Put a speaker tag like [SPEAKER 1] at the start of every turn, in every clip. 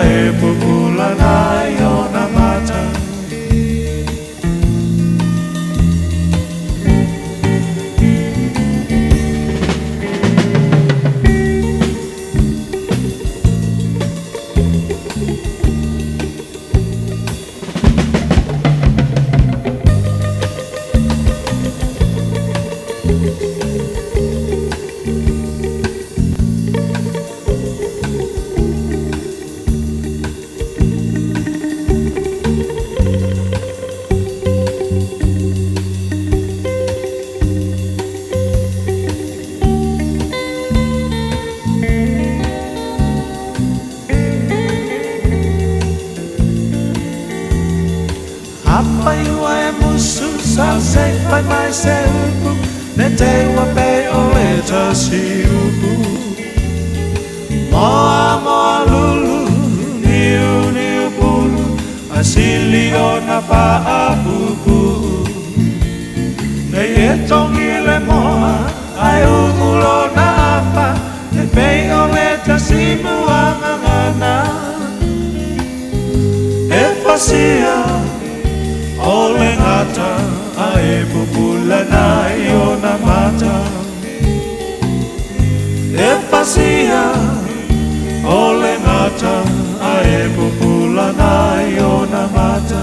[SPEAKER 1] ae pupula nai o na mata. Say by myself, ne te wape o e tasi upu. Moa moa lulu, niu niu pulu, asili o na paapupu. Ne e tongi le moa, ai umulo na apa, ne pei o e tasi muangangana. E pasia, o le ngata, ae pupula nai o na mata. E pasia o le ngata, ae pupula nai o na mata.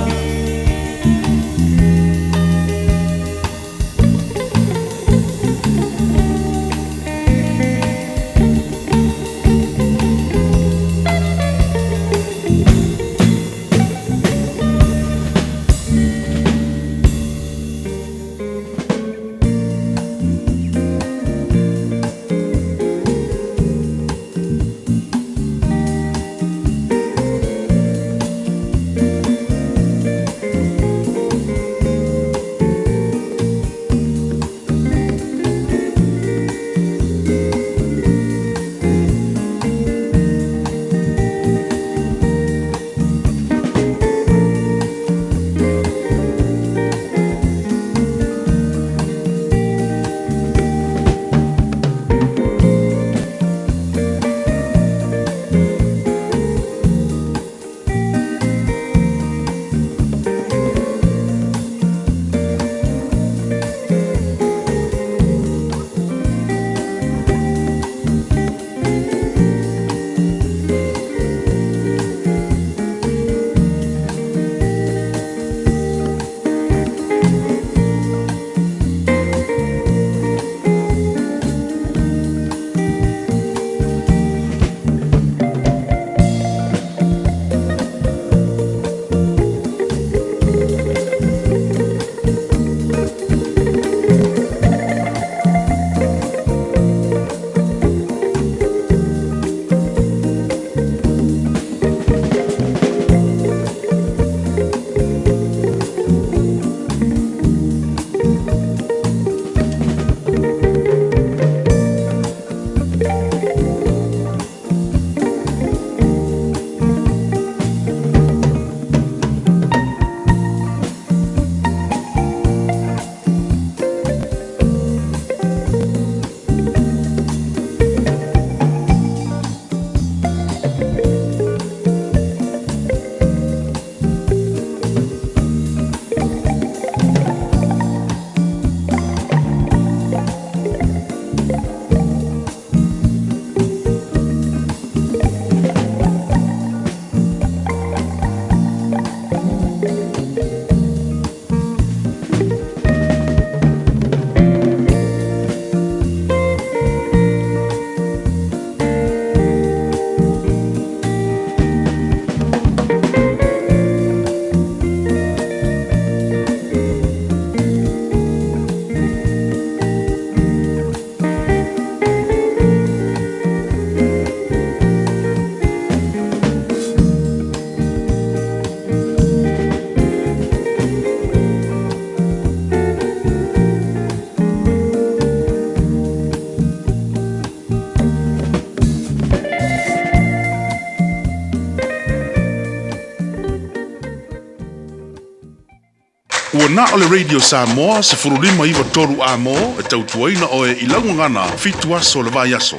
[SPEAKER 2] Ua na ole Radio Samoa se furulima iwa toru amo e tautuaina o e ilangu ngana fitu aso le vai aso.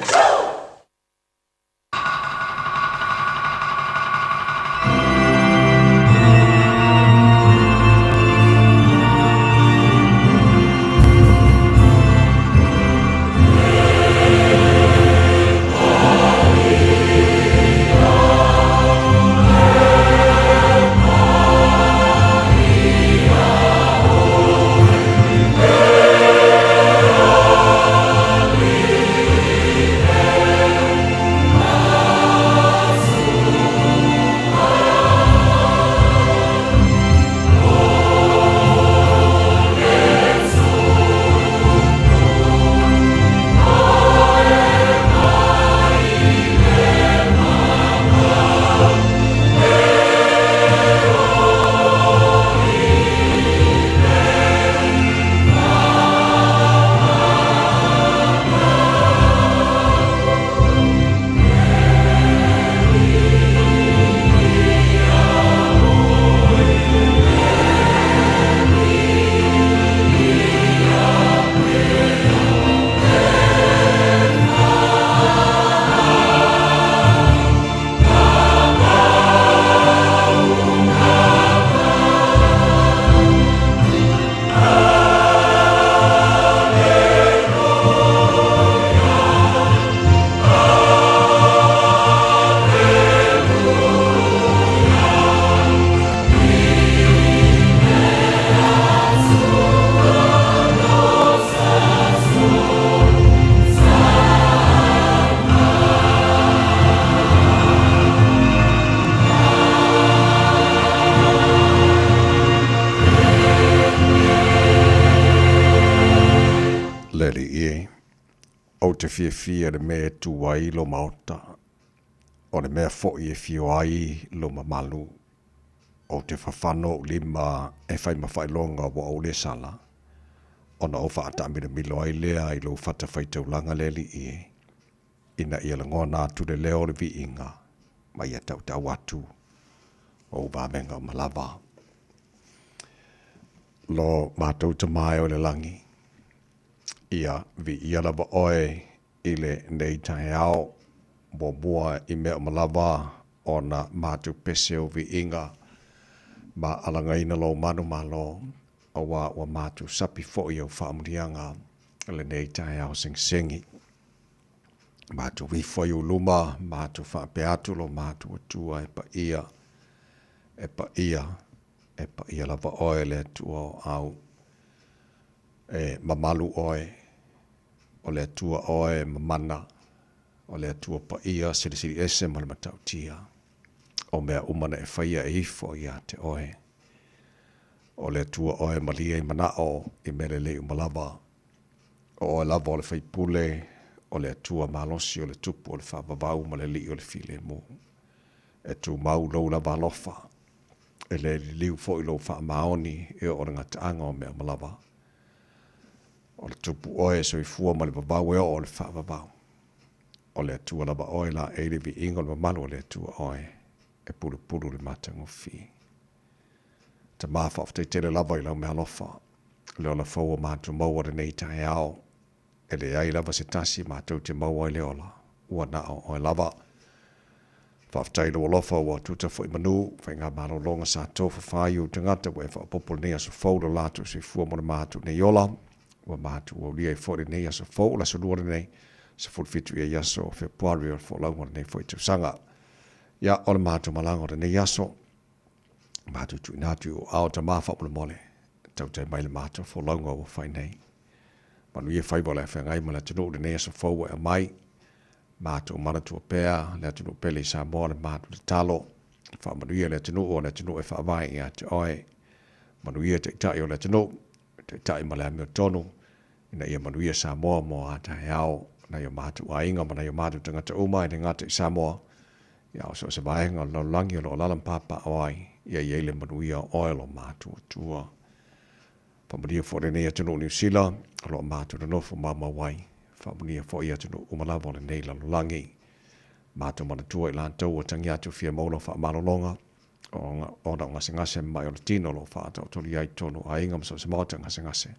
[SPEAKER 3] fia le me tu wai lo maota. O le mea fo i fio ai lo mamalu. O te whawhano lima e whai mawhailonga wa o le sala. O na ofa ata mira milo ai lea i lo whata whaitaulanga leli i. Ina ia langoa nā tu le leo le vi inga. Mai e tau tau atu. O vāmenga o malava. Lo mātou te mai o le langi. Ia vi ia lava oe i le nei tae ao. Mua i mea o malava o na mātou pese o vi inga. Ma alangaina lo manu malo. O wa mātou sapi fo i au whaamurianga. Le nei tae ao sing-singi. Mātou wifo i uluma. Mātou whaapeatu lo mātou atua e pa ia. E pa ia lava oe le atua o au. E mamalu oe. O le atua oe mamana. O le atua pa ia siri ese ma le matautia. O mea umana e whaia e ifo ia te oe. O le atua oe malia i manao i mele le umalava. O oe lava o le whaipule. O le atua malosi o le tupu o le whaavavau ma le li o le file mo. E tu mau lou lava alofa. E le liu fo i lou wha maoni e o ngata anga o mea malava. O le tupu oe so i fua ma le vavau e o le whaavavau. O le atua lava oe la e le vi ingo le mamalu o le atua oe. E pulu le matangofi. Ta mafa of te tele lava i lau mea lofa. Leo la fau o mātu maua le nei tae ao. E le ai lava se tasi mātou te maua i leola. Ua na oe lava. Whaftai lo lofa ua tuta fo i manu. Whai ngā mālo longa sa tofa whai u tangata. Ua e wha popo nea so fau lo lātu se fua mo le mātu nei ola. Ua mātu o lia i fo le nei so fau la so luare nei. Se fo fitu i a yaso fe puari o fo launga nei fo i tausanga. Ia o le mātu malanga o le nei yaso. Mātu tu inatu o ao ta mawha o le mole. Tau te mai le mātu fo launga o whai nei. Manu ia whai wale wha ngai ma le tunu o le nei so fau e mai. Mātu o mana tua pēa, le tunu pele sa moa le mātu le talo. Wha manu ia le tunu o le tunu e wha vai ia te oe. Manu ia te itai o le tunu. Te itai ma le amio tonu. Ina ia manu ia sa moa moa ata he ao. Na ia mātu a inga ma na ia mātu tangata uma i te ngata i Samoa. Ia o so se vaenga lo langi o lo lalam papa oai. Ia iele manu ia oe lo mātu o tua. Whamaria fōre nei atunu New Zealand. Lo mātu na nofo mama wai. Whamaria fō ia atunu umalawa le nei lalo langi. Mātu mana tua i lantou o tangi atu fia maula wha malolonga. O na ngase mai o le tino lo wha ata o tori ai tonu a inga mso se mauta ngase.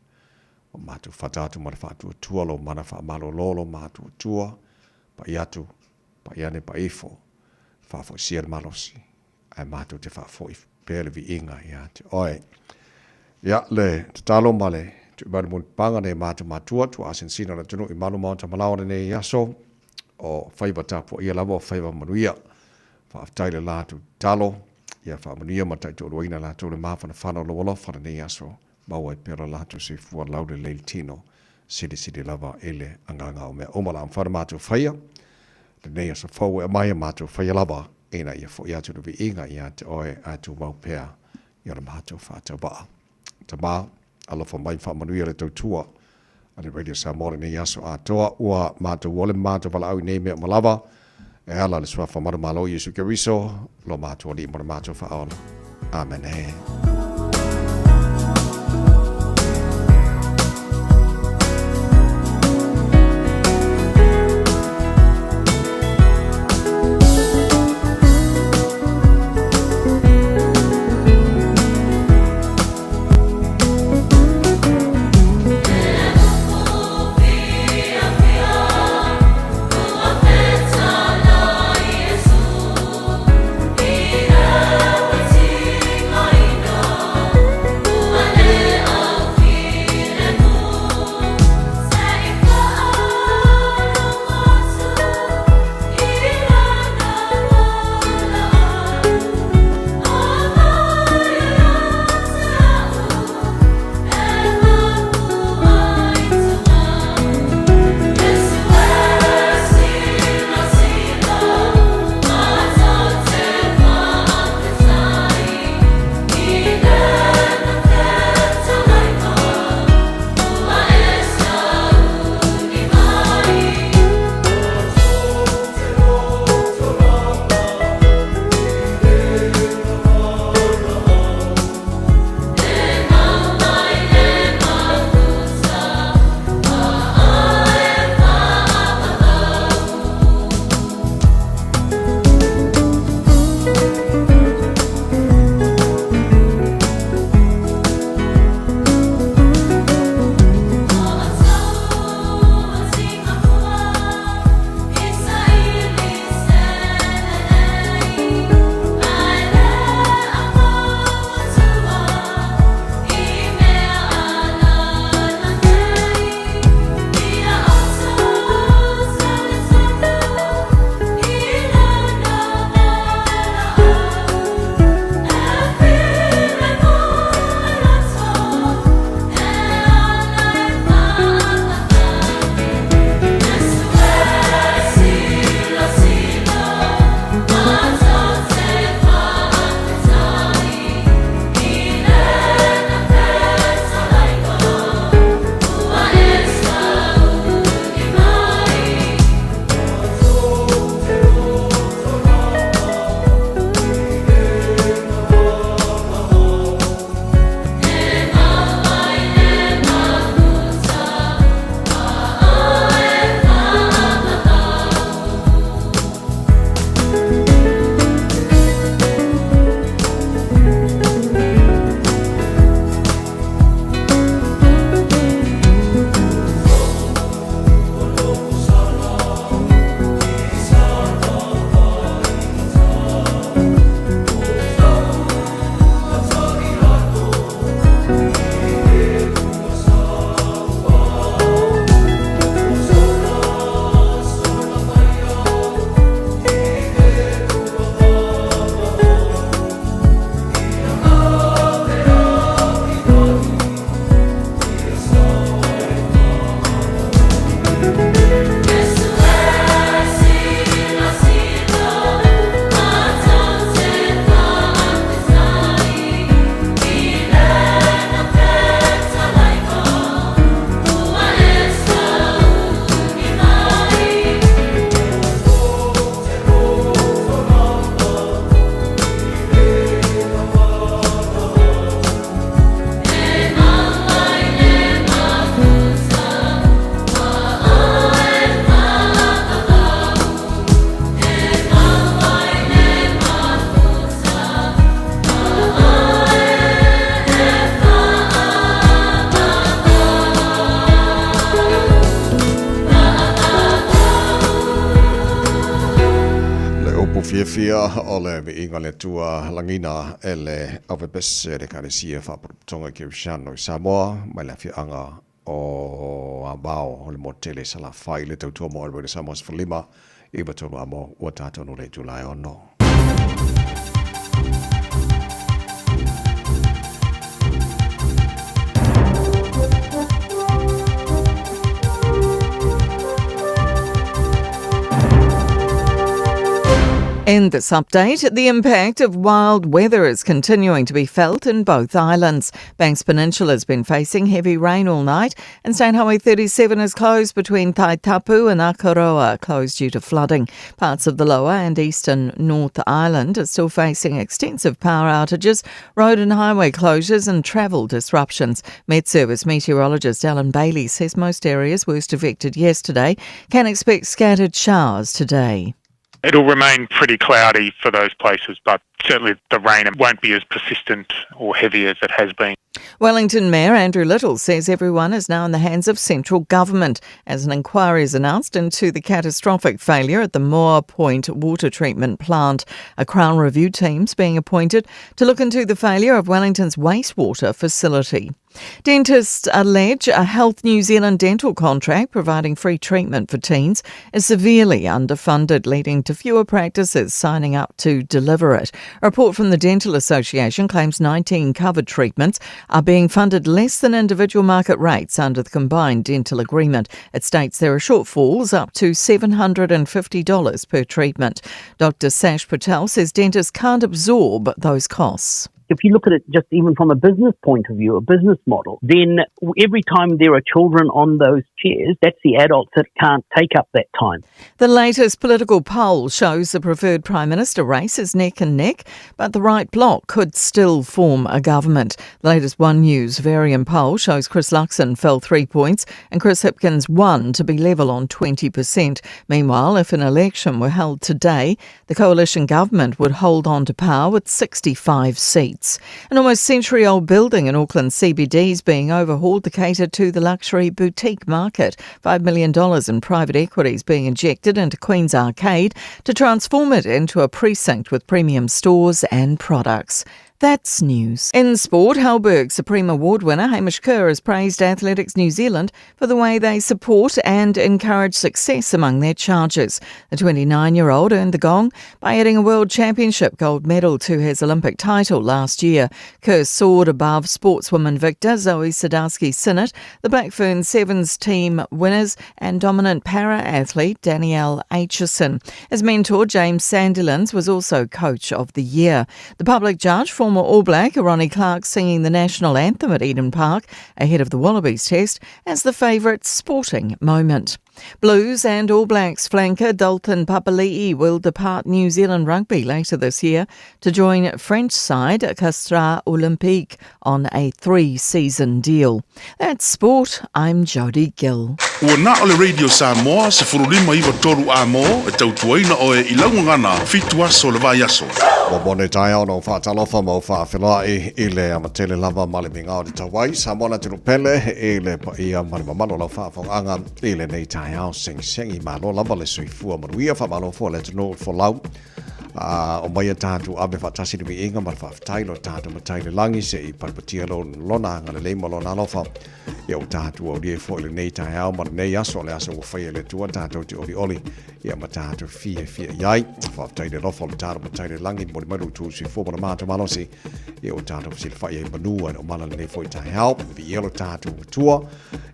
[SPEAKER 3] O mātu whatatu mana whātua tua lo mana wha malo lolo mātua tua. Pa iatu, pa iane pa ifo. Whafo sier malosi. Ai mātu te whafo i pēle vi inga ia te oe. Ia le, te talo male, tu i manu panga ne mātu mātua, tu asen sina na tunu i manu maunta malaone ne iaso. O whaiva tapu ia lava o whaiva manuia. Whaaftai le lātu talo. Ia wha manuia matai tu uruina lātu le māwhana whanau lo walofana ne iaso. Maua i pera lātu se fua laude leil tino. Sidi lava ele anganga o mea omala am whara mātu whaia. Le nei asa whau e mai mātu whaia lava. Ena ia fo ia tunu vi inga ia te oe atu mau pēa. Ia ra mātu whātau baa. Ta mā, alofa mai whamanuia le tautua. Ale Radio Samoa nei aso atoa. Ua mātu wole mātu wala au nei mea malava. E ala le swafa maru malo Yesu Keriso. Lo mātu ali mara mātu whaola. Amen.
[SPEAKER 4] Ina
[SPEAKER 3] fia ole vi inga le tua langina ele ave besse de kare sia fa tonga ki shano Samoa mai la fia anga o abao le motele sala fai le tau tua mo le Samoa Lima I ba tonu amo o tato no le July ono.
[SPEAKER 4] In this update, the impact of wild weather is continuing to be felt in both islands. Banks Peninsula has been facing heavy rain all night, and State Highway 37 is closed between Taitapu and Akaroa, closed due to flooding. Parts of the lower and eastern North Island are still facing extensive power outages, road and highway closures and travel disruptions. Met Service meteorologist Alan Bailey says most areas worst affected yesterday can expect scattered showers today.
[SPEAKER 5] It'll remain pretty cloudy for those places, but certainly the rain won't be as persistent or heavy as it has been.
[SPEAKER 4] Wellington Mayor Andrew Little says everyone is now in the hands of central government as an inquiry is announced into the catastrophic failure at the Moore Point water treatment plant. A Crown review team's being appointed to look into the failure of Wellington's wastewater facility. Dentists allege a Health New Zealand dental contract providing free treatment for teens is severely underfunded, leading to fewer practices signing up to deliver it. A report from the Dental Association claims 19 covered treatments are being funded less than individual market rates under the combined dental agreement. It states there are shortfalls up to $750 per treatment. Dr. Sash Patel says dentists can't absorb those costs.
[SPEAKER 6] If you look at it just even from a business point of view, a business model, then every time there are children on those chairs, that's the adults that can't take up that time.
[SPEAKER 4] The latest political poll shows the preferred Prime Minister race is neck and neck, but the right bloc could still form a government. The latest One News Varian poll shows Chris Luxon fell 3 points and Chris Hipkins won to be level on 20%. Meanwhile, if an election were held today, the coalition government would hold on to power with 65 seats. An almost century-old building in Auckland CBD is being overhauled to cater to the luxury boutique market. $5 million in private equity is being injected into Queen's Arcade to transform it into a precinct with premium stores and products. That's news. In sport, Halberg Supreme Award winner Hamish Kerr has praised Athletics New Zealand for the way they support and encourage success among their charges. The 29-year-old earned the gong by adding a World Championship gold medal to his Olympic title last year. Kerr soared above sportswoman victor Zoe Sadowski-Synnott, the Black Fern Sevens team winners and dominant para-athlete Danielle Aitchison. His mentor James Sandilands was also Coach of the Year. The public judge, former All Black Ronnie Clark, singing the national anthem at Eden Park ahead of the Wallabies test as the favourite sporting moment. Blues and All Blacks flanker Dalton Papali'i will depart New Zealand rugby later this year to join French side Castres Olympique on a 3-season deal. That's sport. I'm Jodie Gill.
[SPEAKER 2] Ua na ole Radio Samoa se furulima iwa toru amo e tautuaina o e ilaungangana fitu aso le vai aso.
[SPEAKER 3] Mone tai ono whaatalofa mo whaawhelai I le amatele lava male minga o te tawai. Samoana tino pele e le pa ia marimamano lau whaafonganga I le nei tai ao seng-sengi malo lava le suifua maruia whamalo fua le tino for lau. O mai a tātu ame whaatasi ni mi inga mar whaaftailo tātu matai le langi se I parpatia lona ngale leima lona alofa. Ia o tātu au lie fo le nei tai ao mar nei aso le aso whawhai le tua tātu te oli. Ia ma tātu fia iai. Whaaftai le lofa le tātu matai le langi mo maru tu si fo mana mātu malosi. Ia o tātu si le whai e manua o mana le nei fo I tai ao. Vi elo tātu tua.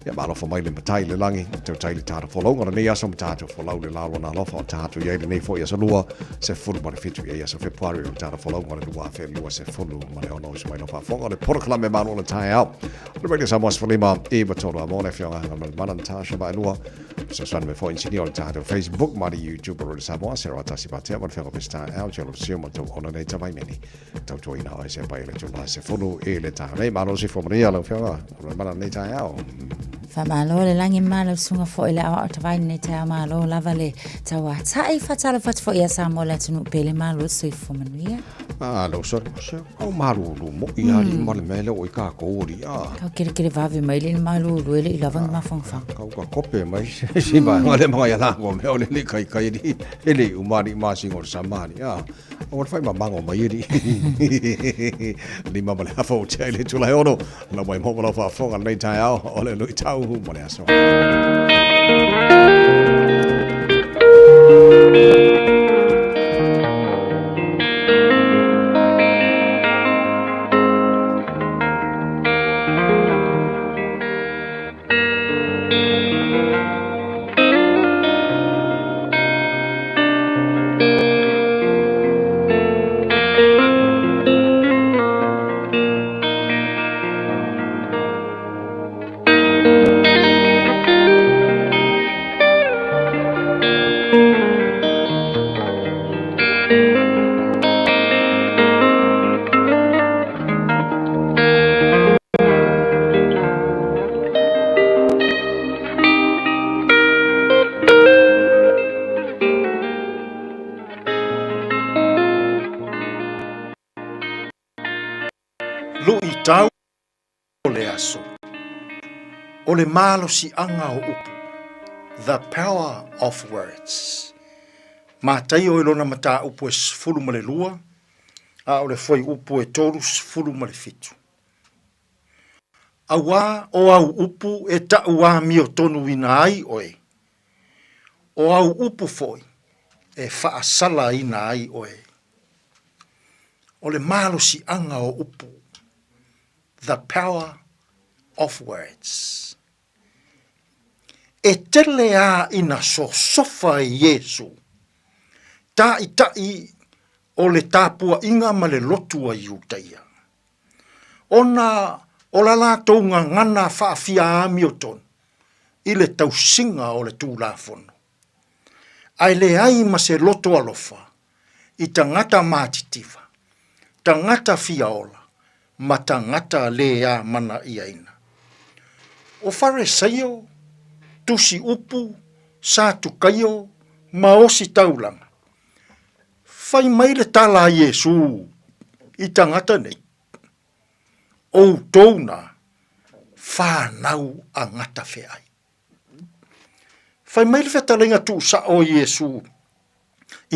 [SPEAKER 3] Ia ma alofa mai le matai le langi. Tau tai le tātu wholau. Ngara nei aso ma tātu wholau le lalo na alofa o tātu iai le nei fo I asa lua. Se furu mare fitu I asa Februari o tātu wholau. Ngara lua fe lua se furu mare ono usi mai no whaafonga. Le porokala me mano le tai ao. Le Radio Samoa Sfalima I batolo a mone fionga hanga mana Natasha ba lua. So swan me fo insini o tātu Facebook mari YouTube o le Samoa. Sera atasi patea mare fionga pesta ao. Jelo sioma tau ono nei tawai meni. Tau tui na o se pai le tula se furu I le tai. Nei mano si fomaria lo fionga. O le mana nei tai ao.
[SPEAKER 7] Whamalo le langi malo sunga fo I le awa o tawai nei tai ao malo lava le tawa. Tai whatalo fat fo ia Samoa le tunu pele malo soifo manuia.
[SPEAKER 3] Lo sorry so. Au malu lu mo ia li male mele o ka ko ri a.
[SPEAKER 7] Kau kere vave mai le malo luele i lavang mafangfang.
[SPEAKER 3] Kau ka kope mai si ba ngale mga ya ko me ole le kai ri ele umari ma singo samani a. O fai ma mango mai ri. Lima male afo chele tula ono. La mai mo la fa fonga nei tai ao ole lui tau mo le aso.
[SPEAKER 8] Tau o le aso. O le malo si anga o upu. The power of words. Mātai o ilona mata upu e sifuru ma le lua. A o le foi upu e toru sifuru ma le fitu. Awa o au upu e ta ua mi o tonu ina ai oe. O au upu foi e faa sala ina ai oe. O le malo si anga o upu. The power of words. E tele a ina so sofa e Yesu. Ta i o le tapua inga ma le lotua iutaia. Ona o la la tounga ngana whaafia ami o ton. I le tausinga o le tūlafono. Ai le ai ma se loto alofa. I tangata mātitiva. Tangata fiaola. Matangata lea mana iaina. O Farisaio, tusi upu, sa tukaio, maosi taulanga. Fai mai le tala Yesu, i tangata nei. O touna, whanau a ngata feai. Fai mai le whetalenga tu sa o Yesu,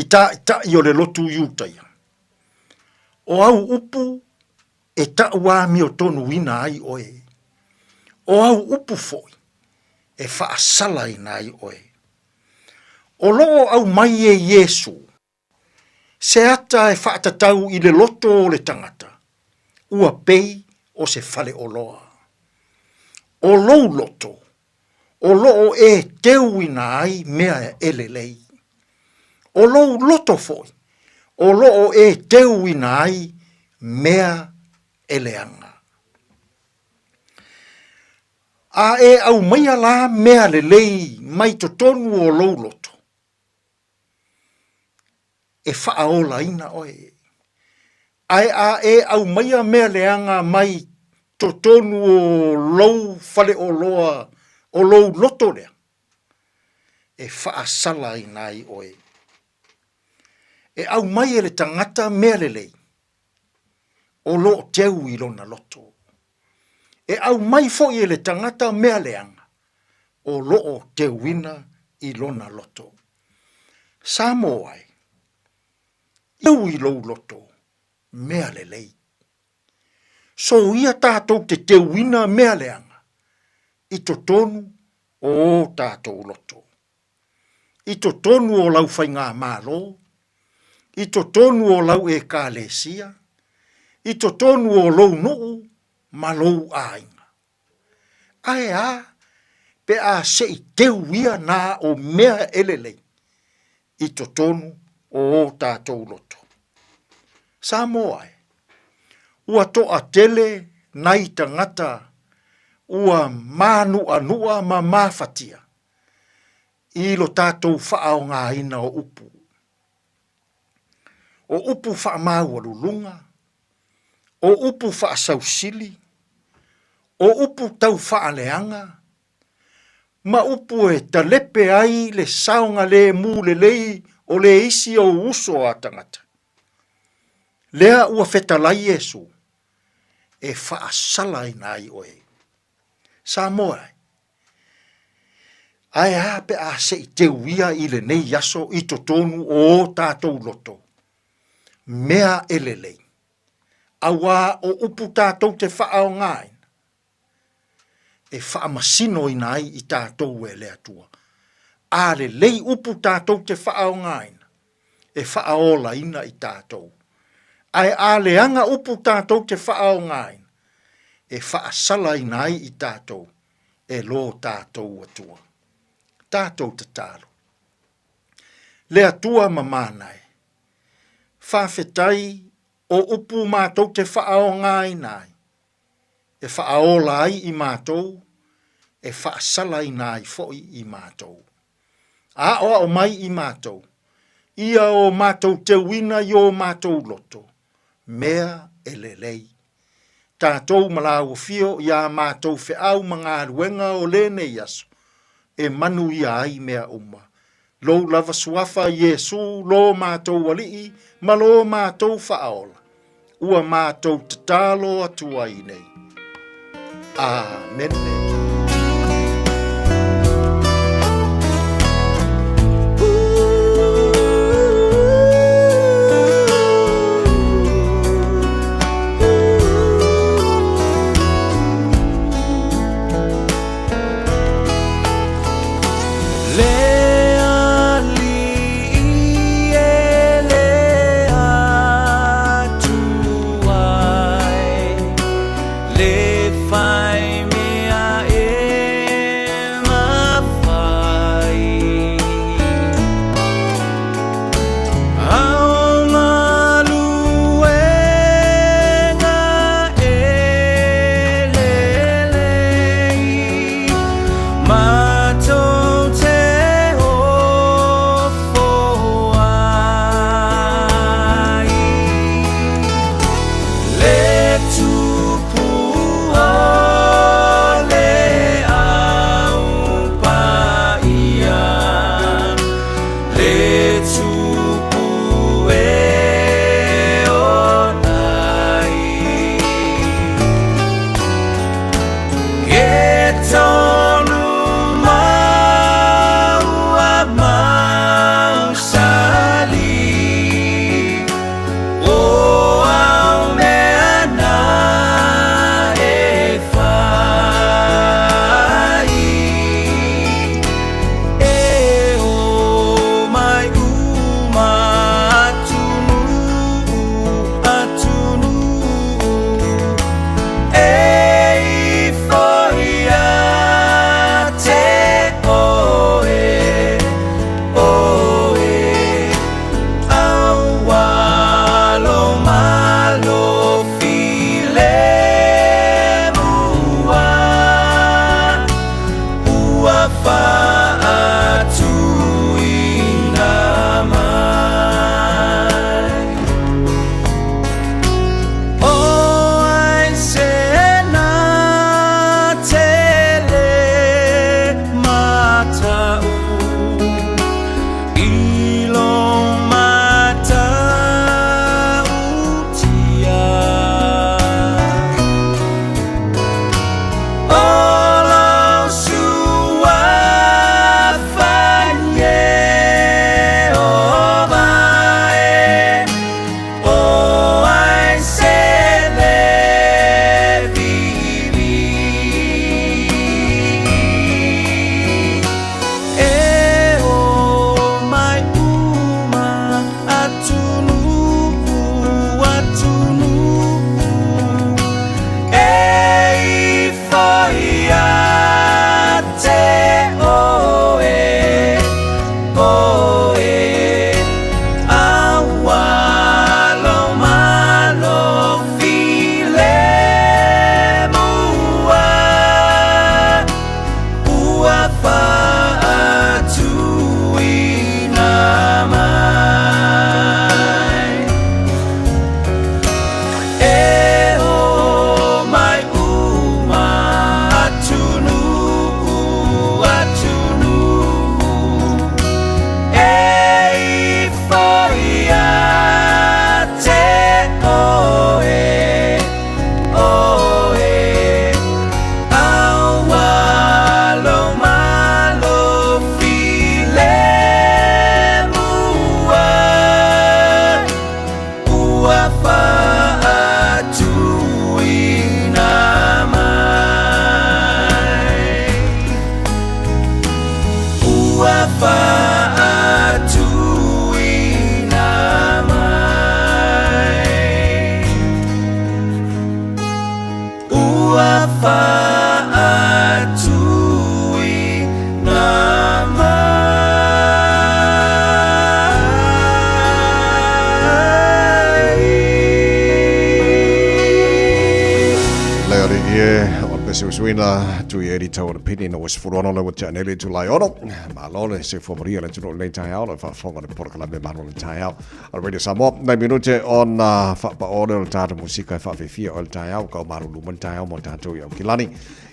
[SPEAKER 8] i ta i o le lotu iutaia. O au upu, e ta ua mi o tonu ina ai oe. O au upu foi, e wha sala ina ai oe. O loo au mai e Yesu, se ata e wha tatau i le loto o le tangata, ua pei o se fale o loa. O lou loto, o loo e teu ina ai mea elelei. O lou loto foi, o loo e teu ina ai mea eleanga. A e au maia la mea lelei mai to tonu o lou loto. E whaaola ina oe. Ai a e au maia mea leanga mai to tonu o lou fale o loa o lou loto lea. E whaasala ina ai oe. E au mai e le tangata mea lelei. O lo teu i lona loto. E au mai fo i le tangata mea leanga. O lo teu ina i lona loto. Samo ai. Iau i lo loto. Mea lelei. So ia tātou te teu ina mea leanga. I to tonu o tātou loto. I to tonu o lau whainga mālo. I to tonu o lau e kālesia. I to tonu o lou nuu, ma lou ainga. Ai a, pe a se i teu ia nā o mea elelei. I to tonu o tātou loto. Sa moai, ua toa tele nai tangata, ua mānu anua ma māwhatia. I lo tātou whaao ngā ina o upu. O upu wha māua lulunga, o upu wha sausili, o upu tau wha leanga, ma upu e talepe ai le saunga le mū le lei o le isi o uso a tangata. Lea ua fetalai Yesu e whaasala i nai oe. Samoa, ai ape a se i te uia i le nei yaso i to tonu o tātou loto. Mea elelei. Awa o upu tātou te whaao ngai. E whaamasino i nai i tātou e lea tua. A le lei upu tātou te whaao ngai. E whaaola ina i tātou. Ai a le anga upu tātou te whaao ngai. E whaasala i nai i tātou. E lo tātou atua. Tātou te tālo. Lea tua mamanai. Whawhetai o upu mātou te whaao ngai nai. E whaaola ai i mātou. E whaasala i nai foi i mātou. A oa o mai i mātou. Ia o mātou te wina i o mātou loto. Mea e lelei. Tātou malau fio ia mātou whiau mga ruenga o lene yaso. E manu ia ai mea uma. Lo lava suafa Yesu, lo mātou walii, ma lo mātou whaola. Ua mātou te tālo atua i nei. Amen.
[SPEAKER 1] Le fai mea
[SPEAKER 3] se suina tu e edita o pini no was furono le wata nele tu lai ono ma lole se fo maria le tu le tai ao le fa fonga le porkala me mano le tai ao al radio samo na minute on fa pa order tata musika fa fe o tai ao ka maru lu mon tai ao mon tato yo kilani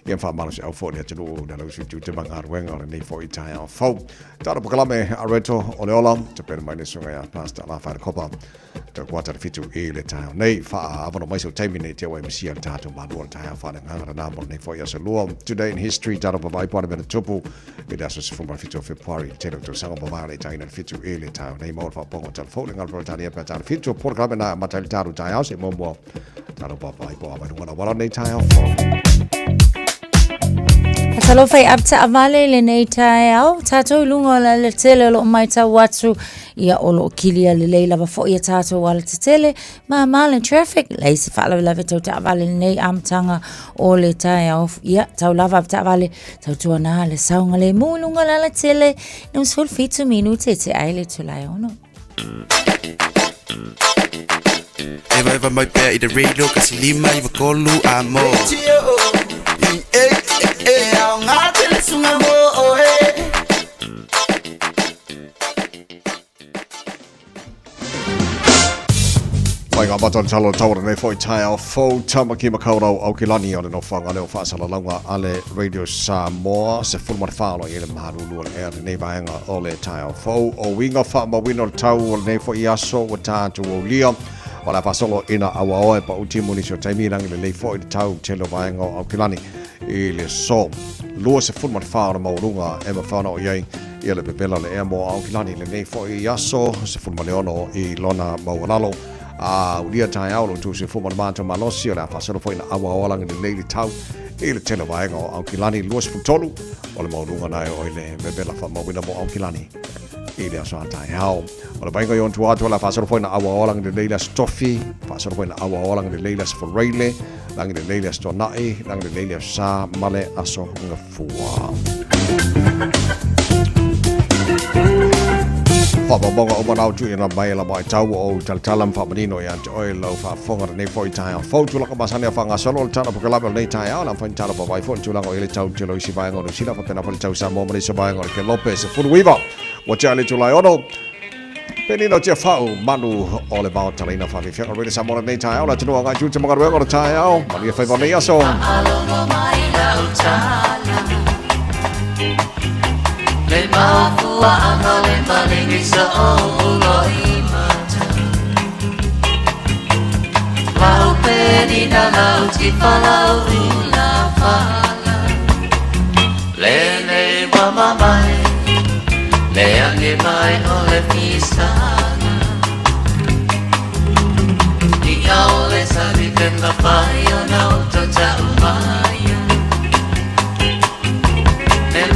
[SPEAKER 3] ia fa malu se au fo le tu na lo su tu te manga wenga le nei fo i tai ao fo tata porkala me areto o le ola te per mai sunga ya pasta la fa copa te kwata fitu e le tai ao nei fa avono mai so time ne te wa msia tato ma lo tai ao fa ngara na mo nei fo ya se luo today in history tata pa vai pora me tupu e da so se fo ma fitu February te to sanga pa vale tai na fitu e le tai nei mo fa pongo tal fo ngal pro tani pa tal fitu porkala me na matal taru tai ao se mo mo tata pa vai po ma ngana wala nei tai ao fo
[SPEAKER 7] Talo fai apta avale le nei tai au tato lungo la le tele lo mai ta watu ia olo kilia le leila ba fo ia tato wala te tele ma male traffic le se fa la veto ta avale nei amtanga o le tai au ia tau lava apta avale tau tuana le saunga le mulunga la le tele no sul fitu minute te ai le tulai ono
[SPEAKER 9] Eva mai pe i de radio kasi lima i vakolu amo
[SPEAKER 3] Mai ngā baton talo taura nei foi tai ao fau tamaki makaurau au kilani o le no whanga leo whaasala launga ale Radio Samoa se fulmar whaalo i le maharulu le ea nei vaenga o le tai ao fau o winga wha mawino le tau o le nei foi aso o tātu o lia o la whaasolo ina awa oe pa utimu ni so taimirangi le nei foi le tau telo vaenga au kilani i le so lua se fulmar whaalo maurunga e ma whana o iei i le pepela le ea mo au kilani le nei foi aso se fulmar leono i lona maualalo ulia tai au lo tu se fo mato malosi ora fa solo foi na awa olang de leili tau e le tele vai ngo au kilani luas futolu o le maunga na o le bebela fa mo wina mo au kilani e le aso tai au o le bainga yon tu atu la fa solo foi na awa olang de leila stoffi fa solo foi na awa olang de leila forele lang de leila stonai lang de leila sa male aso nga fua Whapabonga o manau tu ina mai la mai tau o taltalam whamanino i ante oi lau whafonga nei fo i tai au. Fau tulaka masane a whanga solo o tana pukalama nei tai au, lam whain tala pa vai fo tulanga o ele tau tilo isi vaenga o no sila whapena pali tau sa momani sa vaenga o le ke Lopez e funu wiva. Wa tia le tulai ono. Penino tia whau manu o le bao talina whafi whianga rene sa mona nei tai au, la tunua ngai tūte mga ruenga o le tai au, mani e whaiva nei aso.
[SPEAKER 10] Le mafua ana le malingi sa ulo i mata Lau peni na lau ti falau una fala Le ne mama mai Le ange mai o le pisana Ni au le sabi kenda pai o na uto ta umaya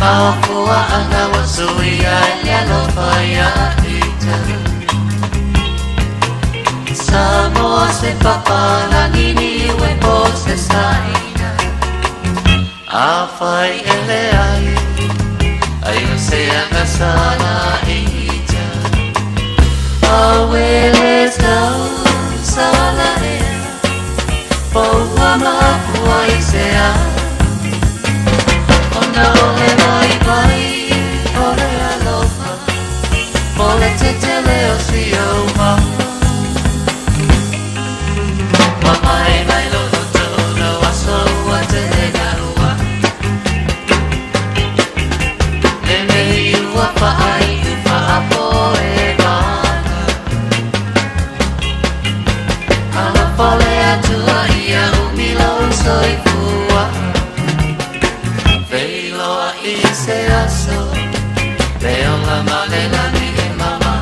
[SPEAKER 10] Mafua anga wasuia yalo faya ita Samoa se papala nini we pose saina Afai ele ai Ayo se anga sana ita Awele stau sala ea Poua mafua isea Ona ole mai mai, ole aloha, ole te tele o si o ma. Mamai mai lono tono aso a te hega ua. Nene iua pa ai upa apo e mana. Ala pole atua ia umilo soi fua. Veiloa i se aso, leo la malela ni e mama.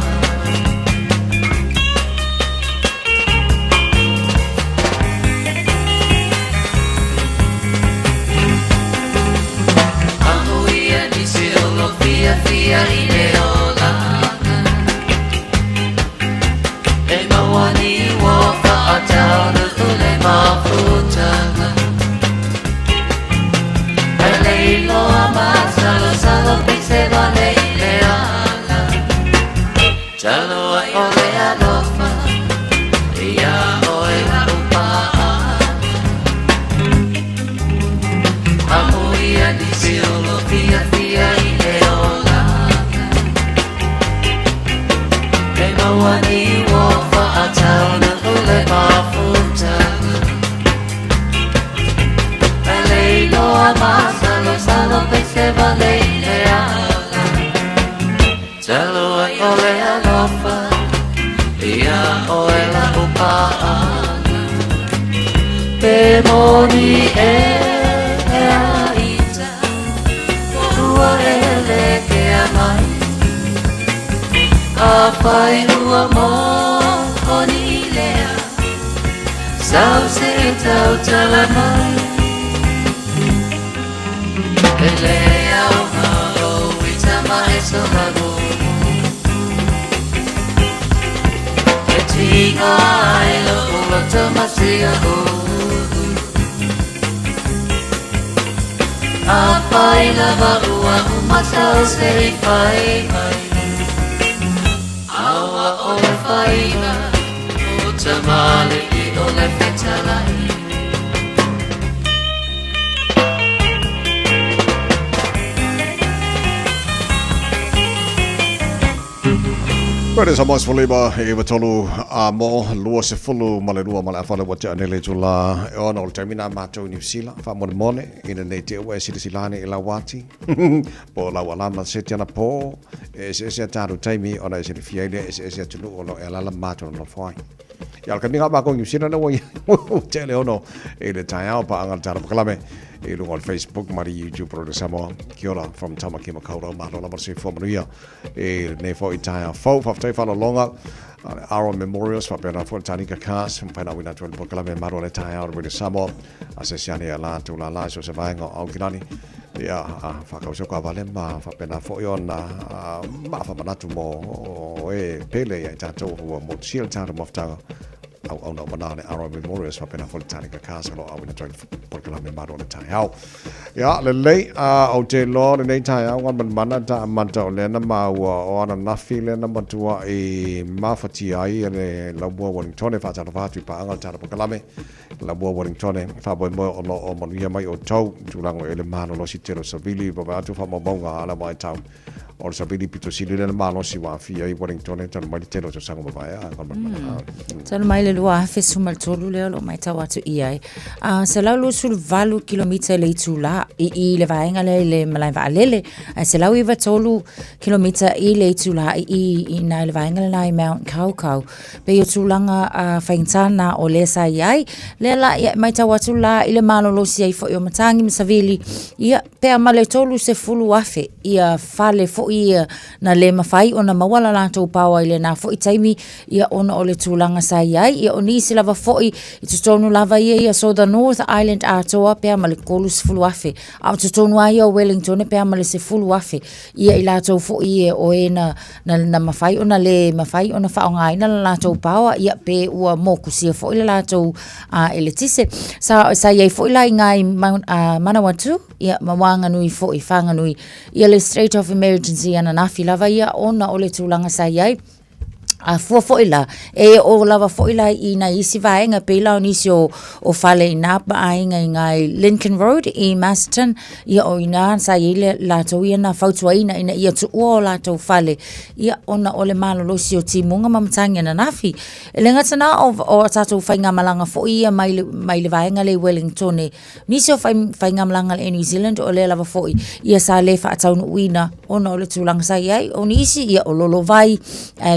[SPEAKER 10] Ahuia ni se olo fia fia i le olanga. E mawani woka a taunu ule mafutanga. Loa masalo salo pise vale ileala Chalo ai ole alofa Ia oe la upa o e la o paanga Pe moni e a ita Ua e leke a mai A pai ua mo o ni lea Sau se tau tala mai E lea o ma o ita ma e so mago E tinga ai lo ua tamasia o A pai lava ua umasau se i pai mai Awa o le whainga o tamale I o le whetalai
[SPEAKER 3] Pwede sa mas waliba e watolu a mo lua se fulu male lua male afale wacha nele tula o no termina mato New Zealand fa mon mone ina nei te wa sidi silane ila wati po la wala ma se tiana po e se taru taimi ona se fiele se tulu ono ela la mato no foi ya ka minga ba ko New Zealand no te le ono e le taia pa anga taru klame e lungo al Facebook mari YouTube pro samo kiora from Tamaki Makaura malo la marsi formaria e ne fo itaia fo fa fa longa our memorials fa pena fo tanika kas fa na wina tol pokala me maro le taia pro samo asesiani ala tu la so se vai ngo au kilani ya fa ka so ka vale ma fa pena fo yona ma fa manatu mo e pele ya tato mo sil tato mo fta au no banane our memorials fa pena fo tanika kas lo au wina tol pokala me maro le taia ya le le au te lo le taia ngon man manata manta le na ma wa ona na file na matua e mafati ai le Labuā Wellington fa tata fa tu pa anga tata pokala me Labuā Wellington fa boy mo o mo ia mai o tau tulango ele mano lo sitero savili ba atu fa mo bonga ala mai tau o savili pito sili le mano si wa fi ai Wellington tan mai tero so sango ba ya
[SPEAKER 7] Tano mai le lua hafe sumal tolu leo lo mai tau atu iai. Se lau lo sul valu kilomita le tula i le vaenga le malai va alele. Se lau iwa tolu kilomita i le tula i na le vaenga le nai Mount Kaukau. Pe yo tulanga whaintana o le sa iai. Le la mai tau atu la i le malo lo si ai fo i o matangi masavili. Ia pe ama le tolu se fulu afe. Ia fale fo i na le mawhai o na mawala lantou pawa i le na fo i taimi ia ona o le tūlanga sa iai, ia o nisi lava foi i tutonu lava ia so the North Island atoa pea ma le kolu se fulu afe. Au tutonu ai o Wellington pea ma le se fulu afe. Ia i latou foi o e na mawhai o na le mawhai o na whaongai na latou pawa ia pe ua moku sia foi le latou e le tise. Sa iai foi la i ngai Manawatu, ia mawanga nui foi, whanga nui. Ia le State of Emergency ana nafi lava ia ona o le tūlanga sa iai. Fua foila e o lava foila I na isi vaenga pe la nisi o fale ina pa ainga ngai Lincoln Road I Maston ia o ina sa ile la to ia na fautua ina ia tu o la to fale ia ona ole malo lo si o timunga mamtanga na nafi le ngata na o tato fainga malanga fo ia mai le vaenga le Wellington nisi o fainga malanga le New Zealand o le lava fo ia sa le fa tau uina ona ole tulanga sa ia o nisi ia o lolo vai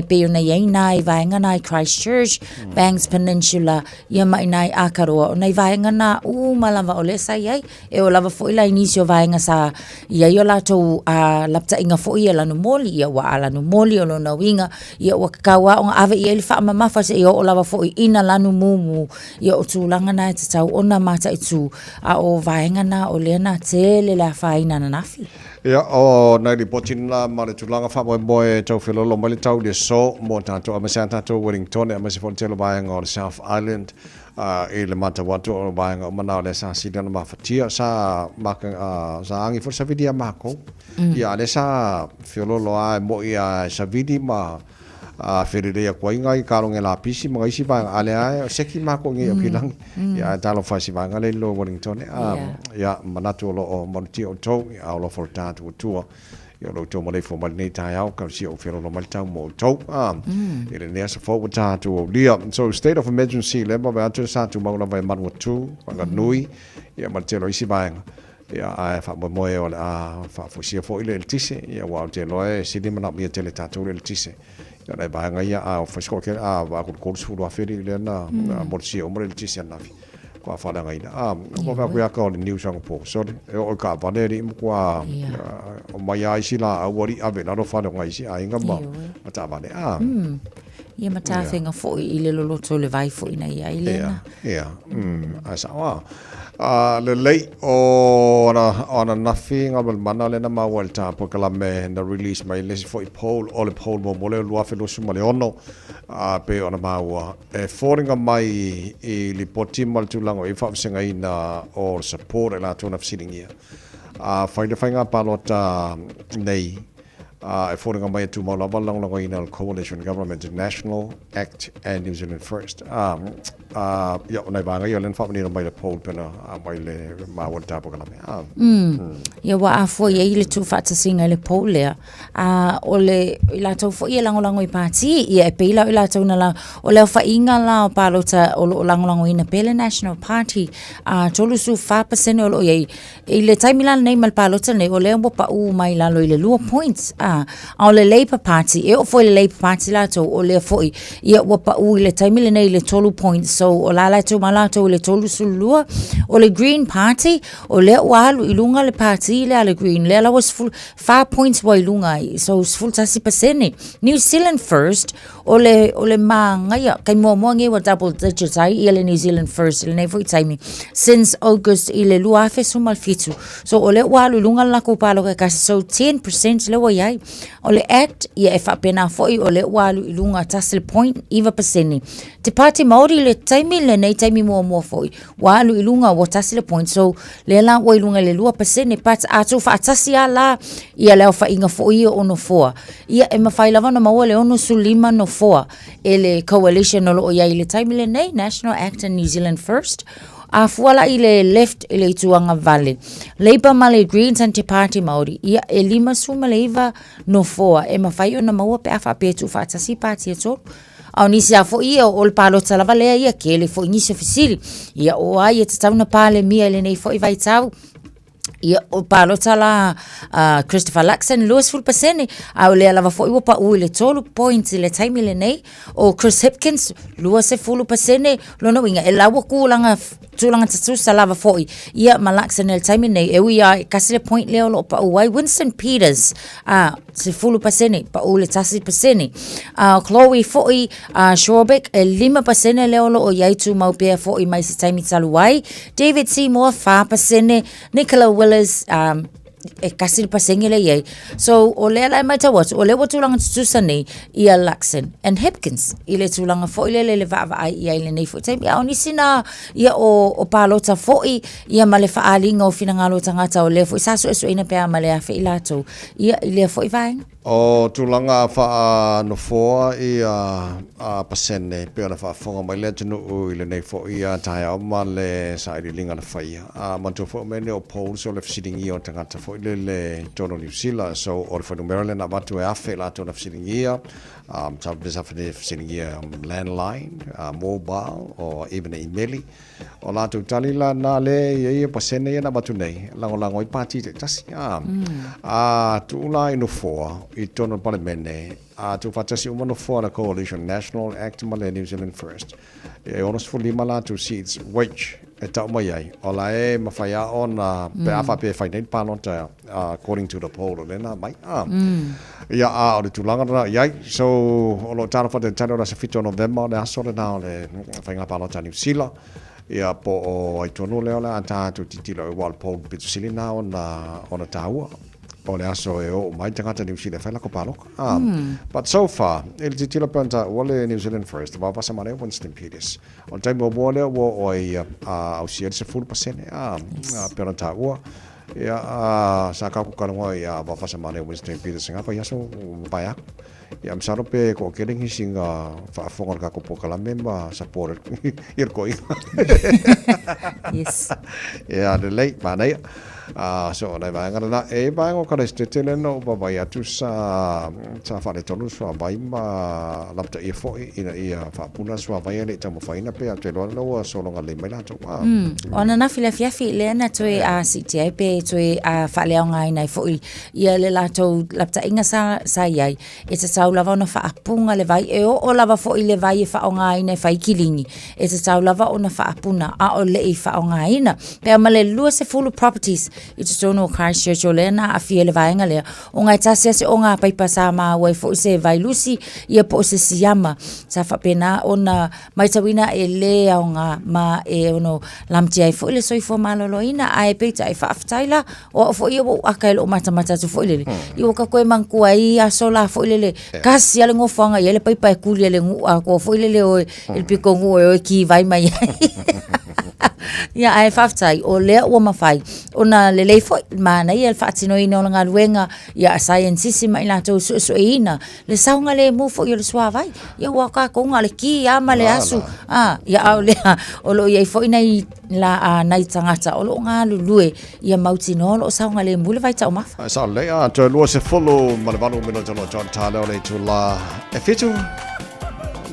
[SPEAKER 7] pe ona nai vaenga nai Christchurch, Banks Peninsula, ia mai nai Akaroa, o nai vaenga na malava o le sa iai, e o lava fo ila inisio vaenga sa ia o latou lapta inga fo ia lanu moli, ia wa alanu moli o lona winga, ia wa kakawa o ave ia ili wha mamafa se ia o lava fo ina lanu mumu, ia o tūlanga na e te tau ona mata I tū, a o vaenga na o lena tele la whaina na nafi.
[SPEAKER 3] Ia o nai li potin la ma le tulanga fa boe tau filolo ma le tau le so mo tanto amasa tanto Wellington e amasa fontelo baeng o South Island e le mata watu o baeng o mana le sa sidana ma fatia sa maka sa angi for sa vidia mako ia le sa filolo ai mo ia sa vidi ma Ferreira ko inga I karong la pisi mga isi ba ale ai seki mako ngi pilang ya talo fa si ba ngale lo Wellington ya manatu lo o monti o to ya lo for tatu tu ya lo to mo le fo mal nei tai au ka si o fero lo mal tau mo to ele ne sa fo tatu o dia so state of emergency le ba to sa tu mo la vai man tu pa nui ya mal telo isi ba ya ai fa mo mo o fa fo si fo ile tise ya wa te lo e si di mana mi tele tatu ile tise Nei ba nga ia a fa sko ke a ba ko su lo aferi le na mo si o mo le tisi na fi kwa fa nga ina ko ka ku ka ni news ang po so o ka ba le ri mo kwa o mai ai si la a wori ave na ro fa nga isi a inga ba ta ba le
[SPEAKER 7] ia matawhenga fo I le loloto le vai fo ina ia ile na.
[SPEAKER 3] Ia, a sa wa. Le lei o na nafi nga mana le na mawal ta po kala me na release mai le fo I poll o le poll mo le lua fe lo suma le ono pe ona maua e foringa mai I li poti mal tu lango I fa singa ina o support la tona fsilingia. Fainga palota nei e foringa mai tu mo lava lango ina coalition government national act and New Zealand first ia nei banga ia len fa ni mai le poll pena mai le mawal tapo kala me
[SPEAKER 7] ia wa afo ia ile tu fata singa le poll le o le ila tau fo ia lango I party ia e peila ila tau na la o le fa inga la o palota o lango ina pele national party tolu su 5% o lo ia ile taimila nei mal palota nei o le mo pa u mai la lo ile lua points o le Labour Party e o foi le Labour Party la to o le foi ia wa pa u le taimile nei le tolu points so o la to malato le tolu sulua o le Green Party o le walu ilunga le party le Green le was full 5 points wa ilunga so full 30% New Zealand first o le manga ia kai mo nge wa double digits ai ia le New Zealand first le nei foi taimi since August ile lua fe sumal fitu so o le walu ilunga la ko palo ka so 10% le wa ia o le act ia e whapena foi o le walu ilunga tasile point iwa paseni. Te Pāti Māori le taimi le nei taimi mua foi. Walu ilunga wa tasile point so le la wa ilunga le lua paseni pat atu whaatasi a la ia leo whainga foi o no foa. Ia e mawhailawa na maua le ono sulima no foa e le coalition o lo o iai le taimi le nei National Act and New Zealand First a fuala I le left I le tuanga vale. Labour ma le Greens and Te Pāti Māori ia e lima suma le iwa no foa e mawhai o na maua pe awha pe tu whaatasi pāti e tōru. Au nisi a fo ia o le palota lava lea ia ke le fo inisi ofisiri. Ia o ai e tatauna pāle mia le nei fo I vai tau. Ia o palota la Christopher Luxon Lewis full pasene au le lava fo iwa pa u le tolu points le taimi le nei o Chris Hipkins Lewis e full pasene lo no inga e lawa kulanga tulanga tatu sa lava fo ia ma Luxon le taimi nei e wi ai kasi le point le lo pa u ai Winston Peters se full pasene pa u le tasi pasene Chloe fo Shorbeck e 5% le lo o iai tu mau pe fo I mai se taimi taluai David Seymour 5% Nicola Willis e kasi pasenge le iei so o le la mai tawat o le watulanga tutusani ia Luxon and Hipkins I le tulanga fo le va ai ia le nei fo taimi au ni sina ia o palota fo ia male fa alinga o finangalo tangata o le fo sa so ina pe male afa ilato ia le fo vai
[SPEAKER 3] o tulanga fa no foa ia pasene pe ona fa fonga mai le tunu o ile nei fo ia tai o male sa I linga na faia manto fo mene o poll so le sitting ia o tangata fo le tono New Zealand so or for Maryland na batu e afe la tona sitting ia so bisa for the sitting ia landline mobile or even email o la tu talila na le ia pasene ia na batu nei lango I party te tasi tu la no foa I tono parliament tu fatasi umano for the coalition national act ma le New Zealand first e onos for lima la tu seats which e tau mai ai o la e mawhaia ona pe awha pe whainei pānota according to the poll o lena mai ia o le tūlanga rana iai so o lo tāna whate tano rasa whito November le aso le nao le whainga pānota New Zealand ia po o ai tonu leo le a tātu titilo e wal poll pitu sili nao ona tāua o le aso e o mai tangata New Zealand whaila ko pāloka but so far ele titilo panta wale New Zealand first wa pasa mane Winston Peters on time mo wale wo o au sier se full pasene pera tāua ia sa ka ku kanwa ia wa pasa mane Winston Peters ngapa ia so baya ia msaro pe ko kering singa fa fonga ka ko pokala member support ir ko
[SPEAKER 7] yes
[SPEAKER 3] ia de late mana So nei vai ngana e vai ngo kare stele no ba vai atu sa fa le tonu so vai ma lapta e fo ina ia fa puna so vai le tamo fa ina pe atu lo no so longa le mai la to
[SPEAKER 7] ona na fila fiafi le na toe a CTA pe toe a fa le nga ina fo ia le la to lapta inga sa ia e te tau lava ona fa apunga le vai e o lava fo le vai fa nga ina fa kilini e te tau lava ona fa apuna a o le fa nga ina pe male lu se full properties i te tono Christchurch o le na a fia le vaenga lea o ngai tasi ase o ngā paipa sa ma wai fo se vai lusi ia po se siyama sa whapena ona maitawina e lea o ngā ma e ono lamti ai fo ile soi fo malolo ina ai peita ai whaaftaila o fo ia o akail o matamata tu fo ile i o ka koe mangkua i a sola fo ile kasi ale ngofanga i ele paipa e kuli ele ngu a ko fo ile o il piko ngu e ki vai mai ia ai whaftai o lea ua mawhai ona lelei fo mana ia whaatino ina o ngā luenga ia a science mai lato so ina le saunga le mu fo i le sua vai ia waka konga le ki ama le asu ia au lea o lo ia fo ina i la nai tangata o lo ngā lulue ia mautino lo saunga le mu le vai tau mafa
[SPEAKER 3] sa lea te lua se folo ma le vanu mino jono John Tale le tu la e fitu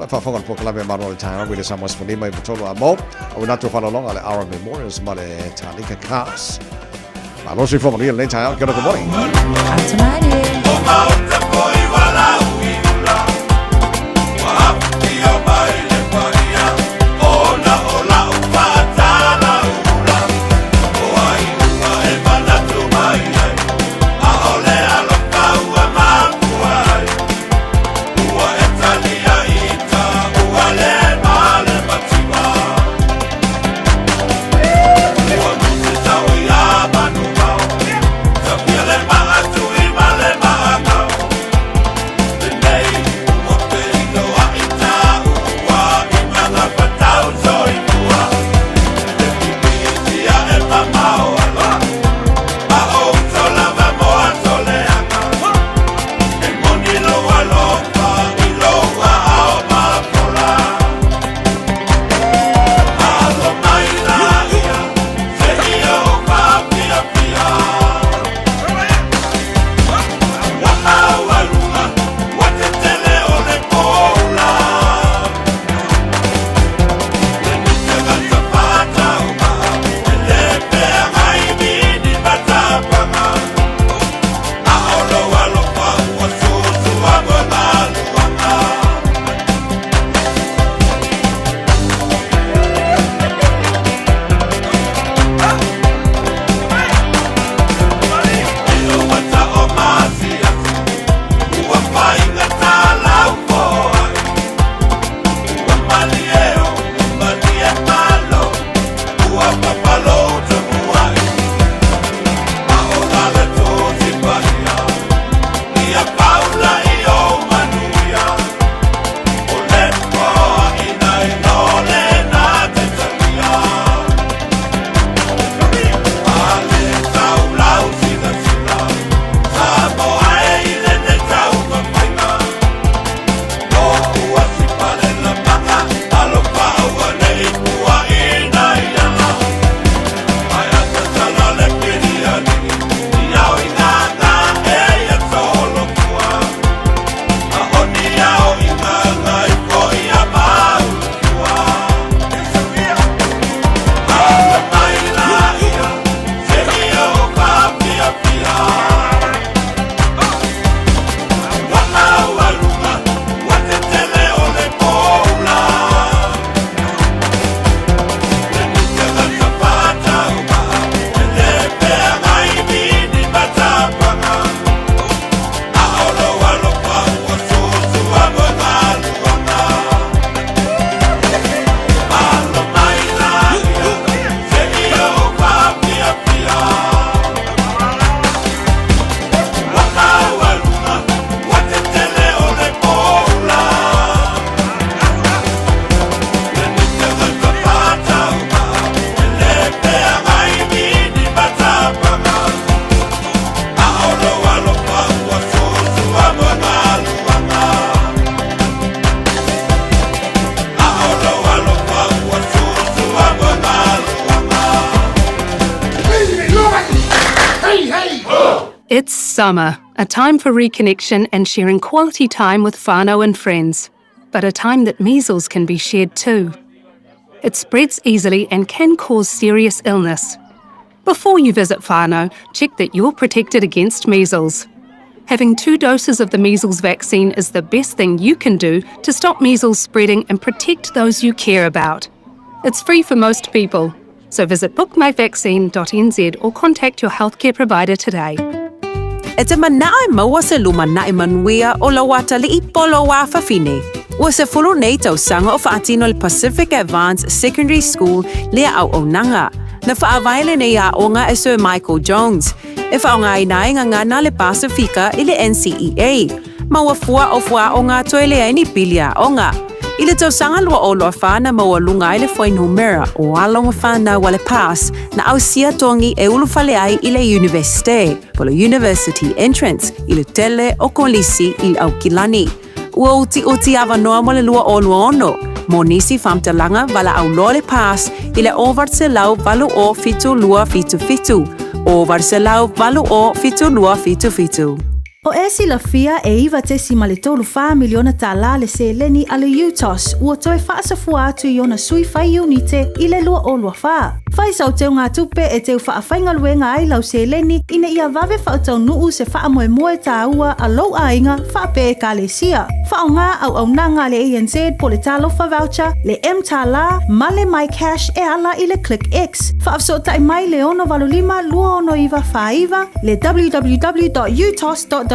[SPEAKER 3] fa fonga po kala be maro le tanga we le samos for mai potolo amo o na to fa long ale our memorials ma le Tanika Cars ma lo si fo le le tanga good morning
[SPEAKER 11] It's summer, a time for reconnection and sharing quality time with whānau and friends, but a time that measles can be shared too. It spreads easily and can cause serious illness. Before you visit whānau, check that you're protected against measles. Having 2 doses of the measles vaccine is the best thing you can do to stop measles spreading and protect those you care about. It's free for most people, so visit bookmyvaccine.nz or contact your healthcare provider today.
[SPEAKER 12] E te manae maua se luma nae manuia o la wata li I polo wa whawhine. Ua se fulu nei tau sanga o whaatino le Pacific Advanced Secondary School lea au o nanga. Na whaawaile nei a onga e Sir Michael Jones. E whaonga inae ngana le Pasifika I le NCEA. Maua fua o fua o ngā toe le aini pilia onga. I le tau sanga lua o loa whana maua lunga I le whainumera o alonga whana wale pass na au sia tongi e ulufale ai I le universite. Polo university entrance I le tele o kolisi I au kilani. Ua uti awa noa mo le lua o lua ono. Mo nisi whamtalanga wala au loa le pass I le ovart se lau valu o fitu lua fitu fitu. Ovart se lau valu o fitu lua fitu fitu.
[SPEAKER 13] O esi la fia e iwa te si male tolu wha miliona tala le se leni ale UTOS ua toe whaasafua atu I ona sui whai unite I le lua o lua wha. Whai sau teo ngā tupe e teo wha whainga luenga ai lau se leni ina ia vave wha tau nuu se wha moe moe tā ua a lau a inga wha pe e ka le sia. Wha o ngā au nanga le ANZ po le talofa voucher, le M tala, male my cash e ala I le Click X. Wha afso tai mai le ono valulima lua ono iwa wha iwa, le www.utos.ws,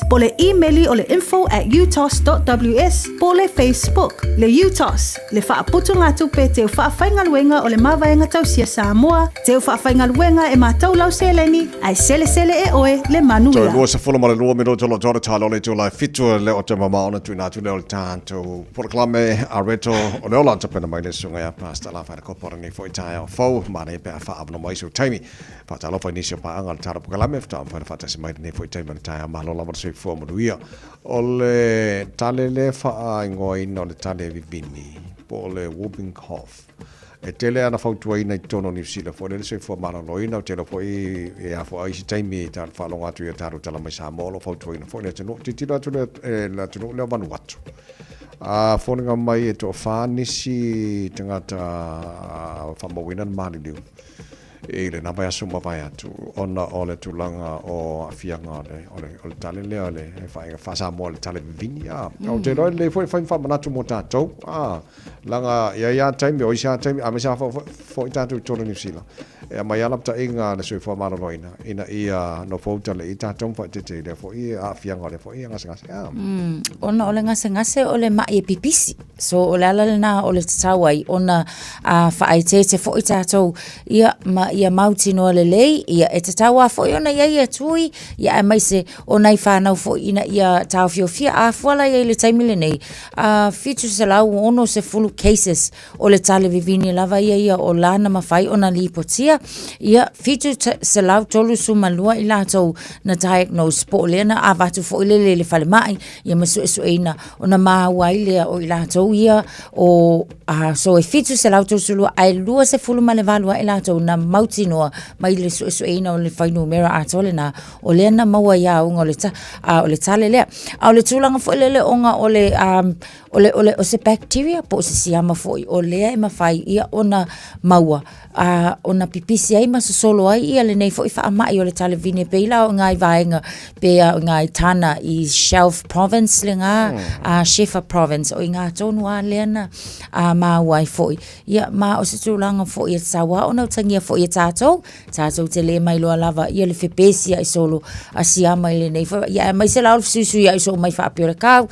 [SPEAKER 13] po le emaili o le info@utos.ws, po le Facebook, le UTOS, le wha aputu ngā tupe teo wha whainga luenga o le mawaenga tau sia Samoa, teo wha whainga luenga e mātou lau se leni, ai sele e oe le manuia.
[SPEAKER 3] Toi lua se whulama le lua miro tolo tōra tālo le tō lai fitua le o te mama ona tui nātu leo le tātou proklame a reto o leo lanta pena mai le sunga ya pasta la whaera kopora ni fo I tae o fau, mana I pēa wha abno mai su taimi, wha lo whai nisio paanga le tāra proklame, wha whaera whaatasi mai ni fo I taimi le tae a mahalo lamar sui fua manuia, o le tale le wha ingoa ina o le tale vivini, po le whooping cough. E tele ana fautua ina I tono New Zealand fo le se fo mara loina o tele fo I a fo ai si taimi ta fa longa atu ia taru tala mai sa molo fautua ina fo le tino titila tu le la tino le Vanuatu a fo nga mai e to fa nisi tangata fa mowina mali liu e le napa aso mawai atu ona o le tulanga o afianga o le tale le ole e fa sa mo le tale vinia o te roi le foi fa manatu mo tatou langa ia taimi o isa taimi a mesa fo I tātou tōna New Zealand e mai alapta inga na sui fo mara loina ina ia no fauta le I tātou fa te le fo I a afianga le fo I ngase
[SPEAKER 7] ona o le ngase o le mai e pipisi so o le alalena o le tatawai ona fa ai te fo I tātou ia mauti no le lei ia e tatawa fo ona ia tui ia mai se ona I whanau fo ina ia tau fiofia a fuala ia le taimile nei fitu se lau ono se fulu cases o le tale vivini lava ia o lana mawhai ona lipotia ia fitu se lau tolu sumalua I lātou na diagnose po lena a watu fo ile le whale mai ia masu esu eina ona maawai lea o I lātou ia o so e fitu se lau tolu sulua ai lua se fulu male valua I lātou na mauti noa mai le su eina o le whainu mera atole na o le na maua ia unga o le tale lea a o le tūlanga fo le onga o le o se bacteria po se siama fo o lea e mawhai ia ona maua ona pipisi ai masosolo ai ia le nei fo I whaamai o le tale vine pe ila o ngai vaenga pe o ngai tana I Shelf Province le ngā Shefa Province o I ngā tonu a leana mawai fo ia ma o se tūlanga fo ia sawa ona utangia fo ia tātou te le mai loa lava ia le whepesi ai solo a siama I le nei ia mai se lau susu ia so mai whaapio le kau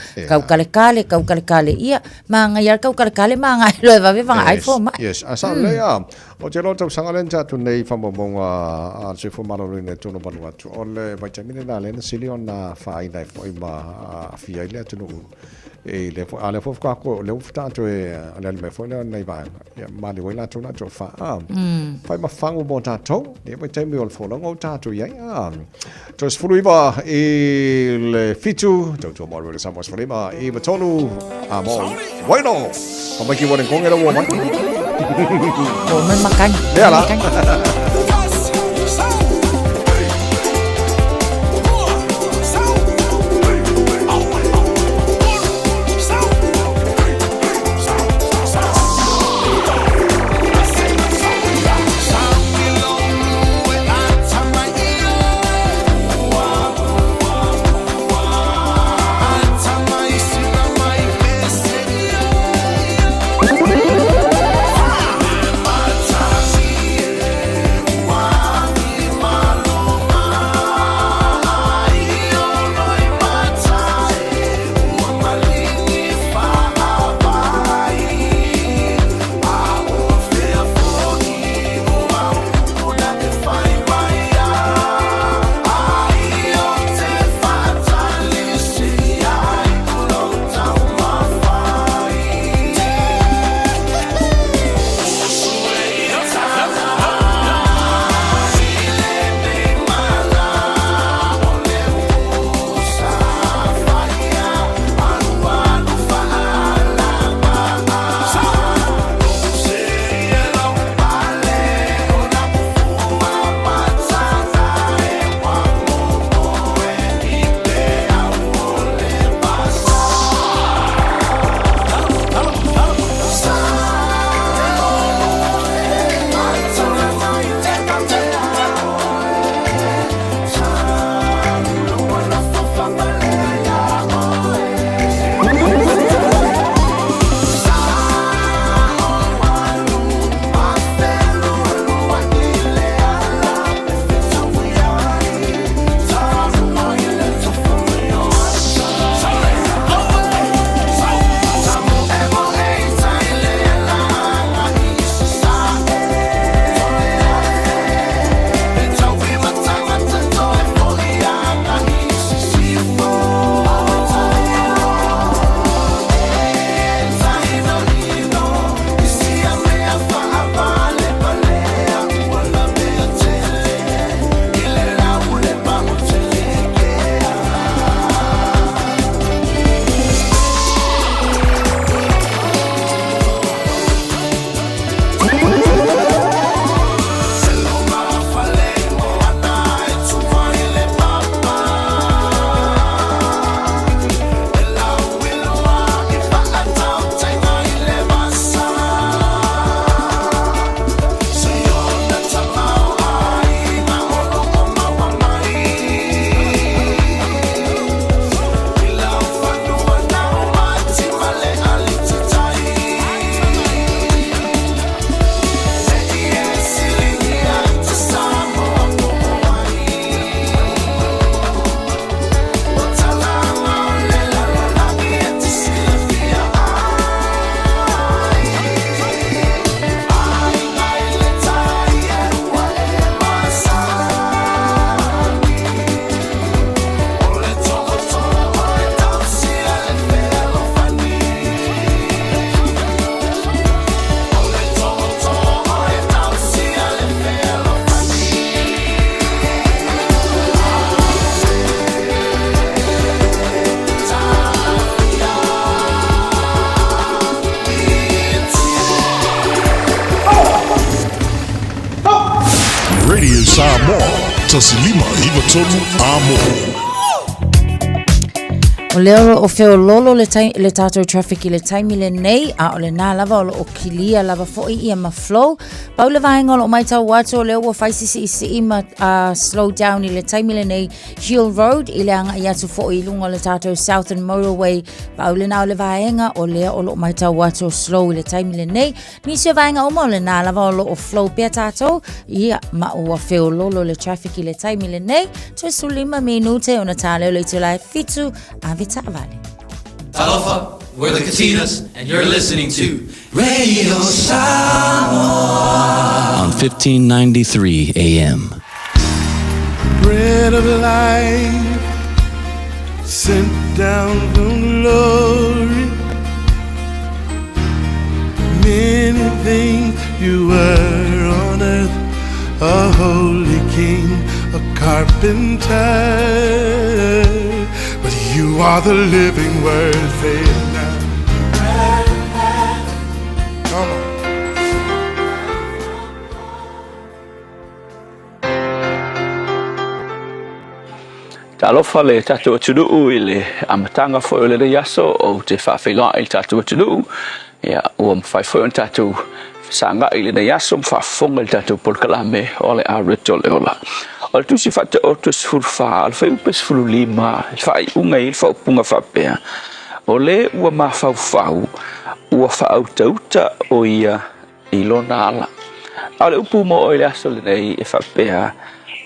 [SPEAKER 7] kalekale ia ma ngai ar kau kalekale ma ngai loa vave vanga ai fo mai
[SPEAKER 3] yes asa lea o te lota sangalen tu nei whamabonga se fo marori ne tono Vanuatu o le vitamine na lena sili ona whainai fo I ma fia I le atunu e le fo ale fo ko le ufta to e ale me fo le nei va ya mali wela to na to fa fai ma fangu mo tato e mai temi ol fo longo tato ya to sfruiva e le fitu to mo le samos frema e batonu amo bueno como que volen con era woman
[SPEAKER 7] Woman makan.
[SPEAKER 3] Ya la.
[SPEAKER 2] tasilima iwa tolu amo.
[SPEAKER 7] O leo o feo lolo le tātou traffic I le taimi le nei a o le nā lava o kilia lava fo'i I ma flow. Pau le vahenga o mai tau watu o leo o faisisi I ma slow down I le taimi le nei Hill Road I le anga I atu fo'i lunga le tātou Southern Motorway. Pau le nā o le vahenga o leo o mai tau watu o slow I le taimi le nei. Nisi o vahenga o mo le nā lava o flow pia tātou. Ia ma o feo lolo le traffic I le taimi le nei. Tue su 5 minute o na tāleo le tulai fitu a
[SPEAKER 10] Talofa, we're the Katinas, and you're listening to Radio Samoa on 1593 AM.
[SPEAKER 1] Bread of life sent down from glory. Many things you were on earth, a holy king, a carpenter. But you are the living word, say it now. Come on.
[SPEAKER 14] Talofa le tatu atudu ile amatanga fo ile de yaso o te whawhila I tatu atudu. Ia ua mwhai on tatu sanga ile de yaso mwhafonga ile tatu polkalame ole a ritole ola. O tu si fata o tu sfurfa al fai upes fululima fai unga il fa punga fa pea o le ua ma fa ua fa auta o ia ilona ala ale upu mo o le aso le nei e fa pea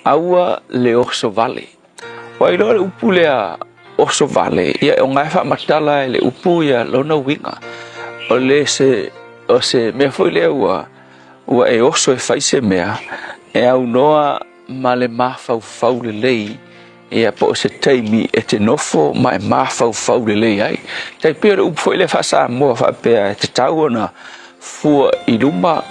[SPEAKER 14] aua le oso vale o ilo le upu le oso vale ia o ngai fa matala le upu ia lona winga o le se me foi le ua e oso e fai se mea e au noa ma le mafau le lei ia po se taimi e te nofo ma e mafau le lei ai tai pere upo le fasa mo fa pe te tauona fua I luma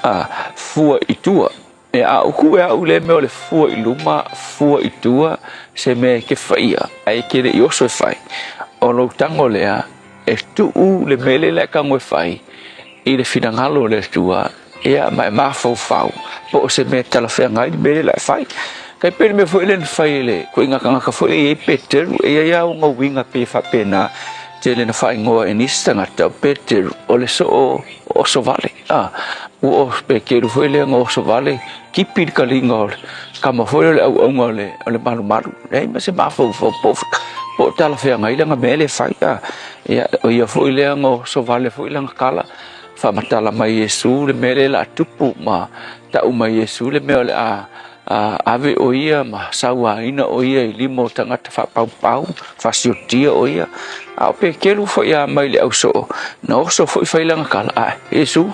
[SPEAKER 14] fua I tua e a uku e au le me le fua I luma fua I tua se me ke faia ai ke le yoso fai o lo tango le a e tu le mele le ka mo fai I le finangalo le tua ia ma mafau po se me tala fe ngai bele la fai kai pe me foi len fai le ko inga kanga ka foi e peter e ia o winga pe fa pena te le na fai ngo e nistanga ta peter o le so vale o pe ke foi le ngo so vale ki pir ka lingol kama foi le o ngole le malu e ma se mafau po tala fe ngai le nga mele fai ia o ia foi le ngo so vale foi le kala fa matala mai Yesu le mele la tupu ma ta uma Yesu le mele ave o ia ma sawa ina o ia I limo tangata fa pau fa siotia o ia a pe kelu fo ia mai le au so no so fo fa ilanga kala Yesu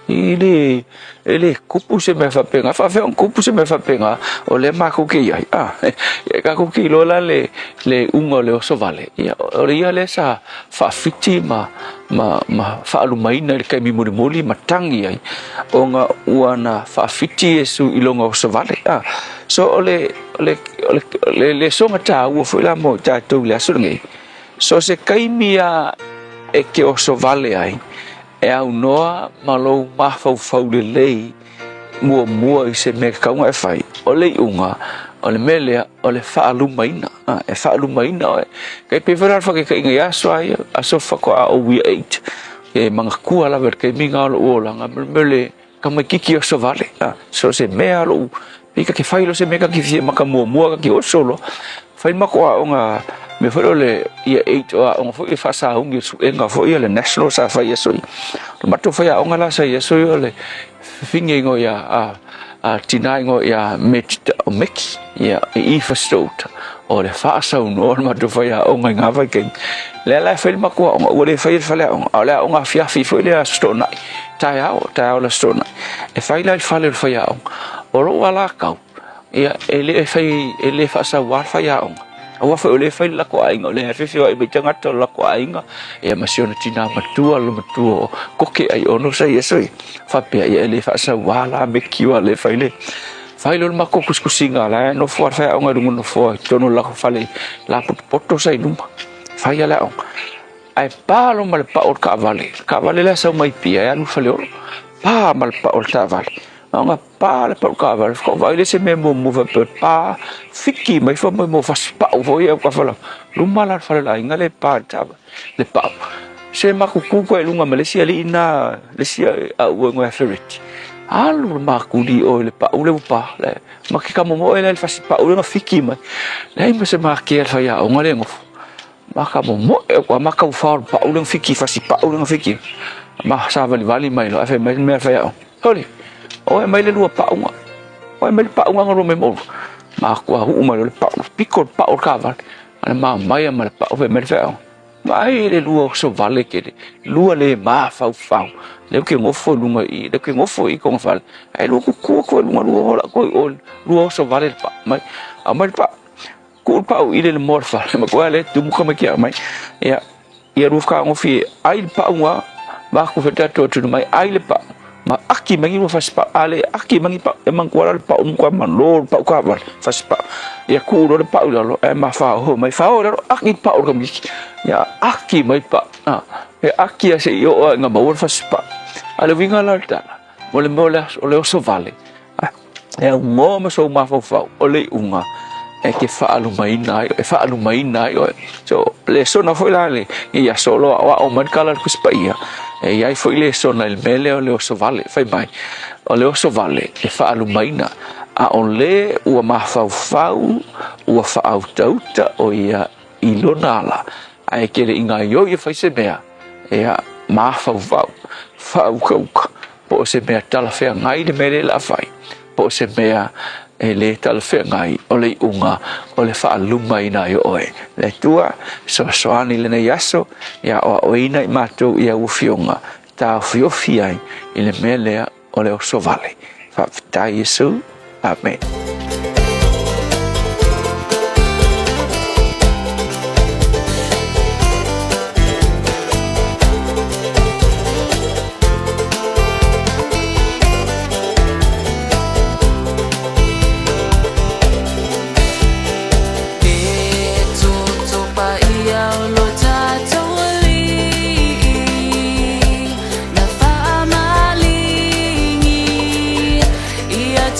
[SPEAKER 14] ele kupu se me fa penga fa fe un kupu se me fa penga o le ma ku ke ia e ka ku ki lo la le ungo le so vale ia o ia le sa fa fiti ma fa alumaina le kai mimuri matangi ai o nga uana fa fiti Yesu ilonga so vale so ole songa ta u fo la mo ta to le so ngai so se kai mia e ke o so vale ai e au noa malo mafau le lei mua I se me kaunga e fai o le unga o le melea o le whaalumaina e whaalumaina kai pewhara whake ka inga yaso ai aso whako a o we 8 e mga kua lawer kai minga alo uolanga mele ka mai kiki o so vale so se mea alo pika ke whailo se me ka ki fie maka mua ka ki o solo whai mako a onga me foi le ia 8 o nga foi fasa ungi su enga foi le national sa fa yeso ma to foi onga la sa yeso le finge ngo ya tina ngo ya mix ya I fastot o le fasa no ma to foi onga nga vai ke le foi ma ko o le foi fa le onga fia fi foi le stona ta la stona e fai la fa le foi o ro wala ka ya ele fasa wa fa ya onga awa fa ole fa la ko ainga le fe fe ai bitanga to la ko ainga e masiona tina matua lo matua ko ke ai ono sa yeso fa pe ai le fa sa wala me kiwa le fa le lo ma ko kuskusinga la no for fa onga dungo no for tono la fa le la poto sa iluma fa ya la ai pa lo mal pa or ka vale la sa mai pia ya no fa le pa mal pa or ta vale nga pa le pa ka va ko vai le se me mo va pa fiki mai fa mo fa spa vo ia ka fa lu mala fa la inga le pa ta le pa se ma ku ku ko lunga Malaysia le ina le sia a u ngo ferret alu ma ku di o le pa u le pa le ma ki ka mo le fa spa u le fiki mai le me se ma ke fa ya o ngale ngo ma ka mo ko ma ka fa pa u le fiki fa spa u le fiki ma sa vali mai lo fa me fa ya holi o mai le lua paunga o mai paunga ngoro me mo ma ko hu ma le pa piko pa o ka va ana ma mai ma pa o me fa mai le lua so vale ke lua le ma fa fa le ke ngofo lunga I le ke ngofo I ko fa ai lu ko lunga lua ko o lua so vale pa mai a mai pa ko pa o ile le morfa ma ko le tu mo ki mai ya ru ka ngofi ai pa unga ba ko feta to mai ai le pa ma aki mangi mo faspa ale aki mangi pa emang kuala pa ko man lo pa ka ba faspa ya ku lo pa lo ma fa ho mai fa lo aki pa o kami ya aki mai pa ya aki ase yo nga ba faspa ale winga la ta mole ole so vale ya mo so ma fa ole unga ke fa alu mai na yo so le so na foi la le ya solo wa o man kala ku spaia e ai foi le so na il mele o le so vale fai mai o le so vale e fa alu mai na a on le u ma fa u fa auta o ia ilonala ai ke le inga yo fai se bea e a ma fa u po se bea tala fe ngai de mele la fai po se bea e le tal fe ngai o le unga o le fa luma ina yo oe le tua so soani le yaso ya o ina I mato ia u fionga ta fio fiai I le mele o le so vale fa ta Yesu amen.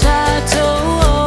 [SPEAKER 10] Tato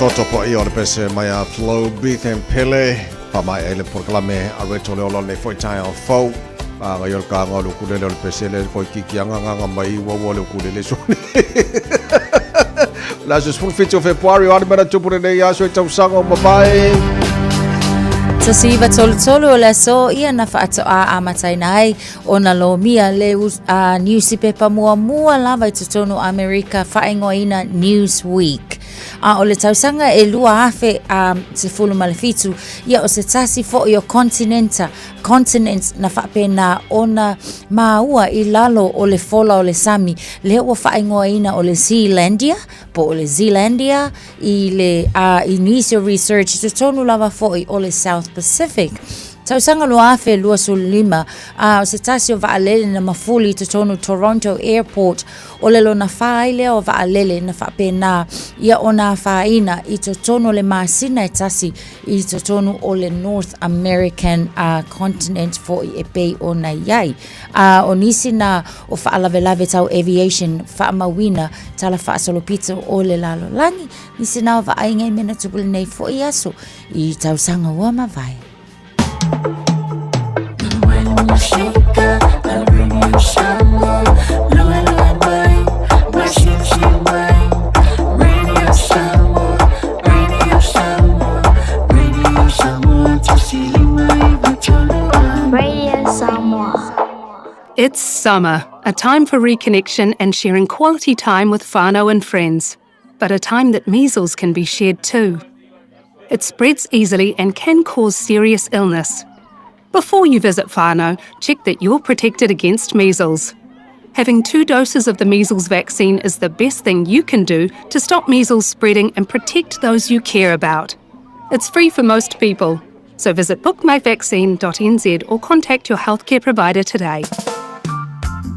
[SPEAKER 3] toto po i o le pese mai a Flow Beat and Pele pa mai e le proklame a reto le olo le foi tai o fau a ga yol ka ngalo ku le pese le ko ki anga mai wo le ku le so la just full fit of February on mena tupu nei ya so tau sango bye.
[SPEAKER 7] Tasiva tolu le so ia na whaato a matai nai o na lo mia le newspaper mua lava i tutono Amerika whaingoina Newsweek. O le tausanga e lua afe se fulu malefitu ia o se tasi fo i o continent na whapena ona maua i lalo o le fola o le sami le o whaingoina o le Zealandia po o le Zealandia i le Indonesia research tutono lava fo i o le South Pacific. Tausanga lua afe lua sulima o se tasi o vaalele na mafuli tutono Toronto Airport o le lona whaile o vaalele na whapena ia o na whaina i tutono le masina e tasi i tutono o le North American continent fo i e pei o na iai. O nisi na o whaalavelave tau aviation whaamawina tala whaasolopita o le lalo langi nisi na o vaainga i mena tupule nei fo i aso i tausanga ua mawai.
[SPEAKER 11] It's summer, a time for reconnection and sharing quality time with whānau and friends, but a time that measles can be shared too. It spreads easily and can cause serious illness. Before you visit whānau, check that you're protected against measles. Having 2 doses of the measles vaccine is the best thing you can do to stop measles spreading and protect those you care about. It's free for most people, so visit bookmyvaccine.nz or contact your healthcare provider today.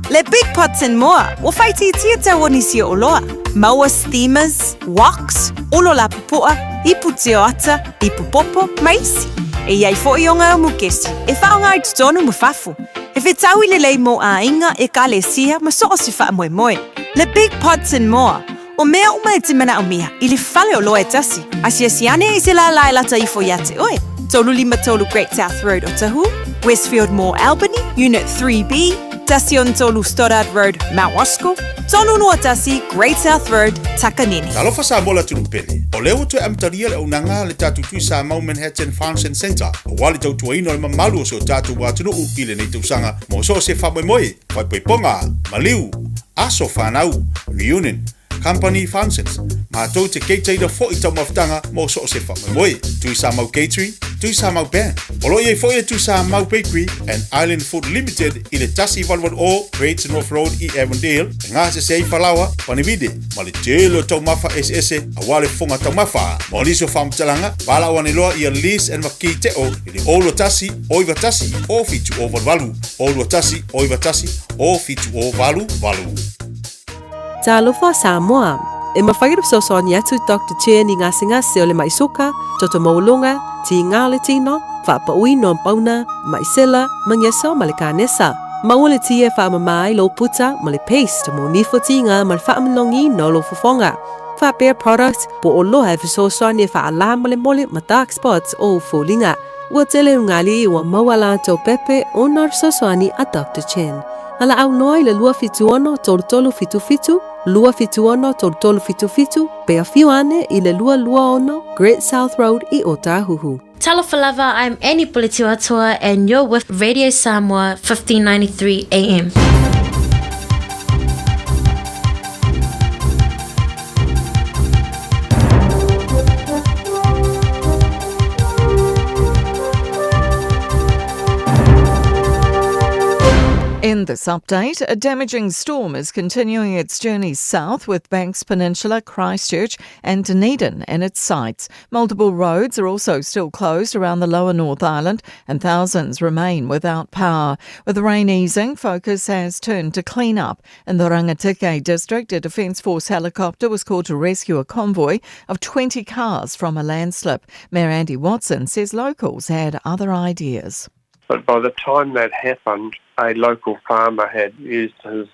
[SPEAKER 12] Le Big Pots and More, o whaiti tia tau nisi o loa. Maua steamers, woks, olo la pupua, ipu teo ata, ipu popo, maisi. E iai fo i o ngā mukesi, e whaonga i tutonu mufafu. E whetau i le lei mo a inga e ka le sia ma soo si wha moe moe. Le Big Pots and More, o mea uma e timena o miha, i le whale o loa e tasi. Asia siane i se la lailata i fo iate oe. Tolu lima tolu Great South Road o Tahu, Westfield Mall Albany, Unit 3B, Tasion tolu Stoddard Road, Mount Roscoe, tolu noa tasi Great South Road, Takanini.
[SPEAKER 2] Talofa sa mola tunupele. O leo tu amtaria le unanga le tatu tui sa mau Manhattan Farms and Center. O wale tau tuaino le mamalu o so tatu watunu upile nei tausanga. Mo so se wha moe, wai poiponga, maliu, aso whanau, reunion, company functions. Ma tau te keiteira fo i tau maftanga mo so se wha moe. Tui sa mau catering, tui sa mau band. Olo ye fo ye tui sa mau bakery and Island Food Limited i le tasi walwan o Great North Road i Avondale. Ngā se sei whalawa, panivide, ma le telo tau mafa ese a wale fonga tau mafa. Mo liso whamtalanga, wala wane loa i a lease and waki te o i le olo tasi, oiwa tasi, o fitu o walu. Olo tasi, oiwa tasi, o fitu o walu.
[SPEAKER 12] Talofa Samoa. E mawhairu sosoani atu Dr. Chen i ngase o le maisoka, toto maulunga, ti ngā le tino, whapaui no pauna, maisela, mangyesa ma le kānesa. Maua le tia whaamamai lo puta ma le paste mo nifo ti ngā ma le whaamalongi no lo fofonga. Whapea product po o loha e sosoani e whaala ma le mole ma dark spots o fulinga. Ua tele ungali i ua mawala to pepe o nar sosoani a Dr. Chen. Ala au noi le lua fituono tolu fitu, lua fituono tolu fitu, pe a fiuane i le lua ono, Great South Road i Otahuhu.
[SPEAKER 15] Talofa lava, I'm Annie Politiwatua and you're with Radio Samoa 1593 AM.
[SPEAKER 4] In this update, a damaging storm is continuing its journey south with Banks Peninsula, Christchurch and Dunedin in its sights. Multiple roads are also still closed around the lower North Island and thousands remain without power. With the rain easing, focus has turned to clean up. In the Rangitikei district, a Defence Force helicopter was called to rescue a convoy of 20 cars from a landslip. Mayor Andy Watson says locals had other ideas.
[SPEAKER 16] But by the time that happened, a local farmer had used his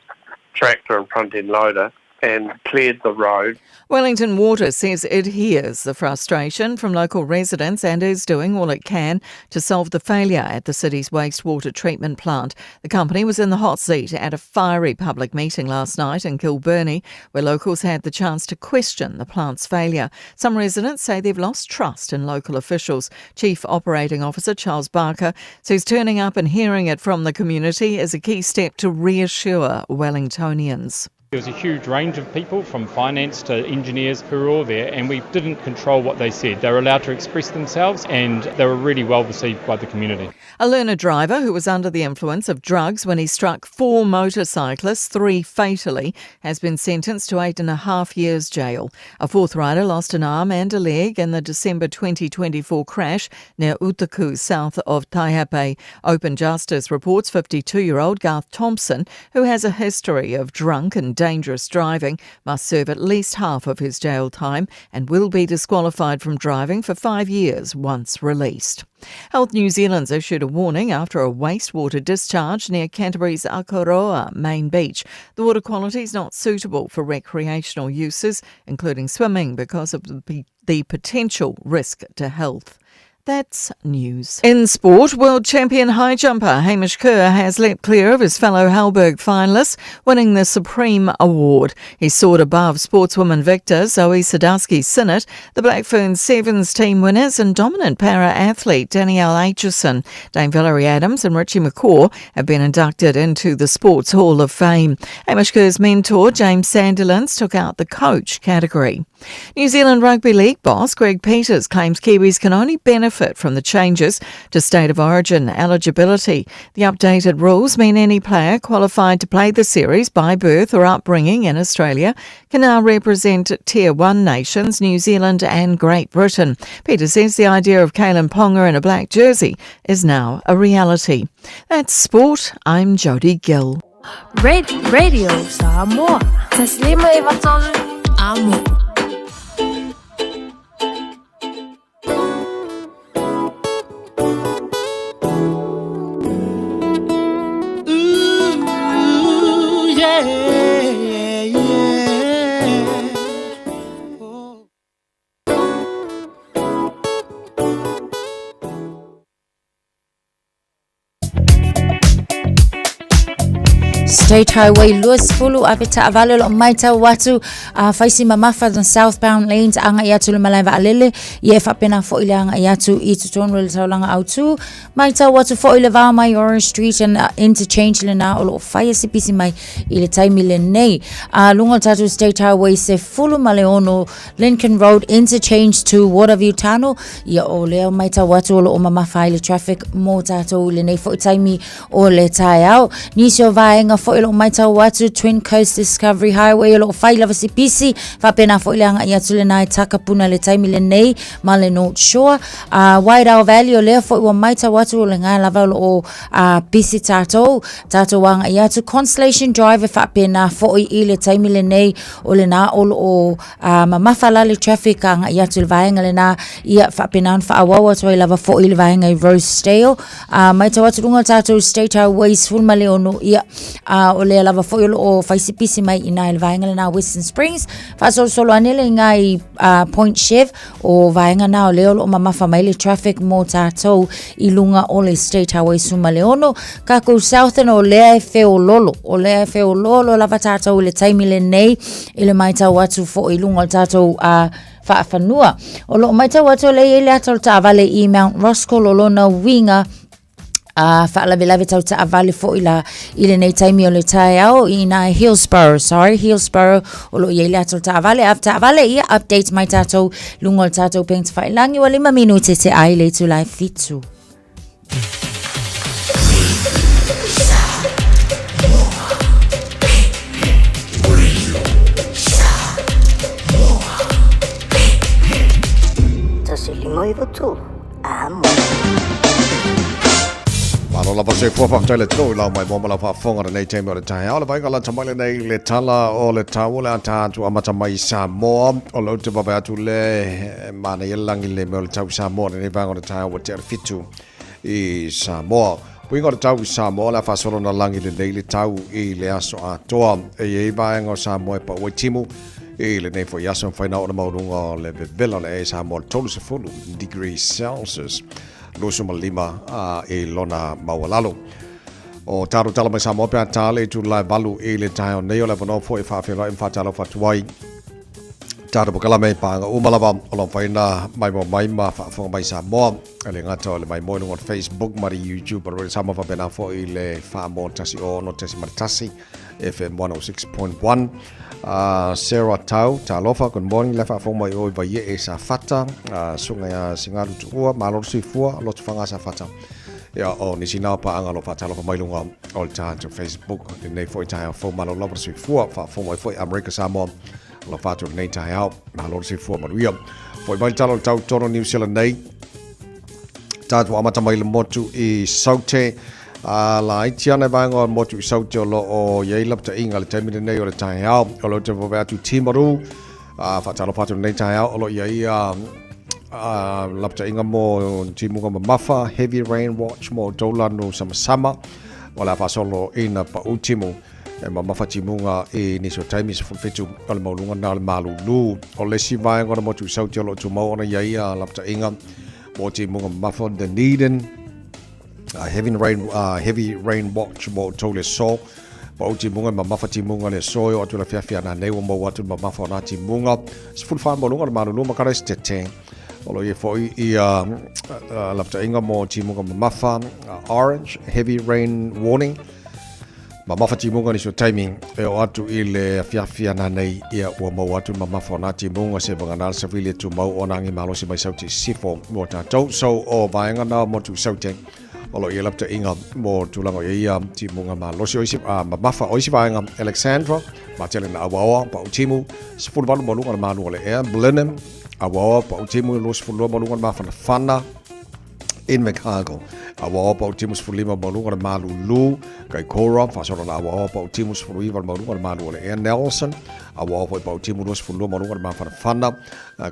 [SPEAKER 16] tractor and front-end loader and cleared the road.
[SPEAKER 4] Wellington Water says it hears the frustration from local residents and is doing all it can to solve the failure at the city's wastewater treatment plant. The company was in the hot seat at a fiery public meeting last night in Kilbirnie, where locals had the chance to question the plant's failure. Some residents say they've lost trust in local officials. Chief Operating Officer Charles Barker says turning up and hearing it from the community is a key step to reassure Wellingtonians.
[SPEAKER 17] There was a huge range of people, from finance to engineers, who were all there, and we didn't control what they said. They were allowed to express themselves, and they were really well received by the community.
[SPEAKER 4] A learner driver who was under the influence of drugs when he struck 4 motorcyclists, 3 fatally, has been sentenced to 8.5 years jail. A 4th rider lost an arm and a leg in the December 2024 crash near Utaku, south of Taihape. Open Justice reports 52-year-old Garth Thompson, who has a history of drunk and dangerous driving, must serve at least half of his jail time and will be disqualified from driving for 5 years once released. Health New Zealand's issued a warning after a wastewater discharge near Canterbury's Akaroa main beach. The water quality is not suitable for recreational uses, including swimming, because of the potential risk to health. That's news. In sport, world champion high jumper Hamish Kerr has leapt clear of his fellow Halberg finalists, winning the Supreme Award. He soared above sportswoman victor Zoe Sadowski-Synnott, the Black Ferns Sevens team winners and dominant para-athlete Danielle Aitchison. Dame Valerie Adams and Richie McCaw have been inducted into the Sports Hall of Fame. Hamish Kerr's mentor James Sandilands took out the coach category. New Zealand Rugby League boss Greg Peters claims Kiwis can only benefit from the changes to State of Origin eligibility. The updated rules mean any player qualified to play the series by birth or upbringing in Australia can now represent Tier 1 nations, New Zealand and Great Britain. Peters says the idea of Kalen Ponga in a black jersey is now a reality. That's sport. I'm Jodie Gill.
[SPEAKER 10] Radio Samoa. Taslima Ivatolu. Amo.
[SPEAKER 7] State Highway Luas Fulu Avita Avalil Maita Watu Faisi Mamafa the southbound lanes Anga Yatu Malava Alele Yefa Pena for Ilang Ayatu Ituton Taulanga Autu Maita Watu for Ilava my Orange Street and interchange Lena or Fire CPC my Ilitai Milene Lungo Tatu State Highway Se Fulu Maleono Lincoln Road interchange to Waterview Tunnel Ya Oleo Maita Watu o Mamafa ile traffic Motato Lene for Itaimi or Letai out Nisho Vaenga for ilo maita watu Twin Coast Discovery Highway ilo faila va CPC fa pena for ilanga yatule na takapuna le time le nei male North Shore Wide Owl Valley le for ilo maita watu le nga lava o PC tato wanga yatu Constellation Drive fa pena for ile time le nei o le na o mamafala le traffic nga yatu vaenga le na ia fa pena fa awawa to lava for ile vaenga Rosedale maita watu lunga tato State Highways full male ono ia o le lava foi o faisipisi mai ina il vaenga na Western Springs fa solo anele ngai Point Chev o vaenga na o le o mamafa mai le traffic mo tatou ilunga o le State Highway Sumaleono kako Southern o le feo lolo lava tatou le taimile nei ile maita watu fo ilunga tatou faafanua o lo maita watu le ile atol ta vale e Mount Roscoe lo na winga Fa'ala velave tau ta avale fo ila ile nei taimi o le tai au ina Hillsborough o lo ia ato ta avale after avale ia update mai tatou lungo tatou peng te whailangi wa 5 minute te ai le tu lai fitu.
[SPEAKER 18] Tasilimo i votu. Amo.
[SPEAKER 3] Malo la pase fo fa tele tro la mai bomba la fa fonga nei time o le tai ala vai kala tamale nei le tala o le tawula ta tu amata mai Samoa o lo te baba tu le mana yelangi le mo le tau Samoa nei va o le tai o te fitu I Samoa Puinga o tau i Samoa la fasolo na langi le leile tau i le aso a toa e vaenga o Samoa pa waitimu e le nei fo yaso whaina o na maurunga le vela le e Samoa tolu se fulu degrees Celsius losu malima e lona mawalalo. O taru tala mai Samoa pia tale tu lai balu e le tae o neo le vano fo e whawhira i whatalo whatuai. Taru bukala mei panga umalawa o lon whaina mai mo mai ma whawhonga mai Samoa. Le ngata o le mai moilung on Facebook mari YouTube pero Samoa whapena fo i le whaamo tasi o no tasi maritasi FM 106.1. Sarah Tau, Talofa, good morning. Lefa fo mai oi vai e sa fata. Sunga ya singalu tua, malor sifua, lot fanga sa fata. Ya o ni sina pa anga lo fa Talofa mai lunga all time to Facebook. Nei fo tai fo malor lo sifua, fa fo mai fo America Samoa. Lo fa to nei tai out, malor sifua maria. Fo mai Talo Tau tono New Zealand nei. Tatu amata mai le motu I saute. La itiana vanga motu I saute o lo o yei lapta inga le temine nei o le tai au o lo te vovea tu timaru whatalo patu nei tai au o lo yei lapta inga mo timunga mafa heavy rain watch mo doulano sama o la fasolo ina pa utimu e mafa timunga I niso taimi se fulfitu o le maulunga na le malulu o le si vanga motu I saute o lo tu mau ona yei lapta inga mo timunga mafa Dunedin heavy rain watch mo tole so pa uti munga mafa timunga le soyo atu la fiafia na nei mo watu mafa na timunga full farm mo lunga malulu makara stete olo ye foi I lapta inga mo timunga mafa orange heavy rain warning mafa timunga ni so timing e atu ile fiafia na nei ia o mo watu mafa na timunga se bangana se vile tu mo onangi malo se mai sauti sifo mo ta so o vaenga na mo tu sauti Olo I lapta inga mo tulanga ia timunga ma losi oisi mafa oisi vaenga Alexandra matele na awawa pa utimu sifulu balu malunga ma lu ole e Blenheim awawa pa utimu sifulu malunga ma fana in Chicago awawa pa utimu sifulu malunga ma lu kai Cora fasora na awawa pa utimu sifulu malunga ma lu ole e Nelson awawa pa utimu sifulu malunga ma fana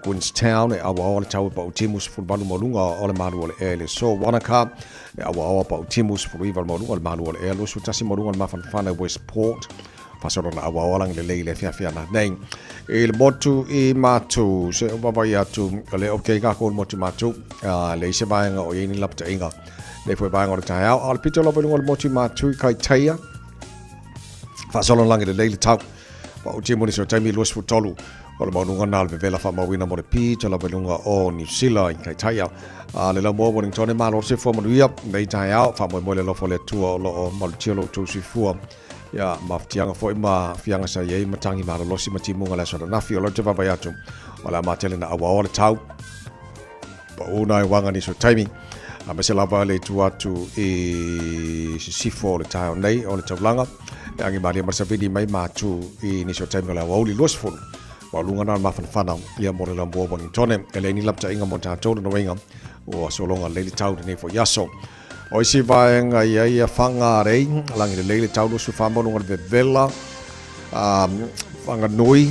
[SPEAKER 3] Queenstown awawa tau pa utimu sifulu balu malunga ole ma lu ole e le so Wanaka awa pa timus fruival manual manual e lo sutasi manual ma fana Westport fasoro na awa lang le leile fia na nei il motu I matu se baba ya tu le okay ka ko motu matu le se ba nga o yini lapta inga le foi ba nga o tai al pito lo manual motu matu kai taia fasoro lang le leile tau pa o timu ni so taimi lo sfutolu o le maunga na le vela fa mawina mo le pito lo manual o New Zealand kai taia le la mo morning tone malo se fo maria nei tai out fa mo le lo fo le tua lo maltiolo tu si fu ya maftianga fo ma fianga sa ye matangi malo lo si matimunga la sora na fi lo te va atu wala matele na awa le tau pa una wanga ni so timing ma se la va le tua tu e si fo le tai nei o le taulanga angi maria ma sa vidi mai ma tu e ni so timing la wa li los fo wa lunga na ma fana ia mo le la mo morning tone ele ni lapta inga mo ta tolo no wenga o solonga leile tau nei fo yaso o si vaenga ia fanga rei langi le leile tau su famo no de vela fanga noi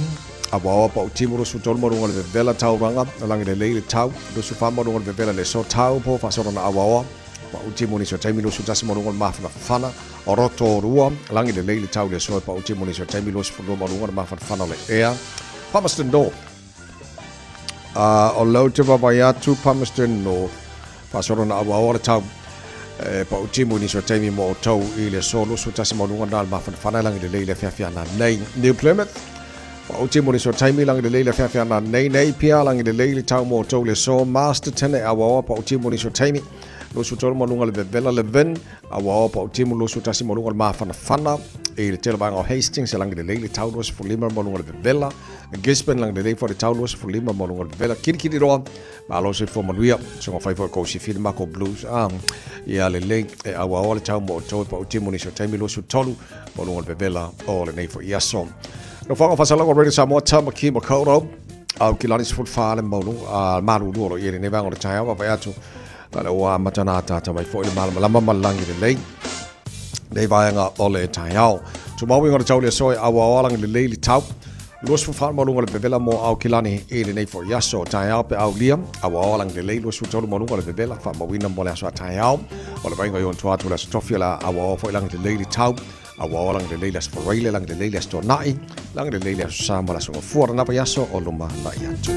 [SPEAKER 3] awa pa utimu su tolmo no de vela tau ranga langi le leile tau su famo no de vela le so tau po fa so na awa pa utimu ni so taimi lo su tasimo no ma fana o roto rua langi le leile tau le so pa utimu ni so taimi lo su no ma fana le ea Palmerston North o lo te vavaiatu Palmerston North pasoro na awa tau pa utimu ni so taimi mo tau I le solo so tasi mo lunga dal ma fana langi le leile fia na nei New Plymouth pa utimu ni so taimi langi le leile fia na nei pia langi le leile tau mo tau le so master tene awa pa utimu ni so taimi lo su tolo mo lunga le vela le ven awa pa utimu lo su tasi mo lunga ma fana e le tele banga o Hastings langi le leile tau lo for lima mo lunga le vela Gisborne langi le leile for tau lo for lima mo lunga le vela kiri roa ma lo se for manuia so ngo fai for ko si filma ko blues ia le le awa o le tau mo tau pa utimu ni so taimi lo su tolu mo lunga le vela o le nei for iaso no fa fa sala ko ready Samoa tama ki mo kauro au kilani se fa le mo lunga maru lo ye ne banga o tai wa fa atu ala wa matana ta mai fo le malama malangi le lei dei vaenga ole tai au tu mau ngora tau le soi awa alang le leili tau Los fufar malunga le bebela mo au kilani ele nei for yaso tai au pe au liam au alang le lei los futolo malunga le bebela fa mawina mo le aso tai au o le bainga yon tua tu la stofia au fo lang le lei tau au lang le lei las for rail lang le lei las to nai lang le lei las sa mo la so for na pa yaso o luma na yacho.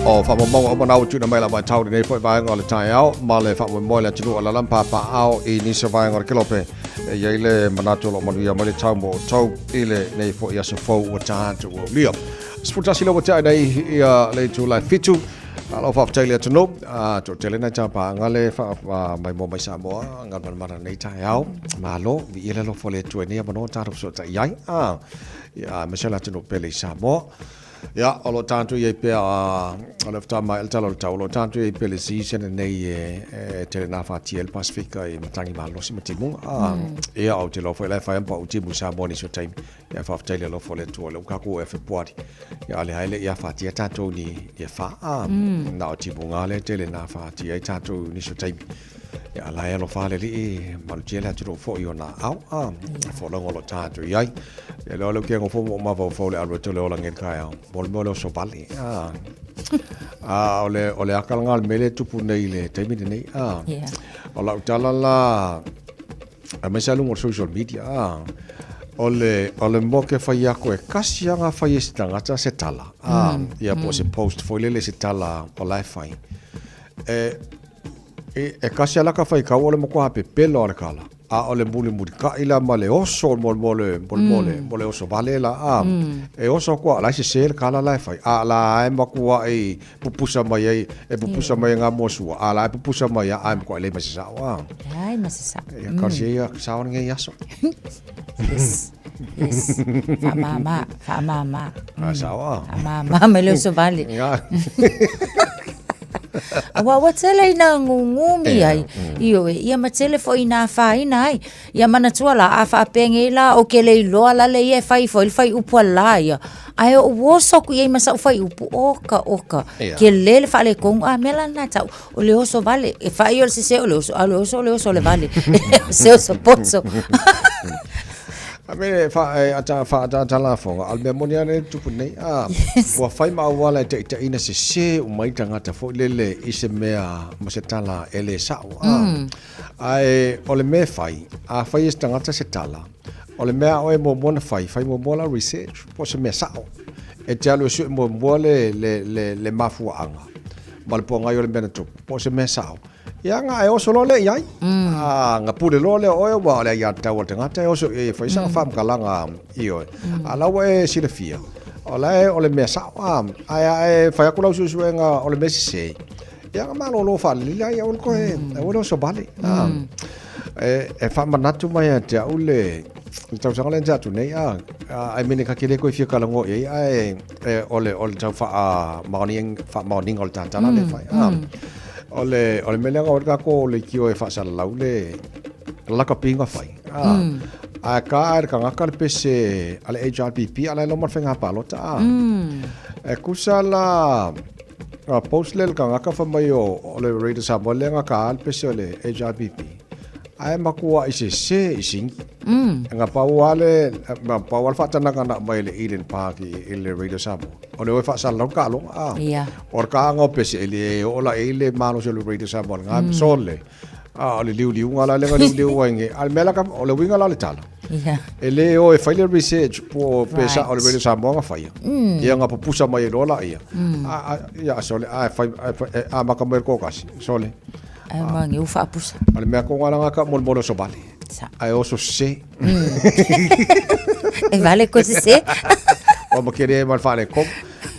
[SPEAKER 3] O fa mo mo mo na utu na mai la mai tau nei foi vai ngol tai au ma le fa mo le tunu ala lampa pa au I ni se vai ngol kelope e ye le manato lo mo ia mo le tau mo tau ile nei foi ia so fo o ta tu o lio sputa silo o ta nei ia le tu la fitu alo fa tele tunu to tele na cha pa ngale fa mai mo mai sa mo ngal mana nei tai au ma lo vi ile lo fo le tu nei mo no ta so ta yai ya mesela tunu pele sa mo. Ja, alo tanto ye pe alo tama el talo talo tanto ye pe le season nei tele na fati el Pacifica e matangi malo si matimu e au te lo foi la fa pa uti musa boni so time ya fa tele lo fo le to lo ka ko e fe pori ya le haile ya fati tanto ni ye fa na uti bunga le tele na fati e tanto ni so time ya la ya lo fa le li mal jela tro fo yo na au fo lo ngolo tanto yai ya lo ke ngo fo ma fo le alo to lo la ngel ka Bolmolo so bali ole akal ngal mele tupu nei le temi nei ola utala la amesa lu social media ole moke fai ako e kasi anga fai estanga ta setala ia po se post foi le setala ola fai e kasi ala ka fai ka ole mo ko ape pelo ala kala ole muli ka ila male oso mole oso valela e oso ko la se ser kala la fai la em ko ai pupusa mai e pupusa mai nga mosu la pupusa mai am ko le masa
[SPEAKER 7] ai masa
[SPEAKER 3] ya kasi ya sawan nge yaso
[SPEAKER 7] fa mama
[SPEAKER 3] sawa
[SPEAKER 7] mama me lo so vale Awa watele ina ngungumi ai io ia matele fo ina fa ina ai ia mana tuala afa penge la o kele lo ala le ia fai upu ala ia ai o woso ku ia masa fai upu oka kele fa le kong mela na tau o le oso vale e fai o se o le oso le vale se oso pozzo
[SPEAKER 3] Ame ata la fo al memoria ne tupu nei wa fai ma wala te ina se o mai tangata fo lele ise mea mo se tala ele sa ai ole me fai a fai tangata se tala ole mea o mo mona fai mo mola research po se me sa e te alo su mo mole le mafu anga mal po ngai ole mena tu po se me sa ya nga e oso lole yai nga pule lole o wa le ya ta wa tanga ta oso e fa isa fam kalanga io ala we silafia ola ole me sa ai fa ku la su nga ole me se ya nga malo lo fa li ya o ko e o so bale e fa manatu mai te ule tau sanga le jatu nei ai mene ka kile ko fia kalango ai ole tau fa morning ol ta la le fa ole melenga o ka ko le kio e fa sala laule la ka pinga fai a ka ngaka le pese ale HRPP ale lo mo fenga palota e kusala a post le ka ngaka fa mai o le radio sa molenga ka al pese le HRPP ai makua ise ising nga pawale pawal fa tanaka na mai le Eden Park ile radio sa ole o fa sala ka lo or ka ngo pese ele ola ele malo se le radio sa mo nga sole ole liu ngala le liu wange al mela ka ole winga la le tala ele o e faile research po pesa ole radio sa mo nga fa ia nga pupusa mai lola ia ya sole a makamer ko kasi sole
[SPEAKER 7] mangi ufa pusa
[SPEAKER 3] ale me ko ngala ka mol so bale ai oso se
[SPEAKER 7] e vale così
[SPEAKER 3] o mo kere mal fare ko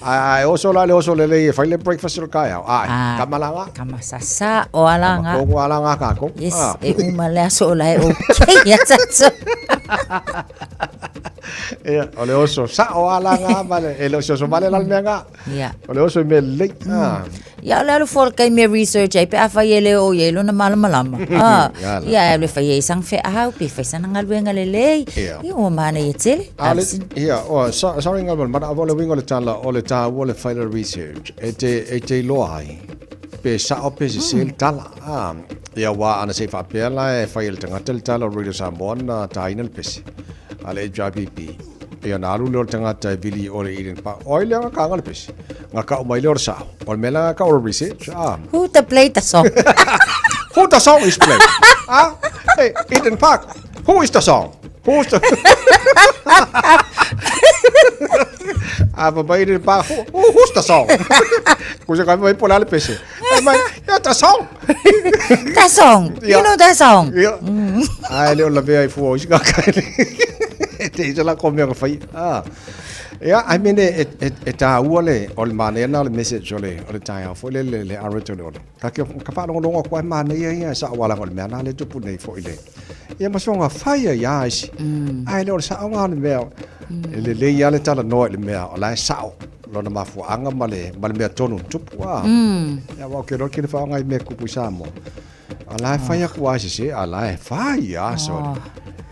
[SPEAKER 3] ai oso le fai le breakfast ro kaya ai
[SPEAKER 7] kama sasa o alanga
[SPEAKER 3] ko alanga ka ko
[SPEAKER 7] yes e uma le so la e okay ya tso
[SPEAKER 3] ole oso sa o alanga vale el oso so vale la almenga ole oso me le
[SPEAKER 7] ya le for kai me research ai pe afa yele o yelo na malama ya le fai sang fe a pe fe sang ngalwenga le i o mana yetele
[SPEAKER 3] o sorry ngal mana vole wingo le tala ole ta vole file research e te lo ai pe sa o pe sel tala ia wa ana se fa pela e fail tanga tel tala radio Samoa na tainal pesi ale JPP ia na lu lor tanga tai vili o Eden Park oile nga kangal pesi nga ka mai lor sa o mela ka o research
[SPEAKER 7] Who to play the song?
[SPEAKER 3] Who the song is played? Hey, Eden Park. Who is the song? Who's the but Eden Park. Who's the song? Kusa kami may pula le pesi. Yeah, the song.
[SPEAKER 7] That song. You know that song.
[SPEAKER 3] Yeah. Leo la vea fu o ska kai. Te la komia ka fai. Yeah, I mean it uole ol manena le message ole tai fo le arito ole. Ka pa lo ngo kwa mane ia sa wala ol mana le tupu nei fo ile. Ia masonga fire ya isi. Ai le sa wa le mea. Le ia le tala no le mea ola sa lo na mafu anga male mea tonu tupu wa. Ya wa ke ro ke fa ngai me ku pusa mo. Ala fire kwa si ala fire so.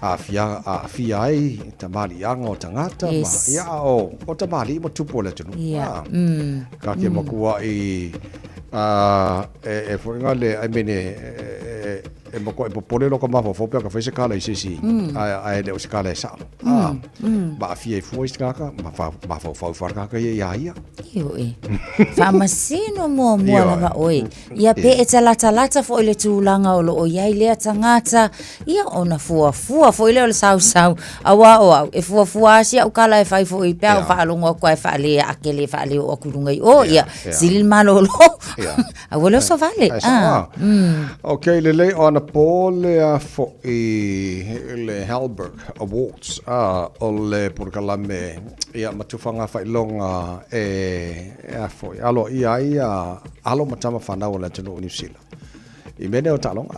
[SPEAKER 3] Afia ai tamali anga o tangata ma ia o tamali mo tupo le tunu ka ke makua e foi ngale I mean e mo ko popole lo kama fo pe ka fese kala isi ai le skala sa ba afia foi skaka ma fa ka ia
[SPEAKER 7] io fa masino mo la oi ia pe e tala fo ile tulanga o lo ia ile tangata ia ona fua fo ile o sau awa e fua sia o kala e fai fo i pe fa longo ko e fa le akele fa le o kulunga ia sil malolo awolo so vale
[SPEAKER 3] okay le on Pole for le Halberg Awards ole por kalame ia matufanga fa longa foi alo ia alo matama fana ola tino New Zealand I mene o talong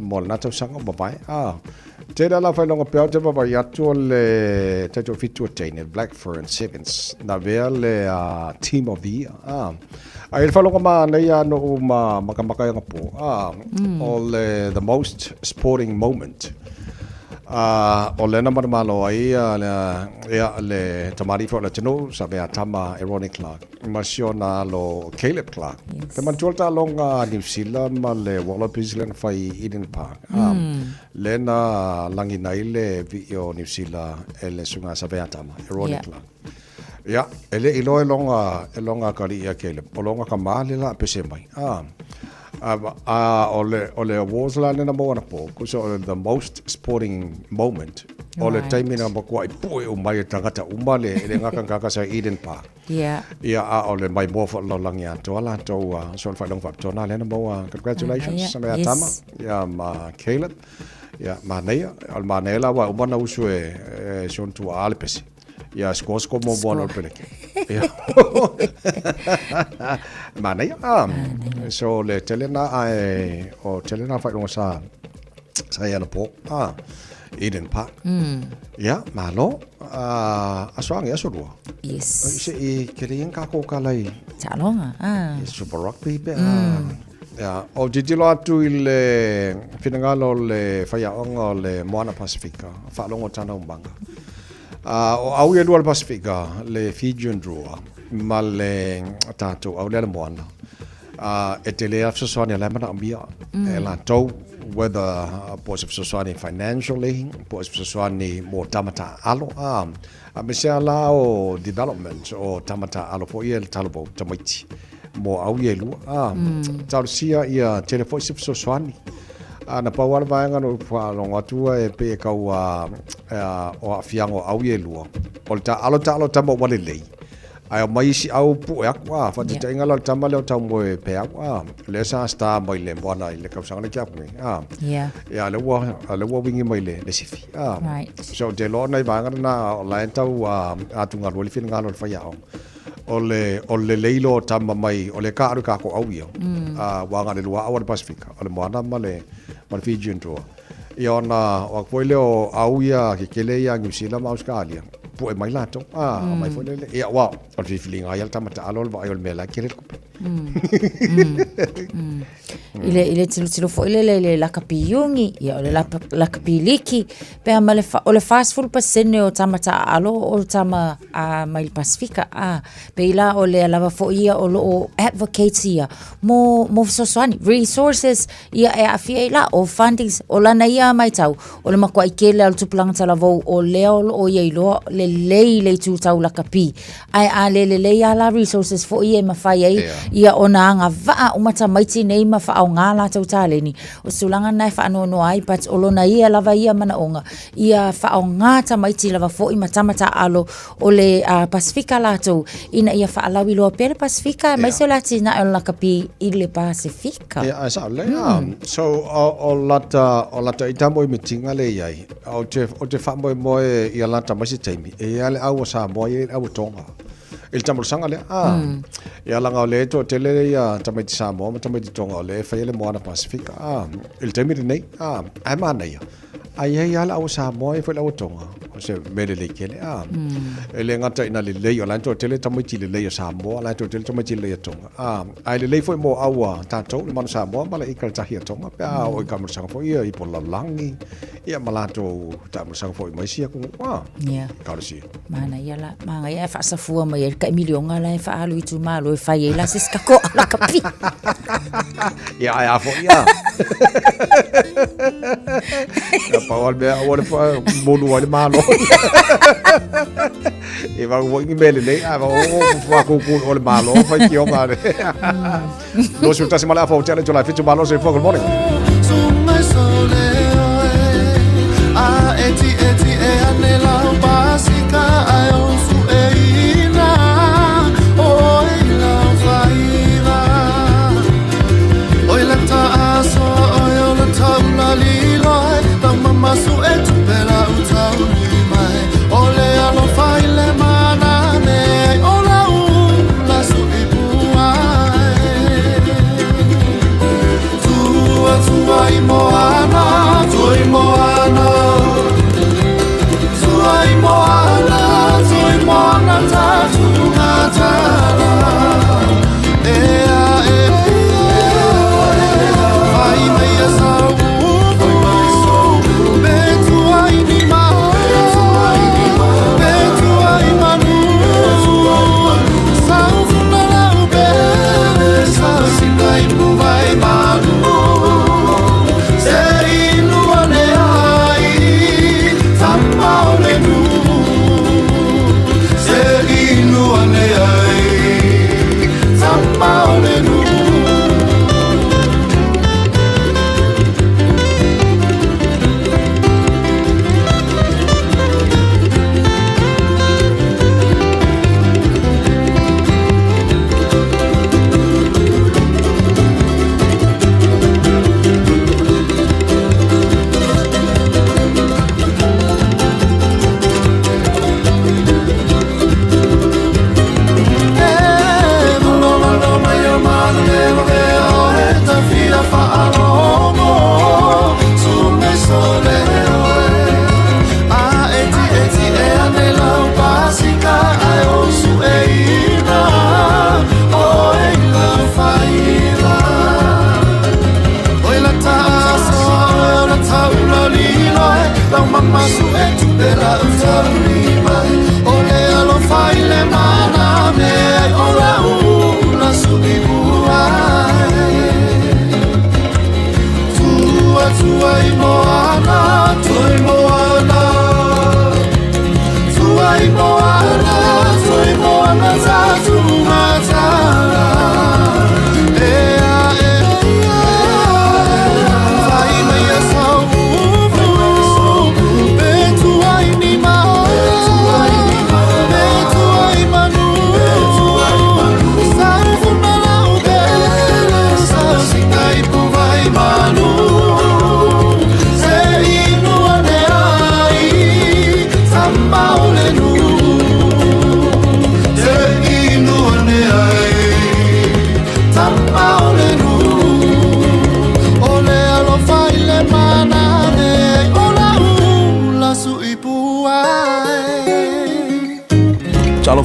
[SPEAKER 3] mol na tau sanga babai te la fa longa pe te babai atu le te fitu tene Blackfern Sevens na vele team of the year ai fa longa ma nei no makamaka nga po all the most sporting moment ole na malo ai le tamari fo le tino sabe atama Ironic Clark Marciona lo Caleb Clark te manjolta longa New Zealand ma le Wallabies len fai Eden Park le na langi nai le video New Zealand ele sunga sabe atama Ironic Clark ya ele ilo elonga kali ya Caleb olonga kamali la pese mai ole awards la na mo na po so the most sporting moment ole time na mo kwa ipo o mai tangata umale ele ngaka sa Eden Park ya ole mai mo fo lo lang ya to la to so fa long fa to na le na mo congratulations sa ya tama ya ma Caleb ya manea al manela wa umana usue son tu alpesi ya skos como bono peleke mana ya so le telena o telena fa no sa ya no po Eden Park ya malo aswang ya so do
[SPEAKER 7] yes
[SPEAKER 3] se kelien ka ko kalai
[SPEAKER 7] talonga
[SPEAKER 3] super rugby be ya o didilo atu ile finangalo le fa ya ongo le Moana Pacifica fa longo tana umbanga o au ye dual Pacifica le Fijian draw male tato au le Moana etele afso sonia le mana ambia ela to whether positive society financially positive society mo tamata aloamisala o development o tamata alo po ye talbo tamaiti mo au ye lu tausia ia telefone society na pawal vaenga no fa longa tua e pe ka o afiango au ye lua olta alo tamo wale lei ai mai si au pu ya kwa fa te ngala tamo le tamo e pe kwa le sa sta mai le bona ile ka sanga kia ku ya le wa wingi mai le sifi so de lo nai vanga na online tau atunga lo le fin ngalo fa ya ole leilo tama mai ole ka aru ka ko au ia wanga le lua au Pacifica ole moana male Fijian tour iona o ko le o au ia ke le ia New Zealand ma Australia po e mai lato mai fo le ia wa o fi feeling ai tama ta alol va ai mela ke le
[SPEAKER 7] Ile tilo fo ile la kapiyungi ya ole la kapiliki pe amale ole fast food pasene o tamata alo o tama mai Pasifika pe ila ole lava fo ia o advocates ia mo soswani resources ia e afia ila o fundings o lana ia mai tau ole makwa ikele al tuplang talavo o leo o ia ilo le tu tau la kapi ai le ia la resources fo ia mafai ia ona anga va o mata maiti nei mafa o ngala tau taleni o sulanga nai fa no ai but o lona ia lava ia mana onga ia fa o ngata maiti lava fo i matamata alo o le Pasifika lato ina ia fa alawi lo pele Pasifika mai se latina o la kapi i le Pasifika
[SPEAKER 3] sa le so o lata itamo i mitinga le ai o te fa mo ia lata mai se taimi e ale au sa mo i au tonga il tamul sanga le ia langa le to tele ia tamai Samoa tamai tonga le fa ile mo na Pasifika il taimi nei ai mana ia ai ala au Samoa fa au tonga o se mele le kele ele ngata ina le o lanto tele tamai le Samoa lanto tele tamai le tonga ai le foi mo awa tato le man Samoa mala ikal tahia tonga pa o kamur sanga fo ia i pola langi ia malato tamul sanga fo mai sia ku karsi
[SPEAKER 7] mana ia la manga ia fa sa fua mai ka milionga la fa alu itu malo fa ia la siskako la kapi
[SPEAKER 3] ia fo ia Paul be o fa bolu wa malo e va wo ngi mele nei va o fa ku o malo fa ki o mare lo sulta se mala fa o tele to la fitu malo se fo good morning
[SPEAKER 1] eti e anela basika ayo su eina o ila faira o ila ta aso o la tauna lilo ta mama su etu pela utauni mai o le alo faile mana ne o la la su ibua tua i moana Soy moana tatu matala Vai meia saúde Betu ai ni Betu ai manu Salvo na laube Salsinga i mu vai manu Sei lua ne ai Tamma ole nu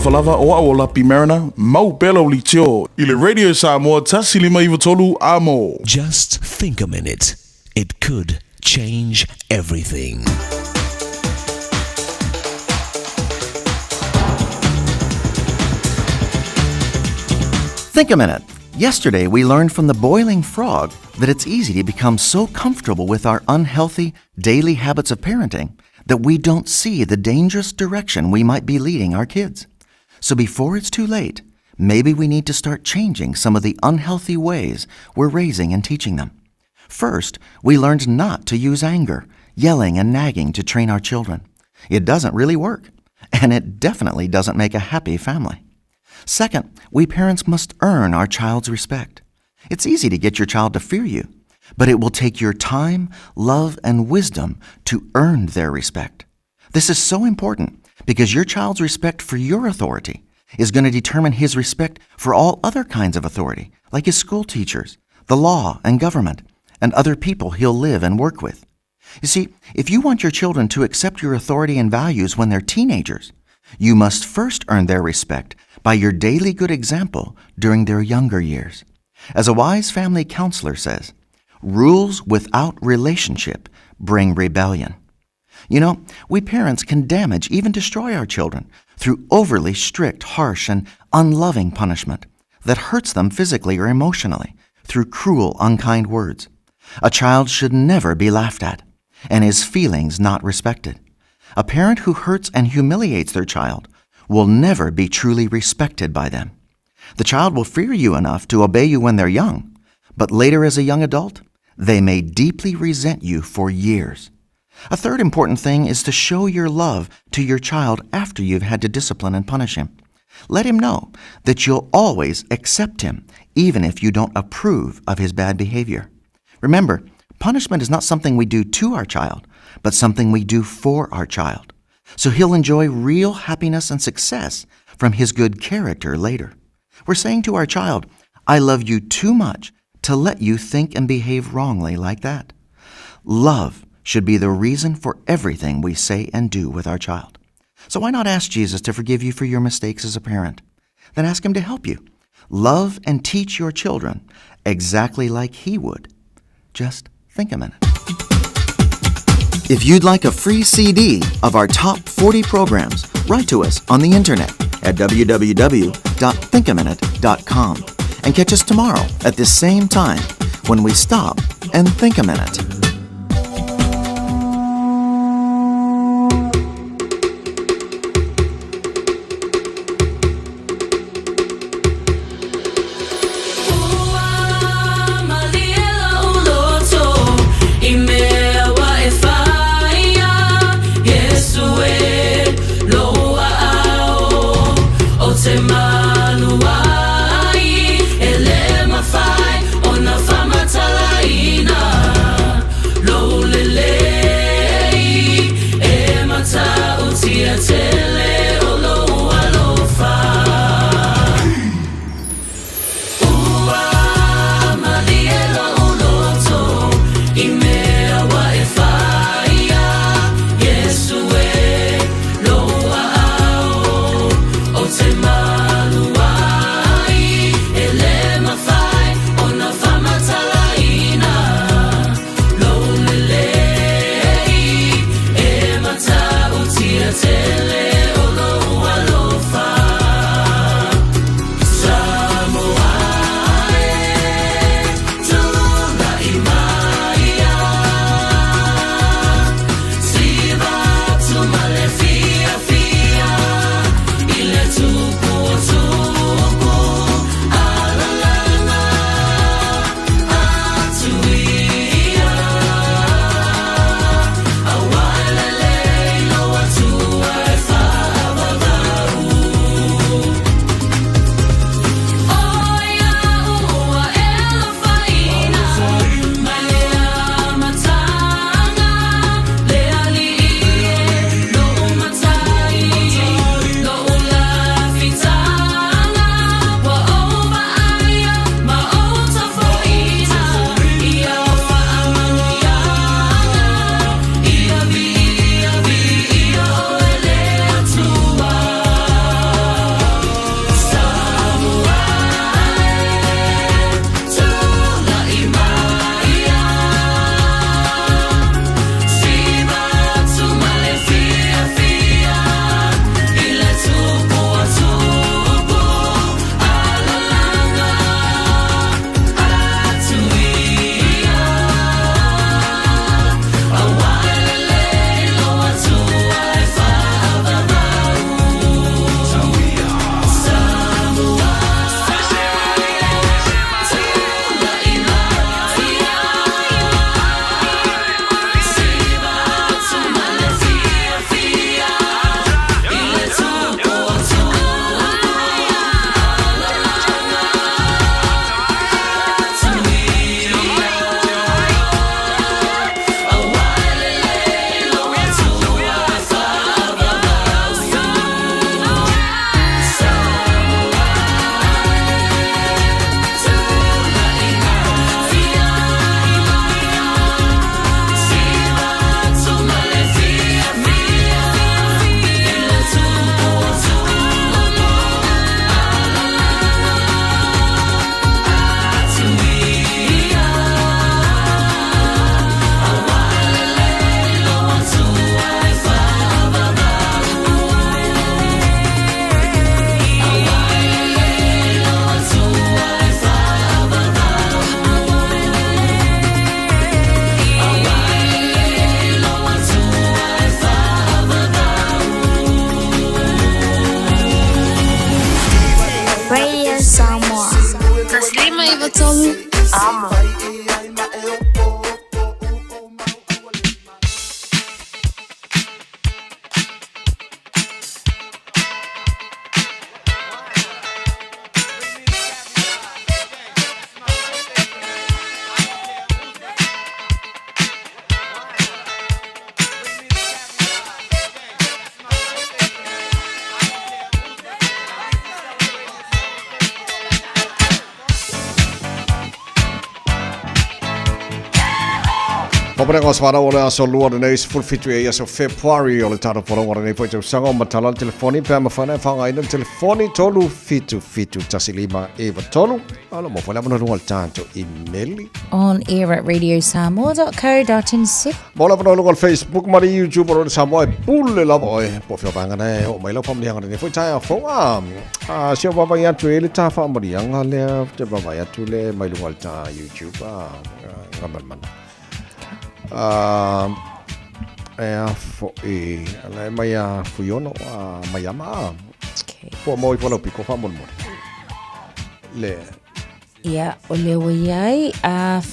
[SPEAKER 16] falava o au lapi Mariner, mau pelo li tio, ile Radio Samoa tasi lima iwa tolu amo.
[SPEAKER 19] Just think a minute. It could change everything.
[SPEAKER 20] Think a minute. Yesterday, we learned from the boiling frog that it's easy to become so comfortable with our unhealthy daily habits of parenting that we don't see the dangerous direction we might be leading our kids. So before it's too late, maybe we need to start changing some of the unhealthy ways we're raising and teaching them. First, we learned not to use anger, yelling, and nagging to train our children. It doesn't really work, and it definitely doesn't make a happy family. Second, we parents must earn our child's respect. It's easy to get your child to fear you, but it will take your time, love, and wisdom to earn their respect. This is so important because your child's respect for your authority is going to determine his respect for all other kinds of authority, like his school teachers, the law and government, and other people he'll live and work with. You see, if you want your children to accept your authority and values when they're teenagers, you must first earn their respect by your daily good example during their younger years. As a wise family counselor says, rules without relationship bring rebellion. You know, we parents can damage, even destroy our children through overly strict, harsh, and unloving punishment that hurts them physically or emotionally through cruel, unkind words. A child should never be laughed at, and his feelings not respected. A parent who hurts and humiliates their child will never be truly respected by them. The child will fear you enough to obey you when they're young, but later as a young adult, they may deeply resent you for years. A third important thing is to show your love to your child after you've had to discipline and punish him. Let him know that you'll always accept him, even if you don't approve of his bad behavior. Remember, punishment is not something we do to our child, but something we do for our child. So he'll enjoy real happiness and success from his good character later. We're saying to our child, I love you too much to let you think and behave wrongly like that. Love should be the reason for everything we say and do with our child. So why not ask Jesus to forgive you for your mistakes as a parent? Then ask him to help you. Love and teach your children exactly like he would. Just think a minute. If you'd like a free CD of our top 40 programs, write to us on the internet at www.thinkaminute.com and catch us tomorrow at this same time when we stop and think a minute.
[SPEAKER 3] pare ngos fara ole aso lua nei full fit we aso February ole taro polo ngora nei poito sanga matala telefoni pe mafana fanga ina telefoni tolu fitu tasilima eva tolu ala mo fala mo no tanto email
[SPEAKER 7] On air at radiosamoa.co.nz.
[SPEAKER 3] Mola pa no Facebook mari YouTube ro Samoa pulle la boy po fio banga nei o mai lo pam lianga nei foi tai fo sia baba ya tu ele ta fa mari anga le te baba ya tu le mai lo ta YouTube ngaman ala mai a fuiono mai ama po moi po lo pico fa mon le
[SPEAKER 7] Ia, o le waiai,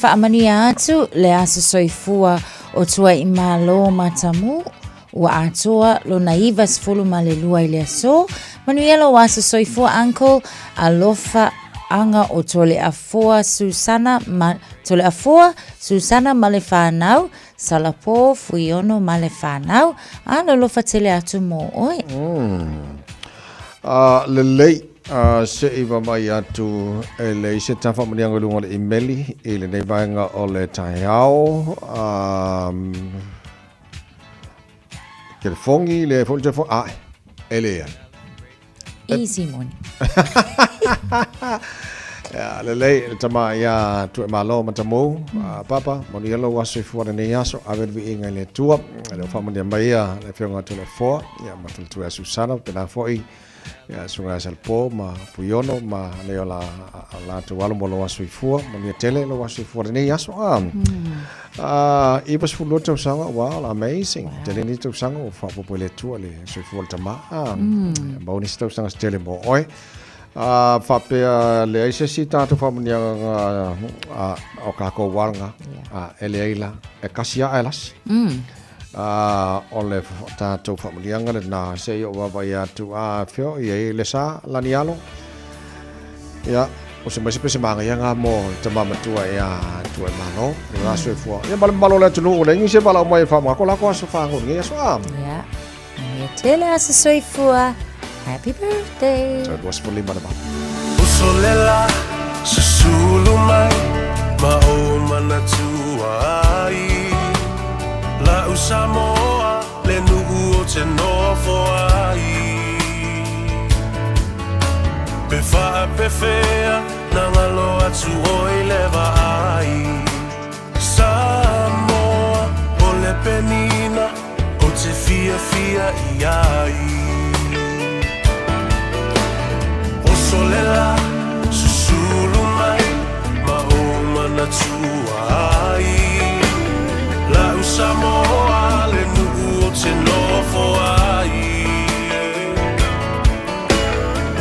[SPEAKER 7] whaamani atu le asa soifua o tua I malo matamu, ua atua lo naiva sfulu ma le lua I le aso, manuela o asa soifua uncle, alofa anga o tole afua Susana ma le whanau, salapo fuiono ma le whanau, alo lofa tele atu mo oi.
[SPEAKER 3] Le lei se iwa mai atu le se tafa manianga lunga le imeli le nei vaenga o le taiao ke le fongi le fongi te fongi ele
[SPEAKER 7] Easy money.
[SPEAKER 3] le lei le tama ia tu malo matamo papa moni yelo waso fu na nei aso ave vi inga le tua le family mai le fionga tu le fo ia matul tu Susana pena foi ya sunga salpo ma puyono ma leo la tu walo molo waso fu moni tele lo waso fu na nei aso ibas fu loto sanga wow amazing tele ni tu sanga o fa po le tua le so fu tama bonus tu sanga tele mo oi fape le aise si tato famuni o kako wanga eleila e kasia elas o le tato famuni anga le na se o baba ya tu fio ye le sa lanialo ya o se mese pese manga yanga mo te mama tua ya tu e mano la so fu ya malo le tu le ngi se bala mai fa ma ko la ko so fa ngoni ya so
[SPEAKER 7] ya tele asa soifua Happy birthday.
[SPEAKER 3] So it was for Lima Daba.
[SPEAKER 1] Usolela susulu mai mau mana tuai la usamoa le nu'u o te nofo ai pe fa'a pe fea nanga lo atu oi leva ai Samoa o le penina o te fia iai Solela susulu mai mauma na tuai la usamoa le nu'u o te nofo ai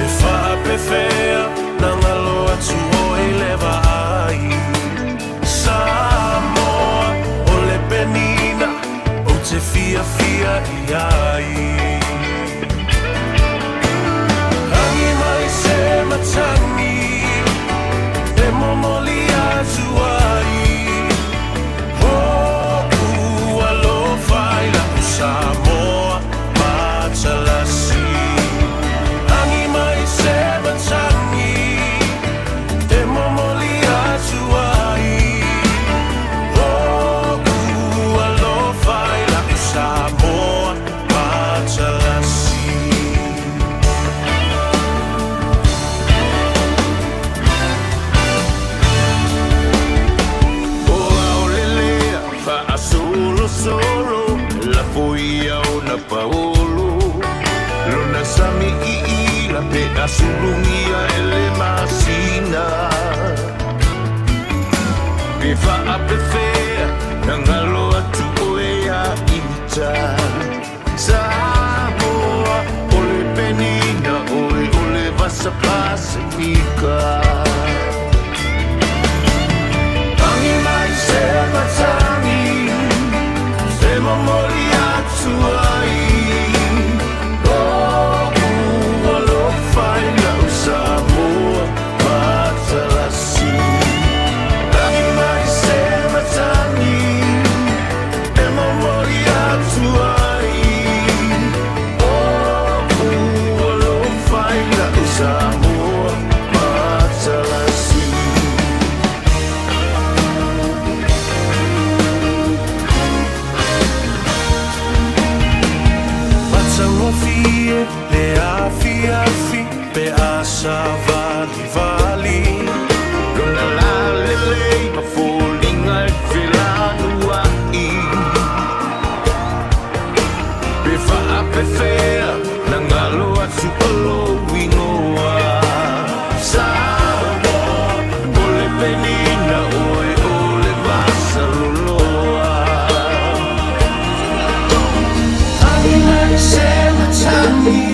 [SPEAKER 1] e fa'a pe fea nanga loa tu oi leva ai Samoa o le penina o te fia iai Matani e momoli azuai ho alo fai la Samoa matalasi ani mai se matani e momoli azuai ho alo fai la Samoa matalasi Solo la foia o na paolo lona sami I la pe asulungia ele masina pe fa a pe fea nangalo atu oea imita Samoa ole penina ole vasa pacifica Angi mai se matani Memori atuai alo fai la Samoa matalasi Ani mai se matani memori atuai alo fai la Samoa matalasi savali vali lona la lele ma folinga filanu ai befa apefea nangalo atu olo wingoa sawa ole penina oi ole basaloloa Anina sema tani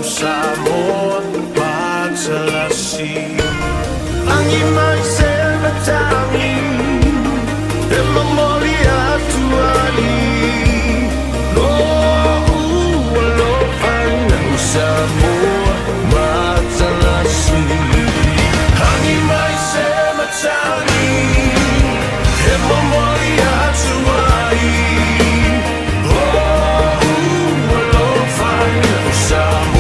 [SPEAKER 1] Samoa Patsalasi Angi mai selva tami E mamoli atuali Lo lo faina Samoa Patsalasi Angi mai selva tami E mamoli atuali Lo lo faina Samoa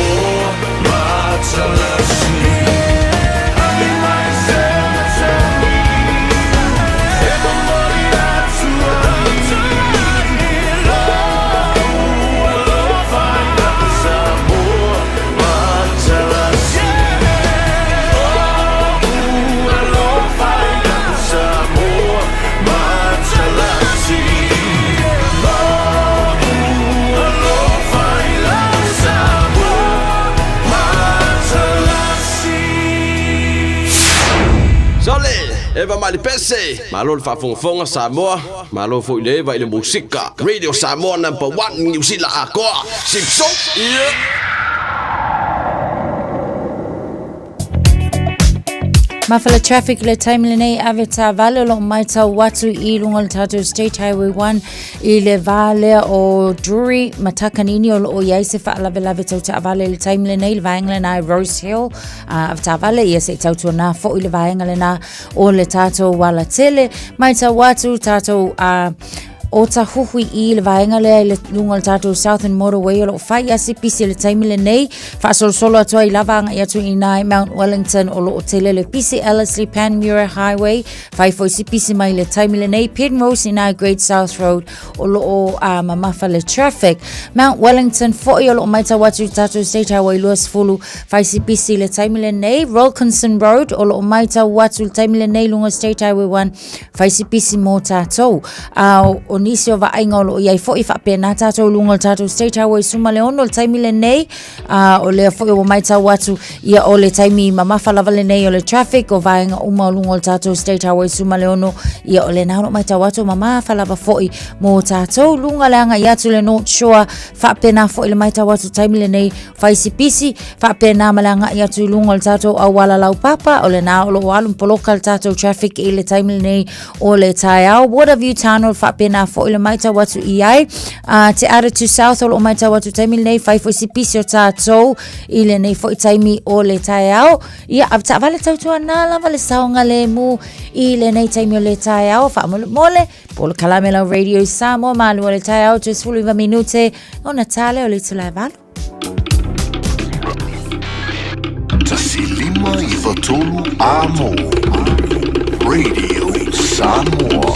[SPEAKER 21] Eva mali pese malo le fafonga Samoa malo fo ile vai le musica Radio Samoa #1 New Zealand akoa Simpson
[SPEAKER 7] Mafala traffic le time le nei aveta vale lo maita watu I lunga le tatu State Highway 1 I le vale o Drury matakanini o yaise fa la vela veta vale le time le nei le vaenga le na Rose Hill aveta vale yese tatu na fo I le vaenga le na o le tatu wala tele maita watu tatu o ta huhui I le vaenga le lunga le tatu Southern Motorway o lo fai asi pisi le time le nei fa solo atua I lavanga I atu I nai Mount Wellington o lo tele le pisi Ellerslie Panmure Highway fai fo si pisi mai le time le nei Penrose I nai Great South Road o lo mamafa le traffic Mount Wellington fo I o lo maita watu tatu State Highway luas fulu fai si pisi le time le nei Wilkinson Road o lo maita watu le time le nei lunga State Highway 1 fai si pisi mo tatou o nisi o vaenga o iai fo'i whapena tātou lunga tātou State Highway suma le ono le taimi le nei o lea fo'i o maita watu ia o le taimi mamafa lava le nei o le traffic o vaenga uma o lunga tātou State Highway suma le ono ia o le nao maita watu mamafa lava fo'i mo tātou lunga le anga iatu le North Shore whapena fo'i le maita watu taimi le nei whaisi pisi whapena malanga iatu lunga le tātou a wala lau papa o le nao lo alum poloka le tātou traffic I le taimi le nei o le tai au Waterview Tunnel whapena fo ile maita watu iai te Attitude South o maita watu taimi nei fai fo sipisi o tātou ile nei fo taimi o le tai au ia avta vale tautua na lava le saonga le mu ile nei taimi o le tai au fa mole polo kalamela Radio Samoa malu o le tai au te sfulu iwa minute o Natale o le tulai valu
[SPEAKER 1] Tasilima iwa tolu amo Radio Samoa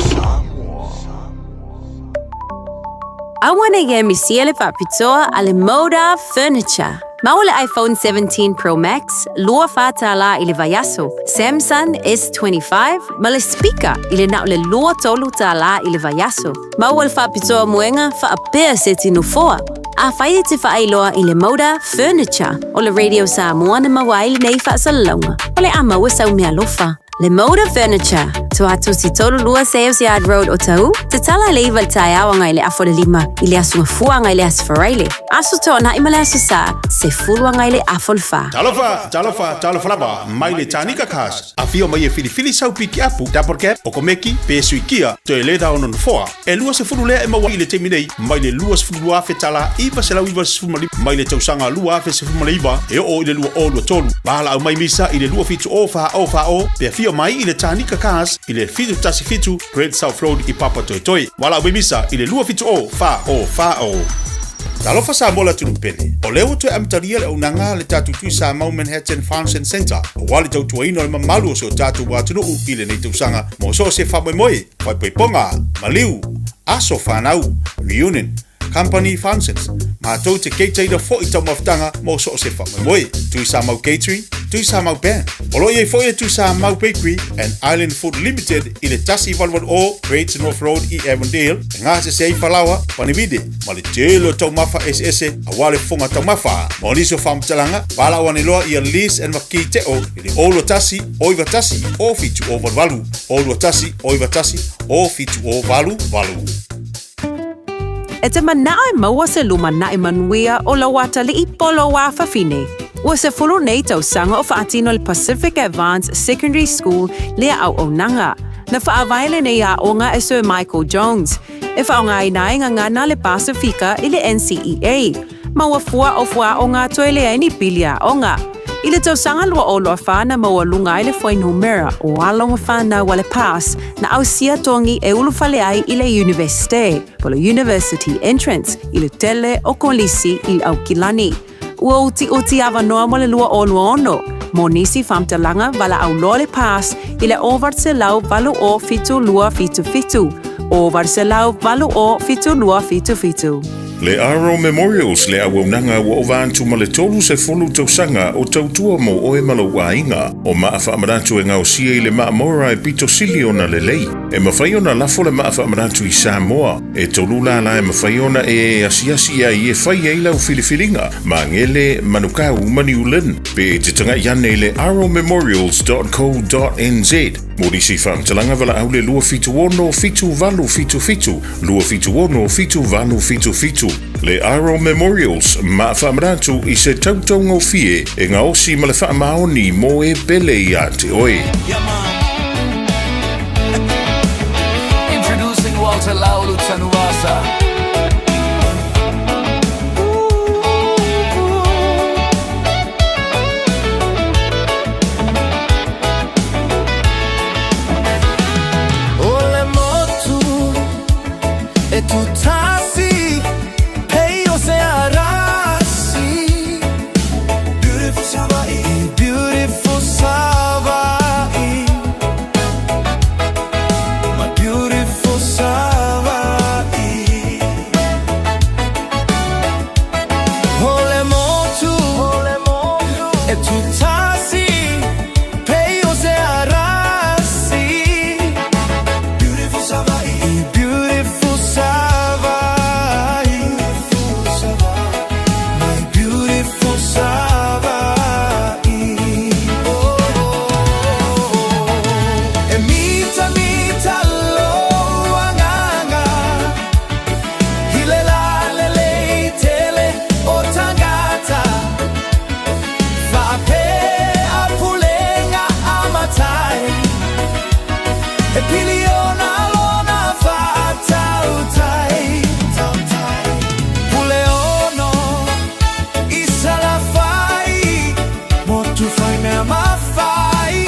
[SPEAKER 12] Awana ye misiele papitoa ale Moda Furniture. Maule iPhone 17 Pro Max, lua fata la ile vayaso. Samsung S25, male speaker ile na le lua tolu ta la ile vayaso. Maule papitoa muenga fa apea seti nufoa. A faide te whaailoa I le Moda Furniture o le Radio Samoa na mawaili nei whaasalonga. O le ama wasau mea lofa. Le Moda Furniture, to atu si tolu lua Sales Yard Road o tau, te tala le iwa tai awa ile afo le lima, ile asunga fua ile asfaraile. Asu tona ima le asu sa, se fulua ile afo le fa.
[SPEAKER 2] Talofa lava, mai le tanika kas. Afio mai e filifili sau piki apu, daporke, okomeki, pe suikia, to e leta ono foa. E lua se fulu lea e mawa ile teminei, mai le lua se fulu afe tala, iwa se lau iwa se fulu mali, mai le tausanga lua afe se fulu mali iwa, e o ile lua o lua tolu. Bahala au mai misa, ile lua fitu o, pe fio mai ile tanika kas, ile fitu tasi fitu, Great South Road I Papa Toitoi. Wala au misa, ile lua fitu o, fa o. Talofa sa mola tunupele. O leo tu amtaria le unanga le tatu tui sa mau Manhattan Function Center. O wale tau tuaino le mamalu so tatu watunu ile nei tausanga. Mo so se whamoe moe, wai ponga, maliu, aso whanau, reunion, company functions, mātou te keitei da fo I tau maftanga mo so se whamamoe. Tui sa mau catering, tui sa mau band. Olo ye fo ye tui sa mau bakery and Island Food Limited I le tasi walwal o Great North Road I Avondale. Ngā se sei whalawa, panibide, ma le telo tau mafa ese a wale fonga tau mafa. Mo niso whamtalanga, wala wane loa I a lease and maki te o, I le olo tasi, oiwa tasi, o fitu o walu. Olo tasi, oiwa tasi, o fitu o walu.
[SPEAKER 12] E te manae maua se luma nae manuia o la wata li I polo wa whawhine. Ua se fulu nei tau sanga o whaatino le Pacific Advanced Secondary School lea au o nanga. Na whaawaile nei a onga e Sir Michael Jones. E whaonga I nae ngana le Pasifika I le NCEA. Maua fua o fua o ngā toe le aini pilia onga. I le tau sanga lua o loa whana maua lunga I le whainumera o alonga whana wale pass na au sia tongi e ulu whale ai I le universite, polo university entrance I le tele o kolisi I au kilani. Ua uti awa noa mo le lua o lua ono. Mo nisi whamtalanga wala au loa le pass I le over se lau valu o fitu lua fitu. Over se lau valu o fitu lua fitu.
[SPEAKER 16] Le Aro Memorials le awaunanga wa ovantu ma le tolu se folu tausanga o tautua mo o e malawainga o maa whaamaratu e ngau sia I le maa mora e pito sili ona le lei. E mawhai ona lafo le maa whaamaratu I Samoa. E tolu la e mawhai ona e asiasi I e whai e lau filifilinga ma ngele manukau maniulen. Pe te tanga iane le aromemorials.co.nz. Morisi whamtalanga wala au le lua fitu ono fitu valu fitu. Lua fitu ono fitu valu fitu. Le Aro Memorials ma whamaratu I se tautongo fie e ngā osi ma le whaamaoni mo e pele I te oe.
[SPEAKER 5] Introducing Walter Laulu Tanuasa.
[SPEAKER 1] Ole motu e tutasi Peyo se arasi Beautiful Savai Beautiful Savai My beautiful Savai Ole motu e tutasi Peyo se arasi Beautiful Savai Beautiful Savai My beautiful Savai E mita loanganga Hilela lele tele o tangata Vape apulenga amatai E piliona lona fatautai Puleono isala fai Motu fai me amafai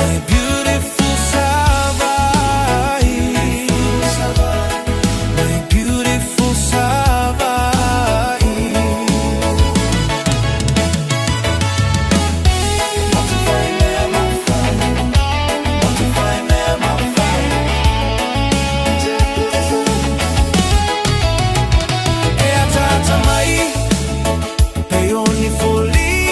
[SPEAKER 1] My beautiful Savai My beautiful Savai Motu fai me amafai Motu fai me amafai E a tata mai Peoni folia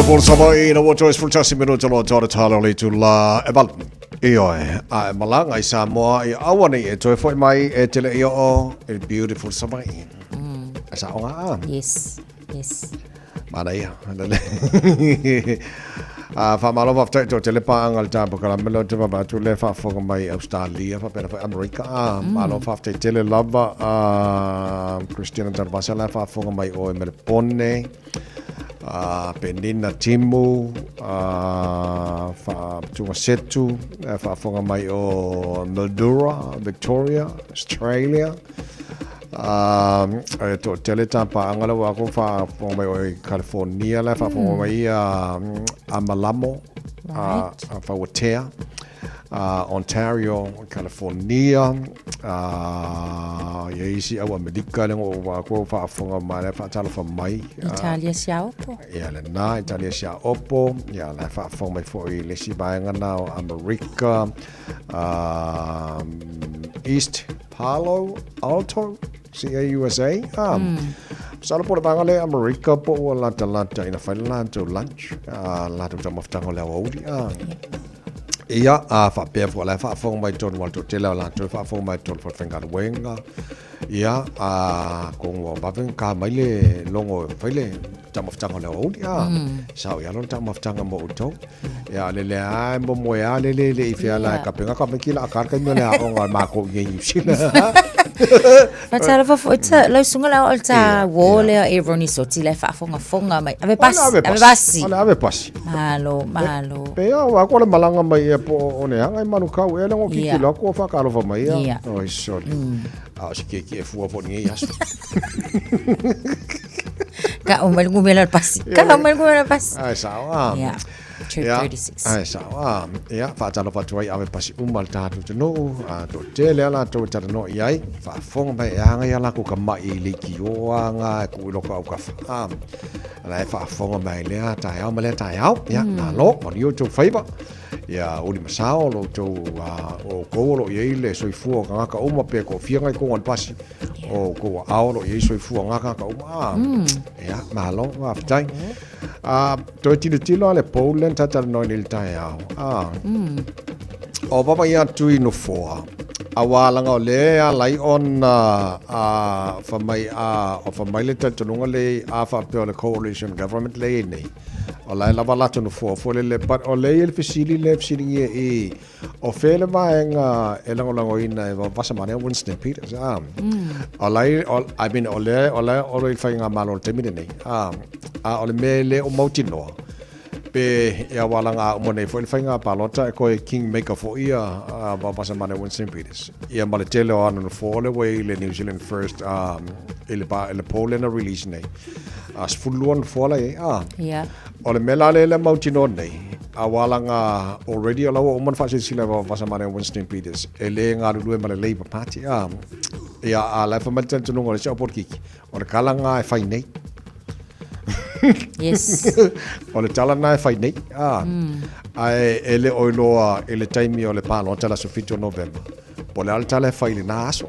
[SPEAKER 3] beautiful samai na choice for just minuto lo tore talo le tu la ebal io a malanga I Samoa I awani e toi foi mai e tele io e beautiful samai asa onga
[SPEAKER 7] yes
[SPEAKER 3] mana ia fa malo va to tele pa angal ta porque la melo te va tu le fa fo mai Australia fa per America malo fa tele lava Christian Tarbasa la fa fo mai o Melbourne Penina Timu fa tunga setu fa fonga mai o Mildura Victoria Australia to teleta pa angala wa ko fa fonga mai o California la fa fonga mai a Malamo fa Watea Ontario, California, Yaisi awa Medica lengo wa ko fa fonga mai fa tala fa mai
[SPEAKER 7] Italia sia opo.
[SPEAKER 3] Ya le na Italia sia opo, ya la fa fonga mai fo I le si bainga na America, East Palo Alto, CAUSA. Sala po banga le America po wala talanta ina fa lanto lunch, la to jam of tango le odi ia fa pe fo la fa fo mai ton wal to tela la to fa fo mai ton fo fenga wenga ia ko ngo ba ven ka mai le longo fele tam of tanga le o ia sa ia lon tam of tanga mo to ia le ai mo mo ia le ifia la ka penga ka me kila ka ka me le a ngo ma ko ye yu sila
[SPEAKER 7] Fatala fa ita lo sunga la alta wole everoni soti le fa fonga mai ave pasi malo
[SPEAKER 3] pe wa ko le malanga mai po one hanga manu kau ele ngo kiki la ko fa ka lo fa mai o iso acho que fu a fonia yaso
[SPEAKER 7] ka o mal gumela pasi ai
[SPEAKER 3] sawa
[SPEAKER 7] yeah 36
[SPEAKER 3] ai sawa ya fa talo fa tuai ave pasi umal tatu no to tele ala to tata no yai fa fong ba hanga ya la ko ka mai le ki o nga ku lo ka fa la fa fong ba le ta ya ma le ta ya na lo on you to favor ya uli masao lo to o ko lo ye le soi fu nga ka uma pe ko fia ngai ko on pasi o ko ao lo ye soi fu nga ka uma ya ma lo wa ftai to tilo le Poland tata no nil tai o baba ya tu no fo awala nga le lai on fa mai le tata no le fa pe le coalition government le nei o lai lava lato no fo le but o le fisili e o fele vaenga e lango ina e vasa mane Winston Peters o lai I mean o le fainga malo temine nei o le mele o mautino pe ya walanga mo nei fo le fainga palota ko king maker fo ia vasa mane Winston Peters ia male tele o no fo le way le New Zealand first ele Poland release nei as fulluan fo la
[SPEAKER 7] yeah
[SPEAKER 3] o le mela le mautino nei a walanga already ala o man fa sila vasa mane Winston Peters ele nga lu ma le Labour Party ia ala fa matan tunu ngol sa porkiki o le kalanga e fai nei
[SPEAKER 7] yes
[SPEAKER 3] o le talana e fai nei ai ele oiloa ele taimi o le palo tala sofito November po le altala e fai le naso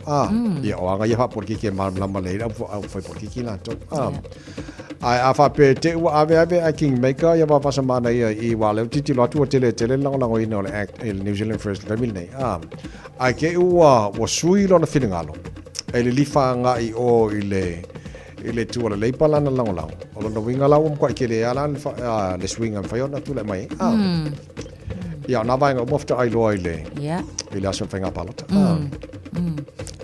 [SPEAKER 3] ia o anga ia fa porkiki ma lama le au fai porkiki la to ai afa pe te wa ave a king maker ya va pasa mana ia I wale titi lo tu tele lango ina le act el New Zealand first family nei ai ke wa sui lo na finingalo ele lifa nga I o ile tu le leipala na lango o lo winga la ko ke le ala le swinga fa yona tu le mai ya na va nga mofta ai lo ile
[SPEAKER 7] ya
[SPEAKER 3] ile aso fenga palota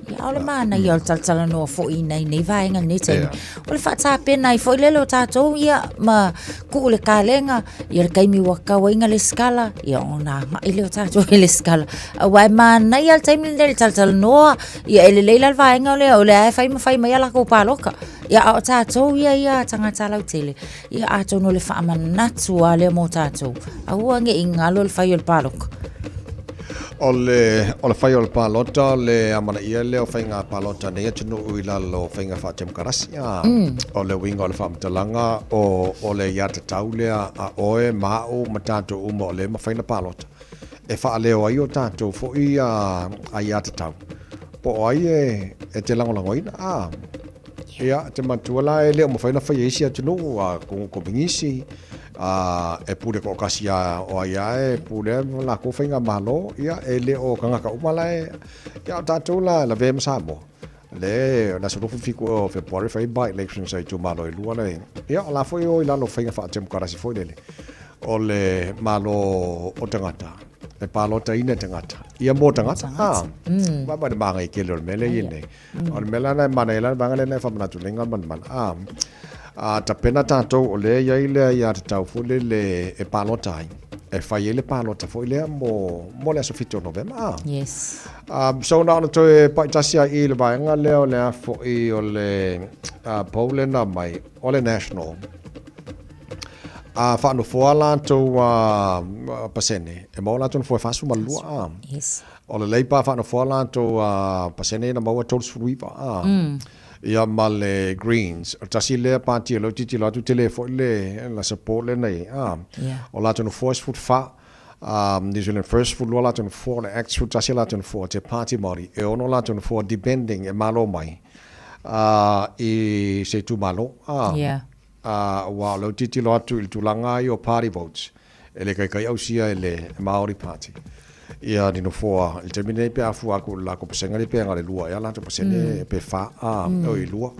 [SPEAKER 7] ya ole mana yo tal no fo ina nei vainga nei te ole fa ta pena I fo le lo tato ia ma ku le kalenga ia kai mi waka wainga le skala ia ona ma ile tato le skala wa mana ia taimi le tal no ia ele le vainga le ole fai ma ia la ko paloka ia o tato ia tanga tala utele ia ato no le fa manatu ale mo tato au nge ingalo le fai le paloka
[SPEAKER 3] ole fai o palota le amana ia le o fainga palota nei tunu uila lo fainga fa tem karasia ole winga ole fa mtalanga o le yata taule a oe mau matato umo le ma faina palota e fa le o ayo tato fo ia a yata tau po ai e te lango ina ia te matuala ele mo faina fa yesia tunu ko bingisi e pule ko kasia o ia e pule la ko finga malo ia e le o kanga ka umala ia tatou la ve msamo le na so fiku o February fai by elections ai tu malo lua le ia la foi o la lo finga fa tem karasi foi le o le malo o tangata e palo taina tangata ia mo tangata ba ba ba ngai kelo mele yene o mela na manela bangale na fa manatu lenga man ta pena tanto o le ia te tau fule le e palotai e fai le palota foi le mo le sofito novema
[SPEAKER 7] yes
[SPEAKER 3] so na to e paitasia i le bainga le o le foi o le Poland mai o le national fa no foala to pasene e mo la to foi fasu malua
[SPEAKER 7] yes
[SPEAKER 3] o le leipa fa no foala to pasene na mo to suiva ia male greens tasi le party lo titi lo tele fo le la support le nei o la tonu force food fa New Zealand first food lo la tonu for le extra tasi la tonu for te party mori e ono la tonu for depending e malo mai e se tu malo wa lo titi lo tu il tulanga yo party votes ele kai au sia ele Maori party ia dino foa il termine pe afu aku la ko pesenga le pe ngale lua ia la to pesene pe fa o i lua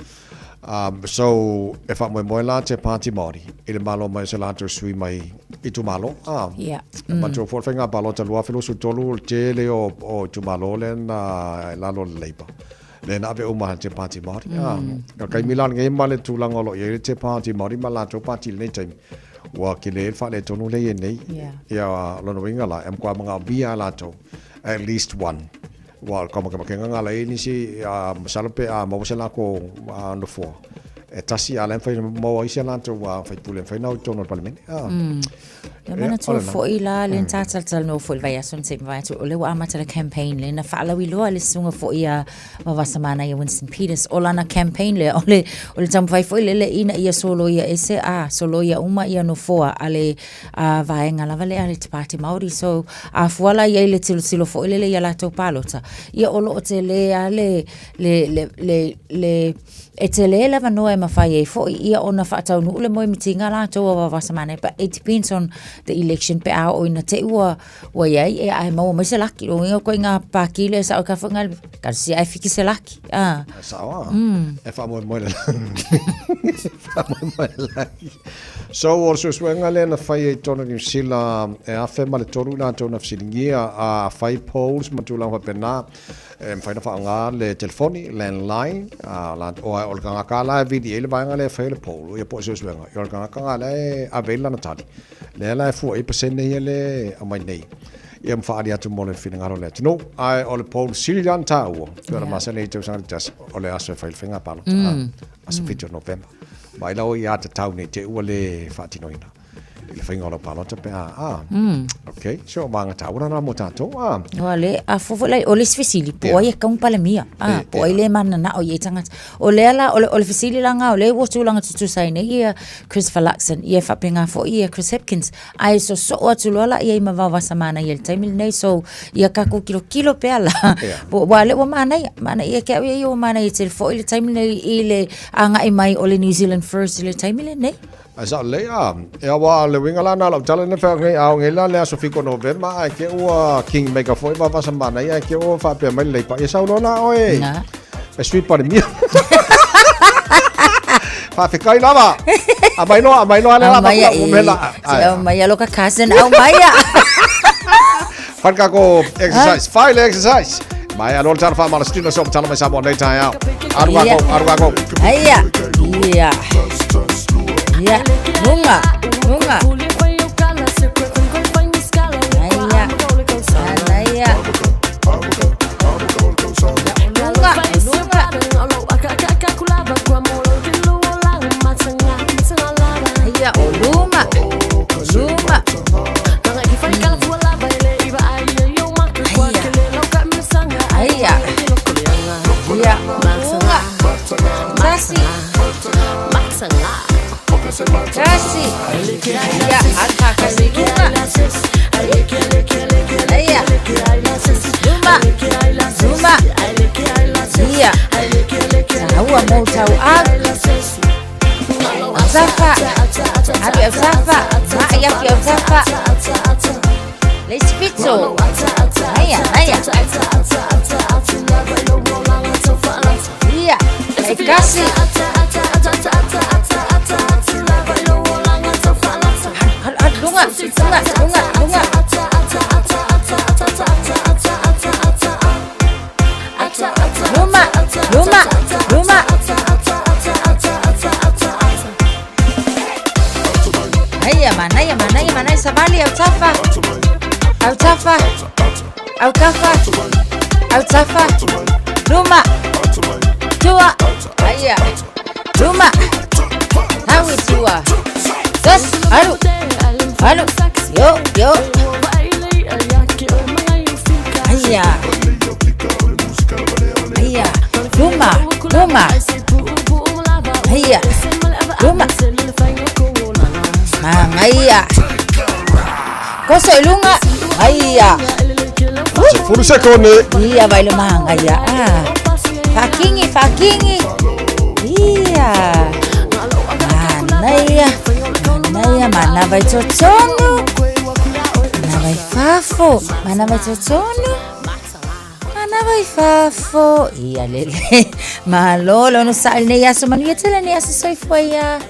[SPEAKER 3] so if I mo la te party mori il malo mai se la to sui mai i tu malo ma to for fenga balota lua filo su tolu te le o tu malo le na la lo leipa le na be o ma te party mori kai milan ngai male tu la ngolo ye te party mori ma la to party le time wa kile fa le tonu le nei ya lo no winga la em kwa mga bia la to at least one wa kama kenga la ini si masalape mo sala ko no fo e tasi ala fa mo isi la to wa fa pule fa no to no parliament
[SPEAKER 7] ya mana to fo ila len tatal no fo vai ason se vai to le wa amata la campaign le na fa la wi lo le sunga fo ia wa samana ya Winston Peters ola na campaign le ole tam vai fo le ina ia solo ia ese solo ia uma ia no fo ale vai ngala vale ale te party Maori so fo la ia le silo fo le ia la to palota ia olo te le ale le e te le lava noa e mawhai e fo ia ona whaatau nu ule moe mitinga la toa wa wasamane but it depends on the election pe a o ina te ua iai e ai maua mai se laki o inga koe ngā pākile sa o ka whangal kasi ai whiki se laki
[SPEAKER 3] sawa e wha moe le laki so o so swenga le na whai e tona ni sila e awhe male toru na tona wsilingia a whai polls matulang whapena faina fa nga le telefoni landline la o nga kala video le banga le faile polo e po so nga yo nga ka le avela na tali le la fu e percent ne le amai nei e mfa dia tu mo le fina ngaro le no ai o le polo silian ta o pero ma se le tu sang just o le aso faile finga palo as picture November mai la o ia ta tau ne te o le fatinoina le finga o palo te pe okay so manga ta ora na mo tato
[SPEAKER 7] ole a fofo lai ole sfisili po ia ka un palemia po ile mana na o ye tanga ole ala ole fisili langa ole wo tu langa tu sai ne ia Christopher Luxon ia fa pinga fo ia Chris Hipkins ai so o tu lola ia ma va samana ia taimil nei so ia ka ko kilo pe ala po wale wa mana ia ka ia o mana ia tel fo ile taimil nei ile anga i mai ole New Zealand first ile taimil nei
[SPEAKER 3] asa le e wa le winga la na la tala ne fa ngai au ngai la le so fiko November ai ke o king mega foi va samana ia ke o fa pe mai le pa ia saulo na oi e sui pa mi fa fe kai lava amai no ale la pa o mela
[SPEAKER 7] mai lo ka kasen au mai
[SPEAKER 3] fan ka ko exercise file exercise mai alo tar fa mal stino so tala mai sabon dai tai au arwa go
[SPEAKER 7] iya ya bunga Kasi ya aka kasi bunga Zuma iya tahu mau tahu Safa Sali au tafa. Au tafa. Au kafa. Au tafa. Ruma. Tua. Aya. Ruma. Hawi tua. Yes. Haru. Haru. Yo. Aya. Aya. Ruma. Aya. Ruma. Aya. Koso ilunga. Aya.
[SPEAKER 3] Furu sekone.
[SPEAKER 7] Iya baile aya. Fakingi. Iya. Mana vai totono. Mana vai fafo. Mana vai totono. Mana vai fafo. Iya lele. Malolo no sal ne yaso manu yetele ne yaso soifoya.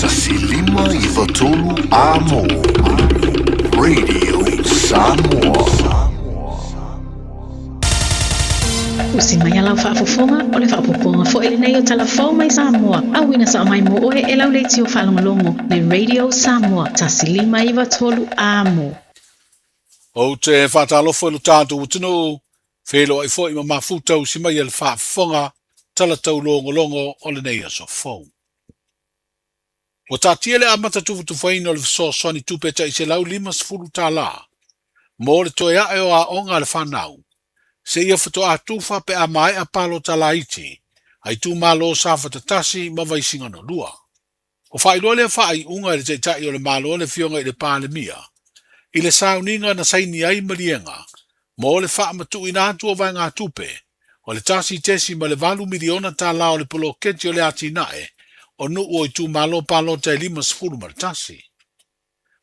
[SPEAKER 1] Tasilima Ivatolu Amo Radio Samoa.
[SPEAKER 6] Usimaya lau whaafofonga o le whaapoponga fo ele nei o talafau mai Samoa. Awina sa mai mo oe e lau leiti o whalongolongo le Radio Samoa. Tasilima Ivatolu Amo.
[SPEAKER 2] O te whātalofo ilo tātou utino, whelo ai fo ima mafutau si mai ele whaafonga talatau longo o le nei aso fau. O tātiele a matatufu tu whaino le so soni tupeta i se lau 5 tā la. Mo le toe ae o a onga le whanau. Se ia whato a tufa pe a mai a palo tala iti. Ai tu malo sa whatatasi ma vai singa no lua. O whailoa le whai unga i le teitai o le malo le fionga i le pāle mia. I le sauninga na saini ai marienga. Mo le wha matu ina atua vai ngā tupe. O le tasi tesi ma le 2 miliona tā la o le polo keti o le ati nae. O nu o i tu malo palo tai 5 maritasi.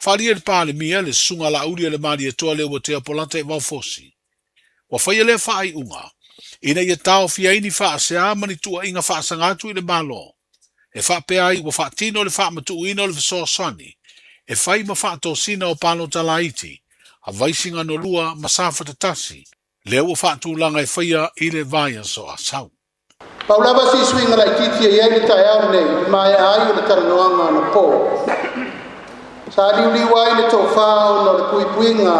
[SPEAKER 2] Whalia le pāle mia le sunga la uri le maria toa le ua te apolata e waufosi. Wa whaia le whaai unga. Ina ia tau fiaini wha se a mani tua inga wha sangatu i le malo. E wha peai wa wha tino le wha matu ino le visoa sani. E whai ma wha to sina o palo talaiti. A vaisinga no lua masafa tatasi. Leo wa wha tūlanga e whaia i le vaya so a sau.
[SPEAKER 22] Paulava si swinga la titi e ni tai au nei, mai ai o le taranoanga na po. Sa liuli wai le tau whao no le puipuinga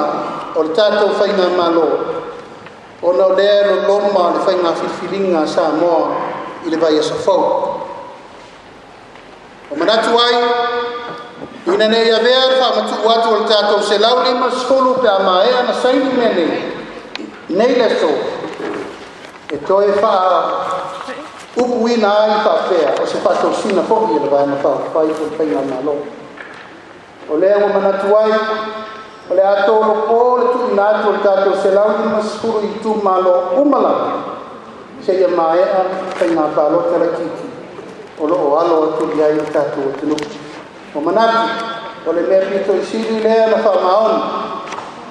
[SPEAKER 22] o le tātou whainga malo. O no lero loma le whainga whiwhiringa sa moa i le vai asa whau. O manatu ai, ina nei a vea le whamatu watu o le tātou se lau 5 pe a maea na saini mene. Nei le so. E toi wha upu ina ai whawhea o se whatou sina foki e le vai na whai o le whainga malo. O lea o manatu ai, o le atolo po le tu ina atu o le tātou se lau 5 i tu malo umala. Se ia maea whainga whalota la kiki. O lo o alo atu i ai o tātou o tunu. O manatu, o le mea pito i siri lea na whamaoni.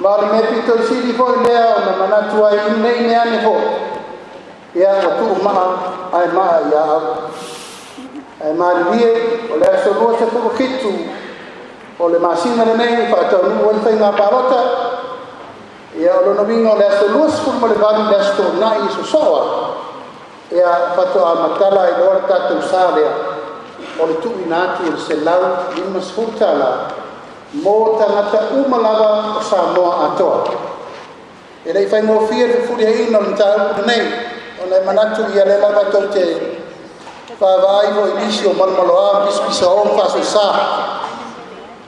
[SPEAKER 22] Ma le mea pito i siri fo i lea o na manatu ai nei mea ne fo. Ia o tu maa ai maa ia au. Ai maa li wie, o le aso lua se puro kitu. O le masina le nei, whaatau nu o le whainga parota. Ia o lono winga o le aso lua se puro mo le vali le aso na i so soa. Ia whato a matala i loa tātou sālea. O le tu inatu o le se lau 5 tala. Mō tangata umalawa o Samoa atoa. E rei whaingo fia te furia ino le tāu nei. O le manatu ia le lava tau te whawaivo i nisi o malmalo a pispisa o mwhaso sa.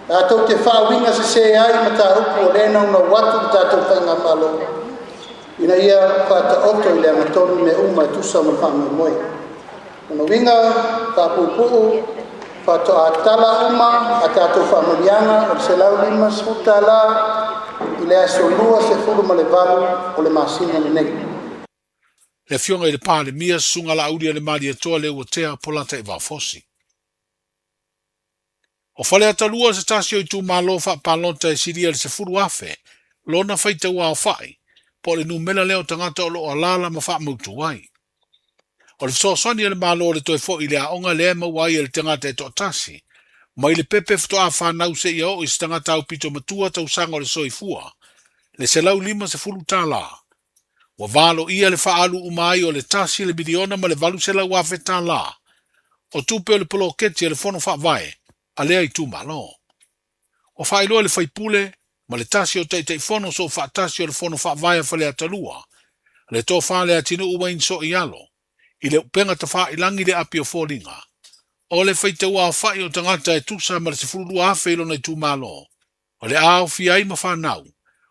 [SPEAKER 22] A tau te whawinga se se ai ma tā upu o lena una watu ki tātou whainga malo. Ina ia whata oto i le amatonu me uma e tusa ma whame moe. Una winga whapupuu whato a tala uma a tātou whamarianga o se lau 5 tala i le aso lua se furu ma le valu o le masina ni nei.
[SPEAKER 2] Le fionga i le pāle mia sunga la auria le maria toa le ua tea polata e waufosi. O whale atalua se tasio i tu malo wha palonta e siria le se furu afe, lona whaita ua o whai, po le numela leo tangata o lo o lala ma wha mautu wai. O le fsosoni le malo le toe fo i le aonga le ma wai le tangata e to tasi, ma i le pepe fto a whanau se i o i se tangata au pito matua tau sanga o le soifua, le se lau 5 se furu tala. Wa valo ia le whaalu umai o le tasi le miliona ma le valu se lau afe tala. O tupe o le poloketi e le fono wha vai,
[SPEAKER 8] a lea I tu malo. O whaeloa le whaipule, ma le tasi o teitei whono so whaatasi o le whono whaavaya whale atalua. Le tō whale atinu uwain so I alo. I le upenga ta wha ilangi le api o whoringa. O le whaiteua o whai o tangata e tusa ma le se fururua awhelo na I tu malo. O le ao fiai ma whanau.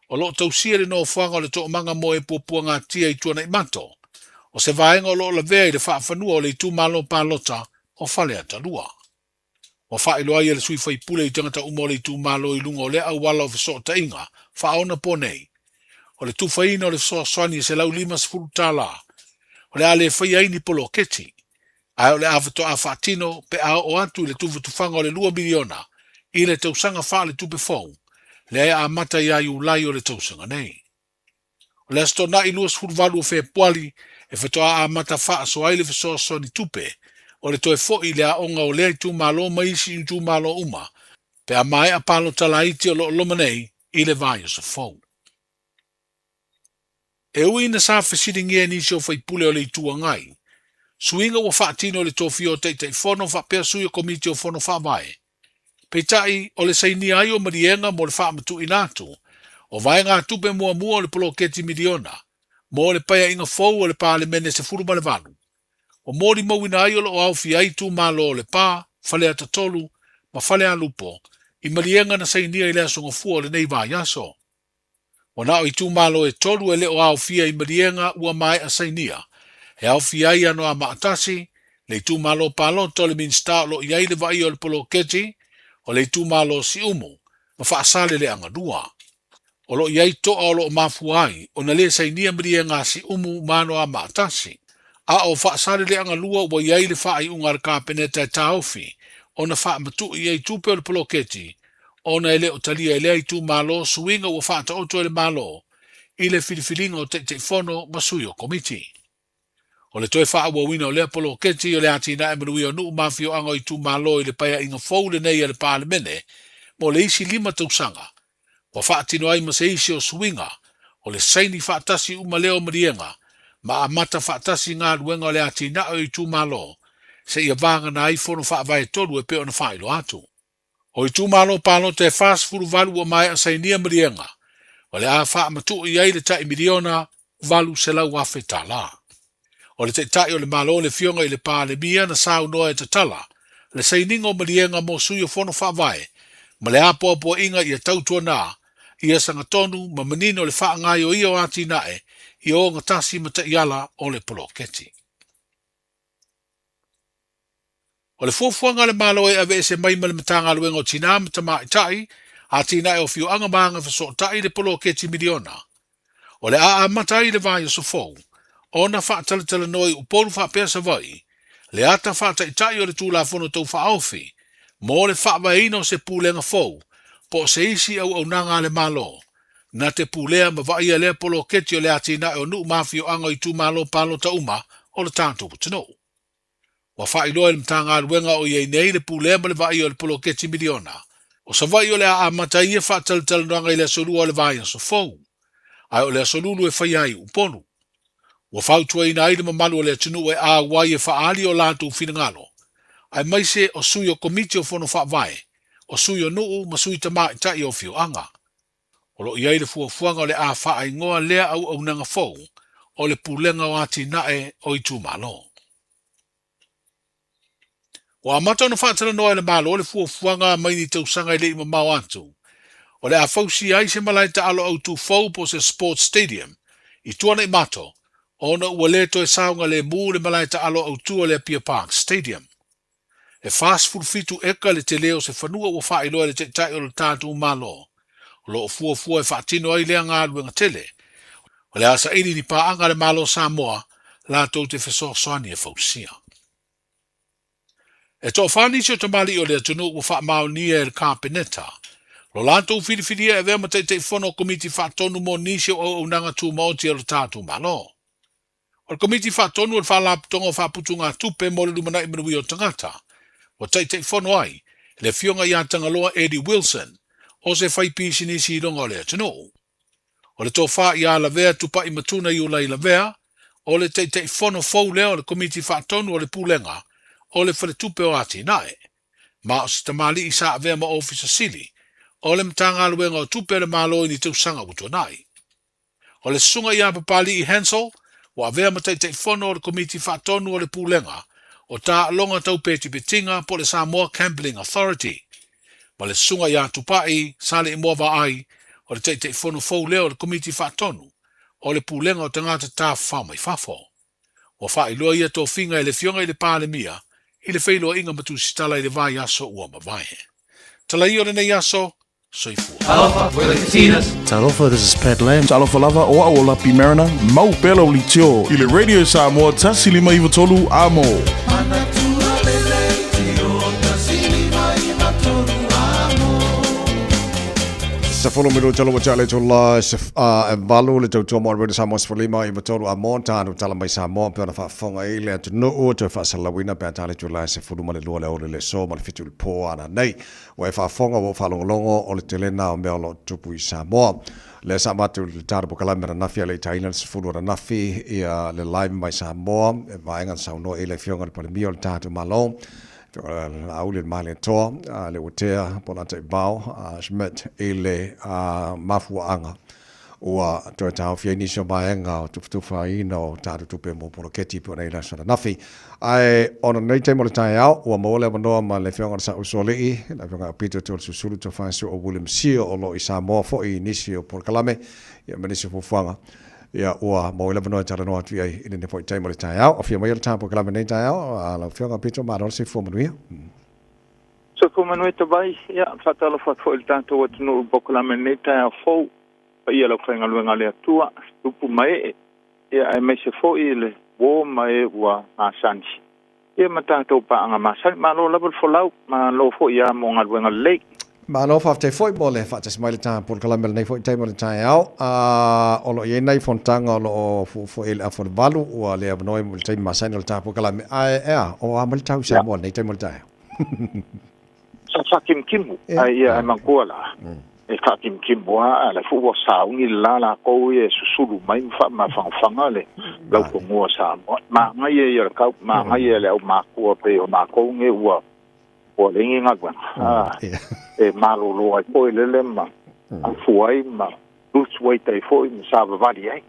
[SPEAKER 8] O lo tausia le no whanga o le tō manga mo e pupua ngā tia I tuana I mato. O se vaenga o lo la vea I le whaafanua o le I tu malo pālota o whale atalua. O whaeloa I le sui whaipule I tangata umo le I tu malo I lunga o le au wala o fiso ta inga, whaona po nei. O le tuwhaina o le fiso swani se lau lima sifuru tala. O le ale whaiaini polo keti. Ai o le awhato a whaatino pe a o atu le tuwhatu whanga o le 2 miliona I le tausanga wha le tupe fau. Le aia a mata I ai ulai o le tausanga nei. O le asto na I lua sifuru valu o whea puali e whatoa a mata wha so ai le fiso swani tupe. O le toe fo I le aonga o lea I tu malo maisi I tu malo uma. Pe a mai a palo talaiti o lo lomanei I le vai o sa fau. E ui na sa whesiringi e nisi o whaipule o le I tua ngai. Suinga wa whaatino o le tofi o teitei whono whapea sui o komiti o whono whaavae. Peitai o le saini ai o marienga mo le whaamatu inatu. O vai ngā tupe mua mua o le poloketi miliona. Mo le paya inga fau o le pāle mene se furu ma le vanu. O mori mawina ai o lo au fi ai tu malo o le pā, whale ata tolu, ma whale a lupo, I marienga na saini ai lea songa fua o le nei vā yaso. O nao I tu malo e tolu e le o au fi ai marienga ua mai a sainia. E au fi ai ano a maatasi, le tu malo palo tole min sta lo iai le vai o le poloketi, o le tu malo si umu, ma whaasale le anga dua. O lo iai toa o lo mafu ai, o na le sainia marienga si umu mano a maatasi. A o whaasare le anga lua wa iai le wha ai ungar ka peneta e taofi, o na wha matu iai tupe o le poloketi, o na ele o talia ele ai tu malo suinga wa wha ta oto ele malo, I le filifilinga o te whono masui o komiti. O le toe wha awa wina o le poloketi o le ati na e manui o nuu mafio anga I tu malo I le paya inga fau le nei a le pāle mene, mo le isi 5 tausanga. Wa wha atino ai ma se isi o suinga, o le saini wha atasi uma leo marienga, ma a mata whaatasi ngā ruenga o le ati na o I tu malo, se ia vanga na ai whono whaavae tolu e peo na whailo atu. O I tu malo palo te fast furu valu o mai a sainia marienga, o le a wha matu I ai le tai miliona valu se lau a whetala. O le te tai o le malo le fionga I le pā le mia na sau noa e te tala, le sainingo marienga mo sui o whono whaavae, ma le a popo inga I a tautua nā, I a sangatonu ma manino le wha ngai o ia o ati nae, I o ngatasi mata iala o le poloketi. O le fuafuanga le malo e ave se mai male matanga luenga o tina mata mai tai, a tina e o fiu anga maanga faso tai le poloketi miliona. O le a matai le vai o sofou, o na wha talatala noi uporu wha pesa vai, le ata wha tai o le tūla fono tau wha aufi, mo le wha vaina o se pūlenga fou, po se isi au nanga le malo. Na te pulea ma vai a lea poloketi o le atina e o nuu mafio anga I tu malo palo ta uma o le tātou putino. Wa wha iloa le mtanga aluenga o iei nei le pulea ma le vai o le poloketi miliona. O sa vai o le a mata ia wha talatala noanga I le asolua o le vai a so fou. Ai o le asolulu e whai ai uponu. Wa whautua ina aile mamalu o le atinu e a wai e whaali o lātou finangalo. Ai maise o sui o komiti o fono wha vai. O sui o nuu ma sui tama I tai o fio anga. O lo iai le fuafuanga o le a wha ingoa lea au nanga fou, o le pulenga o ati nae o I tu malo. O a mata ona whaatara noa le malo o le fuafuanga mai ni tausanga I le ima mau atu. O le a fausi ai se malai ta alo au tu fau po se sports stadium, I tuana I mato, o na ua leto e saunga le mu le malai ta alo au tu o le Pier Park Stadium. E fast food fitu eka le te leo se whanua ua wha iloa le te tai o le tātou malo. O lo fuafua e whaatino ai lea ngā luenga tele. O le asa ili ni paanga le malo Samoa, la tau te whesoasoani e fausia. E tō whanisi o tamali o le atunu ua wha mao nia e le kāpeneta. Lo la tau whiriwhiria e vea ma te whono komiti whaatonu mo nisi o unanga tū maoti o le tātou malo. O le komiti whaatonu o le whalaputonga o whaputu ngā tupe mo le lumana I manui o tangata. O te whono ai, le fionga I a tangaloa Eddie Wilson, o se whai pisi nisi I ronga o le atinu. O le tō wha I a la vea tupa I matuna I o lai la vea, o le te whono fau lea o le komiti whaatonu o le pulenga, o le whare tupe o ati nae. Ma o se tamali isa avea ma ofisa sili, o le mtanga aluenga o tupe le malo ni tausanga utonai. O le sunga ia papali I Hansel, wa avea ma te fono o le komiti whaatonu o le pūlenga, o tā longa tau peti petinga po le Samoa Gambling Authority. Ma le sunga ia tupai, sale I mua ai, o le te fono fau leo le komiti whaatonu, o le pūlenga o tangata tā whamai whafo. Wa whai loa ia tō whinga I le fionga I le pāle mia, I le whailoa inga matu sitala I le vai aso ua mawaihe. Tala I o le nei aso, soifua.
[SPEAKER 5] Talofa, Wela Katinas.
[SPEAKER 9] Talofa, this is Pat Lamb.
[SPEAKER 13] Talofa lava o a Lapi Mariner, mau pelo li tio. I le Radio Samoa, tasi lima iwa tolu amo.
[SPEAKER 3] Se folo milo talo wa chale tola se valu le tau tomo Radio Samoa se folima iwa tolu amo tanu tala mai Samoa pe ona whafonga I le atu no te whaasalawina pe tale tola se folo male lua le ole le so male fitu le po ana nei wa whafonga wa whalongolongo o le telena o mea lo tupu I Samoa le sa matu le tara po kalamera nafi le taina se folo na nafi ia le live mai Samoa e vaenga sa no ile fionga le palemio le tatu malo aule male to le wotea pona te bao schmidt ele mafuanga ua to ta fie ni so baenga tu fai no ta tu pe mo por keti por ela so nafi ai on nei te mo tai au ua mo le no ma le fionga sa usoli la fionga pito to susulu to fa so o William Sio o lo isa mo fo inisio por kalame ia manisio fo fanga ia ua mo le no tara no atu ai in ne point time le tai au afia mai le tampo kalame nei tai au la fionga pito ma do se fo manuia
[SPEAKER 23] so como no te vai ia fatalo fa fo il tanto o no bokalame nei tai au fo ia lo kwenga luenga le atua tupu mai ia ai me se fo ile wo mai wa asanji ia matato pa anga masai ma lo level fo lau ma lo fo ia mo nga luenga le
[SPEAKER 3] ma no fa te foi bole fa te smile time por kalame nei foi time le tai au o lo ye nei fontanga lo fo ile afo valu o le abnoi mo time masai le tapo kalame ai o amal tau sa mo nei time tai
[SPEAKER 23] sa sakim kimu ai ia mangola e ka kim boa la fu sa ungi la ko e susulu mai fa ma fa le la ko mo sa ma ngai e ka ma ngai e le ma ko pe o ma ko nge wa o le ngi ngwa e ma lo ai ko le ma fu ai ma lus wai tai fo in sa va di ai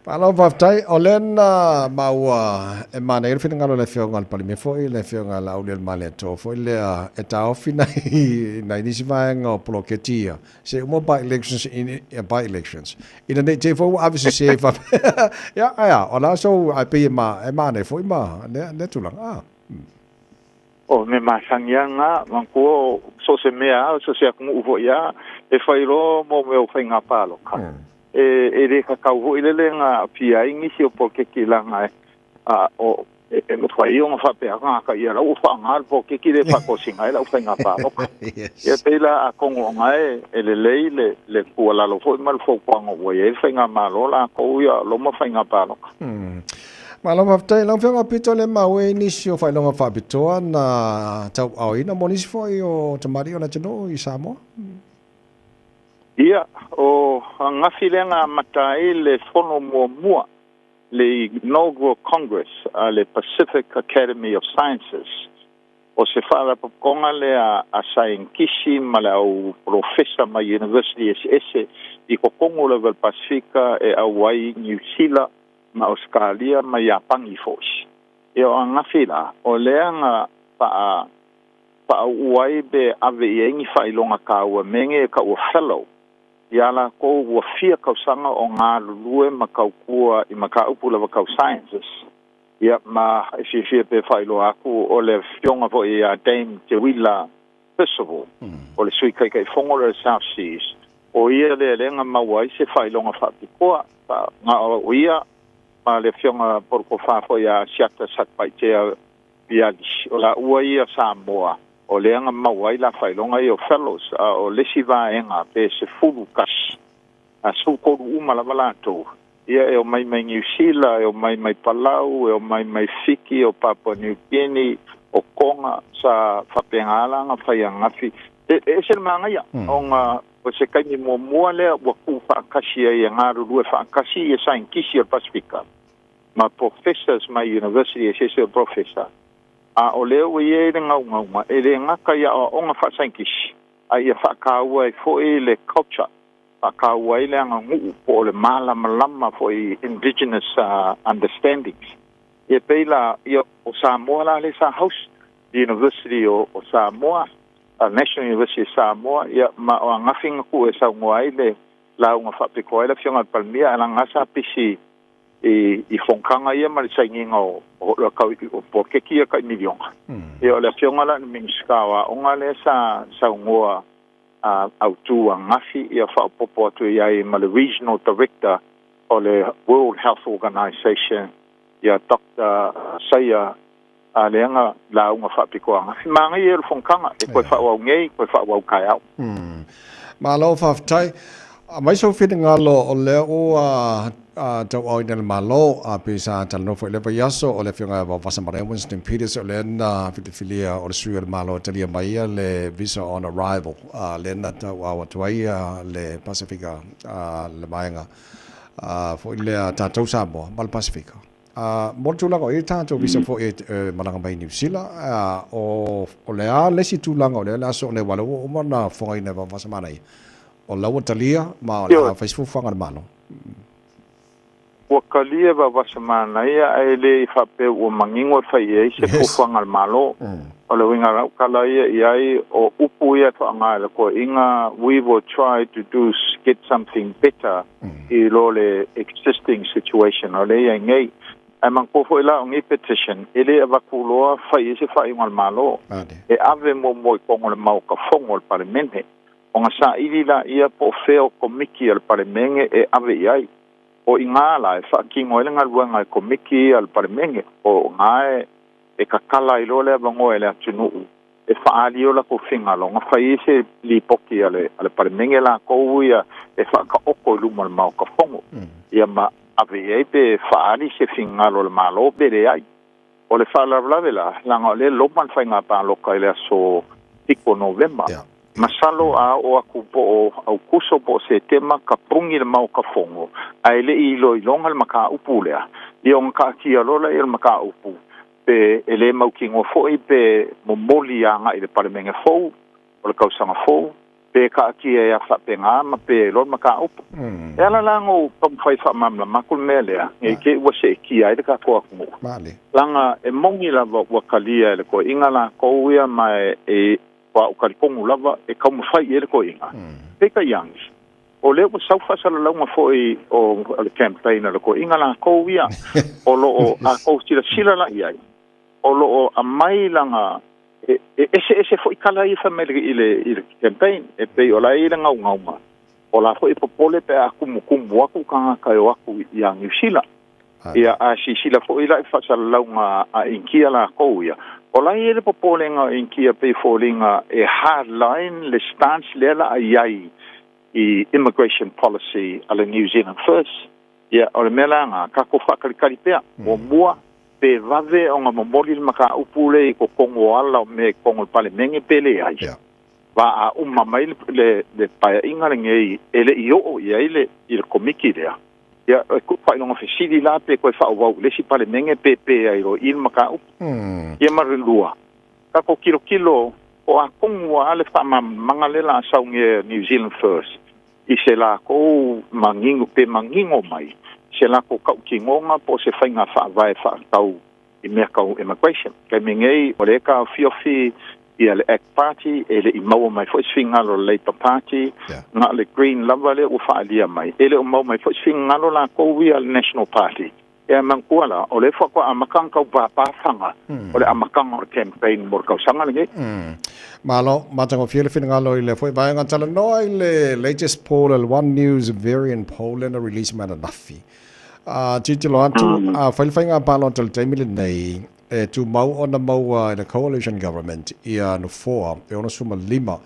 [SPEAKER 3] Palo vaftai olena maua e mana ir fina ngalo le fionga al palime foi le fionga la ule male to foi le eta ofina na inisiva ngo bloketia se mo by elections in by elections in the day for obviously se fa ya ola so I pe ma e mana foi ma ne tulang
[SPEAKER 23] o me masanganga manko so se mea so se ku vo ya e fai ro mo me o fainga palo ka e re ka kau ile le nga pia ingi si o porque ki la nga o e mo fai o fa pe nga ka ia o fa nga po ke ki le fa ko singa la o fa nga pa e pe la a kongo nga e le ku la lo fo mal fo ko ngo e fa nga ma lo la ko ia lo mo fa nga pa lo
[SPEAKER 3] ma lo vaftai lo fa pito le ma we ni si o fa lo fa pito na tau au ina mo ni si foi o tamari ona tino I Samoa
[SPEAKER 23] ia o nga filenga matai le fono mua le inaugural congress le Pacific Academy of Sciences o se fala konga le a scientific mala o professor ma University SS I ko kongo level Pacifica e Hawaii New Zealand ma Australia ma Japan I fos e o nga fila o le nga pa uai be ave yengi failonga ka o menge ka o fellow Yala ko wa fia kau sanga o ngā lulue ma kau kua I ma kau pula wa kau sciences. Ia ma fia pe whailo aku o le fionga po I a Dame Te Wila Festival. O le sui kai whongo le South Seas. O ia le lenga mawai se whailonga whapikoa. Ngā o ia ma le fionga porko whafo ia siata satpai te bialis. O la ua ia Samoa. O leanga mawai la whailonga I o fellows o lesi vaenga pe se fulu kasi a su koru umala malato ia e o mai New Zealand e o mai Palau e o mai Fiki o Papua New Guinea o konga sa whapengalanga whaiangafi e se manga ia o ngā o se kaini mua lea wa ku whaakasi e ngā rurue whaakasi e sain kisi o Pasifika ma professors ma university e se professor a o leo e le ngau e le ngaka ia o nga whasainkisi a ia whakaua e fo'i le culture whakaua i le anga ngu po le malama fo i indigenous understandings e peila ia o Samoa la le sa house the University o Samoa National University of Samoa ia ma o ngafinga ku e sa ngoi le la unga whapiko e la fionga palmia ala ngasa pisi i fonkanga ia ma le sainginga o la kau o po kekia ka milionga e o le fionga la minskawa o nga le sa ngoa au tu ngafi ia whapopo atu ia i ma le regional director o le World Health Organization ia Dr. Saya leanga la unga whapikoanga. Mangi e fonkanga e koe whawau ngei, koe whawau kai au.
[SPEAKER 3] Ma lo whaftai, mai so whiti ngalo o leo tau au inel malo a pisa talanofo lewa yaso o le whiunga wa Wasamare Winston Peters o le na whitifilia o le sui le malo talia maia le visa on arrival le na tau awa tuaia le Pasifika le mainga fo ile tātou Samoa ma le Pasifika. Mo tūlanga o e tātou visa fo e malanga mai New Zealand o lea lesi tūlanga o lea la so ne wala o mana whongai ne wa Wasamare o laua talia ma o lea whaisfufanga le malo.
[SPEAKER 23] Ua kalia wa Wasamana ia e le I whape ua mangingo whai e se fufanga le malo o le winga rau kala ia iai o upu ia to anga le ko inga we will try to get something better I lo le existing situation o le ia ngei ai man ko foi la ngi petition ele ava kuloa fai se fai ngal malo e ave mo ko ngol mau ka fongo le parlamente o nga sa ili la ia po feo komiki al parlamente e ave iai o ingala e fa kingo ele ngal wanga komiki al parlamente o nga e kakala I lo le bango ele atunu e fa ali o la ko finga lo nga fai se li poki ale parlamente la ko ia e fa ka oko lu mal mau ka fongo ia ma ave ai pe faali se fingalo le malo bere ai o le fala blavela langa le lopan fainga pa loka ile so tiko November masalo a o akupo au kuso po se tema ka pungi le mau ka fongo ai le I lo longa le maka upulea I on ka ki alola I le maka upu pe ele mau kingo foi pe momoli anga I le parmenga fo o le kausanga fo pe ka ki e a whapenga ma pe lor maka upu. E ala lango pam whai whamamla makul melea e ke ua se ki ai ka koa kumu. Langa e mongi lava ua kalia e le koe inga la kouia ma e wa ukaripongu lava e kaumu whai e le koe inga. Peka yangi. O leo ua saufasala launga foi o le campaign le koe inga la kouia o lo o a kou sila la iai. O lo o a mai langa ese foi kala I family ile campaign e pe ola ile ngau ola foi popole pe akumu aku kanga kai aku yang New Zealand ia a sila foi la fa launga a inkia la koia ola ile popole nga inkia pe folinga e hard line le stance lela ai I immigration policy ala New Zealand first ia ola melanga ka ko fa kali pe o mua pe vave o nga momoli maka upule I ko kongo ala me kongo pale menge pele ai va a mai le paia inga ngei ele io ia ile il komiki dea ia ko fa no ofisili la pe ko fa o le si pale menge pe ai ro il maka up ia marlua ka ko kilo o a kongo ala fa mangale la saunge New Zealand first I se la ko mangingo mai se la ko kau kingonga po se whainga whaavai whaatau I mea kau immigration. Kei mingei, o le ka fiofi I le ACT Party, e le I maua mai fo iswinga lo Labour Party, nga le Green lava le u whaalia mai. E le u maua mai fo iswinga lo la koui al National Party. E mangkua la, o le whakua amakang kau pāpāwhanga, o le amakang o campaign mor kau sanga lingi.
[SPEAKER 3] Malo, matango fiele finangalo I le fo I vaenga tala noa I le latest poll al One News variant poll and a release mana nafi. Titilo atu whailwhainga palo tal taimile nei e tu mau ona mau in a coalition government ia no foa e ona suma lima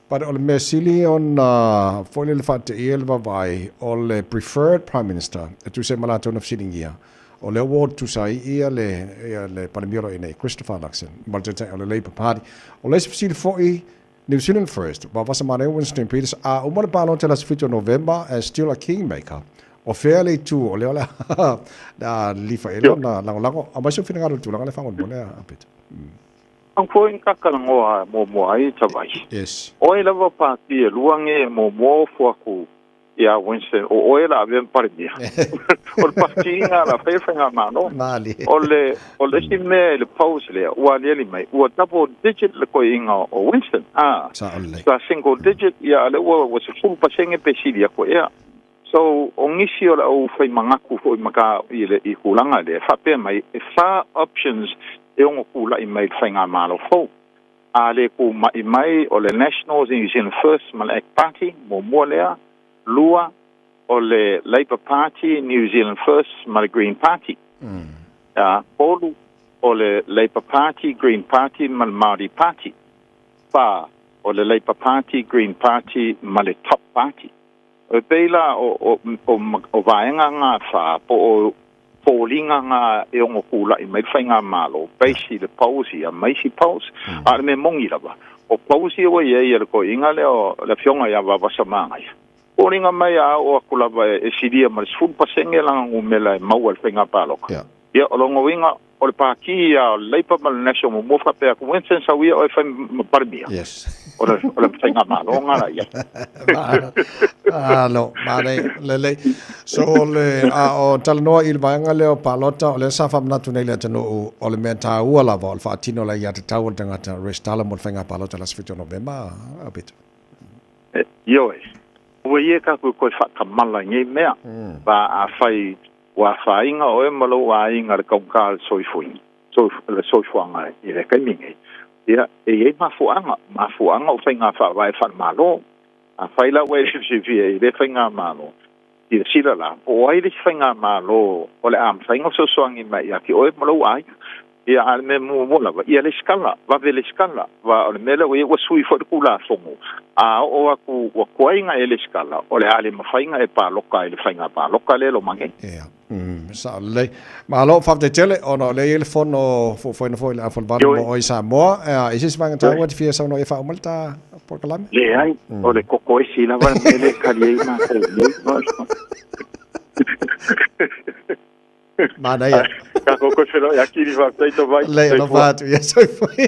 [SPEAKER 3] but o le mea sili ona whaile le whate I elva vai o le preferred prime minister e tu se malato na fsilingia o le award tu sai ia le panemiolo ine Christopher Luxon maltete o le Labour Party o le fsili foi New Zealand first wa Wasamare Winston Peters umana palo tala sfito November as still a kingmaker o fairly tu o le ola da lifa ele na lango a mai so fina ngalo tu langa le fango mona a bit
[SPEAKER 23] ang ko in kakalangoa mo ai tawai
[SPEAKER 3] yes
[SPEAKER 23] oi lava pati luange mo fuaku ia Winston o oi la ben pardia o pastinga la fefa mano
[SPEAKER 3] mali
[SPEAKER 23] ole simme le pause le wa le mai o double digit le ko inga o Winston
[SPEAKER 3] sa ole
[SPEAKER 23] sa single digit ia le was full pasenge pesilia ko ia so ongisi ola o fai mangaku foi maka ile I kulanga le fa pe mai fa options e ongo kula I mai whainga malo fo. A le ku mai o le Nationals in New Zealand First Malek Party, mo lea, lua o le Labour Party, New Zealand First Malek Green Party. Polu o le Labour Party, Green Party, mal Māori Party. Pa o le Labour Party, Green Party, mal Top Party. O peila o vaenga ngā wha po o Polinga nga e ongo kula I mai whainga malo. Baisi le pausi a maisi paus. A me mongi lava. O pausi o ye le ko inga le o le fionga ya wawasa mangai. Polinga mai a o kula ba e sidia ma sfun pasenge lang umela mau al whainga paloka. Ia o longo winga o le paki a leipa ma le national mo fa pe ko Winston sa wia o whain parmia.
[SPEAKER 3] Yes.
[SPEAKER 23] O le whainga malo ngara ia.
[SPEAKER 3] No, mare lele so le o talanoa I le vaenga leo palota o le safa manatu nei le tano o le mea tāua lava o le whaatino la ia te tau o tangata restala mo le whainga palota las 5 November a bit.
[SPEAKER 23] Io e. Ua ia ka koe whakamala ngai mea. Ba a whai wa whainga o e malo a inga le kaunka le soifuinga. Le soifuanga I le kaimingi. Ia e mafuanga o whainga whawai whanmalo. A whaila wei I le whainga malo. I sila la. O ai le whainga malo o le am whainga so soangi mai a ki o e malo ai. Ia ale me mo lava. Ia le skala. Va ve le skala. Va o le mele o e wa sui fo kula fongo. A o aku wa koinga e le skala. O le ale mawhainga e pa loka I le whainga pa loka le lo mange.
[SPEAKER 3] Ia. Sa le. Ma lo fa te tele ono le ele fono fo le afol bar mo o Samoa. Isi smanga tawa te fia sa no e fa umalta por kalame.
[SPEAKER 23] Le ai. O le koko isi la va mele kali ma ko.
[SPEAKER 3] Mana ia.
[SPEAKER 23] Ka koko fero ya kiri va taito vai.
[SPEAKER 3] Le no fatu ia so foi.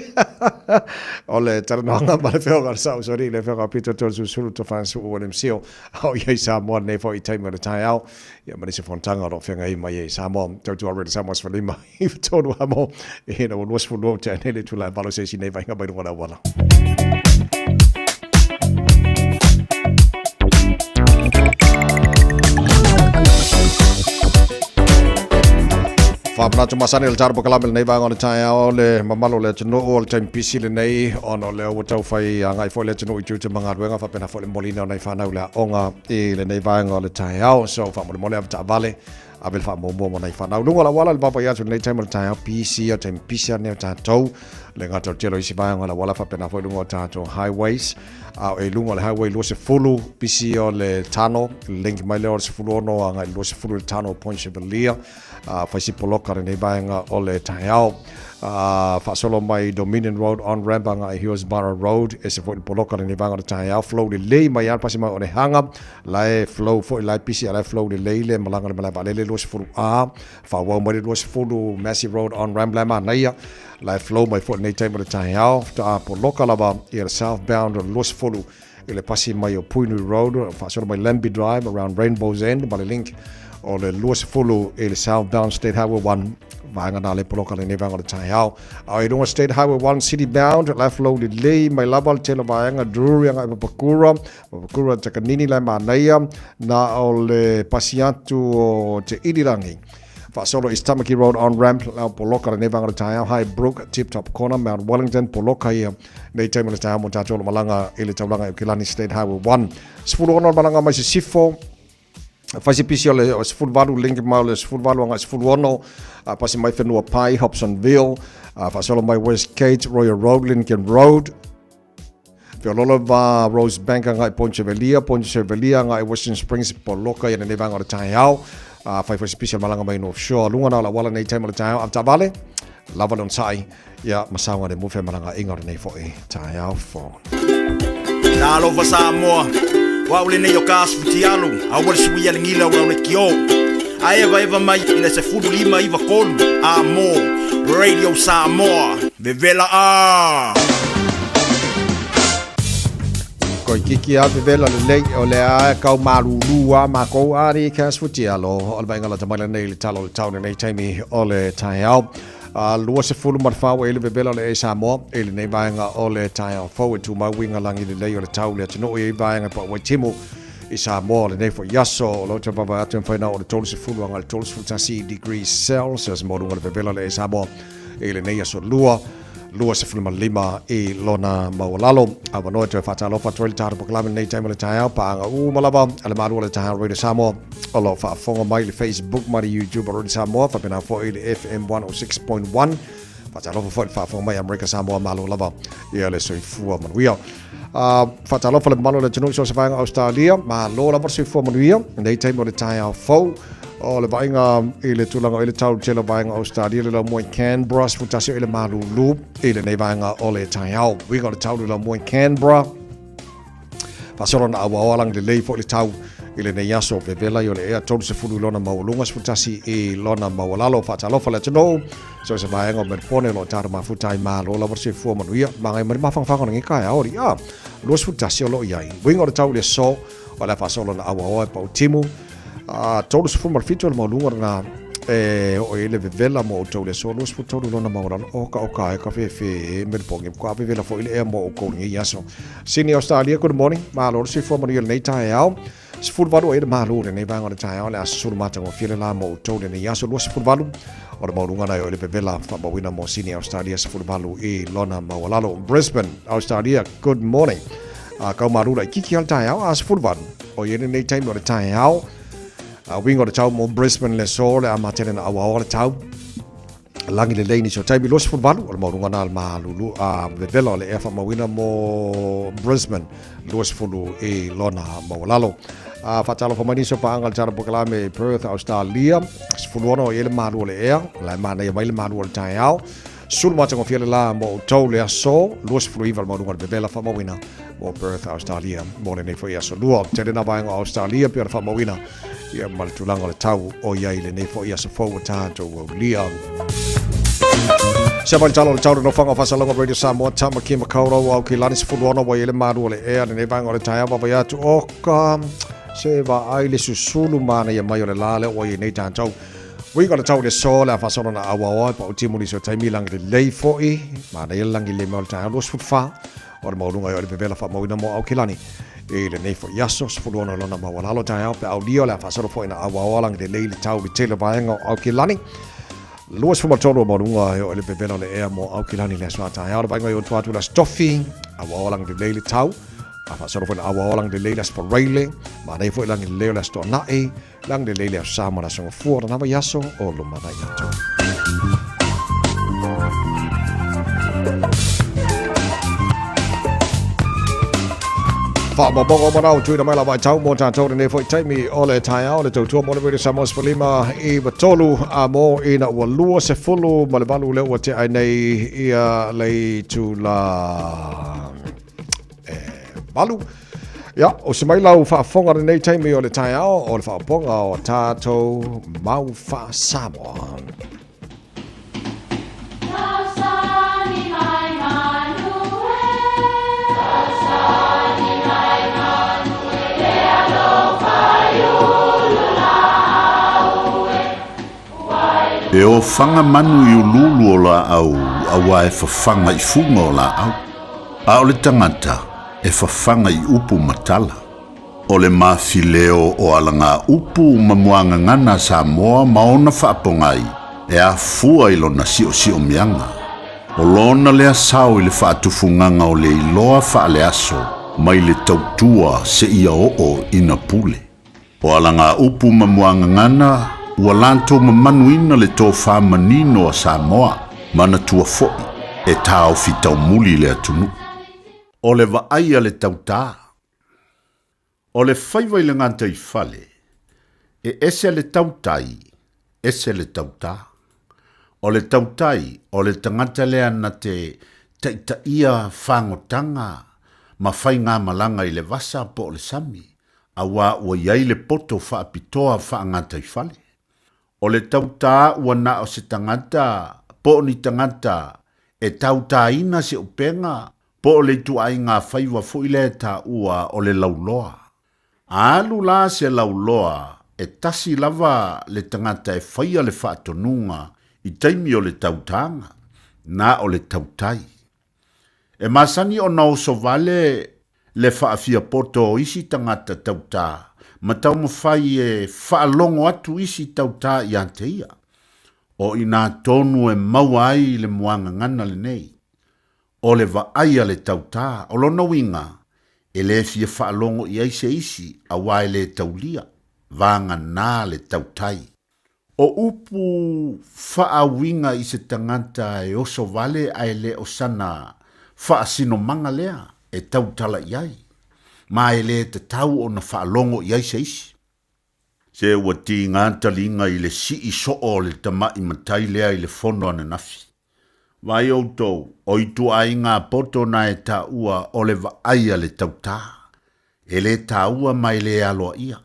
[SPEAKER 3] Ole tarnanga ma le feo sa sorry le feo pito to sulu to fan su o le msio. Au ia Samoa nei foi time le tai au. Ia ma se fontanga ro fenga I mai Samoa. Tautu already Samoa for lima. I tonu amo. E no was for no te nei tu la valo se si nei vai nga bai wala. Whamana tu masani le tarapo kalamele nei vanga o le tai ao le mamalo le tino o le taimipisi le nei ono le o tau whai a ngai fo le tino I tūte mga ruenga whapena fo le molina o nei whanau le onga I le nei vanga o le tai ao so whamole mole av ta vale a vel whamomo mo nei whanau lunga la wala le papa iatu nei taimo le tai ao pisi o taimipisi ane o tātou le ngata o telo isi vanga la wala whapena fo lunga o tātou highways a e lunga le highway lo se fulu pisi o le tano link mai le o se fulu ono a ngai lo se fulu le tano Point Chevalia faisi poloka re nei vaenga o le taiao whaasolo mai Dominion Road on rampa nga I Hillsborough Road e se fo poloka re nei vaenga o le taiao flow le lei mai al pasi mai o le hanga lai flow fo I lai pisi lai flow le lei le malanga le malai valele lo se fulu a whawau mai lo se fulu Massive Road on rampa ma naia lai flow mai fo nei taimo le taiao ta poloka lava I le southbound o lo se fulu I le pasi mai o Puinu Road whaasolo mai Lambie Drive around Rainbow's End ma le link o le luas fulu e le southbound State Highway 1 vaenga na le poloka le nevanga le taiao au I runga State Highway 1 city bound la flow le lei mai lava le tela vaenga Drury anga Papakura takanini le manaia na o le pasiatu o te irirangi Whaasolo is Tamaki Road on ramp la poloka le nevanga le taiao High Brook Tip Top Corner Mount Wellington poloka ia nei taimo le taiao mo tātolo malanga i le taulanga i Kilani State Highway 1 sifuru ono malanga mai se sifo Faisi pisi o le sifuru valu linki mau le sifuru valu anga sifuru ono pasi mai whenua pai Hobsonville whaasolo mai Westgate Royal Road Lincoln Road Whiololo va Rosebank anga I Point Chevalia anga I Western Springs poloka ia nei vanga o le taiao faisi pisi o malanga mai North Shore lunga na la wala nei taimo le taiao am tavale lava lon sai ia masaunga le mufe malanga inga o nei fo e taiao fo
[SPEAKER 9] Nalo fa Samoa wa ule nei o kasu tialu a wale sui ale ngila o le kio Ai eva mai ina se fulu lima iwa kolu. Amo, Radio Samoa. Vevela a.
[SPEAKER 3] Koi kiki a vevela le lei o le a kau marurua ma kou ari kas futi alo o le vaingala tamai nei le talo le taune nei taimi o le tai au. Lua se fulu marfau e le vevela le e Samoa e le nei vainga o le tai au fau e tu mawinga langi le lei o le tau le atino e vainga pa waitimu i Samoa le nei fo yaso lo te baba atu whaina o le tolu se fulu anga le tolu se futasi degrees Celsius modunga le vevela le e Samoa e le nei aso lua se fulma lima i lona maulalo awanoa te whata alofa tueli tāra pokalame nei taima le taeao paanga malaba ale marua le taeao Radio Samoa o lo whaafonga mai le Facebook mai le YouTube Radio Samoa whapena fo i le FM 106.1 whata alofa fo i whaafonga mai America Samoa malo lava ia le soifua manuia whata alofa le malo le tunu so se whainga Australia ma lo lava soifua manuia nei taima le taeao fo o le vainga i le tulanga o le tau tela vainga Australia le la mo Canberra futasi i le malulu i le nei vainga o le taiao winga le tau le la mo Canberra pasoro na awa lang le lei fo le tau i le nei aso vevela i o le ea tolu se fulu lona maulunga futasi i lona maulalo fatalofa le tano so se vainga o merpone lo tara mafutai malo la vorse fu manuia mangai mari mafangfanga ngi kai aori los futasi o lo iai winga le tau le so o la fasolo na awa o pa utimu todos fumar fito mo lunga na o ele vevela mo to le solo spu to lona mo ran o ka ka fe mer pongim ko ave vela fo ile mo ko ngi yaso sini Australia good morning ma lo si fo mo ile nei tai au se fu valu e ma lo nei vanga tai au le asu mata mo file la mo to le yaso lo si fu valu o mo lunga na ile vevela fa mo wina mo sini Australia se fu valu e lona mo lalo Brisbane Australia good morning ka maru la kiki al tai au as fu valu o ile nei tai mo tai au wingo de tau mo Brisbane le so le amatene na awa le tau langi le leini so tai bilos futbalu o mo runga na malulu le velo le efa mo wina mo Brisbane los fulu e lona mo lalo fatalo fo mani so pa angal tara pokalame Perth Australia fuluono ele malu le ea la mana ya mai malu le tai au sul mo tango fiele la mo tau le so los fulu ival mo runga le vela fa mo wina mo Perth Australia mo le nei fo ia so luo tele na vai Australia per fa mo wina ia mal tulanga le tau o ia ile nei fo ia so fo tanto o lia Seven talo le tau no fanga fa salonga Radio Samoa tama ki makauro au ki lanis fulono wa ile maru le ea nei vanga le tai va ia tu o ka se va ai le susulu mana ia mai le lale o ia nei tanto we got a tau le so la fa salona awa pa utimuli so tai milang le lei fo I mana ia langi le mal tai los fa o mo lunga ia le bevela fa mo ina mo au ki lani e le nei fo yaso sfuluona lona mawalalo tai au pe audio la fasoro fo ina awawalang de leile tau vi tele vaenga au kilani luas fuma tolo mo lunga o le bevela le ea mo au kilani le swa tai au vaenga yo tuatu la stoffi awawalang de leile tau a fasoro fo ina awawalang de leile for railing ma nei fo lang le la sto na e lang de leile sa ma la so fu na yaso o lo mana yato Fa bongo manau tu na mai la vai tau mo ta tau ne foi tai mi ole tai au le tu mo le video samos polima I batolu a mo ina wa lua se fulu ma le balu le wa te ai nei ia le tu la balu ya o se mai lau fa fonga nei tai mi ole tai au o le fa bonga o tato mau fa Samoa
[SPEAKER 16] E o whanga manu I ululu o la au, awa e whawhanga I funga o la au. A o le tangata, e whawhanga I upu matala. O le mawhileo o alanga upu mamuanga ngana Samoa maona whaapongai, e a fua I lona si o mianga. O lona lea sao I le whaatufunganga o le iloa whaale aso, mai le tautua se ia o ina pule. O alanga upu mamuanga ngana, ua lanto mamanuina le tō whamanino a Samoa, mana tua fo'i, e tāo fitau muli le atunu. O le waaia le tautā. O le whaiwai le nganta I whale, e ese le tautai, ese le tautā. O le tautai, o le tangata lea na te taitaia whangotanga, ma whai ngā malanga I le vasa po o le sami, a wā ua iai le poto whaapitoa whaangata I whale.
[SPEAKER 11] O le tauta ua na o se tangata, po ni tangata, e tauta ina se upenga, po le tuai ngā whaiwa fuile ta ua o le lauloa. Alu la se lauloa, e tasi lava le tangata e whaia le whaatonunga, i taimi o le tautanga, na o le tautai. E masani o nau so vale le whaafia poto o isi tangata tauta, ma tau mawhai e whaalongo atu isi tauta i anteia. O ina tonu e mauai le muanga ngana le nei. O le vaaia le tauta, o lona winga, e le fia whaalongo i aise isi a wai le taulia, vanga nā le tautai. O upu whaawinga i se tangata e oso vale ai le o sana whaasino manga lea e tautala iai. Ma e le te tau o na whaalongo i aise isi. Se ua ti ngāta linga i le si i so o le tama i matai lea i le fono ane nafi. Vai o tau, o i tu ai ngā poto na e ta ua o le vaaia le tauta. E le ta ua mai le aloa ia.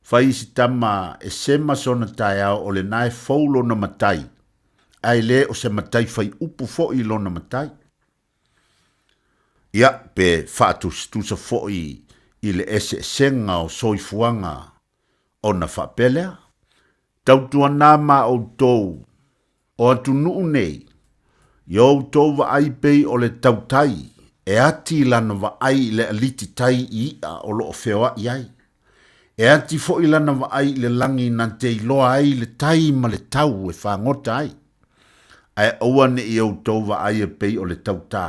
[SPEAKER 11] Fai si tama e sema sona tai au o le nae faulo na matai. Ai le o se matai fai upu fo i lo na matai. Ia pe whaatus tusa fo i le ese senga o soifuanga o na whapelea. Tautua nāma o tau o atu nuu nei. Yo tau wa ai pei o le tautai e ati lana wa ai le aliti tai i a o lo o whewa iai. E ati fo i lana wa ai le langi nan te iloa ai le tai ma le tau e whangota ai. Ai awane i au tau wa ai e pei o le tauta.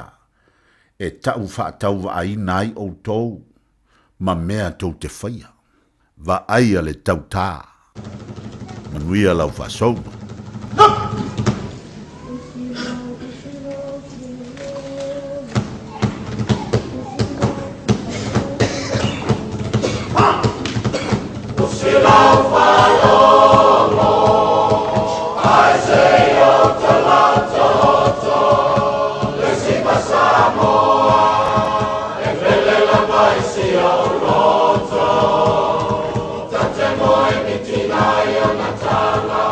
[SPEAKER 11] E tau wha tau wa ai nai o tau ma mea tau te whaia. Va ai a le tauta. Manuia lau wha sou.
[SPEAKER 1] Tate moe ni tina i o na tala,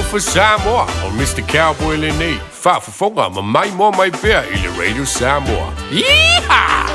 [SPEAKER 14] for Samoa on Mr. Cowboy Lene. Whaafafonga ma mai mo mai pea i le Radio Samoa. Yeehaw!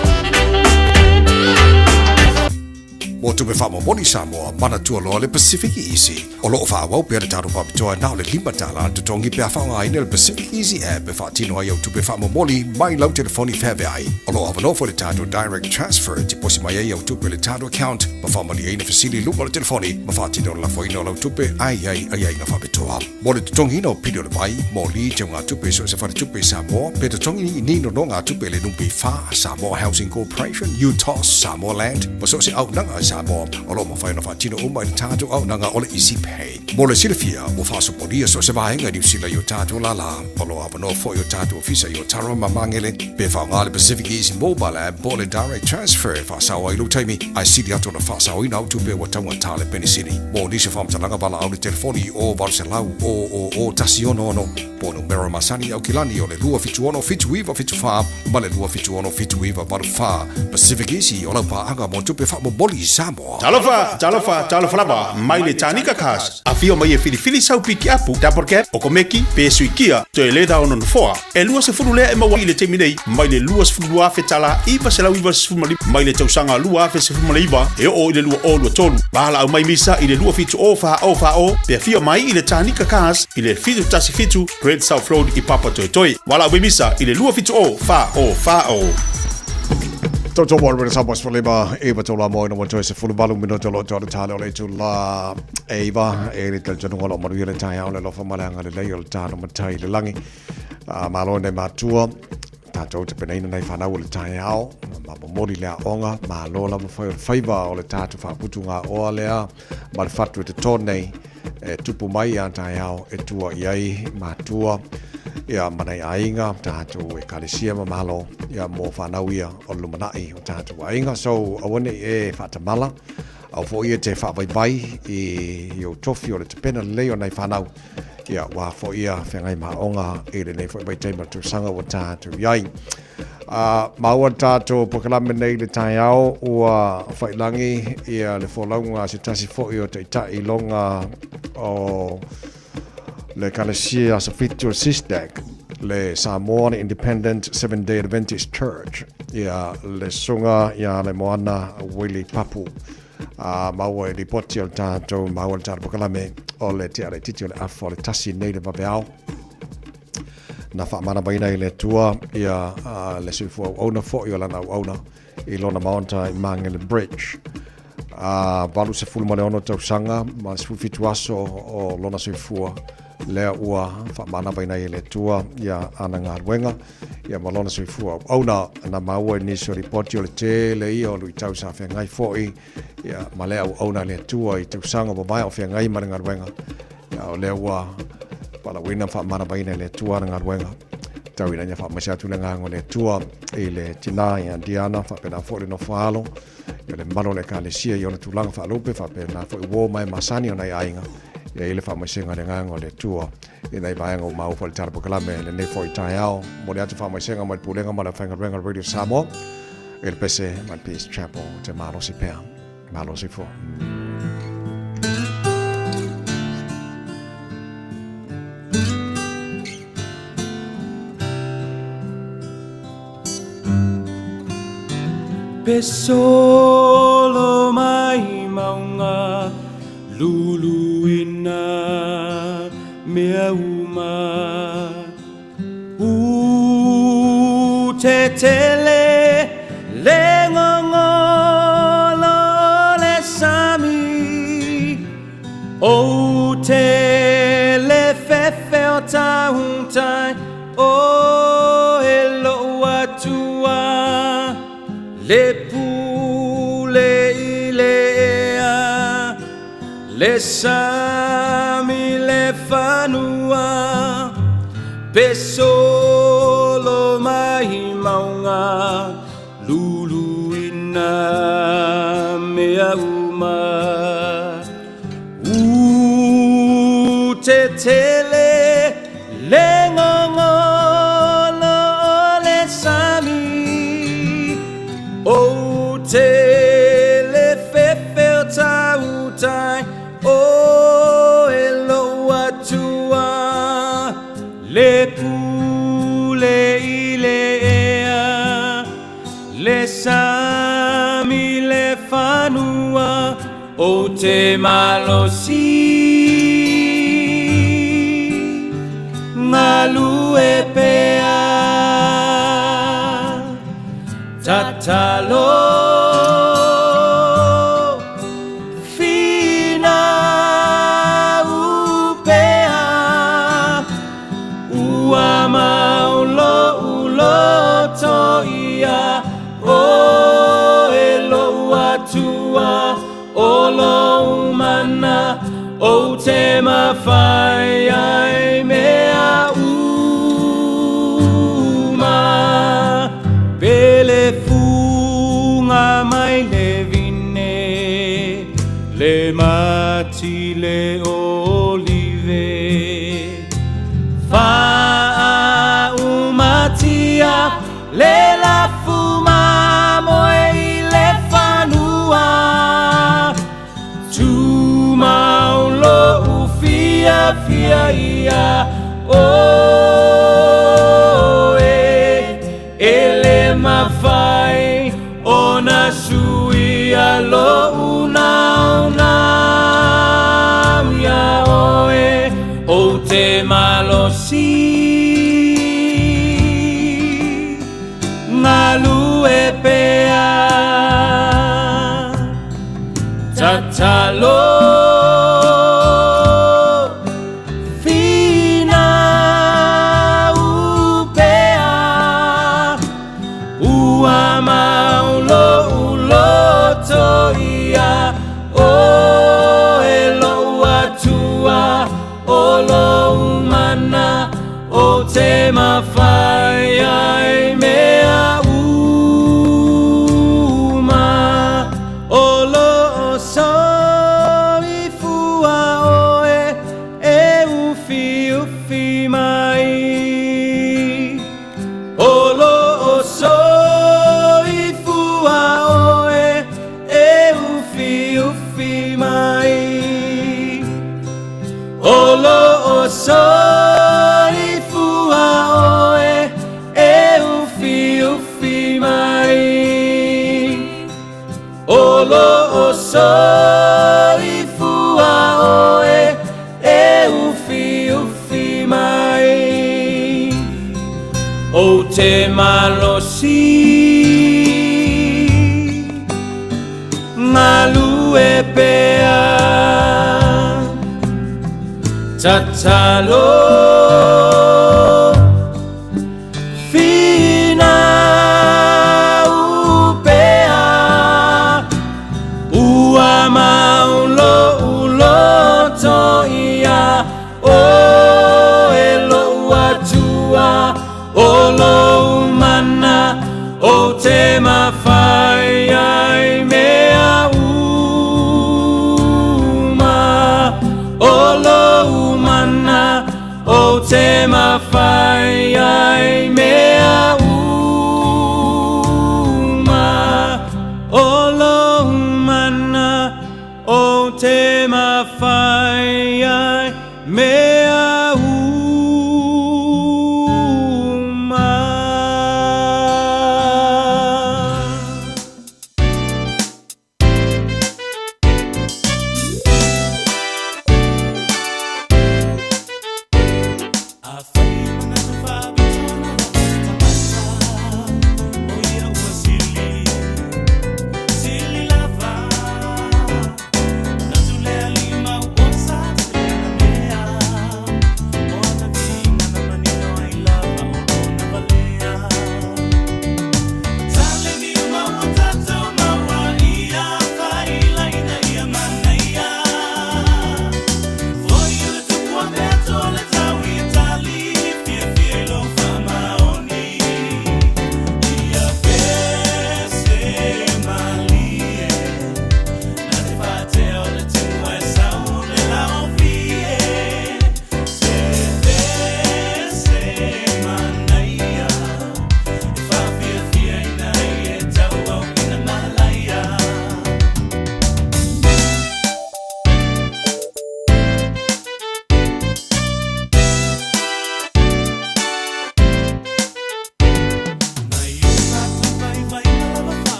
[SPEAKER 3] Mo tupe wha moni Samoa, mana tua loa le Pacific Easy. O loo wha wau pia le taro papitoa nao le lima tala te tongi pia whaunga ina le Pacific Easy app e wha tino ai au tupe wha moni mai lau telefoni whewe ai. O loo awanofo le taro direct transfer te posi mai ai au tupe le taro account ma wha mani aina fasili lupa le telefoni ma wha tino la fo ina lau tupe ai nga whapitoa. Mo le tongi ina o pidio le mai, mo li te ngā tupe so se whare tupe Samoa, pe te tongi ni no ngā tupe le numpi wha Samoa Housing Corporation, UTOS, Samoa Land, ma so se au nanga Samoa o lo mawhai na whaatino o mai tātou au nanga o le isi pay. Mo le silafia o whaasoponia so se vahenga New Zealand o tātou lala o lo apano fo o tātou ofisa i o taro mamangele pe whaongale Pacific Easy Mobile App bo le direct transfer whaasawa i lo taimi ai siri ato na whaasawa i na autu pe wa taunga tale Penisini. Mo nisi whamtalanga bala au le telefoni o Barcelau o Tasiono ono po numero masani au kilani o le lua fitu ono fitu iwa fitu wha ma le lua fitu ono fitu iwa baru wha Pacific Easy o lau paanga mo tupe wha mo boli Samoa.
[SPEAKER 2] Talofa lava, mai le tanika kas. A fio mai e filifili sau piki apu, taporke, o komeki, pe suikia, to e leda ono nofoa. E lua se furu lea e mawa i le temi nei, mai le lua se furu afe tala, iwa se lau iwa se furu mali, mai le tausanga lua afe se furu mali iwa, e o i le lua o lua tolu. Bahala au mai misa i le lua fitu o fa, pe fio mai i le tanika kas, i le fitu tasi fitu, Great South Road i Papa Toi. Wala au mai misa i le lua fitu o fa o.
[SPEAKER 3] Toto Warren Sabos for Liba, Eva Tola Moino, what choice full balloon minotolo to the Talo to La Eva, Eric General Maria Taya, Lofa Malanga, the Layo Tano Matai, the Langi, Malone Matua, Tato to Penina, Nifana will tie out, Mabomodi La Onga, Malola for favor, or the Tatu Faputunga, Olea, but fat with the Tone, Tupumai and Tayao, Etua Yai, Matua. Ia manai ainga tātou e kalesia mamalo ia mo whanauia o lumanai o tātou ainga so awane e whatamala au fo ia te whawaibai i o tofi o le te pena leo nei whanau ia wā fo ia whengai maonga e le nei whaibai teima tu sanga o tātou iai maua tātou pokalame nei le tai au ua whailangi ia le wholaunga se tasi fo i o te itai longa o le kalesia sa fitu sistek le Samoan Independent Seventh-day Adventist Church ia le sunga ia le moana Willie Papu maua e ripoti o tātou maua le tātou pokalame o le tia le titi o le afo le tasi nei le vapeao na whaamana baina i le tua ia le suifu au auna fo i o lana au auna i lona maonta i Mangele Bridge valu se fulu male ono tausanga ma se fitu aso o lona suifua lea ua whaamana baina i le tua ia ana ngā ruenga ia malona suifua auna na maua i niso ripoti o le te le ia o lui tau sa whengai fōi ia ma lea au auna le tua i tausanga o mai o whengai ma ngā ruenga ia o lea ua pala wina whaamana baina i le tua na ngā ruenga tau ina nia whaamasa atu le ngango le tua i le tina i Andiana whapena fōi no whaalo ia le malo le kalesia i ona tūlanga whaalupe whapena fōi wō mai masani o nei ainga ia ile whaamaisenga le ngango le tua i nei vaenga o mau fo le tarapo kalame le nei fōi tai au mo le atu whaamaisenga mai pulenga ma le whaingaruenga Radio Samoa i le pese mai Peace Chapel te Malosi Pea Malosi fo
[SPEAKER 4] Pesolo mai maunga luluina mea uma te tele le ngongolo le sami o te le fefe o tauntai o elo atua le pule ilea le sami le fanua pesolo mai maunga luluina mea uma te tele le ngongolo le sami o te le fefe o tautai o elo atua le pule ilea le sami le fanua o te malosi ngalu e pea tatalo fina upea ua maulo ulo toia o elo atua mawhai ai mea uma pele funga mai le vine le mati le olive fa umatia le la fuma moe le fanua tu maulo ufia fia ia o ele mafai ona sui alo una ya oe o te malosi ngalu e pea tatalo fina upea ua maulo uloto ia o elo atua o lo umana o te mawhai ai mea uma o lo so i fua oe e ufi mai o lo so i fua oe e ufi mai o lo so i fua oe e ufi mai o lo so i fua oe e ufi mai o te malosi ngalu e pea tatalo fina upea ua maulo uloto ia o elo atua o lo umana o te mawhai ai mea uma o lo umana o te mawhai ai mea uma o lo umana o te mawhai ai mea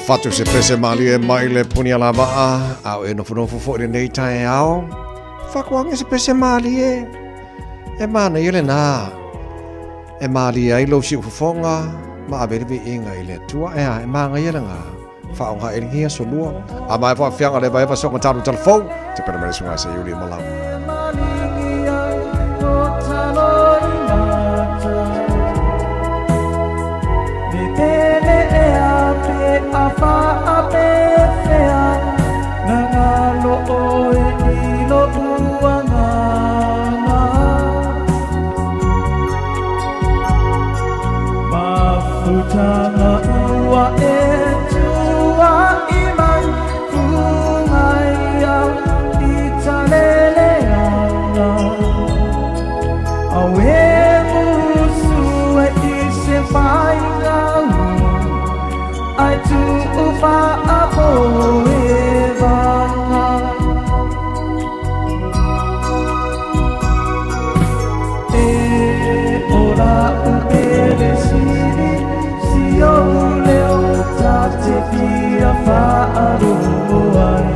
[SPEAKER 3] fatu se pese mali e mai le puni ala waa au e nofu fo le nei tai ao fakuang se pese mali e mana ile na e mali ai lo si fonga ma abere be inga ile tua e manga ile nga fa nga e ngia so lua a mai fa fianga le vai fa so con talu telefon te per me sunga se yuli malam
[SPEAKER 4] Afa ape fea nangalo oe ilo uanga mafutanga ua etua iman kumaya italeleanga awe musu e ise fainga I do ufa apoeva e ora ubele sini si o leo tate pia fa aruai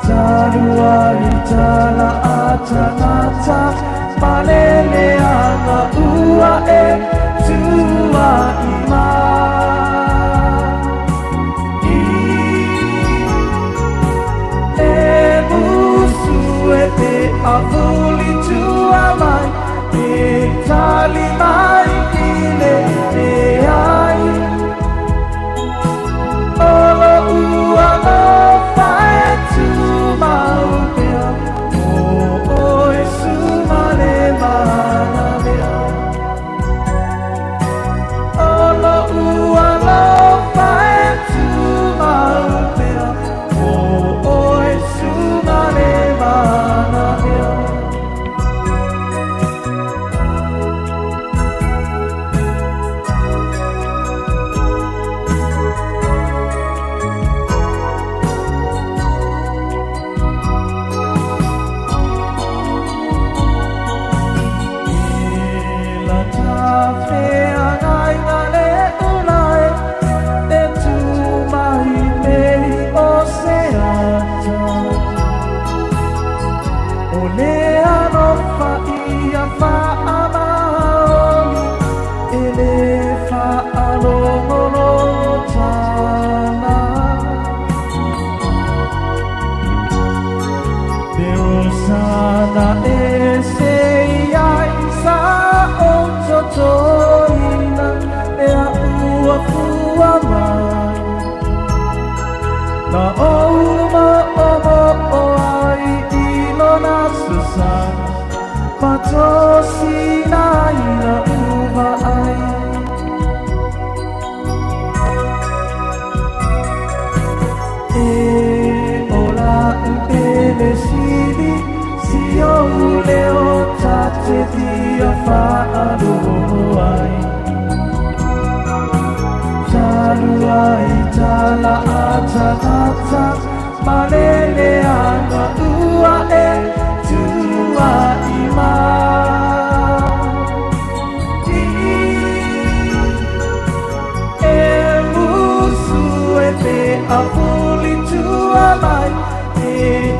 [SPEAKER 4] taruari tala atanata palele ana ua e tua ima e musu e te avuli tua mai e tali mai ile e ai olo ua no fae tu maupea o e sumale mana mea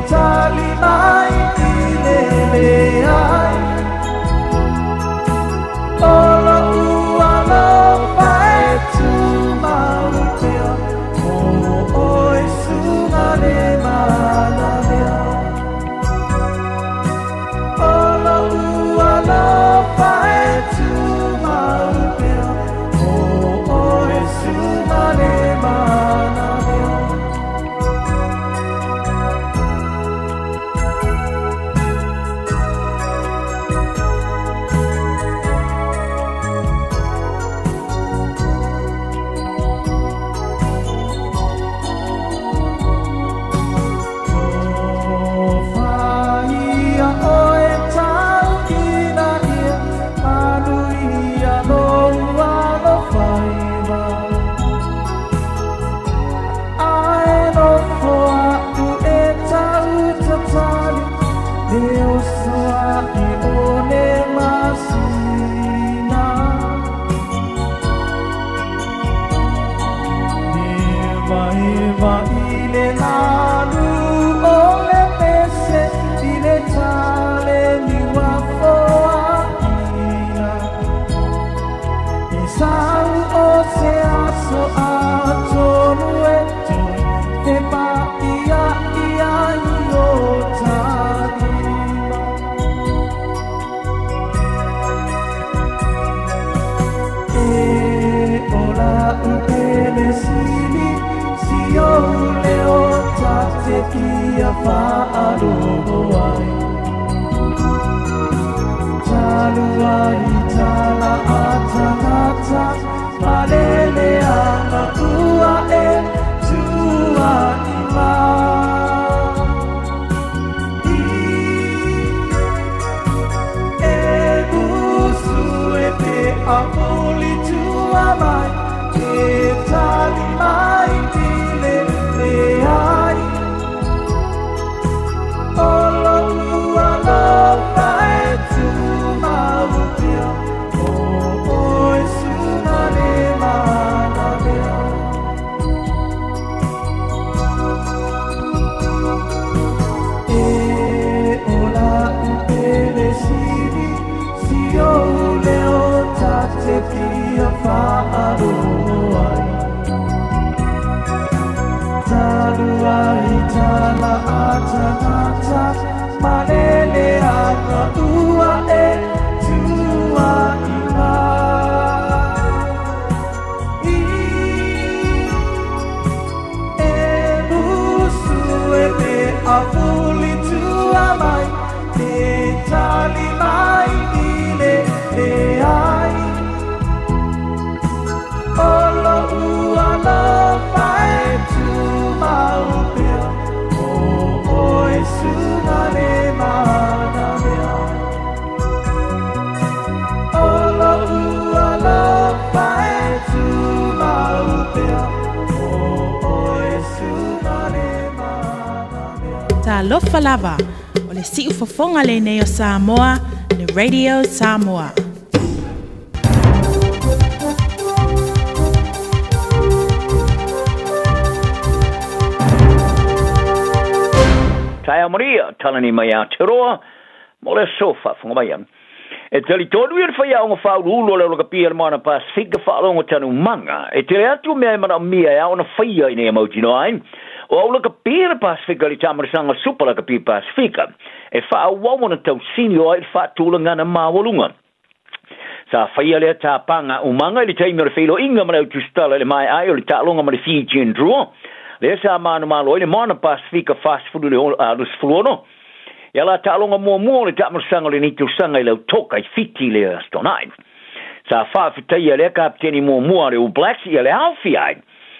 [SPEAKER 4] Italy, my pele sili si o leo tate kia whaaroho ai Talua I tala atanata Malele ana ua e tua I ma E busu e pe amuli tua mai E tali mai dile e ai Olo ua lopa e tu maupia O oi suna le mana mea E ola upele siri Si o leo tate kia whaaro ai Talua I tala atanata Malele ana ua e tua I ma E musu e me avuli tua mai E tali mai dile e ai Olo ua lopa e tu maupia O oi suna le mana mea Olo ua lopa e tu maupia O oi suna le mana mea
[SPEAKER 10] Ta lofa lava o le si'u fofonga le nei o Samoa, le Radio Samoa.
[SPEAKER 15] Tai Maria, talani mai a te roa, mo le sofa, whanga mai am. E tali tonu ir whai aonga whaurulo le loka pia mana Pasifika whaalonga tanu manga. E te atu mea mana mia e aona whaia i ne amauti no ain. O au loka pia Pasifika li tamarisanga super loka pia Pasifika. E whaawawana tau sini o ai whaatula ngana mawalunga. Sa whaia lea tā panga umanga ili taimi o le whilo inga mana utustala le mai ai o le tālonga ma le Fiji and Drua. Le sa manu malo ile mana Pasifika fast food le alus fluono. Ya la talonga mo le tamarsanga le nitu sanga ile toka I fiti le stonai. Sa fa fitai le kapteni mo le Blacks ile alfi ai.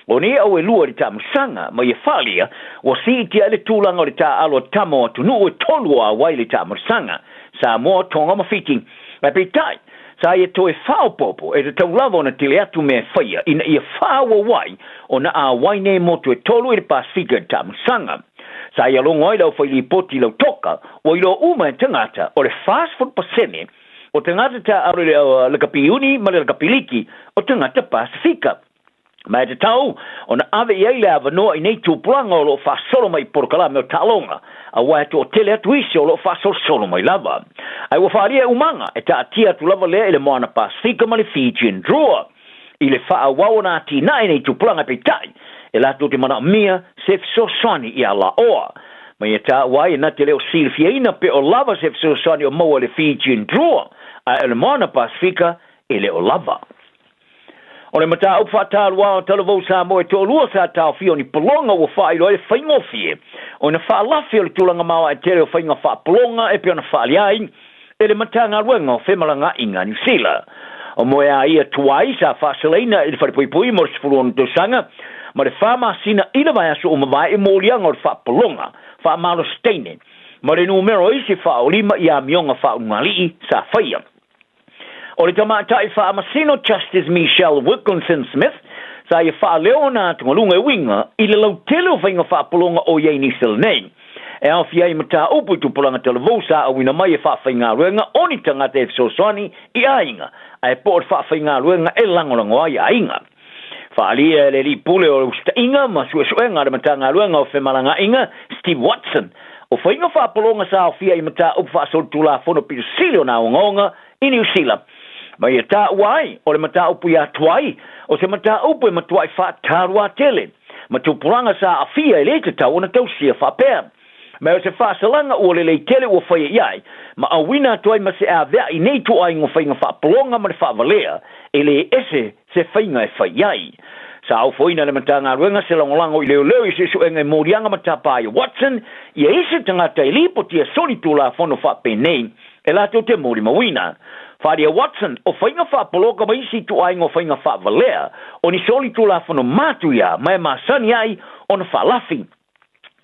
[SPEAKER 15] Oni au lua le tamarsanga ma ye falia o siti ile tulanga le ta alo tamo tu no tolu a wai le tamarsanga. Sa mo tonga ma fiti. Ma pitai sa ye to e fao popo e te lava ona tele atu me faia ina ia fao wai ona a wai ne mo to e tolu i Pasifika tamarsanga. Sa ia longo i lau whaili poti lau toka o ilo uma tangata o le fast food pasene o tangata ta aro le kapiuni ma le kapiliki o tangata Pasifika. Mai te tau, o na ave i eile ava noa I nei tūpulanga o lo whasolo mai porokala me o talonga, a wai to o tele atu isi o lo whasolo mai lava. Ai wa whaaria umanga, e ta atia tu lava lea ile moana Pasifika ma le Fiji and Drua. I le wha wau na ati na I nei tūpulanga pe tai, e lato te mana mia se fisosani I a la oa. Mai e ta wai e na te leo silfia ina pe o lava se fisosani o maua le Fiji and Drua, a ele moana Pasifika e le o lava. O le mata au whātālua o talavou sa mo e tō lua sa tāwhio ni polonga o whairo e whaingofie. O na whaalafi o le tūlanga maua e tere o whainga whaapolonga e pia na whaaliai e le mata ngā ruenga o whemalanga I ngā New Zealand. O mo e a ia tuai sa whaasaleina e le wharepuipui mo le sifuruonu tōsanga ma le whaamasina ina vai aso o mawai e mōlianga o le whaapolonga, whaamalo steine. Ma le numero isi whaolima I a mionga whaungalii sa whaia. O le tamatai whaamasino Justice Michelle Wilkinson Smith, sa ia whaaleo nā tungalunga e winga I le lau tele o whainga whaapolonga o iei ni silnei. E au fiai mata upu tupulanga televosa a wina mai e whaawhainga ruenga oni tangata e fisosani I ainga, a e pōt whaawhainga ruenga e langorango ai ainga. Whaalia le li pule o usta inga, ma suesuenga re matanga ruenga o whemalanga inga, Steve Watson. O whainga whaapolonga sa au fiai mata upu whaasotula fono pirusilio na ongonga I New Zealand. Mai e tā uai, o le mata upu ia tuai, o se mata upu e matuai whaatarua tele. Ma tupuranga sa a fia e le te tau ona tau sia whapea. Mai o se whaasalanga o le tele o whaia iai, ma a wina tuai ma se a vea I nei tuai ngō whainga whaapolonga ma le whaavalea, e le ese se whainga e whaiai. sa au foina le matanga ruenga se longolango i leo i su enga morianga matapa i Watson i ese tangata i lipo tia soli tula fono fa penei e la te mori mawina Faria Watson o fainga fa poloka mai si tu ai ngo fainga fa valea o ni soli tula fono matu ya mai masani ai on fa lafi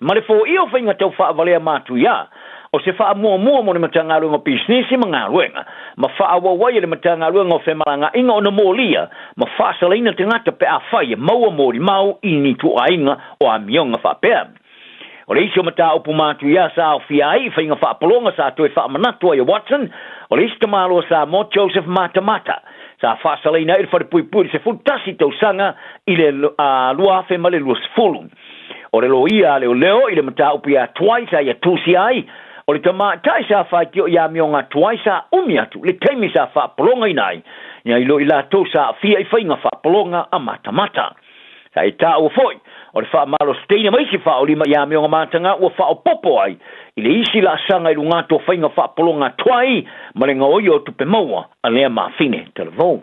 [SPEAKER 15] ma le fo io fainga tau fa valea matu ya o se fa mo mo le matanga ruenga business manga ruenga ma fa awa wai le matanga ruenga fe malanga inga ona molia ma fa salina tangata pe a fai mau mori mau ini tu ainga o a mionga fa pe o le isio mata upu matu ya sa o fiai fainga fa polonga sa tu e fa manatu ya Watson o le isio malo sa mo Joseph Matamata sa fa salina il fa pui pui se futasi tau sanga ile lua fe male lus fulu o le loia le leo ile mata upu ya twice ya tusi ai o le tama tai sa fa tio ya mionga twaisa umiatu le taimi sa fa polonga inai ia ilo ila to sa fia I fainga fa polonga a mata sa ita o foi o le fa malo steina mai si fa o lima ya mionga matanga o fa o popo ai ile isi la sanga I lunga to fainga fa polonga twai malenga o yo tu pe maua a le ma fine televo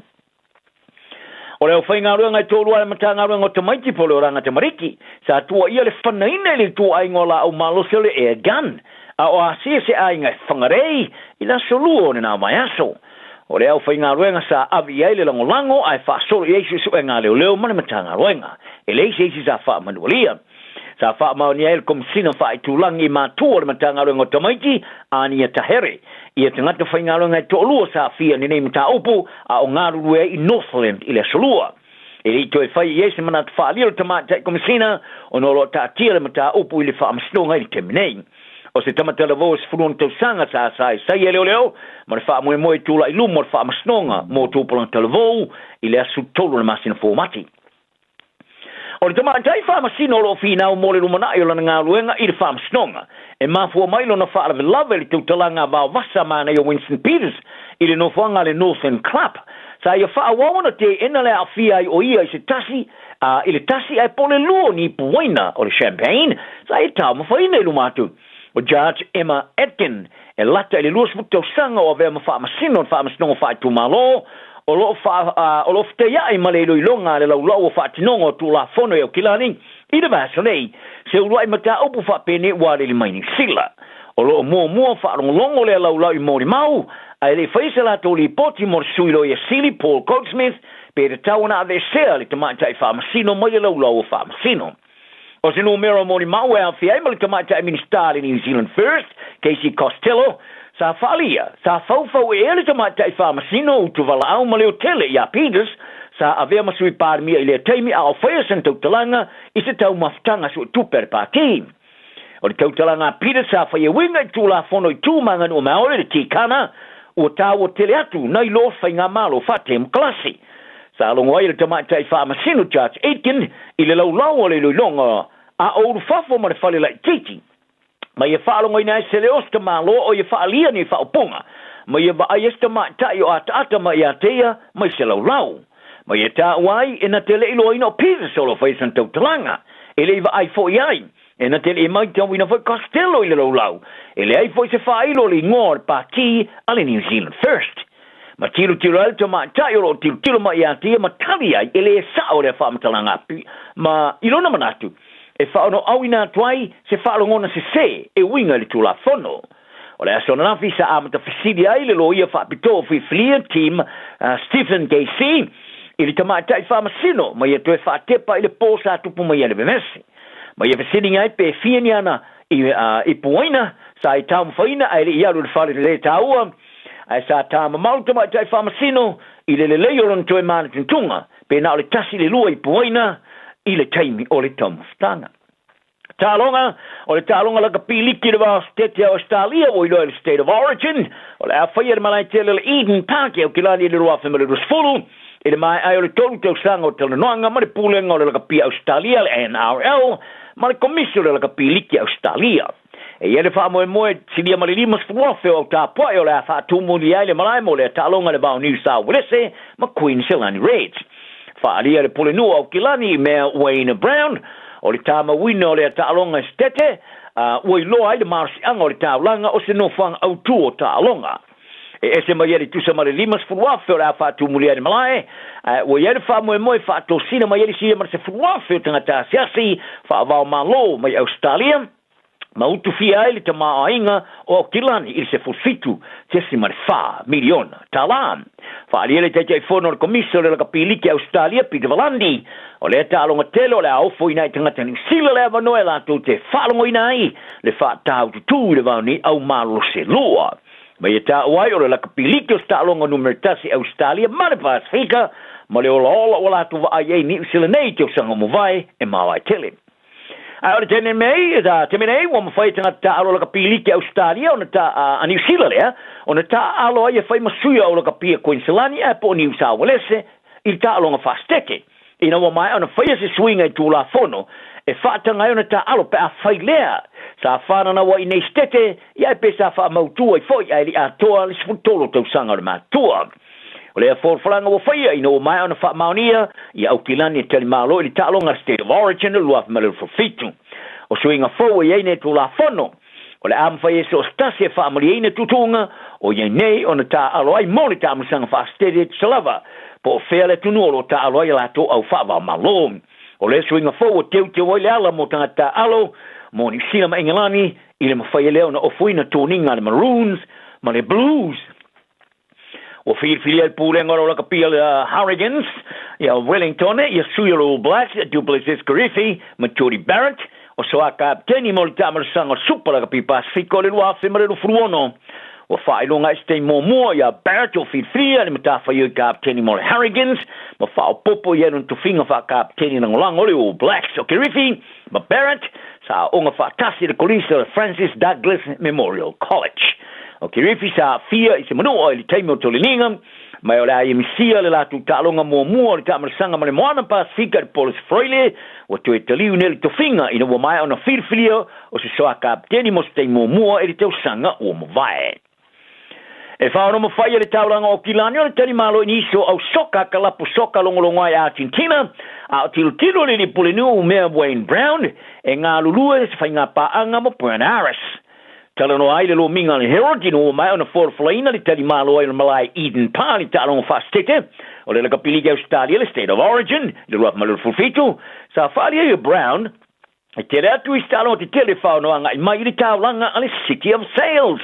[SPEAKER 15] o le fainga ruanga tolu ala matanga ruanga to mai ti polo ranga te mariki sa tua ia le fanaina le tu ai ngola o malo sele e gan a o asia se ainga whangarei I la soluo ni nā mai aso. O le au whainga ruenga sa avi ai le langolango ai wha solo I eisu su e ngā leo mani matanga ruenga. E leisi eisi sa wha manualia. Sa wha mauni ai le komisina wha I tūlangi mātua le matanga ruenga o tamaiti ani a tahere. Ia te ngata whainga ruenga I tōlua sa fia ni nei mata upu a o ngā rurue I Northland I le solua. E li toi whai I eisi mana te wha aliro tamata I komisina o nolo ta tia le mata upu I le wha amsnonga I te minei. O se tamatala vo se fulun tau sanga sa sai sai leo ma le fa mo tula I lumo fa masnonga mo tu polan telvo I le asu tolu na masina formati o le tamata I fa masino lo fina o mo le lumana I lana nga luenga I le fa masnonga e ma fu mai lo na fa la love le tu talanga va vasa mana yo Winston Peters I le no fanga le Northern Club sa ia fa wona te ina le afia o ia I se tasi I le tasi ai pole luo ni puina o le champagne sa ia ta mo fa ina lumatu o Judge Emma Atkin e lata le luas muto sanga o vea mafa masino fa masino fa tu malo o lo fte ya I male lo longa le lo fa tinongo tu la fono e kilani I de vasone se uai mata opu fa pene wa le mining sila o lo mo fa longo le lo I mori mau ai le faisa la to li poti mor suilo e sili Paul Goldsmith pe de tauna de sel le tamata fa masino mo le lo fa masino O se numero mori mau e awhia e tamata I ministar in New Zealand First, Casey Costello, sa falia, sa fau e ele tamata I whamasino tu vala au maleo tele I a Peters, sa avea masui parmia I le teimi a awhia san tautalanga I se tau maftanga su tuper pāti. O le tautalanga Peters sa whaia winga I tu la fono I tu mangan o maore le tikana, o tau o tele atu, nai lo whainga malo whatem klasi. Sa longo ai le tamata I whamasino Judge Aitken I le lau le longa a o fafo ma le fale lai titi. Ma ia whaalongo ina se le osta malo o ia whaalia ni whaoponga. Ma ia ba ai esta ma tai o ata ma ia teia mai se lau. Ma ia ta wai ina te le ilo ino pisa solo fai san tau talanga. E le iwa ai fo iai. Ina te le mai tau ina fai Costello I le lau. E le ai fo se whailo le ngor pa ki ale New Zealand First. Ma tilo alto ma tayo tilo ma ia tia ma talia ele sao le fa matalanga ma ilona manatu e fa no awina twai se fa longona se e winga le tula fono o le asona na fisa amata fisidia ile lo ia fa pito fi fleer team Stephen Casey ili tamata I fa masino ma ia to fa tepa ile posa tupu ma ia le benesi ma ia sitting ai pe fieniana I poina sa I tam faina ai ia lu fa le taua ai sa tama mauta mai tai famasino I le leolon toe mana tunga pe na o le tasi le lua I poina I le taimi o le tamustanga talonga o le talonga laka piliki le wa state o Australia o le state of origin o le awhaia le malai te le Eden Park o kilani le roa whemele rusfulu I le mai ai o le tolu tau sanga o tele noanga ma le pulenga o le laka pi Australia le NRL ma le komisio le laka piliki Australia e ele fa mo sidia malilima sfuofe o ta po o la fa tu mundial le malai mo le talonga le ba New South Wales ma Queensland Reds fa ali le polenu o kilani me Wayne Brown o le tama wino le talonga stete o lo ai le marsi ang o le talanga o se no fang au tu o talonga e se mai ele tu sa male limas fuafe ora fa tu mulher malae o ele fa mo fa to sina mai ele si mar se fuafe tanga ta si fa va malo mai Australia ma utu fia ele te maainga o kilani il se fulfitu te si mar fa miliona talan fa ele te te fono commisso le capili che Australia pi de valandi o le talonga telo le au foi nai tanga tani sila le va noela tu te falongo inai le fa tau tu le va ni au malo se loa ma ia ta wai o le capili che talonga numertasi Australia ma le Pasifika ma le ola tu va ai ni sila nei te sanga mo vai e ma vai tele ora tene mei da temene o mo fai tanga ta alo la capili che Australia ona ta a New Zealand le ona ta alo ia fai masuia o la capia Queensland e po New South Wales il ta alo nga fasteke ina o mai ona fai se swing e tu la fono e fa tanga ona ta alo pe a fai lea sa fa na wa ine stete ia pe sa fa mautu e foi ai a toa le sfutolo to sanga ma toa o le forflanga o fai ina o mai ona fa maunia ia o kilani te malo i ta alo nga state of origin lo af malo for fitu o swinga fo e ine tu la fono o le am fai so stase fa amali ine tutunga o ye nei ona ta alo ai monita musanga fa state salava po fele tunolo ta alo ia la to au fa va malo o le swinga fo o te o le ala mo tanga alo mo ni sina ma Engelani ile ma fai le ona o fuina tuninga le Maroons ma le Blues o filia pule ngoro la kapia Hurricanes ya Wellington ya Suyo Blacks Duplessis Griffey Maturi Barrett o so kapteni molta sanga super la kapia Pacifico le wa femere lo fruono o fai longa este mo ya Barrett o filia le matafa yo kapteni mol Hurricanes ma fa popo ya no tufinga fa kapteni ngolanga le Blacks o Griffey ma Barrett sa onga fa tasi de Colisa Francis Douglas Memorial College okay, rifi sa fia i se manu o ili taimo tolininga, mai o la i misia le la tu talonga mua le tamarsanga ma le moana Pasifika de Polis Freile, o tu e taliu neli tofinga ina wa mai ona firfilia o se soa kapteni mo se taimo mua ili tau sanga o mavae. E whaono mo whaia le tauranga o Kilani o le tani malo iniso au soka kalapu soka longolonga i Argentina, a o tilo le li pulenu o mea Wayne Brown, e ngā lulua se whainga paanga mo Buenos Aires. Talano ai le lo minga le Herald no mai ona for flaina le tali malo ai malai Eden Park talano fastete o le kapili ke Australia le state of origin le rough malo fulfito sa falia Brown e tera tu istalo te telefono anga mai le taulanga ale City of Sales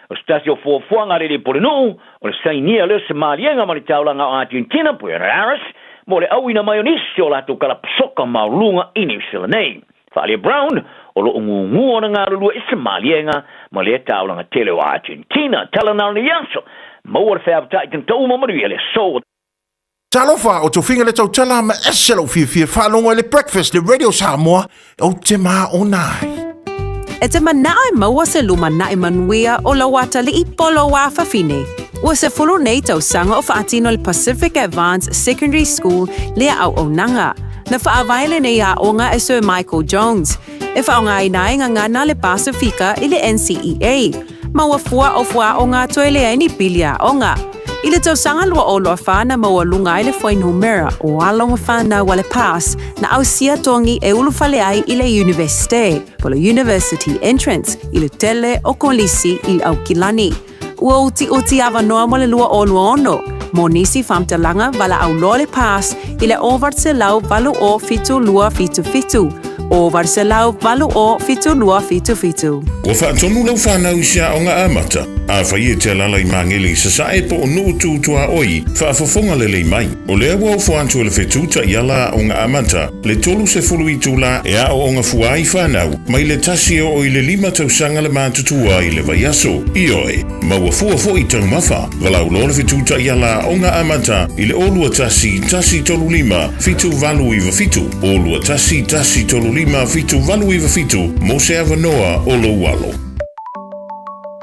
[SPEAKER 15] o stasio for fuanga le polino o le sainia le Somalia nga mai taulanga Argentina Buenos Aires mo le awina mayonisio la to kala soka maulunga inisilane falia Brown o lo ngungu ona ngā rulua i Somalia ma le taulanga tele o Argentina talana ni yaso ma ua whea i tau mamaru i le so
[SPEAKER 17] Talofa o tu finga le tau tala ma eselo fia whanonga le breakfast le Radio Samoa o te maa o nai.
[SPEAKER 12] E te manae maua se luma nae manuia o la wata li i polo wa fafine. Ua se fulu nei tau sanga o whaatino le Pacific Advanced Secondary School lea au o nanga. Na whaawaile nei a onga e Sir Michael Jones. E whaonga i nae ngana le Pasifika i le NCEA. Ma ua fua o ngā toile ai ni pilia onga. I le tau sanga lua o loa whana ma ua lunga i le whainumera o alonga whana wale pass na au sia tongi e ulu whale ai i le universite. Polo university entrance i le tele o kolisi i au Kilani. Ua uti awa noa mo le lua o lua ono. Mo nisi whamtalanga wala au loa le pass i le ovart se lau valu o fitu lua fitu. Over se lau valu o fitu lua fitu.
[SPEAKER 16] Wa whaatonu lau whanau sia o ngā amata. A whai e te lalai mangeli sa sae po o nuu tūtua oi, whaafafonga lelei mai. O lea wau whantu le whetūta i ala o ngā amata, le tolu se fulu i tūla e a o ngā fuai whanau, mai le tasi o i le 5 tausanga le mātutua i le vaiaso. I oe, maua fua fo i tau mawha, walau lo le whetūta i ala o ngā amata, i le olua tasi tolu 5, fitu valu iwa fitu. Olua tasi tolu 5, fitu valu iwa fitu, mo se avanoa o lo walo.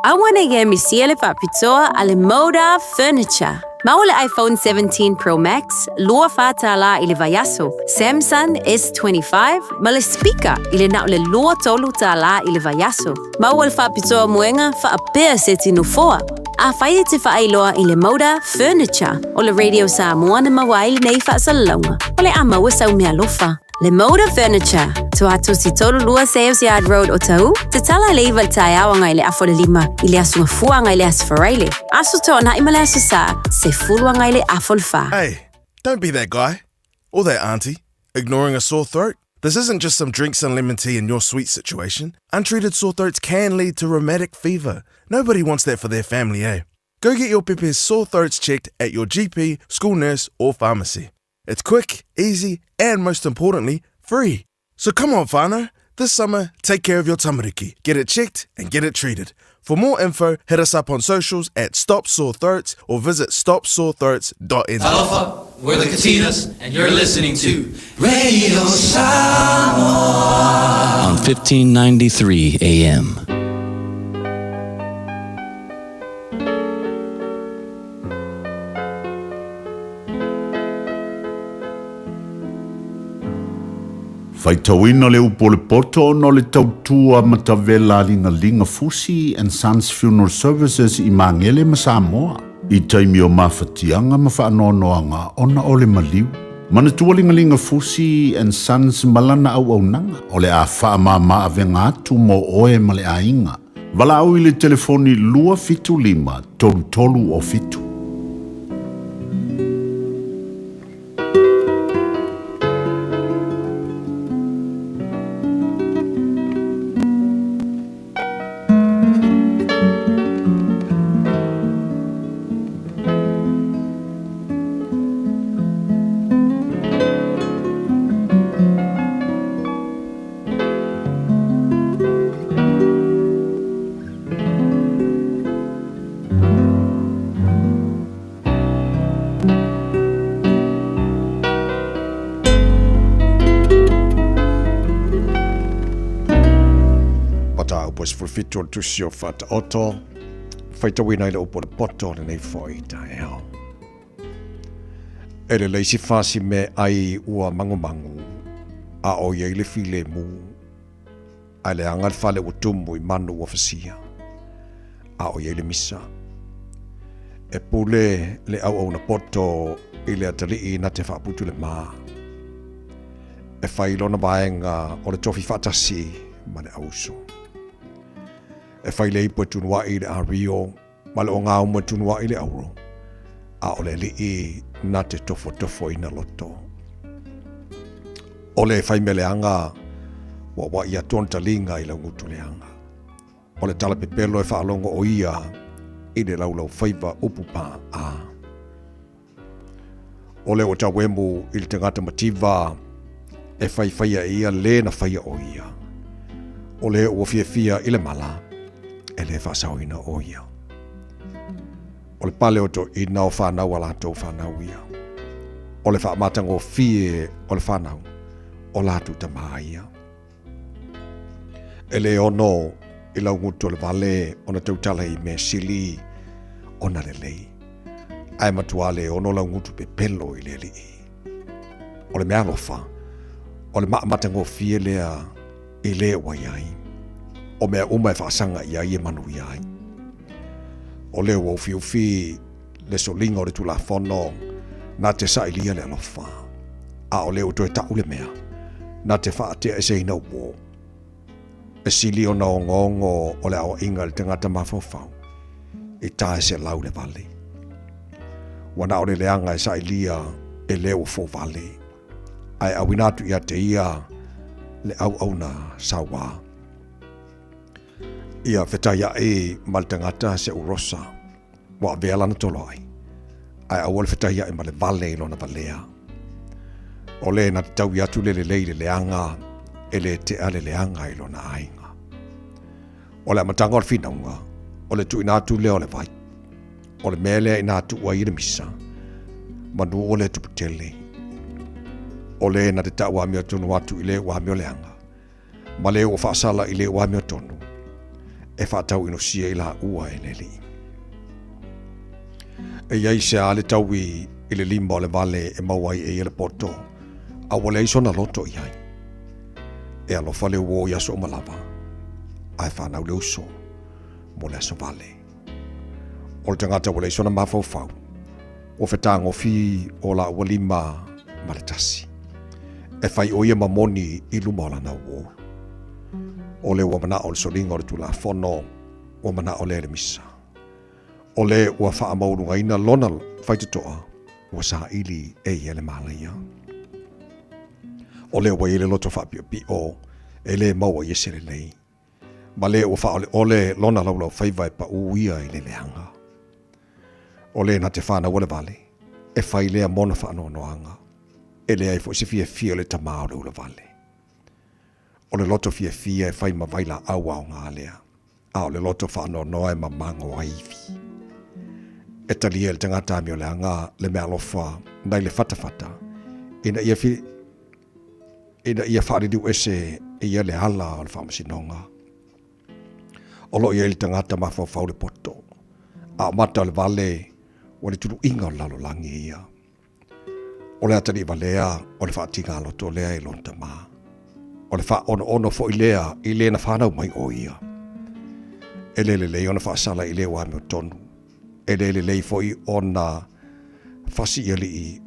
[SPEAKER 12] Awana ye misiele whapitoa ale Moda Furniture. Maule iPhone 17 Pro Max, lua whātala i le vaiaso, Samsung S25, ma le speaker i le nau le lua tolu tāla i le vaiaso. Maule whapitoa muenga whaapea se tinu foa. A whaia te whaailoa i le Moda Furniture, o le Radio Samoa na mawai nei whaasalalaunga, o le amaua sau mea lofa. Le Moda Furniture, tuatu si tolu lua Sales Yard Road o tau, te tala le iwa taiawa ngai le afo le lima, i le asunga fua ngai le asfaraile. Asu tona ima le asusa, se fulua ngai le afo le fa.
[SPEAKER 18] Hey, don't be that guy, or that auntie, ignoring a sore throat. This isn't just some drinks and lemon tea in your sweet situation. Untreated sore throats can lead to rheumatic fever. Nobody wants that for their family, eh? Go get your Pepe's sore throats checked at your GP, school nurse, or pharmacy. It's quick, easy, and most importantly, free. So come on, whānau. This summer, take care of your tamariki. Get it checked and get it treated. For more info, hit us up on socials at Stop Sore Throats or visit stopsorethroats.nz.
[SPEAKER 19] Aloha, we're the Katinas, and you're listening to Radio Samoa on 1593 AM.
[SPEAKER 11] Faitauina le upo le poto no le tautua matavela linga Fusi and Sons Funeral Services I Mangele ma Samoa. I taimi o mawhatianga ma whaanoanoanga ona o le maliu. Manatua linga Fusi and Sons malana au nanga o le a whaamama avenga atu mo oe ma le ainga. Wala au I le telefoni lua fitu lima tolu o fitu.
[SPEAKER 3] Fulfitul tusio fata oto, faita wina ile upo le poto le nei foi taeo. Ele leisi fasi me ai ua mangu, a o ye le file mu, a le angal fale utumu I manu ua fasia, a o ye le misa. E pule le au na poto ile atali na te whaputu le maa. E whailona baenga o le tofi fatasi ma le auso. E whai lei pua tunua I le a rio, ma le o ngā umua tunua I le auro, a o le li na te tofo ina loto. O le whai mele anga, wa ia tonta linga I le ngutu le anga. O le tala pepelo e whaalongo o ia, I le laulau whaiva upupa a. O le o ta wemu I le tangata mativa, e whaia ia le na whaia o ia. O le o fia I le mala, e le whasauina o ia. O le pale o to ina o whanau ala tau whanau ia. O le whaamatanga o fie o le whanau, o latu tamaa ia. E le ono I lau ngutu le vale o na tautala I me sili o na le lei. Ai matua le ono lau ngutu pe pelo I le li. O le mea lofa, o le maamatanga o fie lea I le waiai. O mea uma e whaasanga ia I e manu iai. O leo o ufi le solinga o le tula whono na te sailia le alofa. A o leo toe tau le mea na te whaatea e seina upo. E sili o na o ngongo o le awa inga le tangata mawhawhau. E tae se lau le vale. Wana o le leanga e sailia e leo fo vale. Ai awinatu ia te ia le au na sawa. Ia whetaya e maltangata se urosa, wa veala na tolo ai. Ai awal whetaya e male vale ilo na valea. O le na tau iatu le leanga, e le te ale leanga ilo na ainga. O le matanga o le whinaunga, o le tu inatu leo le vai. O le mele inatu ua I le misa, manu o le tuputele. O le na te tau wamio tonu atu I le wamio leanga. Ma le o whaasala I le wamio tonu. E whaatau ino sia I la ua e neli. E iai se ale tau I le lima o le vale e mauai e le poto, a wale iso na loto I ai. E alofa le uo I aso malava, ai whanau le uso, mo le aso vale. O le tangata wale iso na mawhau, o whetanga o fi o la ua lima ma le tasi. e fai o ia mamoni i lumala na wo. O le ua mana o le solinga o le tula fono, ua mana o le misa. O le ua faa maurunga ina lona fai tutoa, ua sa ili e ia le malaia. O le ua ile loto faa pi o, e le maua i se le lei. Ma le ua faa o le lona laulau fai vai pa uia i le leanga. O le na te whana wale vale, e fai lea mona wha anoanoanga, e lea i fo se fia le tamao le ula vale. O le loto fia e fai ma vaila au au ngā lea, a o le loto wha anoanoa e ma mango aivi. E talia le tangata mi o le anga le mea lofa, nai le fatafata, ina ia whaaridu ese e ia le hala o le whamasinonga. O lo ia le tangata ma fau le poto, a mata o le vale, o le tulu inga o lalo langi ia. O le atari valea, o le whaatinga loto lea i lonta maa. O le wha ono fo i lea na whanau mai o ia. E le ona whaasala i lea wame o tonu. E le fo i ona whasi i i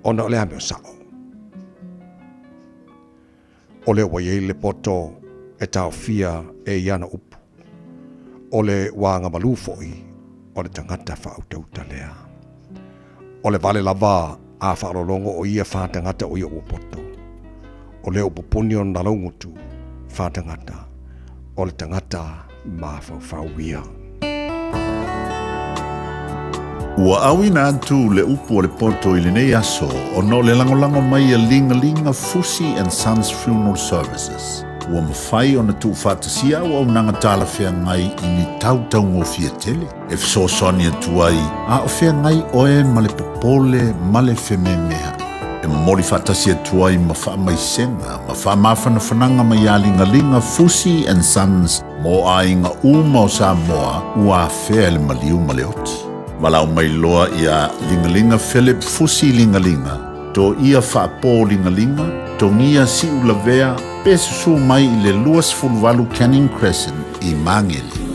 [SPEAKER 3] ona o lea me o sao. O le wai le poto e tau fia e iana upu. O le wanga malu fo i o le tangata whautauta lea. O le vale lava a whaarolongo o ia whaatangata o ia upoto. O le upoponi o na laungutu whaatangata o le tangata ma whauwhauia.
[SPEAKER 11] Ua awina atu le upu o le poto i le nei aso o no le langolango mai a linga Fusi and Sons Funeral Services. Ua mawhai o na tu whātasia o au nanga tāla whea ngai i ni tautau ngō fia tele. E fsosoni atu ai, a o whea ngai oe ma le popole ma le wheme mea. E mori whātasia atu ai ma wha mai senga, ma wha mawhana whananga mai a linga Fusi and Sons mo a inga uma o Samoa ua whea le maliu ma le oti. Walau mai loa ia linga Philip Fusi linga, to ia whaapo linga, to ngia si ulavea, pe susu mai i le luas fulwalu Canning Crescent i Mangele.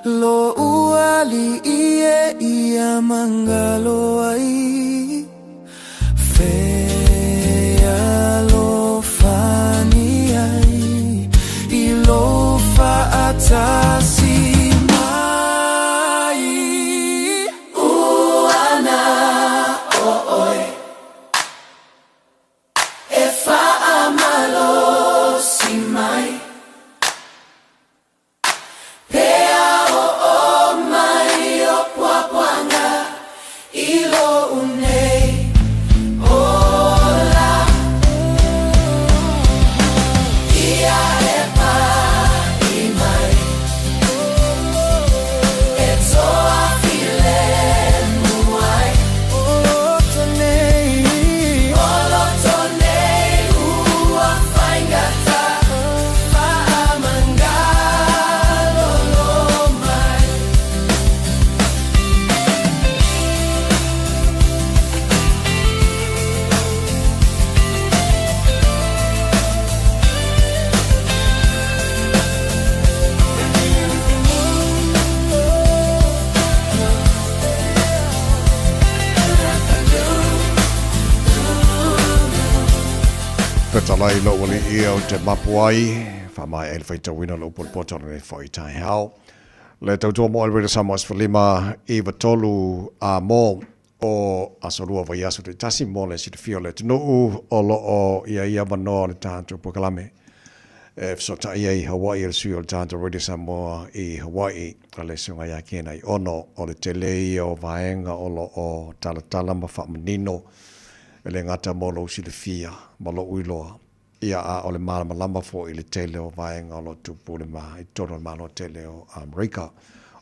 [SPEAKER 4] Lo uali ia mangalo ai Fea lo fani ai Ilo fa atasi mai Uana oi E fa amalo si mai
[SPEAKER 3] Petalai lo wali ia o te mapuai, whamai e whai tawina lo pul potoro ne whai tai hao. Le tautua mo alwere Samoa Sfalima iwa tolu a mo o asorua vai aso te tasi mo le sita fio le tunu o lo o ia manoa le tātou pokalame. E fsota ia I Hawaii le sui o le tātou Radio Samoa I Hawaii ka le sunga ia kena I ono o le telei o vaenga o lo o talatala ma whamanino. Le ngata mo lo si le fia ma lo uiloa ia a o le malama fo I le tele o vaenga o lo tupu le ma I tono ma lo tele o Amerika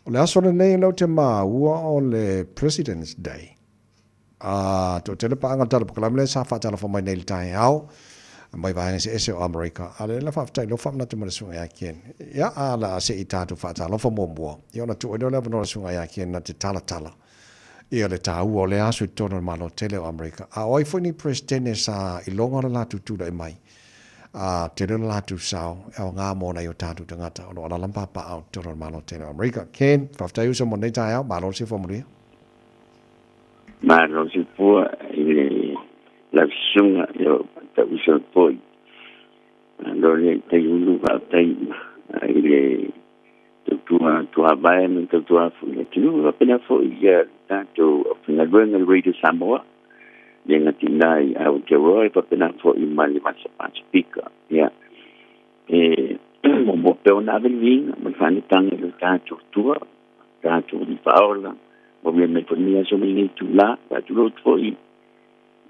[SPEAKER 3] o le aso le nei lo te ma ua o le President's Day to tele pa anga tala pakala le sa fa tala fo mai nei le tai au mai vaenga se ese o Amerika ale la fa tai lo fa na te mo le sunga ya ken ia a la se I tatu fa tala fo mo mo ia na tu o le no sunga ya ken na te tala ia le tāu o le asu I tono malo tele o Amerika. A oi fwini presidente sa I longa la tutura I mai. A tele la tu sao, e o ngā mōna I o tātu tangata, o la lampa pa au tono malo tele o Amerika. Ken, whaftai usa mo nei tai au, malo si whamuria?
[SPEAKER 7] Malo si fua I le la sunga I o ta usa poi. Lo le te ulu whaftai I le tua vai me tua fu tu appena fu ia tanto appena luenga Radio Samoa dengan tinai au te roi appena fu I mali masa speaker ya mo pe ona velin mo fani tangi le tanto tua tanto di paola mo me ponia so me tu la tu lo fu I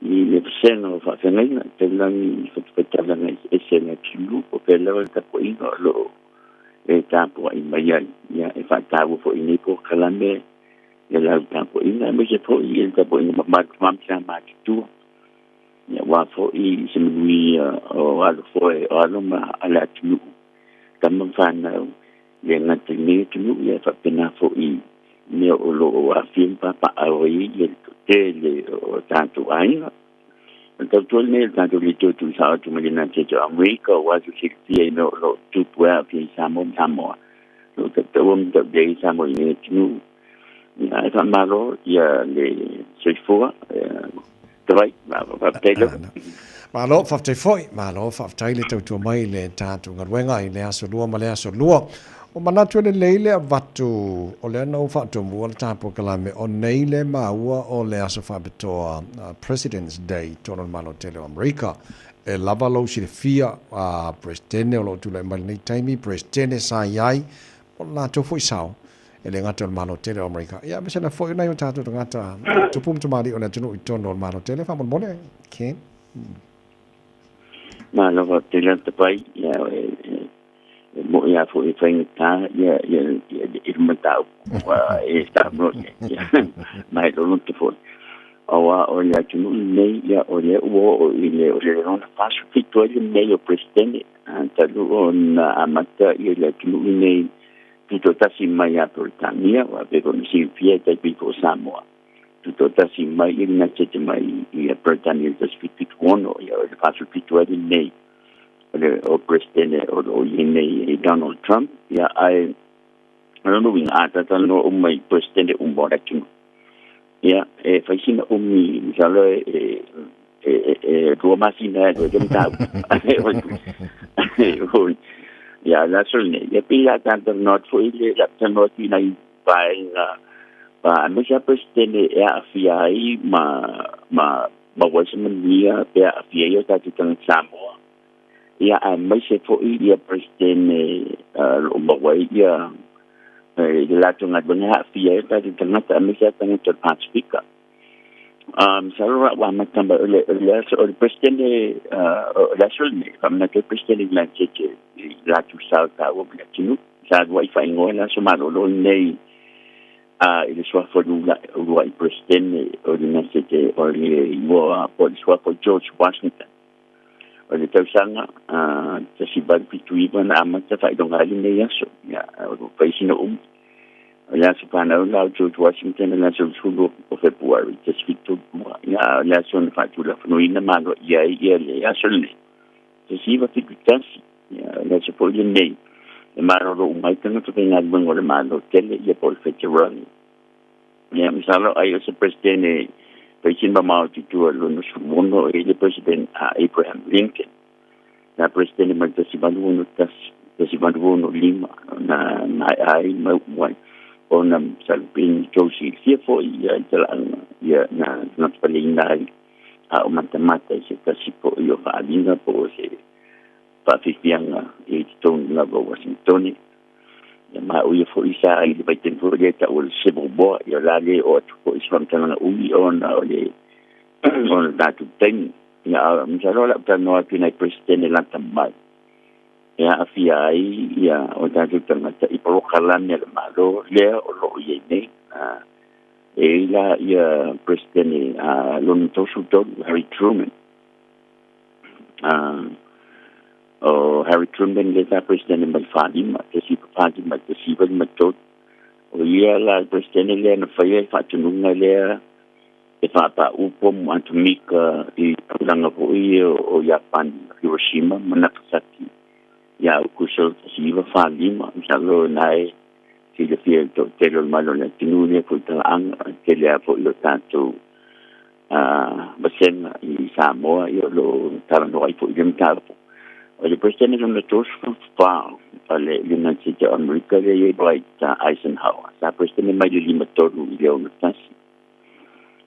[SPEAKER 7] le seno fa fenena te langi fu petala nei esena tu po pe la ta ko lo e tapo I maiai ia e whatawa fo I neko kalame e lau tapo ina me se fo I e tapo ina mamsa mātitua ia wā fo I se mui o alo fo e o alo ma ala tunu tama whanau le ngata ne tunu ia whapena fo I me o lo o a whimpa pa au I e te le o tātou ainga Tautua ne tanto le tu sa tu malina te Amerika wa tu se fie no lo tu pua fi Samoa lo te tawam te de Samoa ne tu ya ta malo ya le se fua trai va tele
[SPEAKER 3] malo faftai foi malo faftai le tautua mai le tatu ngarwenga I le aso lua ma le aso lua o manatu le leile a vatu o le no fatu mo le tapo kalame o neile maua o le aso fabetoa President's Day tono malo tele o Amerika e lava lo si le fia a presidente o lo tu le malini taimi presidente sa iai o la to foi sao e le ngata malo tele o Amerika ia me sena foi na yo tatu ngata tupum tumali o na tunu tono malo tele fa mo le ken
[SPEAKER 7] malo va tele te pai ia mo ia fo I whainga tā, ia irmatau, e stabro, mai rono te fo. Awa o le atunu nei, ia o le ua o le rona pasu fitua le nei o presidente, talu o na amata ia le atunu nei, tuto tasi mai a Britania, wa peko nisi fia tai piko Samoa. Tuto tasi mai ia na tete mai ia Britania tas fitu ono, ia o le pasu fitua le nei. o presidente o yene Donald Trump ya ai no wing ata tan no mai presidente bora kinu ya faisina mi salo dua masina do jenta ya la solne ya pila tanto not for ile la tanto tina bai ba no ya presidente ya FIA ma wasman dia pe FIA yo ta tan Samoa ya mai se fo ia presidente lo mawai ya la tunga banga FIA ta tan ta mai se tan to Pacifica salura wa matamba le presidente la solne kamna ke presidente la cheche la tu salta wa kinu sa wifi ngola so malo lo nei il soit pour le président l'université ou le soit pour George Washington le tausanga si bal pituiban amata fa dong ali ne yaso ya paisina la supana la George Washington la sulu o February tesfito ya la son fatula no ina malo ya le yaso le si va pitasi la suppolia nei maro mai tanto che nel bango le mano tele e poi fecero ya misalo ai se presidente presidente Mauti tu lo suono e il presidente Abraham Lincoln la presidente Marta Sibanuno Sibanuno Lima na ai mai ona salpin Josie Sefo ya na palina a matemata se tasipo io fa linga po se Pacifianga e Stone Lava Washington ma uia fo isa i le tempo le ta o se bobo io la le o to islam tana ui ona o le on datu ten ya mjalo la tano pina presidente la tamai ya FIA ya o datu tana ta i pro kalane le malo le o lo ye ne e la ya presidente lo nto suto Harry Truman Harry Truman le presidente del Fatima che si Fatima che si va metto o ia la presidente le na fai fatto nunga le e fa pa upo mantumika i langa po o Japan Hiroshima Nagasaki ya kusol si va Fatima salo nai si le fielto telo malo le tinune po ang che le po lo tanto basen i Samoa io lo tarano ai po il capo le presidente non le tos fa alle l'United States America le Dwight Eisenhower la presidente mai di matoru le o tasi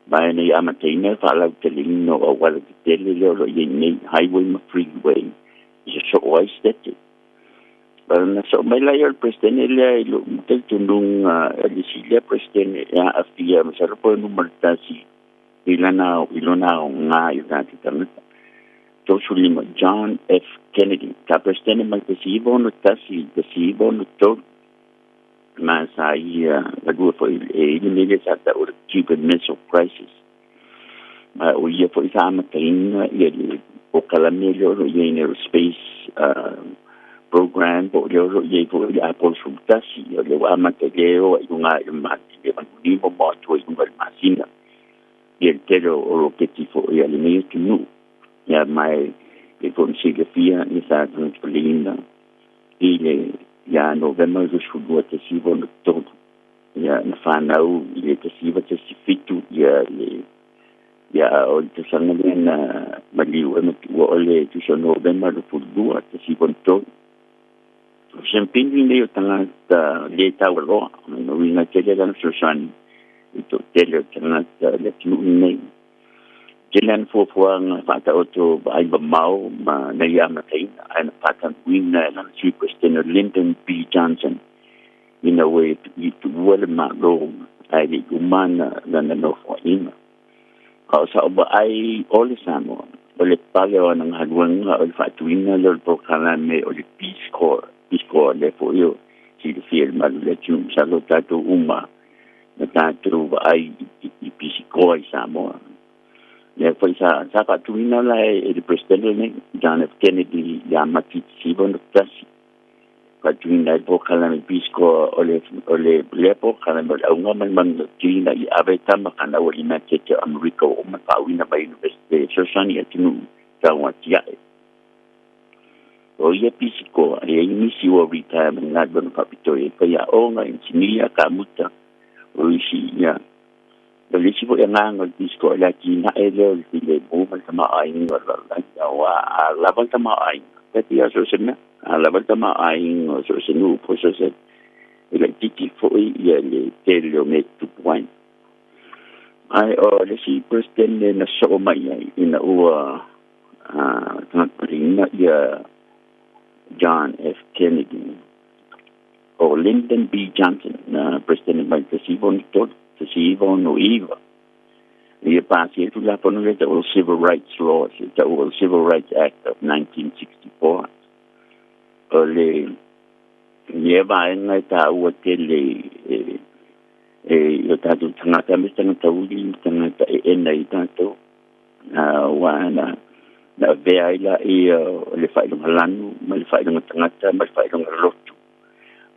[SPEAKER 7] ba ne amatina fa la telino o wala tele lo ye highway freeway is so wasted ba na so mai la el presidente le lo tel tundung le presidente ya afia sa po numero tasi ilana nga yati tanata Tosulima John F. Kennedy, ta presidente mai tesivo no tasi tesivo no to ma sai la due foi il media stata o Cuban Missile Crisis ma o ia foi sa matin ia o calamello o ia aerospace program o ia foi Apollo tasi o le wa mategeo una mati le vanimo moto una masina il telo o che tifo ia le meglio tu ya mai e consiglio fia ni sa tranquillina ile ya november do shudo tesivo no todo ya na fanau ile tesivo tesifitu ya le ya o tsanga na maliu o le tu november do fudu tesivo todo sempre ne tanga le tawlo no wina tele dan susan ito tele tanga le tunu Jilan fuang fata auto ai bamau ma na ya matain ana fata wina na chief president Lyndon B Johnson in a way to wala ma lo ai umana na no for him also ba ai all samo ole pale on ang hadwang ol fatuina lo pokala me ole peace corps le for yo si fiel mal le chum salutato uma na tatu ai peace corps samo le foi sa patuina la el presidente John F. Kennedy ya matisivo no tasi patuina po kala me pisco ole lepo kala me una man tina y aveta makana wala che America o mapawina ba university so sani atinu tawatia o ia pisiko e inisi o retirement nga dono papito e pa ia onga insinia kamuta o isi ia o lisi po ia nganga pisiko la kina e leo le buma tama aing o la wa laban tama aing peti a so sena laban tama aing o so senu po so se ele tiki fo ia le telio me tu point ai o lisi president na so mai ina ua tangaparina ia John F. Kennedy or Lyndon B. Johnson, President by Tasivo no Eva. Ia pasi itu la pono le o Civil Rights Laws, o Civil Rights Act of 1964. Ole ia vai ngai ta o tele yo tatu tangata me tangata uli tangata e nei tanto wana na vea ila le fai longa lanu, ma le fai longa tangata, ma le fai longa rotu.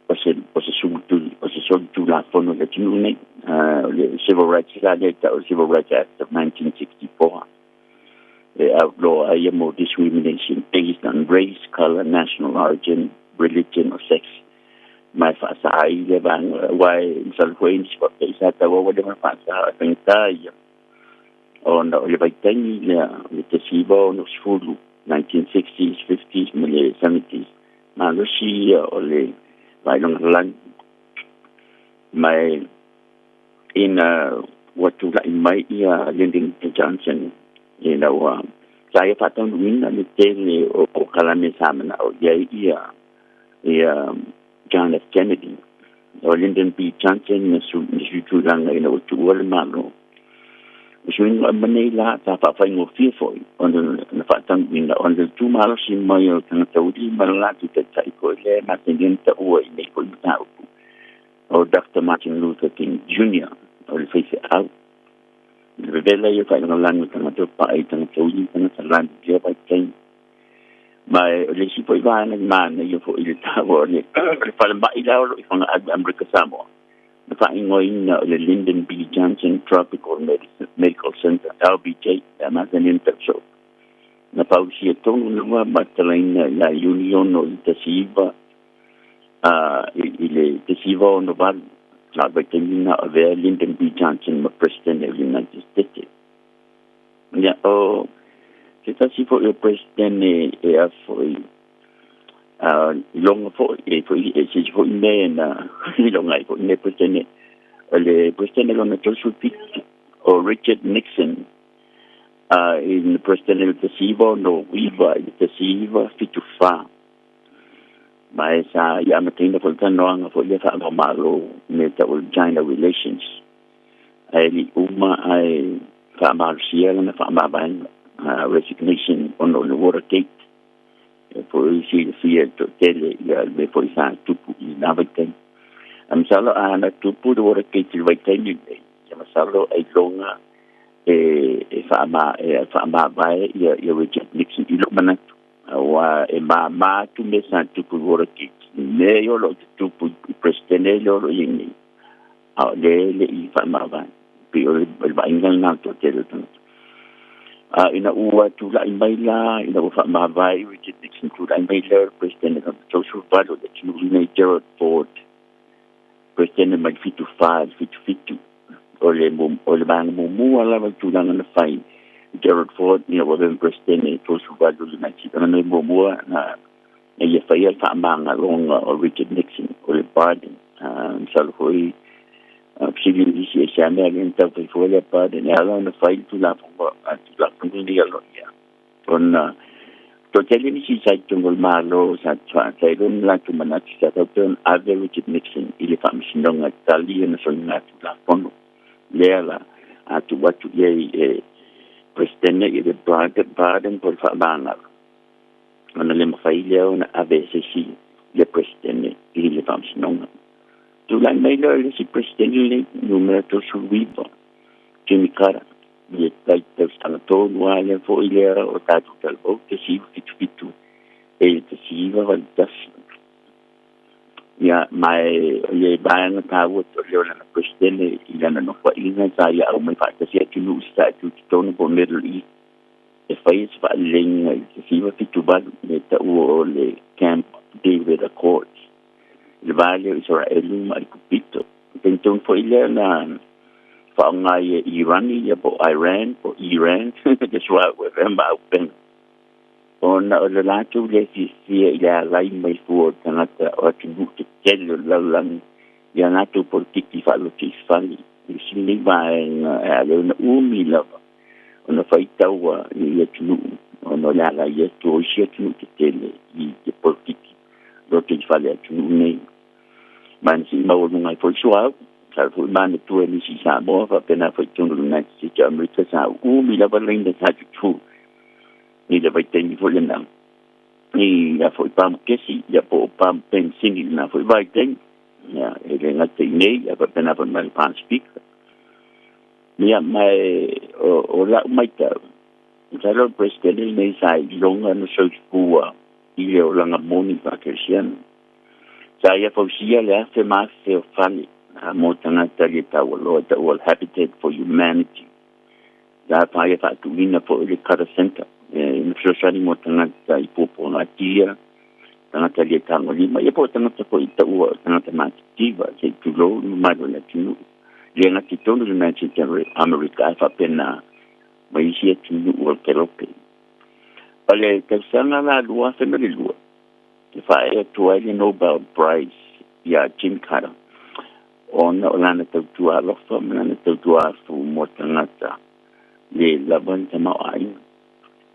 [SPEAKER 7] O se sutu la fono le tinu nei, le Civil Rights Act, o Civil Rights Act of 1964. They outlaw more discrimination based on race, color, national origin, religion, or sex. Mai fa sa ai le bang wai salquens fa sa ta wa de fa sa pentai on le vaitengi le tesivo no sfulu 1960s 50s mele 70s ma lo si o le vai long lan mai in what to like mai ia Lyndon Johnson saya patong wina le tele o kalame samana o ia John F. Kennedy o Lyndon B. Johnson na su tulanga ina o tuwala malo Swing a Manila, Tapa Fang of Fearful, on the Fatan Wing, on the 2 miles in Mayo, Tantaudi, Malati, Taiko, Matinta, or Maple Tau, or Dr. Martin Luther King Jr., or face it out. The Vela, you find a land with another pie, Tantaudi, and a land here by King. My Lisipo Ivan man, you for the tower, the Falmaila, if on America Samoa. The finding the Lyndon B. Johnson Tropical Medical Center, LBJ, Amazon Show. The Pausia Tonga, Matalina, La Union, or Tasiva, Tasiva, Noval, Labatina, of Lyndon B. Johnson, President of the United States. Yeah, oh, Tasiva, the President, long for me long I for President le President on the Joshua or Richard Nixon in the President the Siva no Viva the Siva Fitufa my sa yamatina for tanong for the fa malo meta ul China relations ai uma ai fa marcia na fa maban resignation on the Watergate for si to tele ya be for sa tupu na baiten am salo ana tupu do ora ke til baiten ni ya masalo ai longa fa ma vai ya Richard Nixon ilo mana wa ma tu me sa tupu ora ke ne yo lo tupu president lo yini le fa ma vai pi o ba ingal na to tele ina ua tula i maila, ina ua whaamawai, Richard Nixon tula i maila, President of the Social Party, the Chimulina Gerald Ford, President mai fitu o le mana mumua lava tula ngana whai, Gerald Ford, ina ua ben President of the Social Party, le mai tita ngana mumua, na ia whaia whaamanga longa o Richard Nixon, o le Biden, salo hoi, Psilin disi e siame alin tau pai fuele apade ne ala na fai tu la fungu ni alo ia. On to tele ni si sai tungol malo sa sai don la tu manati sa tau ton ave Richard Nixon ili fam sinonga tali na so na tu la fono. Lela atu watu ye president e de Biden por fa banga. Ona le mafai leo na ave si le president ili fam sinonga. Tula maila le si presidente numero to subido Jimmy Carter le tai stana to wale fo ile o tatu talbo ke si fitu e te si va das ya mai le bang ta wo to le na presidente ila na no fa ina sa ya o mai fa ke si tu nu sta tu to no po middle east e fai se fa lenga se siva fituba le ta o le Camp David Accords le vale Israel mai kupito tenton foi le na fa ngai Iran ya po Iran po Iran that's why we remember open ona o le latu le si ia lai mai fu tanata o tu te telo lalang ya natu politiki fa lo ti fali si ni vai ale na lava ona faitaua i atunu ona la ia to sia tunu te tele i te politiki lo te fale atunu nei man si mau ngai foi suau sa foi man tu ni si sa mo fa pena foi tunu na si te America sa lava linda sa tu ni le vai teni foi na ni la foi pam kesi ya po pam pensini na foi vai teni ya ele ngate nei ya pena fa mal pan speaker Mia mai o la mai ta. Talo presidente nei sai longa no so skua ile o langa moni pa Christian. Sai a fausia le afe mas se fali a motanga tali ta o the World Habitat for Humanity. Da pa fa tu ina for le Carter Center. In sociali motanga ta i popo na tia. Tanga tali ta ngoli mai po tanga ta ko ita o tanga ta mativa se tu lo mai le tinu. Lenga ki tonu le Manchester America fa pena mai sia tunu o kelope. Ole te sanga la lua se me lua. Fa e to ile Nobel Prize ya Jim Carter. Ona olana te tua lo fa mena te tua fu motangata. Le lavanta ma ai.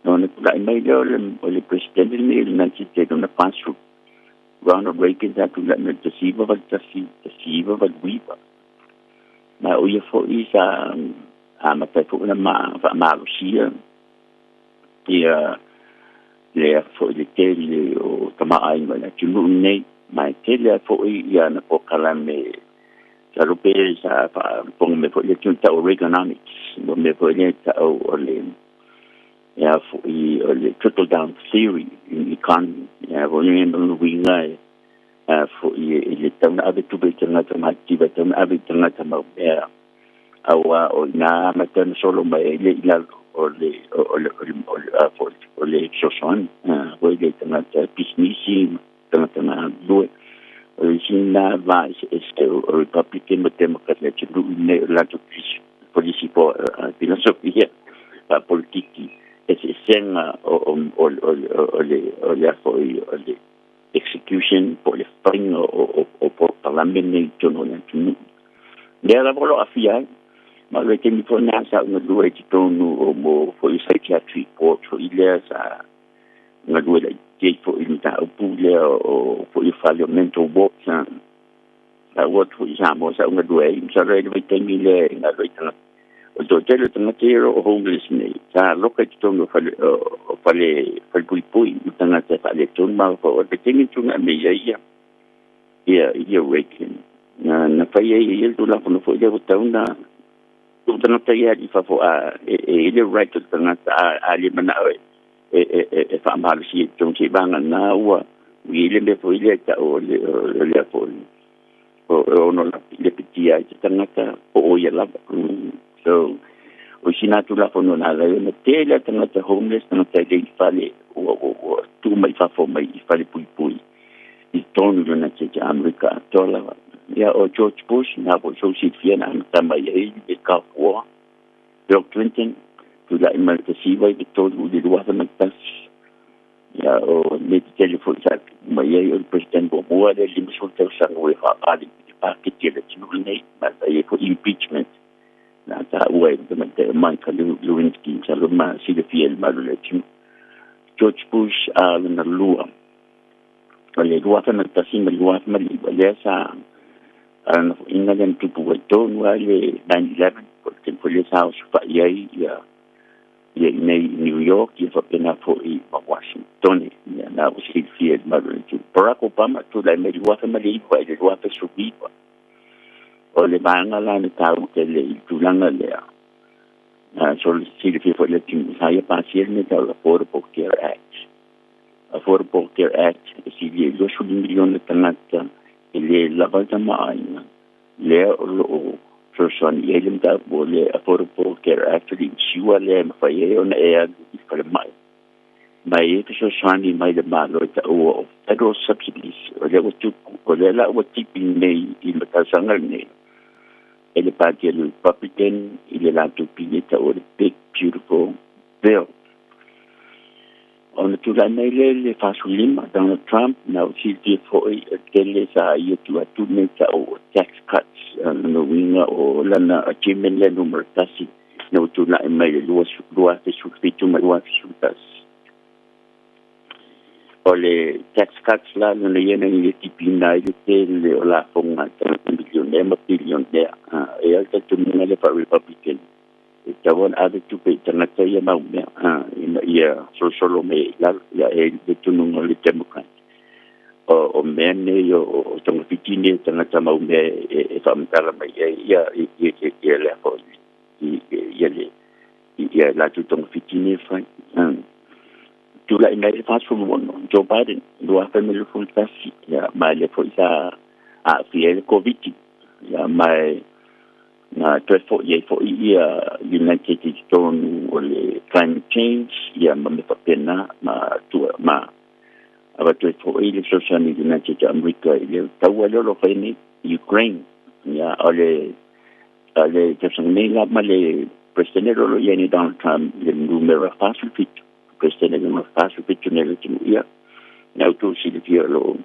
[SPEAKER 7] Non la mai le presidente ni le Manchester on the pass Ronald Reagan that to let me deceive va guiva. Ma o ia fo isa ma te fo na ma Rusia ia le fo le tele o tama ai ma na tunu nei ma tele fo ia na po kalame sa rupe sa fa pong me fo le tunta o Reaganomics mo me fo le ta o le ia fo i le trickle down theory in economy ia vo ni no winga for le tana ave tu be tana tama tiva tana ave tana tama awa o na matan solo mai le ila o le soson o le tana business tana do o sina va este Republican Democrat le tu ne la tu policy for filosofia politiki es senga o le execution por le fine o por parlamento tono na tunu le la volo afia ma le que mi fona sa no do e tono o mo for psychiatric court for ilesa na do le que for ilta o pule o for fallo mental work sa what for example sa no do e sa le vai temi le na do itana o do tele tana tero homeless ne sa loka tono fale pui tana te fale tono ma o te temi tuna me ia waking na fai e tu la fono foi o tauna tu tana te ia di fa fo le right to tana a le mana e fa mal si tong si banga na wa wi le me foi le ta o le fo o no le pitia tana ta o ia la so o sina tu la fono na la na tele tana te homeless tana te le fale o tu mai fa fo mai fale pui i tonu na te America tola ya o George Bush na po so si fiena na tama ye de ka wa Bill Clinton tu la imal te si vai de todo de lua na tas ya o le telefone sa mai ye o president bo mo de lim so te sa o fa ali pa ke te le tinu nei ma ye for impeachment na ta uai de Michael Lewinsky sa lo ma si de fiel ma le tinu George Bush na lua le lua na tasima lua ma le sa ana inga den tupu to no le 9/11 porque foi sa fa ia nei New York ia fa pena fo i Washington ia na o si fiel ma le Barack Obama tu la me lua ma le le lua pe subiva o le banga la na ta o le tulanga le so si le fo le tin sa ia pasier ne ta la Affordable Care Act si le 2 milioni de tanata le lavata mai le o person yelim da bole Affordable Care Act li siwa le fa ye on e fa le mai mai e so swani mai le malo ta o federal subsidies o le tu o le la o tipi nei I matasanga nei e le parti del Republican il la tu pineta o le big beautiful bill on tu la nei le fasulima Donald Trump now si ti foi tele sa ia tu atuneta o tax cuts no winga o lana achievement le numero tasi no tu la mai le lua te sulfitu mai lua sultas o le tax cuts la no yena ni tipina ile tele o la fonga million e alta tu na le Republican Tawon ada tu pe tanga saya mau me ia solo me la e tu no le Democrat o mene yo tanga fitine tanga mau me e famtala mai ia le ko ia la tu tanga fitine fa tu la ina fa solo no Joe Biden do a family full tasi ya mai le foi sa a fiel covid ya mai na trefo ye for United States o le climate change ya me pena ma tu ma aba trefo le social United America ile tawalo lo feni Ukraine ya ole tesane la male presidente lo yeni Donald Trump le numero fácil fit presidente no fácil fit nele ya na tu si le lo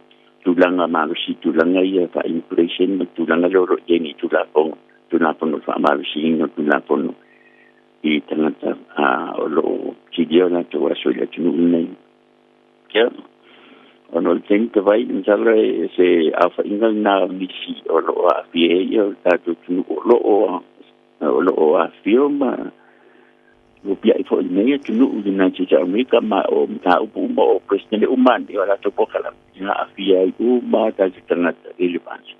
[SPEAKER 7] tulanga malo si tulanga ya fa inflation tulanga lo yeni tulapong tunapono fa malusingo tunapono I tangata o lo chidio na to aso ya tunu nei ya ono tenta vai insala se afa ingal na misi o lo a fie yo ta tu tunu o lo a fioma o pia I fo nei tunu na chicha America ma o ta upu mo president umandi wala to pokala ya a fie u ma ta tangata relevance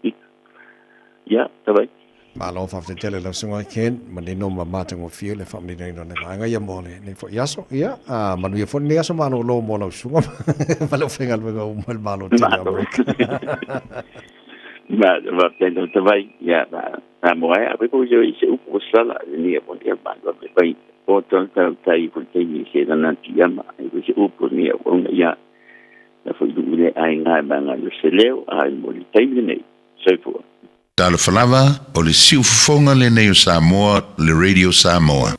[SPEAKER 7] ya tabai
[SPEAKER 3] Malo fa tele la sunga ken manino mata ngo fie le family nei no nga ya mole nei fo yaso ya manu ye fo ne yaso mano lo mo la sunga malo fengal go mal malo tele
[SPEAKER 7] ma tendo te vai ya na mo ai ape ko yo ise u sala ni e bon dia bando me vai o ton tai ko te ni se na tiama e ko se u ko ni o ya na fo du le ai nga ba nga lo se leo ai mo li tai nei so fo
[SPEAKER 16] Tala falava o le siufonga le neo Samoa, le Radio Samoa.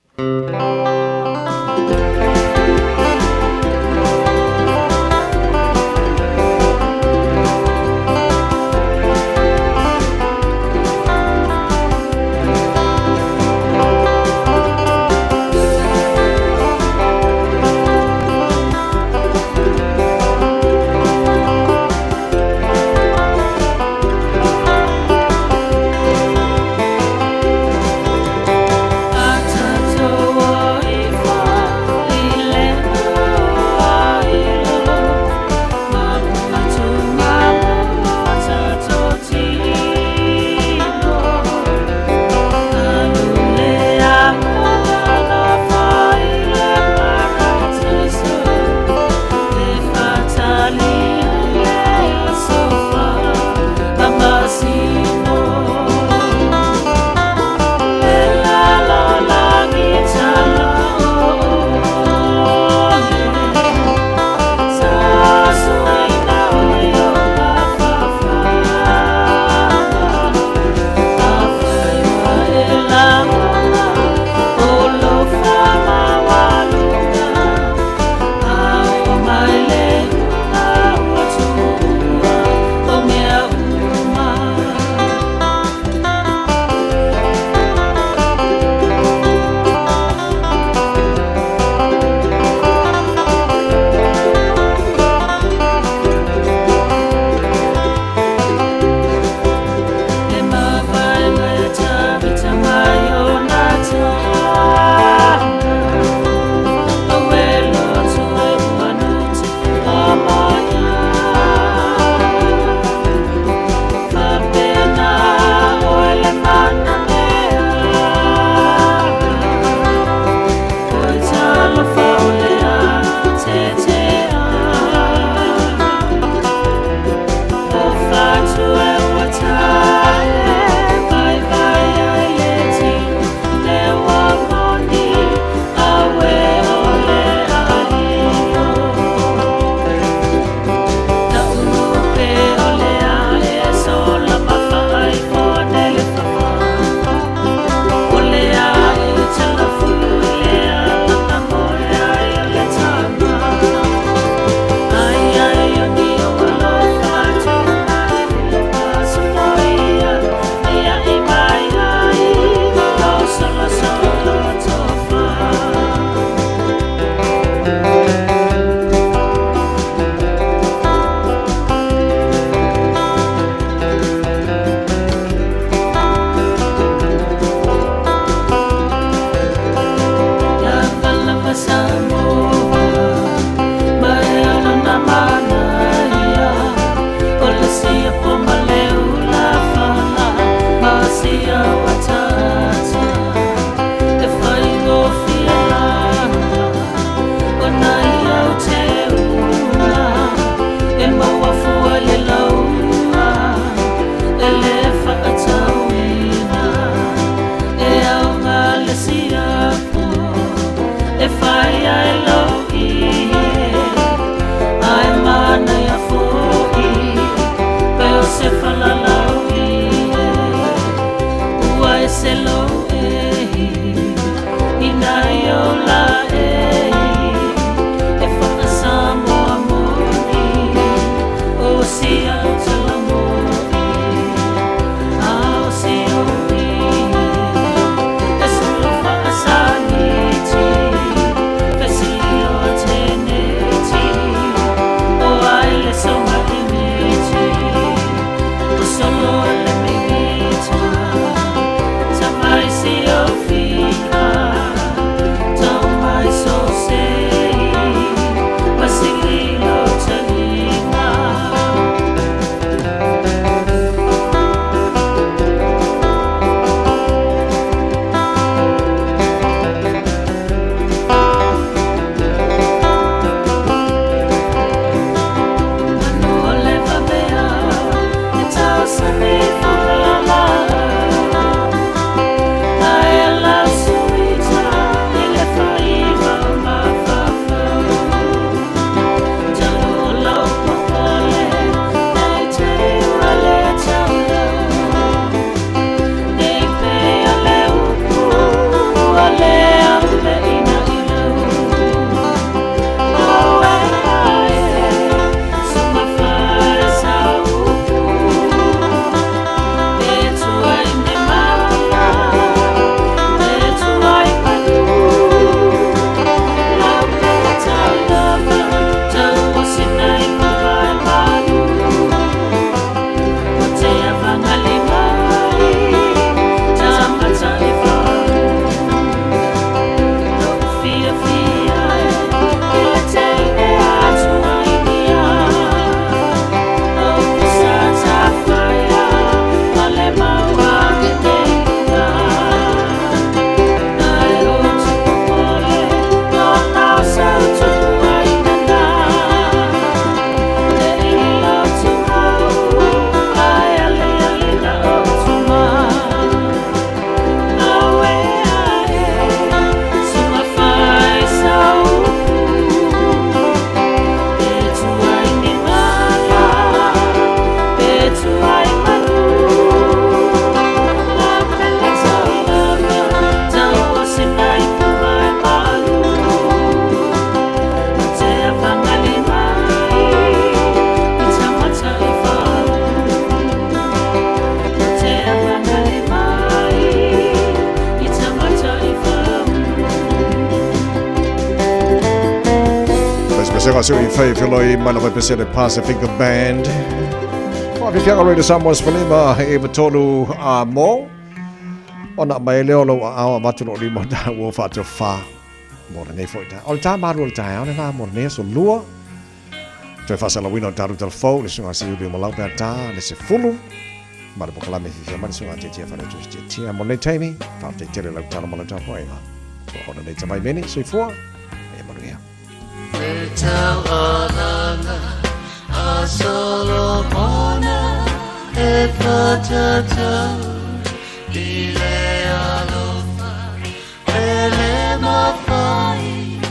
[SPEAKER 4] Atatoa
[SPEAKER 3] Sui fai filoi malawa pesere Pacific Band. Wa fi fianga radio Samoa's Falima e batolu mo. Ona mai leo lo a matuno lima da wo fa to fa. Mo nei foi ta. O ta maru ta ona na mo ne so lua. Te fa sala wino taru telefone le sunga siu be mo lau ta le se fulu. Mara po kala me fi ma sunga te fa le just te mo nei taimi. Fa te tere lau ta mo la ta foi. Ona nei tamai meni sui fo.
[SPEAKER 4] Tell Alana, a Solomona, e patata, ile alofa, ele mafai,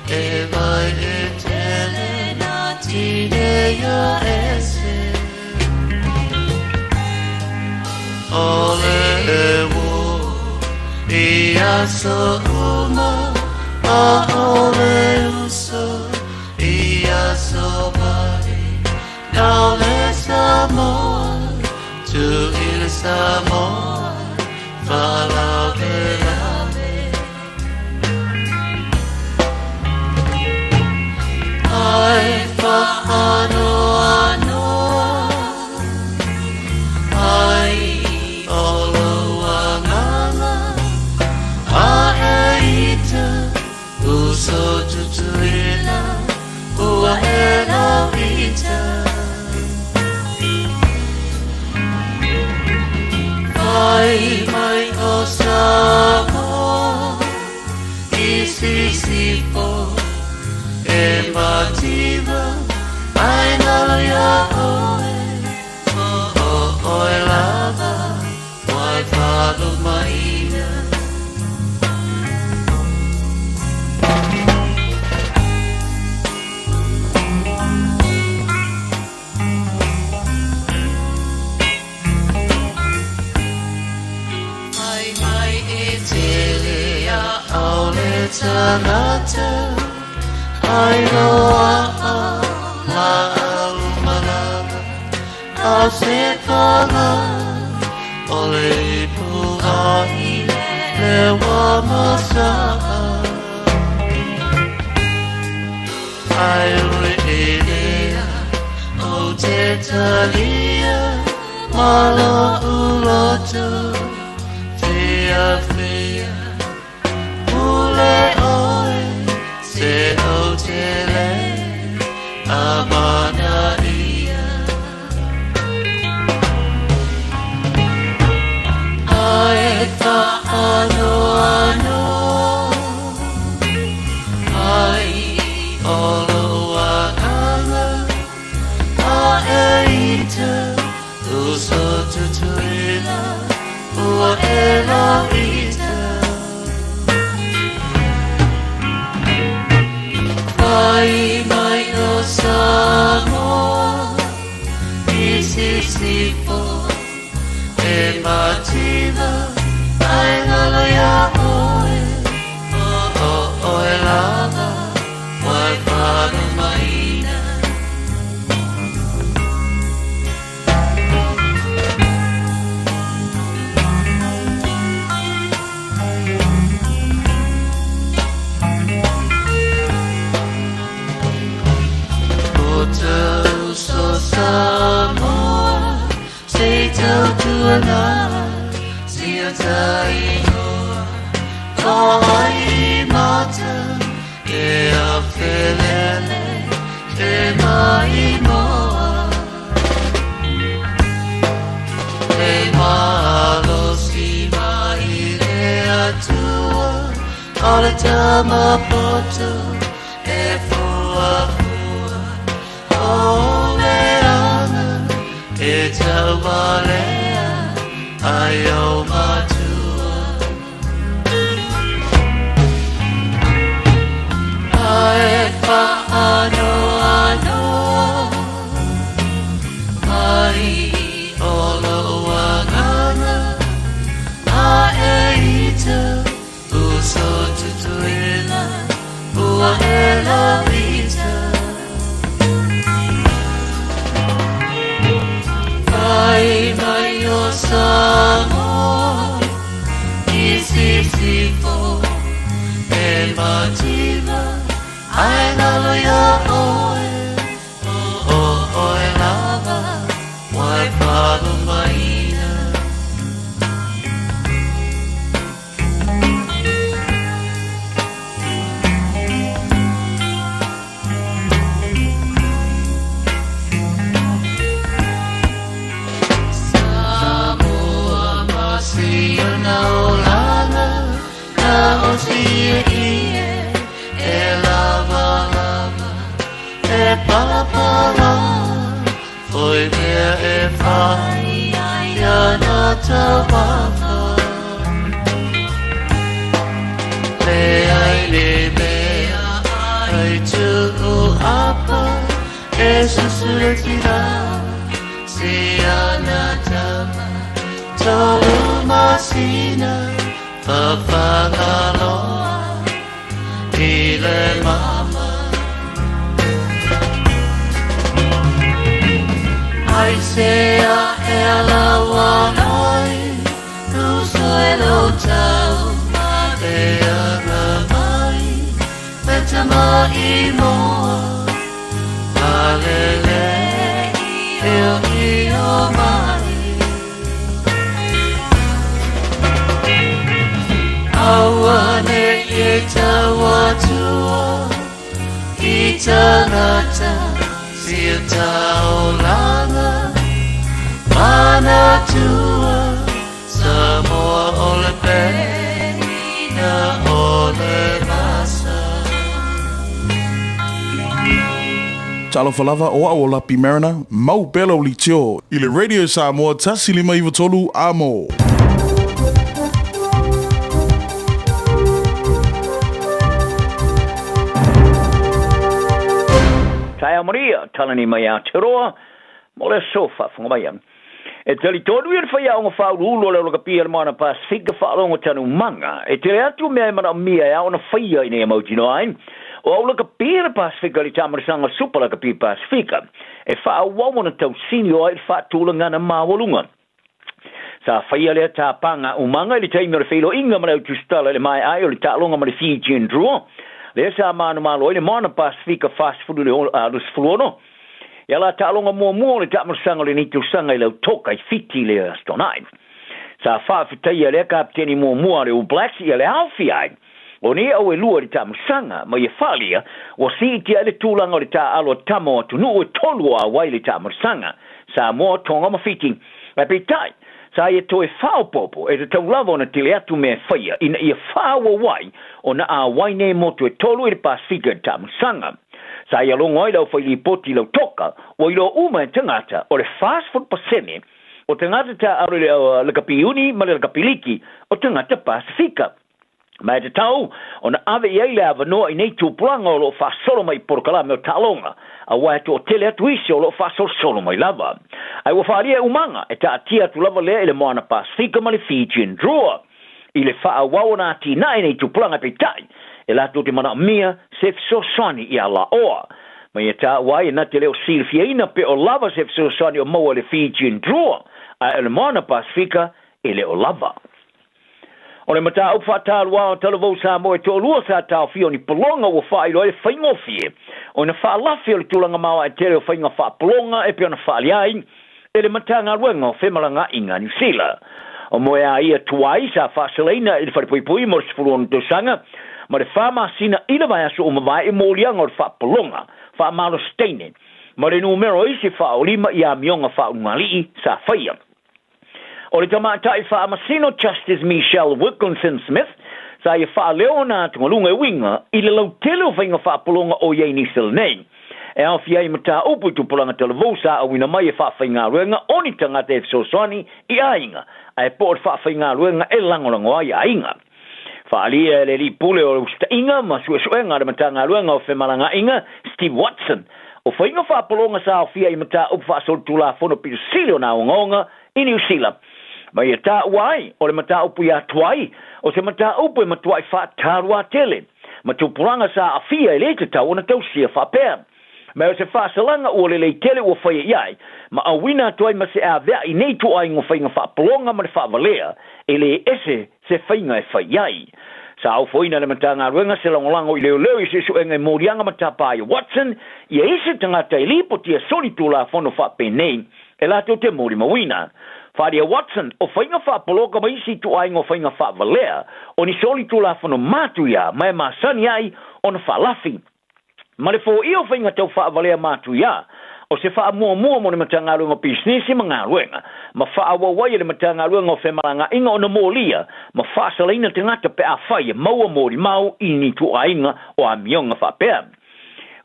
[SPEAKER 4] e vai etele natine ya ese. Ole ewo, ia so uma, a ole uso. So body, now let's more to il more, follow the I ano I all mama I eat uso tutuila. Ela vita Ai mai osamo Isisipo Emativa Ai na ya oe O la tangata ai roa ma malanga a se panga o le puai le wa masa ai rea o te talia malo uloto fia fia ule oe se o te le amana ia ai fa ano ano ai olo wakanga a eita uso tutuina ua ela ita ai mai no Samoa isi sipo e mativa ai lalo ya oe oe lava wai whanu maina so Samoa se tau tuana si o tai noa kai mata e a pelele e mai moa e malo si mai le atua ala tama poto e fua Oleana e taualea ai o matua ai pa ano ano ai olo wangana a eita uso tutuila ua ela vita ai mai o Samoa isi sifo e mativa ai lalo ya oe oe lava wai whanu maina Pala foi mea e whai ia na tawafa le ai le mea ai tuku apa e susure tira si ana tama tolu masina papangaloa i le mama ai sea e ala wanoi tu suelo tau e ana mai meta mai moa alele e o mai awane e tawa tua i tanata si taolanga mana tua Samoa ole pena ole masa
[SPEAKER 13] Talo falava o aola pimerna mau pelo litio i le Radio Samoa tasi lima iwa tolu amo.
[SPEAKER 15] Tai Maria talani mai a Teroa mo le sofa whangamaiam. E tali tonu ia whaia o ngā whaurulu le roka pia le mana Pasifika whaarongo tanu manga. E te atu mea mana mia ia o na whaia i nei mauti no ain. O au laka pia le Pasifika li tamarisanga super laka pia Pasifika. E whaawawona tau sini o ai whaatulanga na mawalunga. Sa whaia lea tā panga umanga ili taimi o le whailo inga mana utustala le mai ai o le tālonga ma le Fijian Draw. Lea sa manu malo i le mana Pasifika fast food le lusfuluono. Ia la tālonga mua le tāmarasanga le nitu sanga i lau toka i fiti le astonai. Sa whaafitaia lea kapteni mua le Blacks ia le hawhi ai. O ni au e lua le tāmarasanga ma ia whalia o si iti ai le tūlanga o le tā alo tamo atu nu e tolu a wai le tāmarasanga. Sa mua tonga ma fiti. Ma pitai. Sa ia toe whaopopo e te taulava o na tele atu mea whaia ina ia whawa wai o na a wai ne motu e tolu i le Pasifika le tāmarasanga. Sa ia longo ai lau whaili poti lau toka, o ilo uma e tangata o le fast food pasene, o tangata ta aro le kapiuni ma le kapiliki, o tangata Pasifika. Ma e te tau, o na ave iai le avanoa i nei tūpulanga o lo whasolo mai porokala meo talonga, a wai atu o tele atu isi o lo whasolo mai lava. Ai wa whaaria umanga, e ta atia atu lava lea i le moana Pasifika ma le Fijian Draw. I le whaawao na ati na i nei tūpulanga pe tai, e la te mana mia se fsosani i ala oa. Ma ia tā wai na te leo silfia ina pe o lava se fsosani o maua le Fijian Draw, a ele moana Pasifika e leo lava. O le mata au whātāru wā o talavou sā moe tō lua sā tāo fio ni polonga o whairo e whaingofie. O na whaalafi o le tūlanga maua e tere o whainga whaapolonga e pia na whaaliai, e le mata ngā ruenga o whemalanga i ngā New Zealand. O moe a ia tuai sā whaasalaina i le wharepuipui mo le sifuruonu tō sanga, ma le whama sina ina vai aso o mawai e mōlianga o le whaapolonga, whaamalo steine, ma le numero isi whaolima i a mionga whaungalii sa whaia. O le tamatai whaamasino Justice Michelle Wilkinson Smith, sa ia whaaleo nā tungalunga e winga i le lau tele o whainga whaapolonga o iei nisel nei. E au fia i mata upu tupulanga televosa a wina mai e whaawhainga ruenga o ni tangata e fsoswani i ainga, a e po o whaawhainga ruenga e langolango ai ainga. Whaalia le li pule o usta inga, ma suesuenga re matanga ruenga o whemalanga inga, Steve Watson. O whainga whaapolonga sa au fia i mata upu whaasol fono piru sili o na ongonga i New Zealand. Ma ia tā uai, o le mata upu ia tuai, o se mata upu e matuai whātaru a tele. Ma tupuranga sa a fia e le te tau na tau sia whapea. Ma o se whāsalanga o le tele o whaia iai, ma a wina tuai ma se a vea i nei tuai ngō whainga whapolonga ma le whavalea, e le ese se whainga e whaiai. Sa au foina le matanga ruenga se langolango i leo leo i se suenga i morianga matapaya Watson, i a ese tangata i lipo tia soli tula fono whapenei, e lato te mori mawina. Wharia Watson, o whainga whaapoloka ma isi tu ai ngō whainga whaavalea, o ni soli tula fono mātu ia, mai māsani ai, o na whaalafi. Ma le fō i o whainga tau whaavalea mātu ia, o se wha mua mo ne matanga ruenga business ma ngā ruenga, ma wha awawai le matanga ruenga o whemalanga inga o na mōlia, ma wha salaina te ngata pe a whaia maua mōri mau i ni tu ainga o a mionga whapea.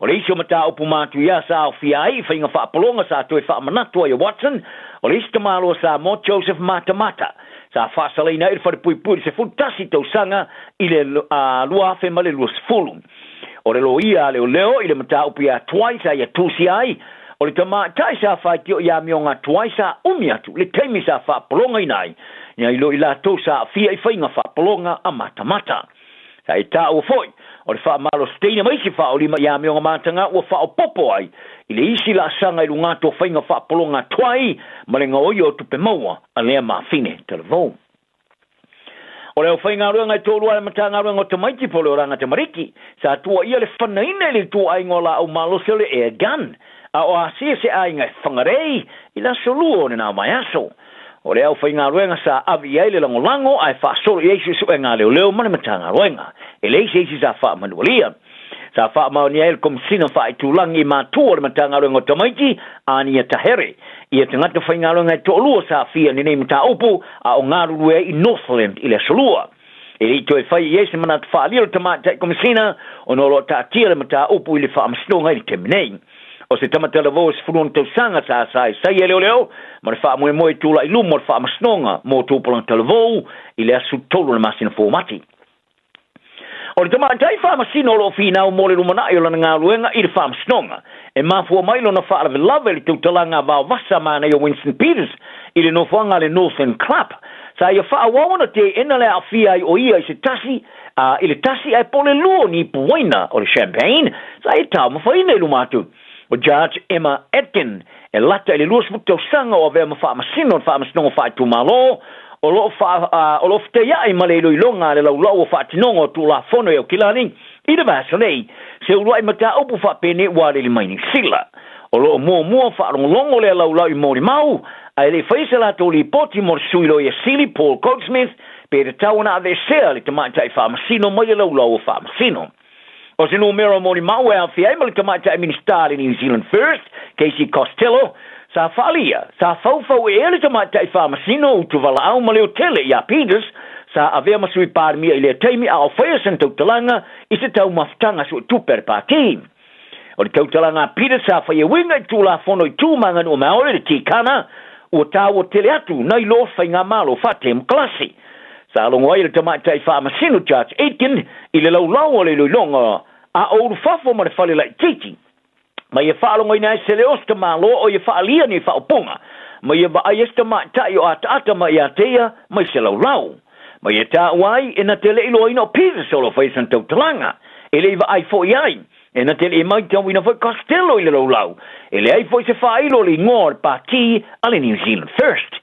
[SPEAKER 15] O le isi o mata upu mātu ia sa o fia ai, whainga whaapolonga sa toi wha manatu ai Watson, o le isi tamalo sa mo Joseph Matamata, sa wha salaina i whare puipuri se fultasi tau sanga i le lua whema le lua sifulu. O le lo ia leo leo i le mata upu ia tuai sa ia tusi ai, o le tamatai sa whaitio ia mionga tuai sa umiatu, le teimi sa whaapolonga inai, nia ilo ila tau sa fia i whainga whaapolonga a Matamata. Sa i tā ua foi, o le wha malo steina maisi wha o lima ia mionga mātanga ua wha o popo ai, i le isi la sanga i lunga tō whainga wha polonga tuai, ma le ngā oi o tupe maua, a lea mawhine televou. O leo whainga ruenga i tōrua le matanga ruenga o tamaiti pole o ranga te mariki, sa tua ia le whanaina le tō aingo la au malo se le air gun, a o asia se ainga e whangarei, i la soluo ne nā mai aso. O le au whainga ruenga sa avi ai le langolango ai whaasoro i eisu su e ngā leo mani matanga ruenga. E leisi eisi sa wha manualia. Sa wha maoni ai le komisina wha i tūlangi i mātua le matanga ruenga o tamaiti ani a tahere. Ia te ngata whainga ruenga i tōlua sa fia ni nei mata upu a o ngā rurue i Northland i le solua. E li toi whai i eisi mana wha aliro tamata i komisina o nolo ta tia le mata upu i le wha amastonga i te minei. O se tamatala vos furon tau sanga sa sai e leo, ma le wha moe tūla i lumo le wha amasnonga mō tūpulang talavou i le asu tolu le masina fōmati. O le tamatai wha amasino lo fina o mō le lumana i o lana ngā luenga i le wha amasnonga. E mafua mailo na wha alawe lave le tūtalanga vau vasa mana i o Winston Peters i le nofoanga le Northern Club. Sa ia whaawawana te ena le awhia i o ia i se tasi, i le tasi ai pole luo ni puaina o le Champagne, sa i tau mawhaina i lumatu. O Judge Emma Atkin, e lata i le luas mutau sanga o vea mawhaamasino, whaamasino whaatu malo, o lo fte ia ma le loilonga le laulau o whaatinongo tu la fono e o kilani, i le vasa nei, se urua i mata upu whaapene wale li maini sila. O lo mua whaarongolongo le laulau i mori mau, ai le whaisala to li poti mor suilo i a sili Paul Goldsmith, pe te tawana a ve sea le tamaitai whaamasino mai le laulau o whaamasino. O se numero mori mau e a whiai ma le tamaitai minister New Zealand First, Casey Costello, sa whalia, sa whauwhau e ele tamaitai whaamasino u tu wala au ma leo tele i a Peters, sa avea masui pārmia i le teimi a o whaiasan tautalanga i se tau maftanga su tuper pāti. O le tautalanga Peters sa whaia winga i tū la whono i tū mangan o maore le tikana, ua tāua tele atu nai lo whai ngā malo whate mklasi. Sa alongo ai le tamaitai whaamasino Judge Aitken i le laulau o le loilonga a ouru whafo ma le whale lai titi. Ma ia whaalongo ina se le osta malo o ia whaalia ni whaoponga. Ma ia ba ai esta maitai o ata ma ia tea mai se laulau. Ma ia tā uai e na tele ilo ina o pisa solo whaisan tautalanga. E le iwa ai fo iai. E na tele e mai tau ina whai Costello i le laulau. E le ai fwoi se whailo le ngor pāti ale New Zealand First.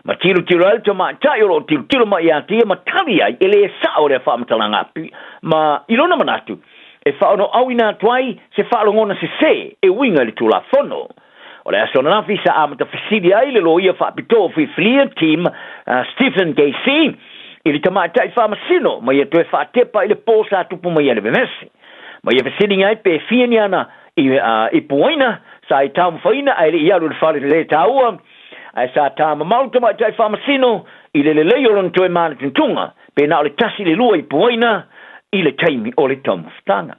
[SPEAKER 15] Ma tiro al to maitai o tiro ma ia tea ma tali ai e le e sao le whaamatalanga ma ilona manatu. E whaono au ina tuai se whaalongona se e winga le tula fono. O le asona nafi sa amata fasidi ai le loia whaapito fi flia team Stephen Casey i le tamaitai whaamasino ma ia tue whaatepa i le pōsa tupu ma ia le vemesi. Ma ia fasidi ai pe fiani ana i puaina sa i tau mwhaina ai le iaru le whale le taua ai sa tama mau tamaitai whaamasino i le leoron tue mana tuntunga pe na o le tasi le lua i puaina i le taimi o le taumawhtanga.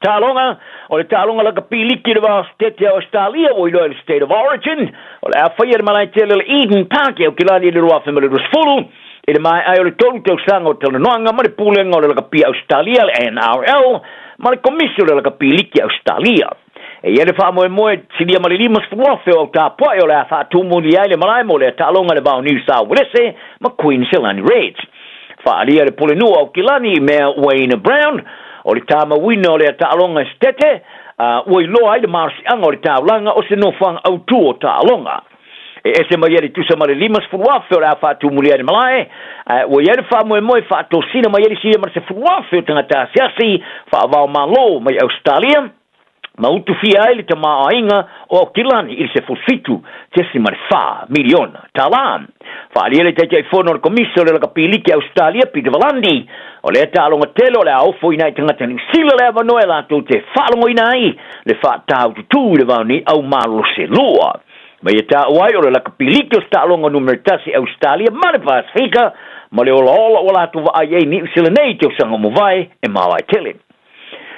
[SPEAKER 15] Tālonga, o le tālonga laka piliki le wā stete o Australia o ilo le State of Origin, o le awhaia le malai tele le Eden Park e o kilani le rua whemele rusfulu, e le mai ai o le tolu tau sanga o tele noanga, ma le pūlenga o le laka pi Australia, le NRL, ma le komisio le laka piliki Australia. E ia le wha moe sidia ma le limas fuafe o tāpua e o le a whaatumu li ai le malai mo le tālonga le wau New South Wales, ma Queensland Reds. Whaalia le pole nua o kilani mea Wayne Brown, o le tāma wina o le tālonga stete, oi loa ai le marsianga o le tālanga o se nofanga au tu o tālonga. E ese mai eri tusa ma le limas furuafe o le a whaatu mulia ni malae, oi eri wha moe whaato sina mai eri sina ma se furuafe o tangata siasi, whaavao malo mai Australia, ma utu fia ai le ta maainga o kilani ili se fulfitu, tesi ma le wha, miliona, talan. Whaalia le teitei whono le komisio le laka piliki Australia, Peter Valandi, o le tālonga tele o le aufo ina i tangata ni sila le ava noe lato te whaalongo ina ai, le whaatau tutu le vau ni au malo se loa. Ma ia tā uai o le laka piliki o tālonga numeritasi Australia, ma le Pasifika, ma le ola o lato wa ai ni sila nei te usanga mo vai e mawai tele.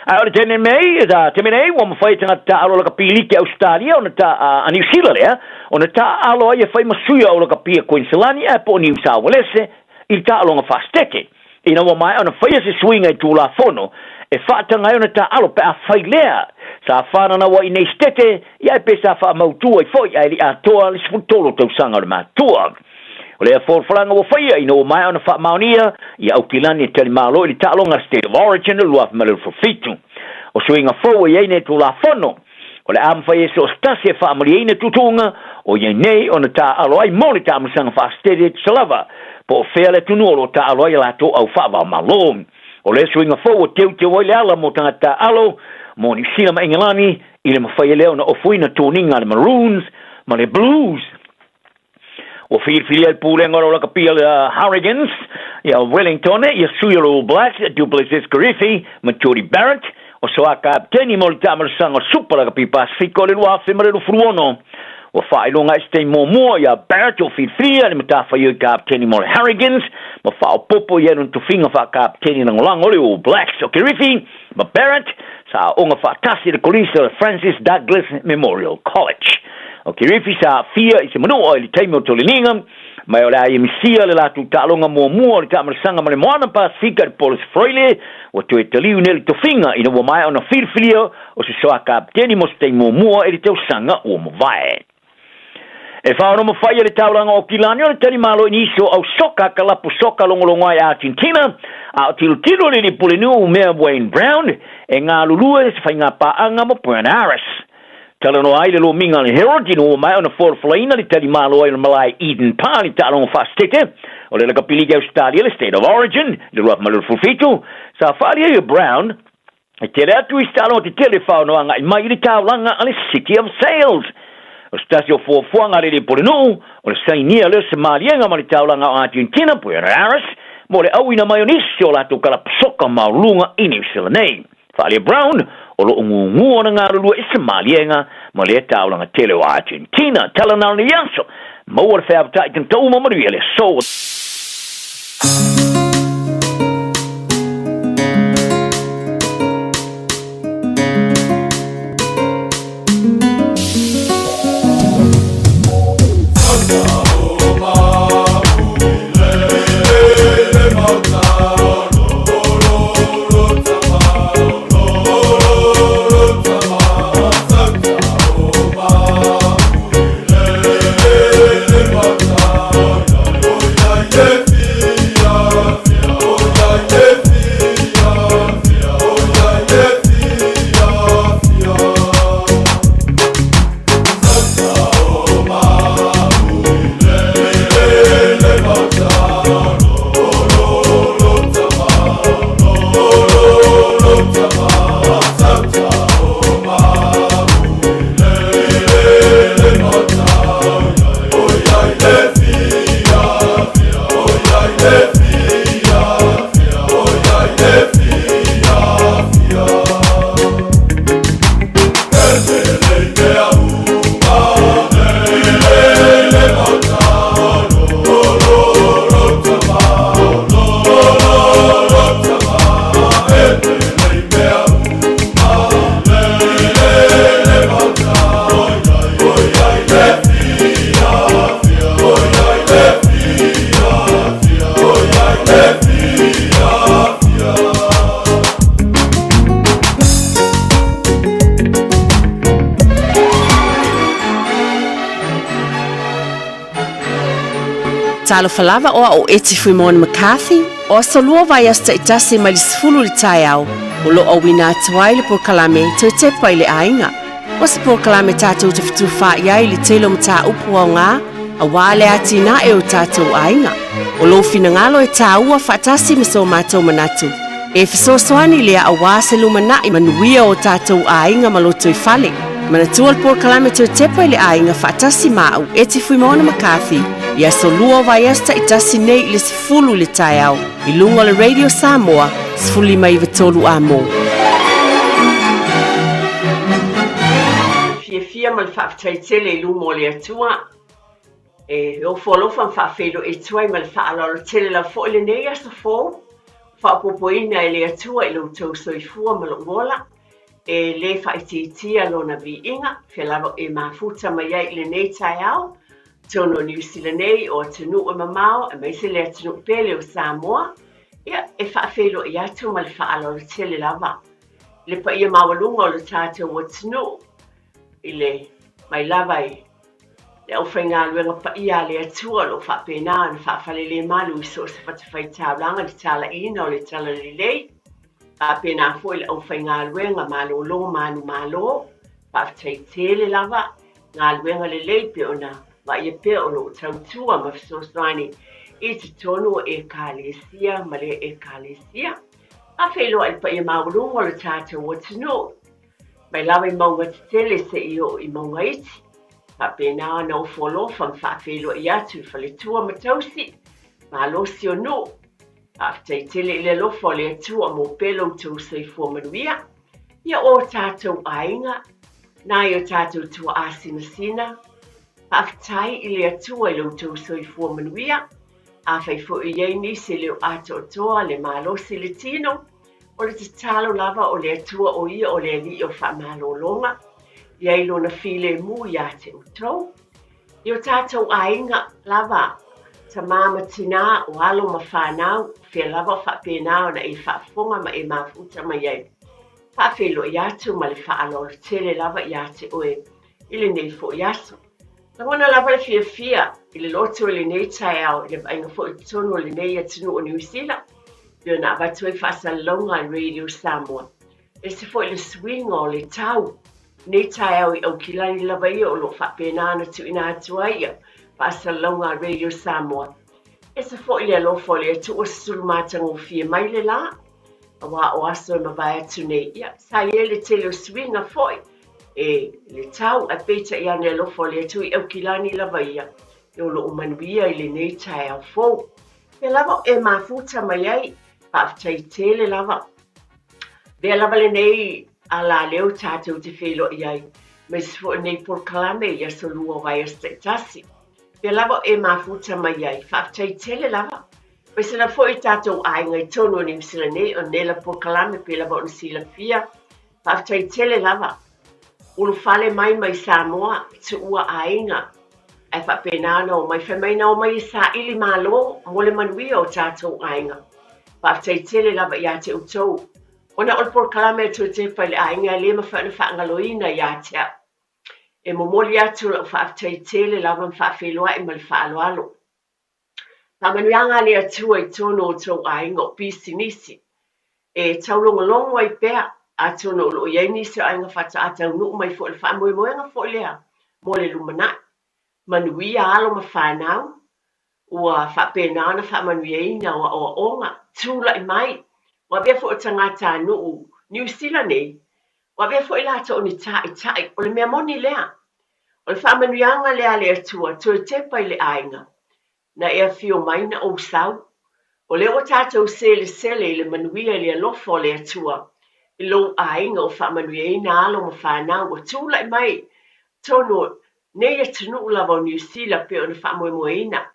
[SPEAKER 15] O le tene mei, te menei, wa mawhai tangata alo laka piliki Australia, o na tā a New Zealand lea, o na tā alo ai e whai masuia o laka pia Queensland, e po New South Wales, i tā alonga whasteke. Ina wa mai ona whaia se swinga i tūla fono, e whaatanga ai ona tā alo pe a whai lea. Sa whanana wa i nei stete, ia e pe sa wha mautua i whoi ai li a toa li sfutolo tau sanga le mātua. O lea whorwharanga wa whaia ina wa mai ona wha maunia, i au kilani e tali malo i li tā alonga State of Origin, lua whamelu whawhitu. O swinga whaua i eine tūla fono, o le amwhai e so stasi e whaamari eine tutunga, o i nei ona tā alo ai mori tā musanga whaastete salava, po fea le tunuolo ta alo i lato au whawa malo. O le swinga fo o teu te wai le ala mo tangata alo, mo ni sila ma Engelani, i le mawhai leo na ofuina tōninga le Maroons, ma le Blues. O whirwhiri al pūlenga o laka pia le Hurricanes, i a Wellington, i a Suya All Blacks, Duplessis Kirifi, ma Jody Barrett, o so a kapteni mo le tamarasanga super laka pi Pasifiko le lua whemare lo fruono. O whailonga este mua ia Barrett o whirwhiri, le matawhai o kapteni mo le Hurricanes, ma whao popo i anun tuwhinga wha kapteni langolang o le All Blacks o Kirifi, ma Barrett, sa onga whaatasi le kolisa le Francis Douglas Memorial College. O Kirifi sa fia i se manoa i le teime o toliningam, mai o le ai emisia le latu tālonga mua le tamarasanga ma le moana Pasifika le Polis Freile, o tue taliu nele tofinga ina wa mai ona whirwhiria o se soa kapteni mo se te mua e le tau sanga o mawai. E whaono mo whaia le tauranga o Kilani o le tani malo iniso au soka kalapu soka longolongo ai Argentina a o tilo le li pulenu o mea Wayne Brown e ngā lulue se whai ngā paanga mo Buenos Aires. Tala no ai le lo minga le Herald ino o mai o na whorflaina le tani malo ai le malai Eden Park li tarongo whastete o le lakapiligi Australia le State of Origin le ruap malur fulfitu sa whalia i Brown e tere atu i stalo o te tele whaono anga i mai le tauranga a le City of Sales. O stasio fuafuanga le polenu o le sainia le Somalienga ma le taulanga o Argentina Buenos Aires mo le auina maionisi o lato kalapasoka maulunga i New Zealand nei. Whalia Brown o lo ungu o na ngarulua i Somalienga ma le taulanga tele o Argentina talana ni yaso ma ua le whaapata i tantau mamaria le so.
[SPEAKER 6] Talo falava o eti fui Mona McCarthy o solua vai asta itasi mai sfulu li tai au o lo o wina atuai le porkalame to te pai le ainga o se porkalame tātou te fitu wha iai li telo mta upu au ngā a wale atina e o tātou ainga o lo fina ngalo e tā ua whatasi miso mātou manatu e fisosoani lea a wase lumana i manuia o tātou ainga maloto i fale manatua le porkalame to te pai le ainga whatasi mau eti fui Mona McCarthy ia solua vai esta itasi nei le sifulu le tai au i lunga le Radio Samoa sifuli mai vitolu a mo.
[SPEAKER 20] Fia mal whaftaitele i lunga o le atua e o wholofa whawhedo e tuai mal whaalolo tele la fo le nei asta fo whapopoina e le atua i lo tau soifua mal ngola e le whaititia lona vi inga whelava e mafuta mai ai le nei tai au tono New Zealand nei o tenu o mamao e mai se le tenu pele o Samoa ia e whaafelo i atu ma le whaalo le tele lava le pa ia mawalunga o le tātou o tenu i le mai lava i le au whainga luenga pa ia le atua lo whaapena na whaafale le malu i so se whatawhai tāulanga li tāla ina o le tala li lei whaapena fo i le au whainga luenga malo lo manu malo whaafatai tele lava ngā luenga le lei pe ona ma ia pe o lo tautua ma fisosani i te tono e kalesia ma le e kalesia a whelo ai pa ia maulunga o le tātou o tino mai lawa i maunga te tele se i o i maunga iti pa pena na o wholofa ma whelo i atu whale tua ma tausi ma losi o no a whtai tele i le lofa o le atua mo pelo tau sei fua manuia ia o tātou ainga na i o tātou tua asina sina Aftai i le atua i loutou soifua manuia, a whaifo i ei nisi leo ato toa le malosi le tino, o le talo lava o le atua o ia o le ali o whamalolonga, i ei lona file mu i ate utou. I o tātou ainga lava, ta mama tina o alo ma whanau, whia lava whapenao na i whafonga ma e mafuta ma iei. Whawhelo i atu ma le whaalo le tele lava i ate oe, i le nei fo i aso. Wana lava fia i le loto le nei tai au le ainga fo i tono le nei atinu o New Zealand. Pio na watu e whasalonga Radio Samoa. E se fo i le swing o le tau. Nei tai au i au kilani lava ia o lo whapenana tu ina atua ia. Whasalonga Radio Samoa. E se fo i le alofo le atu o sulumatanga o fia mai le la. Awa o aso e mawai atu nei ia. Sa ie le tele o swing a foi. E le tau a peita ia ne alofo le atu i au kilani lava ia. E o lo umanuia i le nei tai au fo. E lava e mafuta mai ai. Paftai tele lava. Bea lava le nei ala leo tātou te whelo iai. Mai sifo nei por kalame ia so lua vai este tasi. Bea lava e mafuta mai ai. Paftai tele lava. Mai sila fo i tātou ai ngai tono ni msila nei o nela por kalame pe lava o sila fia. Paftai tele lava. Ulu fale mai Samoa te ua ainga. Ai whapenana o mai whamaina o mai sa ili malo mole manuia o tātou ainga. Paftai tele lava ia te utou. Ona ol por kalame tu te whaile ainga le ma whaana whaangaloina ia te. E momoli atu la paftai tele lava mwhawhelua e mali whaaloalo. Pamanuanga le atua i tono o tau ainga o pisi nisi. E taulongolongo ai pea a tono o lo iei nisi o ainga whata atau nuu mai fo le whaamoemoenga fo lea. Mo le lumanai. Manuia alo ma whanau. Ua whapenana whaamanuieina o onga. Tula i mai. Wa bea fo o tangata nuu New Zealand nei. Wa bea fo i lata o ni tai. O le mea moni lea. O le whaamanuianga lea le atua. To e tepa i le ainga. Na ea fio maina o sau. O le o tātou sele i le manuia le alofo le atua. I lo ainga o whaamanuieina alo ma whanau. O tula i mai. Tono nei e tunu lava o New Zealand pe o na whaamoemoeina.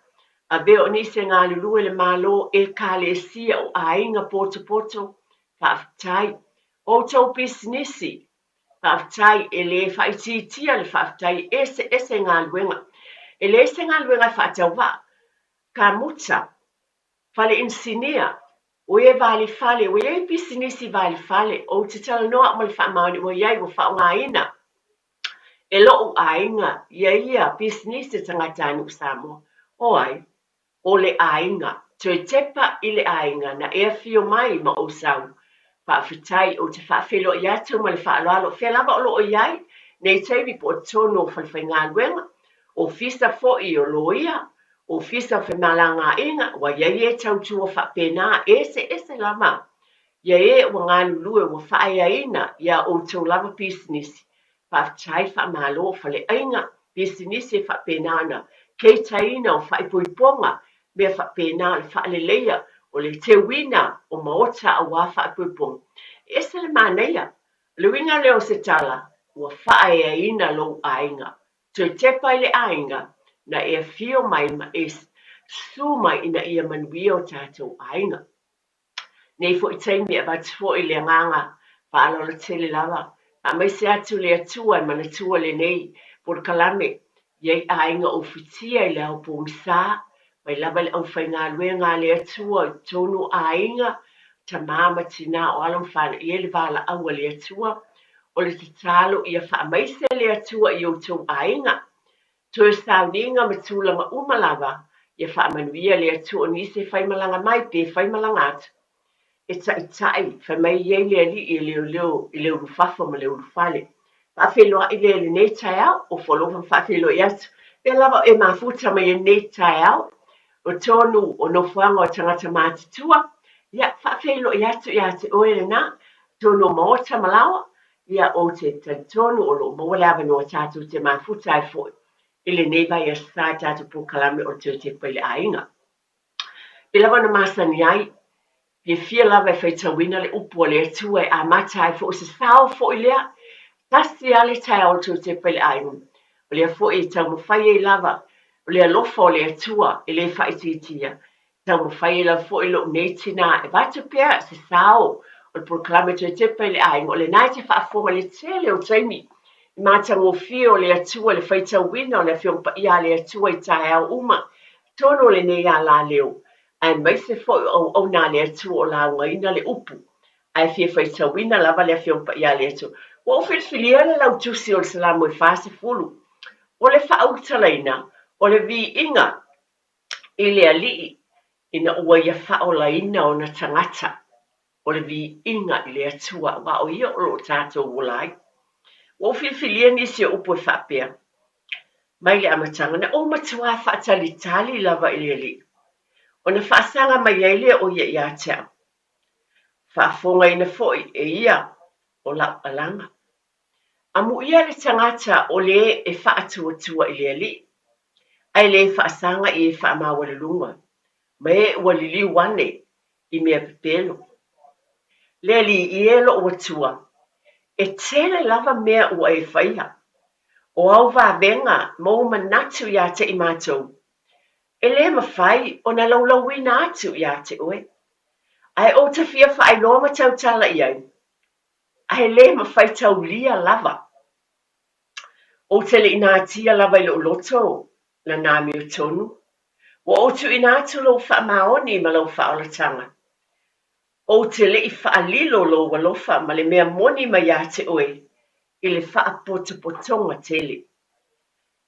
[SPEAKER 20] A bea o nise ngā lulue le malo e ka le sia o ainga poto. Whaafitai. O tau businessi. Whaafitai e le whaititia le whaafitai ese ngā luenga. E le ese ngā luenga whaatau wa. Ka muta. Fale insinia. O e vali fale. O e businessi vali fale. O te tala noa mo le whaamaoni o iai o whaonga ina. E lo o ainga. Ia businessi tangata anu Samoa. O ai. O le ainga, to e tepa i le ainga na ea fio mai ma o sau. Whaafitai o te whaafelo i atu ma le whaaloalo. Whea lava o lo o iai, nei teimi po tono o whalwhai ngā luenga. O fisa fo i o loia, o fisa whamalanga inga, wa iai e tautu o whapena ese lama. Iai e o ngā lulue o whaaya ina, ia o tau lava business. Whaafitai whaamalo o whale ainga, business e whapenana. Kei taina o whaipoiponga, mea whapena le whaaleleia o le te wina o maota a wā whaipoiponga. Ese le māneia, le winga leo se tala, ua whaea ina lo ainga. Tui tepa i le ainga, na ea fio mai ma e su mai ina ia manuia o tātou ainga. Nei fo i teimi a batu fo i le nganga, whaalo le tele lava, a mai se atu le atua e manatua le nei, por kalame, iei ainga o fitia i le au po misa, mai lava le au whainga luenga le atua i tonu ainga, ta mama tina o alam whana i ele wala aua le atua, o le tatalo i a whaamaise le atua i o tau ainga. To e sauninga ma tūlanga umalava, i a whaamanuia le atua ni se whaimalanga mai pe whaimalanga atu. E tai, whamai iei le ali i leo rufafo ma leo rufale. Whawheloa i le nei tai au, o wholofa whawheloa i atu. Pe lava e mafuta mai e nei tai au, o tonu o nofuanga o tangata mātitua, ia whawheloa i atu oe le nā, tonu o maota malawa, ia o te tonu o lo mawaleawa no tātou te mafuta ai foi. Ile nei vai a sa tātou po kalame o te paile ainga. Pe lava na masani ai, pe fia lava e whaitawina le upu le atua e a mata ai fo o se sao fo i lea, tasi ale tai au te paile ainga. O lea fo i tau mawhai e lava, o lea lofa o lea tua e le whaititia. Tau mawhai e lava fo i lo neitina e vatu pia se sao o le proklame te paile ainga. O le nai te whaafonga le tele o taimi. I mata ngō fia o lea tua le whaitawina o lea whiompa ia lea tua i tai au uma. Tono le nei a la leo. Ai mai se fo o nā lea tua o la ngaina le upu. Ai fia whaitawina lava lea whiompa ia lea tua. Wa o whitwhilia le lau tusi o le salamo e whase fulu. O le whautalaina, o le vi inga, i le alii, ina ua ia whaolaina o na tangata, o le vi inga i le atua wa o ia o lo tātou wolai. O whiwhilia ni se upo e whapea. Mai le amatanga na o matua whaatalitali lava i le alii. O na whaasanga mai eile o ia ia tea. Whaafonga ina foi e ia o la alanga. Amu ia le tangata o le e whaatua i le alii. Ai le whaasanga i e whaamawale lunga. Me walili wane i mea pepelo. Le li i elo o atua. E tele lava mea ua e whaiha. O au venga mo manatu ia te i mātou. E le mawhai o na laulawina atu ia te oe. Ai o te fia whai loma tau tala iai. Ai le mawhai tau lia lava. O te le ina tia lava i lo loto na nami o tonu. Wa o tu ina atu lo wha maoni ma lo wha olatanga. O te le i wha lilo lo walofa ma le mea moni ma ia te oe. I le wha potonga tele.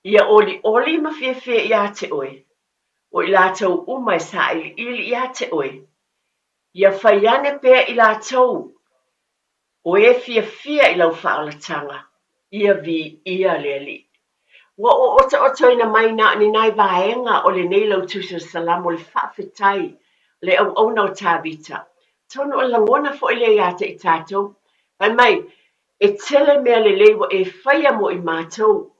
[SPEAKER 20] Ia oli ma fia ia te oe. O i lātou umai sa ili ia te oe. Ia whaiane pēr i lātou. O e fia i lau whaolatanga. Ia vi ia le li. Wa o oto ina mai na ni nai vaenga o le nei lau tusa salam o le whawhetai. Le au nau tābita. Tono o langona fo i le ia te i tātou. Ai mai, e tele mea le lewa e whaia mo i mātou.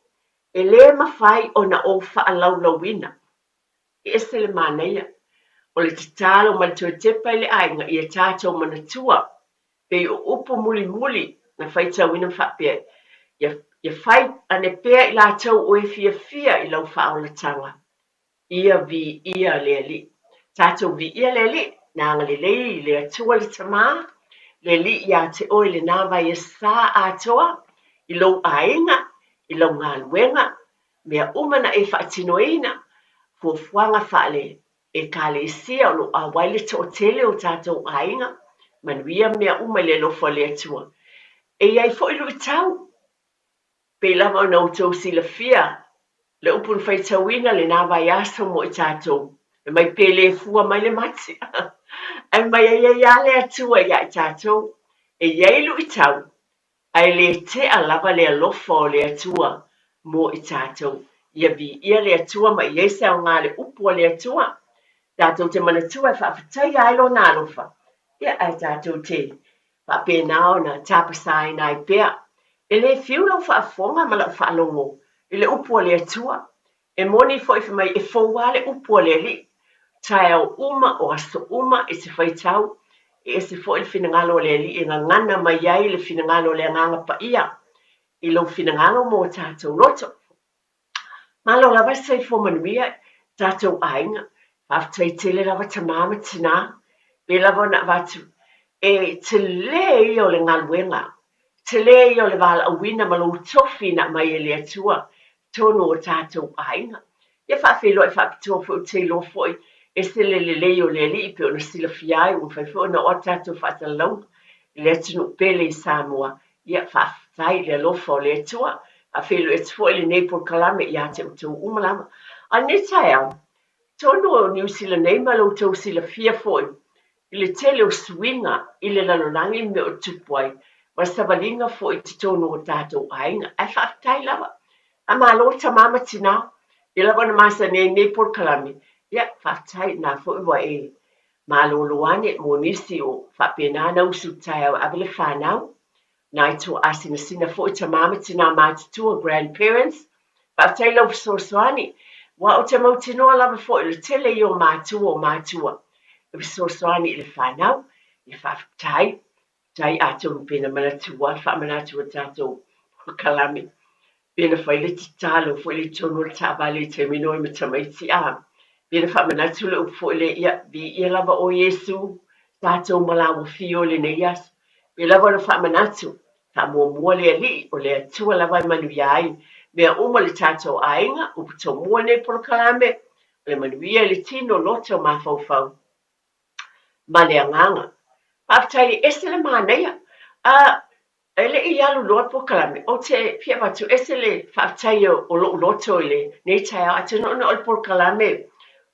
[SPEAKER 20] E le mawhai o na o whaalauwina. I este le māneia. O le tatalo ma le tue tepa i le ainga i e tātou manatua. Pe o upo muli na whaitau ina whapea. Ia whai ane pēr i lātou o e fia i lau whaolatanga. Ia vi ia le li. Tātou vi ia le li. Nanga le lei le atua le tamā. Le li ia te oi le nāwa i sā atoa. I lau ainga. I lau ngā luenga. Mea umana e whaatinoina. Fuafuanga whaale e kāle isia o lo a waile to o tele o tātou ainga. Manuia mea uma le lofo le atua. E iai fo ilu i tau. Pe lava o nau tau sila fia. Le upun whaitauina le nāwa i aso mo i tātou. E mai pele fua mai le mati. Ai mai ai ale atua ia i tātou. E iai ilu i tau. Ai le te a lava le lofo le atua mo i tātou. Ia vi ia le atua ma i eise au ngā le upu le atua. Tātou te manatua e whawhatai ailo nā lofa. Ia ai tātou te whapēnao na tāpasai nai pēr. E le whiulau whaafonga ma la whaalongo. E le upu le atua. E moni fo i whamai e fōua le upu le li. Tai au uma o aso uma e se whaitau. E se fo i whinangalo le li e ngana mai ai le whinangalo le nganga pa ia. I lau whinangalo mo tātou loto. Malo lava sei fo manuia tātou ainga. Whaftai tele lava tamama tina. Be lava na watu. E te le o le ngaluenga. Te le o le wala awina malo tofi na mai e le atua. Tono o tātou ainga. Ia whawhelo e whapitoa fo te lo foi. E se le o le li pe o na sila fiai. Un whaifo na o tātou whatalau. Le atunu pele i Samoa. Ia whaftai le lofo le atua. A whelo e tfo le Nepal kalame i ate o tau umalama. A ne tae au. Tono o New Zealand nei malo tau sila fia foi. I le tele o swinga i le lalolangi me o tupuai. Ma savalinga foi te tono o tātou ainga. A whaftai lawa. A malo tamama tina. I lawa na masa nei Nepal kalame. Ia whaftai na foi wa e. Malo loane mo nisi o whapena na usu tae au abele whanau. Nai to asina sina foi tamama tina mātutua grandparents. Whaftai lau sosoani. Wa o te mautinoa lava foi le tele i o mātua o mātua. E sosoani i le whanau. I whaftai. Tai ato pena manatua, whamanatua tātou kalame. Pena whaile ti tālo, whaile tono le tāwale te minoi me tamaiti a. Pena whamanatu le upo le ia, vi ia lava o Yesu, tātou malawa fio le neias. Pena lava na whamanatu, ta mua le ali, o le atua lava manu iai. Mea uma le tātou ainga, uputo mua ne polo kalame, le manuia le tino loto mawhauwhau. Ma le anganga. Aftai este le māneia. ele I alu loa po kalame o te pia watu esele whaatai o lo loto ile nei tai au atu no o po kalame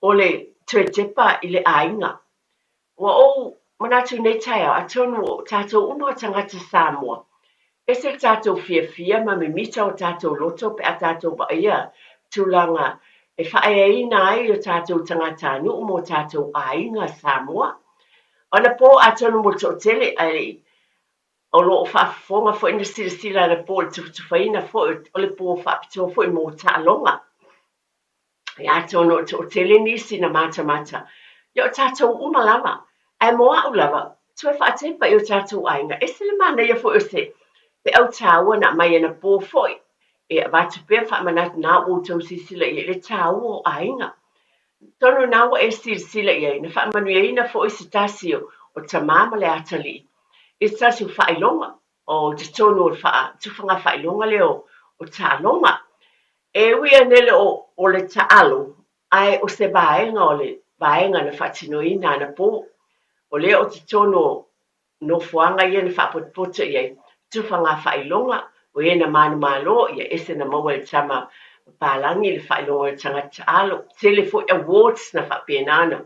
[SPEAKER 20] o le tue tepa I le ainga wa o manatu nei tai au atu no tatou uno tangata Samoa ese tatou fia ma me mita o tatou loto pe a tatou ba ia tulanga e whaeina ai o tatou tangata nu mo tatou ainga Samoa ona po atu no mo tele ai o lo whaafonga fo ina sila na po tu whaina fo o le po whaapito fo I mo ta'alonga. E ato no o tele nisi na mata. Ia o tātou umalama. Ai moa o lava, tu e whaatepa I o tātou ainga. E sile mana ia fo o se, pe au tāua na mai ana po foi. E vatu pia whaamanat na o tau sisila I le tāua o ainga. Tono na o e sila ia, na whaamanu ia ina fo o se tasio o tamama le atali. E tasi whailonga o te tono o tufanga whailonga leo o tālonga. E wia nele o le taalo, ai o se vaenga o le vaenga na whatinoina na po. O leo o te tono no fuanga ia na whapotpota ia tufanga whailonga o ia na manu malo ia ese na maua le tama palangi le whailonga le tanga taalo. Tele fo awards na whapenana.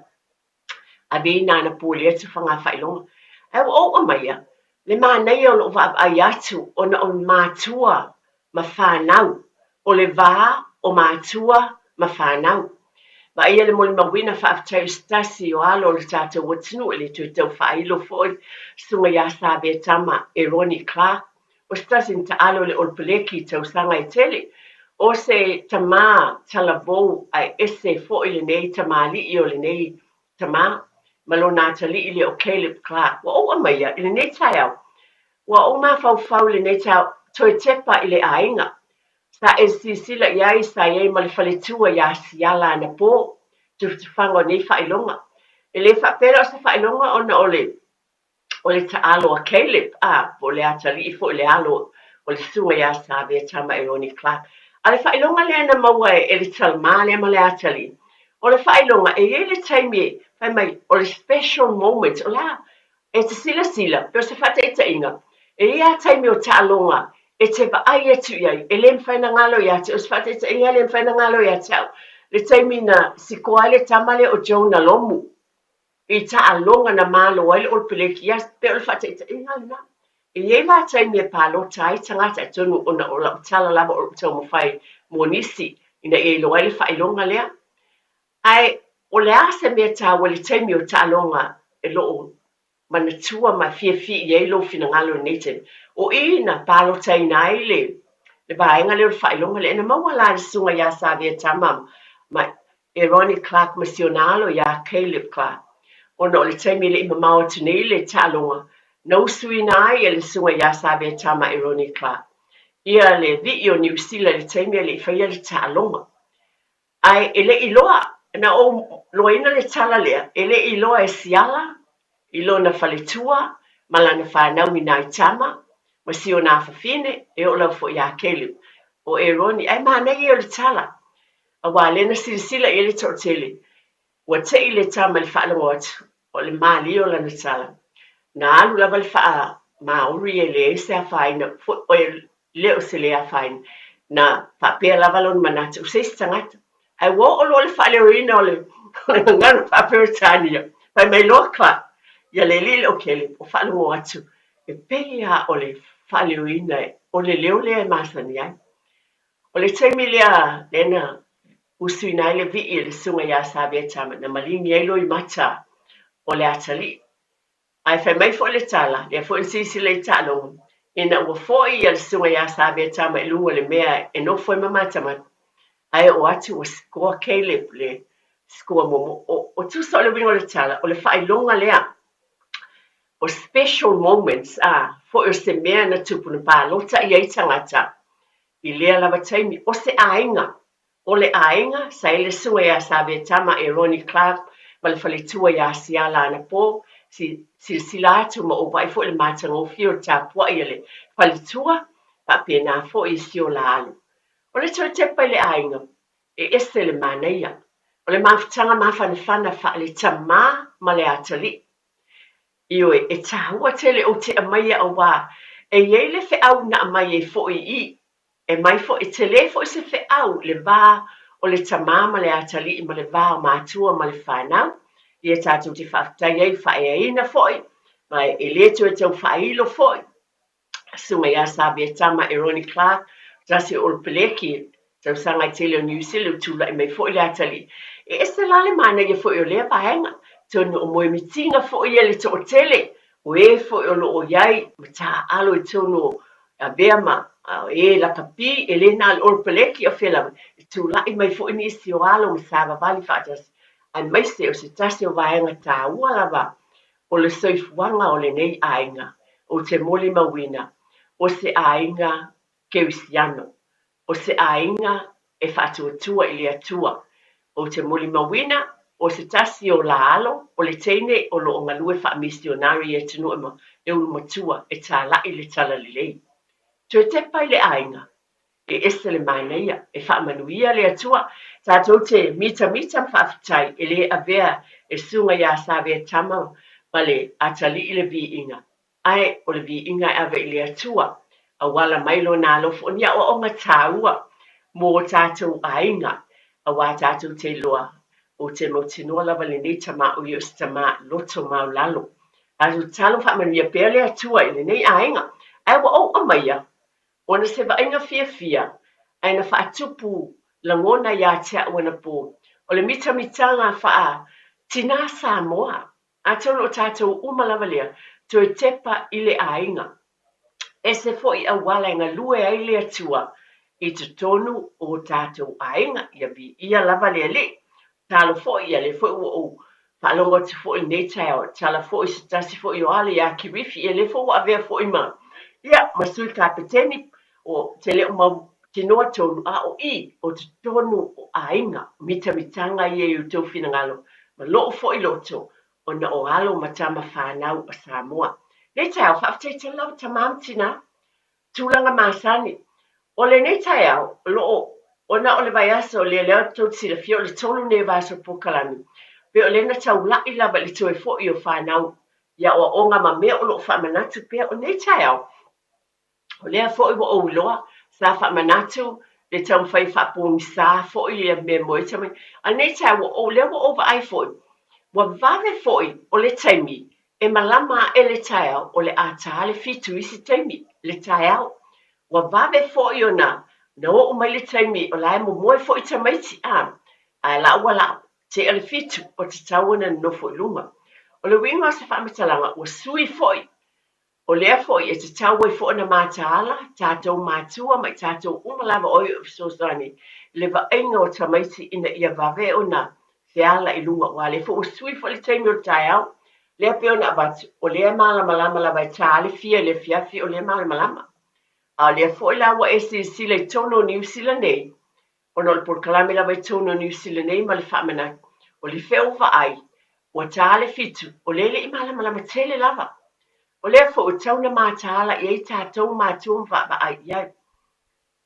[SPEAKER 20] Abi na po lea tufanga whailonga. Ai o maia, le mānei o lo wa ai atu o na o mātua ma whanau, o le vā o mātua ma whanau. Ma ia le moli mawina whaaftau stasi o alo le tātou watinu le tui tau whailo foi sunga ia sabe tama e Ronnie Clark. O stasi nta alo le olpeleki tau sanga I tele. O se tama talavou ai ese foi le nei tamali I o le nei tama. Malo Natalie ile o Caleb Clark. Wa o maia ile nei taiau. Wa o ma fau le nei taiau toi tepa ile ainga. Sa e sisila iai sa iai ma le faletua ia siala na po. Tu whango nei whailonga. Ile whapera o se whailonga ona o le taalo a Caleb. Po le Natalie fo le alo o le sua ia sa vea tama e Ronnie Clark. A le whailonga le ana maua e le talma le ma le Natalie. O le whailonga e le taimi fai mai o le special moments o la e te sila pero se fata e te inga e ia taimi o ta'alonga e te ba ai atu iai e le mwhaina ngalo ia te o se fata e te inga le mwhaina ngalo ia te au le taimi na sikoa le tamale o Jonah Lomu I ta'alonga na malo ai le olpeleki ia pe o le fata e te inga na e iei la taimi e palo tai tangata e tonu o la utala lava o tau mo fai mo nisi ina e lo ai le whailonga lea ai o le ase mea tāua le taimi o ta'alonga e loo manatua ma fia I lo fina ngalo neten. O ina palo taina ai le vaenga le whailonga le ena maua la le sunga ia sa vea tamam ma e Ronnie Clark Misionalo ia Caleb Clark. O no le taimi le ima maua tunei le ta'alonga no suina ai e le sunga ia sa vea tama e Ronnie Clark. Ia le vi o New Zealand le taimi le whaia le ta'alonga. Ai ele iloa na o loina le tala lea, ele iloa e siala, ilo na faletua, malana whanau I nai tama, ma si o na whawhine, e o lau fo ia Caleb, o e Ronnie, ai manei o le tala, a wale na silisila e le tōtele, wa te I le tama le whaalongo atu, o le mali o lana tala, na alu lava le wha maori e le se a whaina, o e leo se le a whaina, na whapea lava lon manata, o se tangata, ai wo o lo le whaaleoina o le ngana whaperitania. Pai mai loa Clark, ia le lile o Caleb o whaalongo atu. E pea o le whaaleoina o le leo lea masani ai. O le taimi lea lena usuina ai le vii le sunga ia sa vea tama na malini ai loi mata o le atali. Ai whai mai fo le tala, lea fo insisi le ta'alonga. Ina ua fo ia le sunga ia sa vea tama e lunga le mea e no fo mamata mata. Ai o atu o skoa Caleb le skoa momo. O tusa o le wingo le tala, o le whailonga lea. O special moments, fo o se mea na tupu na pālota I ei tangata. I lea lava taimi, o se ainga. O le ainga, sa ele sunga ia sa vea tama e Ronnie Clark, ma le whaletua ia siala ana po, sila atu ma o vai fo le matanga o fio tāpua I le whaletua, pa pēnā fo I sio la alu. O le tau tepa I le ainga, e ese le maneia. O le mawhitanga mawhanawhana wha le tamā ma le atali. Ioi, e tahua tele o te amaia o wā, E iei le fe'au na mai e fo'i I, e mai fo'i te le fo'i se fe'au le vā o le tamā ma le atali'i ma le vā o mātua ma le whānau, ia tātou te whaafitai ei whaeaina fo'i, mai e le tu e tau whaeilo fo'i, sunga ia Savia Tama e Ronnie Clark, tasi o Peleki, tau sanga I tele o New Zealand, tula I mai fo'i le atali'i. E se lale mana ia fo'i o lea pahenga, tonu o moe mitinga fo'i ia le to o tele, o e fo'i o lo o iai, ma tā alo I tonu a beama, e la kapi, e le na o Peleki o whela, tula I mai fo'i nisi o alo, ma sāwa vali whaatas, ai mai se o se tasi o vahenga tā ua lava, o le soifuanga o le nei ainga, o te moli mawina, o se ainga keusiano, o se ainga e whaatuatua I le atua, o te moli mawina, o se tasi o la alo, o le teine o lo o ngalue wha misionari e tunu ema e ulu matua e tā lai le tala le lei. Tue te pai le ainga, e ese le mainaia, e wha manuia le atua, tātou te mita mwhaafitai, e le avea e sunga ia Savia Tama, ma le atali I le vi inga. Ai, o le vi inga ave I le atua, a wala mailo nā lofo, nia o onga tāua, mō tātou ainga, a wā tātou te loa, o te mo tinoa lava le nei tama o ios tama loto mau lalo. Tātou talo wha manuia pēr le atua I le nei ainga, ai wa o amaia, o na se vainga fia, ai na wha atupu langona ia tea wana pō, o le mitanga wha tina Samoa, a tono o tātou umalawa lea, to e tepa I le ainga. E se fo'i a wala inga lue ai le atua, I te tonu o tātou ainga, ia vi ia lava lea le, talo fo'i ia le fo'i o whalonga te fo'i nei tau, tala fo'i se tasi fo'i o ale ia kirifi, ia le fo'i avea fo'i ma. Ia, masui kapeteni, o te leo mau tinoa tonu a o I, o te tonu o ainga, mitanga I e tau finangalo, ma loo fo'i loto, o na o alo matama whanau o Samoa. Le tau, whaafitai te lau tamam tina, tūlanga māsani. O le nei tau, loo, o na o le vai aso, le leo tau tira fio, le tolu ne vaso pokalami. Pe o le na tau lai lava le tue fo I o whanau, ia o onga ma mea o loo whamanatu pe o nei tau. O lea fo I wa o uloa, sa whamanatu, le tau mwhai whaponi sa fo I le me moitami. A nei tau, o lea wa over ai fo I. Wa vave fo I o le taimi, e malama e le tau o le ata le fitu isi taimi, le tau. Wa vave fo I o na o mai le taimi o la e mo moe fo I tamaiti a la wala te ele fitu o te tau na no fo I luma. O le winga se whamatalanga o sui fo I. O lea fo I e te tau wai fo na mātaala, tātou mātua mai tātou umalawa oi o fisosani, le va inga o tamaiti ina ia vave o na feala I lunga wale fo o sui fo le taimi o tau. Lea peo na abatu, o lea malama la vai tāle fia le fiafi o lea malama. A lea fo I lawa e si le tono New Zealand nei, o no le porkalame la vai tono New Zealand nei ma le whamana, o li feo va ai, o tāle fitu, o lele I malama tele lava. O lea fo o tauna mātāla I ei tātou mātua mwa ai iai.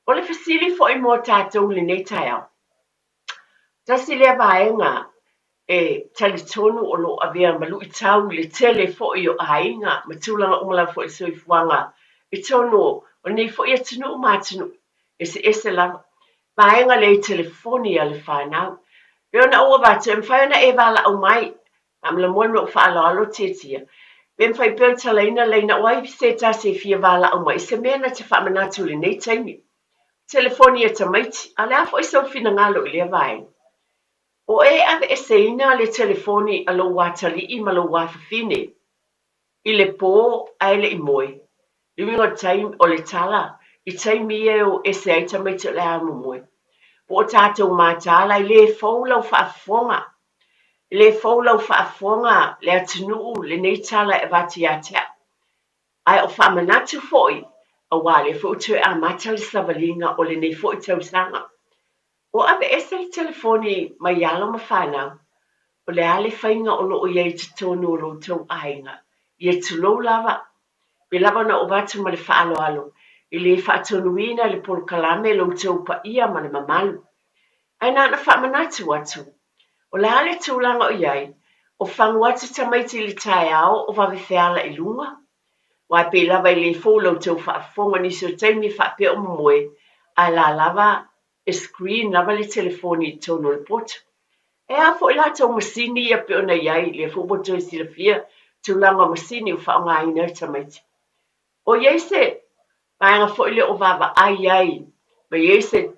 [SPEAKER 20] O le fasili fo I mō tātou le nei taiao. Tasi lea vaenga, e talitonu o lo avea malu I tau le tele fo I o ainga, ma tūlanga umala fo I soifuanga, e tonu o nei fo I atunu o mātunu, e se lava. Vaenga le telefoni a le whanau. Peo na ua vatu, mwhai na e wala au mai, am la moe mo whaalo alo tetia. Peo mwhai peo talaina leina wai se ta se fia wala au mai, se mea na te whamanatu le nei taimi. Telefoni a tamaiti, a lea fo I sau fina ngalo I lea vaenga. O e ave e seina le telefoni alo watali I malo wafafine. I le pō ai le I moe. Liwinga taim o le tala, I taimi e o ese ai tamaiti le amu moe. Po o tātou mātala I le faulau whaafonga. I le faulau whaafonga le atunu le nei tala e vati atea. Ai o whamanatu foi, a wale fo tue a matali savalinga o le nei foi tausanga. O ave ese le telefoni mai alo ma whanau, o le ale whainga o lo o iei te tonu o lo tau ainga, I e tulo lava, pe lava na o watu ma le whaalo alo, I le whaatonuina le polo kalame lo tau pa ia ma le mamalu. Ai na whamanatu atu, o le ale tūlanga o iei, o whangu atu tamaiti le tai ao o wawe whiala I lunga. Wa pe lava i le folo tau whaafonga ni so taimi whape o moe a la lava e screen lava le telefoni tono le pot. E a fo ila tau masini ia pe ona iai le fuboto i sila fia tūlanga masini u whaonga ina tamaiti. O iei se maanga fo ile o vava ai ma iei se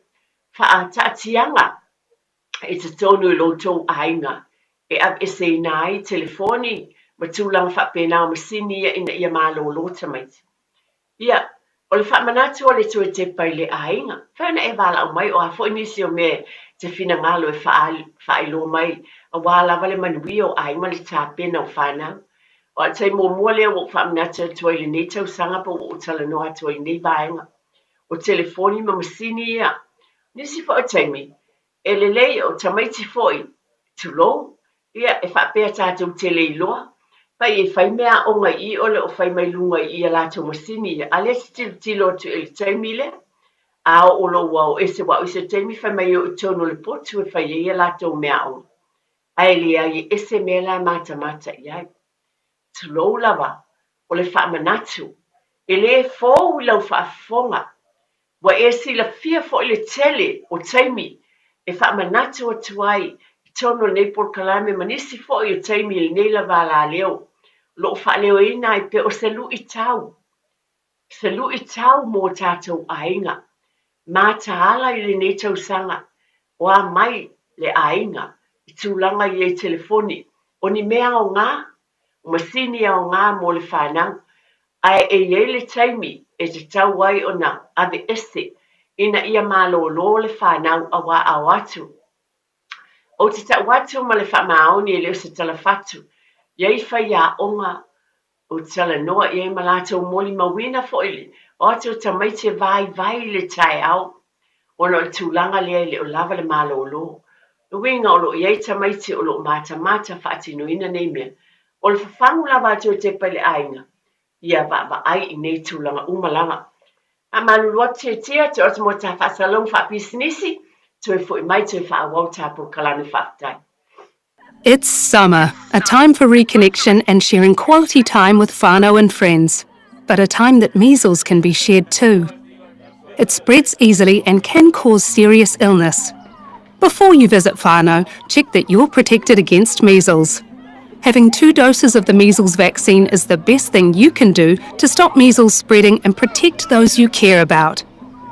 [SPEAKER 20] wha taatianga e te tonu i loto ainga e ab e se nai telefoni ma tūlanga whapena o masini ia ina ia malo lo tamaiti. Ia, o le whamanatu o le tue te pai le ainga, whaina e wala o mai o a fo inisi o me te whina ngalo e whailo mai a wala wale manui o ainga le tāpena o whanau. O a tei mua lea o whamanatu tua i le nei tau sanga pa o tala noa tua i nei vaenga. O telefoni ma masini ia. Nisi fo o teimi, e le lei o tamaiti foi tulo, ia e whapea tātou tele i loa. Pai e whai mea o ngai i ole o whai mai lunga i a lato masini. A le tilo tu e le teimi le. A o lo wau e se wau i se teimi whai mai o tono le potu e whai i a lato mea o. A e le ai e se mea la mata i ai. Tulo lava o le whaamanatu. E le fōu lau whaafonga. Wa e si la fia fo i le tele o teimi e whaamanatu o tuai. Tono nei por kalame manisi fo i o teimi le nei la wala leo. Lo wha leo ina i pe o se lu i tau. Se lu i tau mō tātou ainga. Mā taala i le nei tau sanga. O a mai le ainga. I tūlanga i e telefoni. O ni mea o ngā. O masini o ngā mō le whanau. Ai e ye le teimi e te tau wai o na ave ese. Ina ia malo lo le whanau a wa a watu. O te ta watu ma le whamaoni e leo se tala fatu. Iei whai a onga o tala noa iei malato moli mawina foili. O atu ta maite vai le tai au. O no le tūlanga lea le o lava le malo o lo. No winga o lo iei ta maite o lo mata whaati nuina nei mea. O le whafangu lava atu te pale ainga. Ia ba ai i nei tūlanga umalanga. A malulua te tia te otu mo ta whasalong whapisinisi.
[SPEAKER 8] It's summer, a time for reconnection and sharing quality time with whānau and friends, but a time that measles can be shared too. It spreads easily and can cause serious illness. Before you visit whānau, check that you're protected against measles. Having 2 doses of the measles vaccine is the best thing you can do to stop measles spreading and protect those you care about.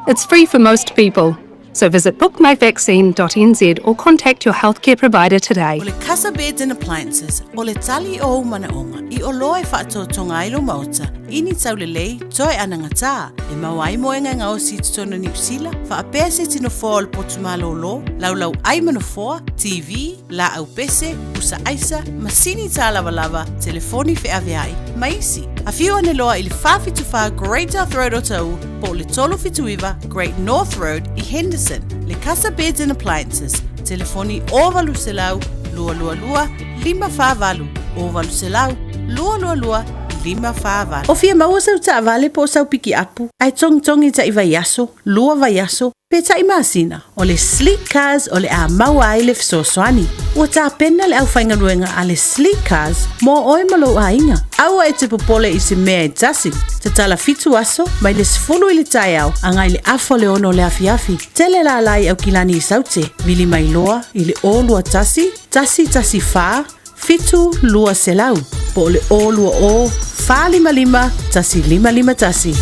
[SPEAKER 8] It's free for most people. So visit bookmyvaccine.nz or contact your healthcare provider today.
[SPEAKER 21] O le Casa Beds and Appliances, o le tali o umanaonga, i o loa e whaatotonga ilo mauta, ini tau le lei, toi ananga tā, e mawai moenga ngau si tutono New Zealand, whaapea se tino fōa o le potumalo o lo, laulau aimano fōa, TV, la au pese, usa aisa, masini tā lava, telefoni fe aveai, maisi. A whiu ane loa i le whawhituwha Great North Road o tau, po le tolo whituiwa Great North Road i Henderson. Le Casa Beds and Appliances. Telefoni ovalu selau, lua, 5 ovalu selau, lua, 5 O fia maua sau ta avale po sau piki apu, ai tongi ta iwa yaso, lua va yaso, pe ta imasina, o le sleek cars o le a maua ai le fsoswani. Ua ta pena le au whainga luenga a le sleek cars, mo oi malo a inga. Aua e te popole i se mea e tasing, te tala fitu aso, mai le sfulu i le tai au, angai le afo le ono le afiafi. Tele la lai au kilani i saute, vili mai loa, i le o lua tasi fa, fitu lua selau, po le o lua o, fa 5 tasi 5 tasi.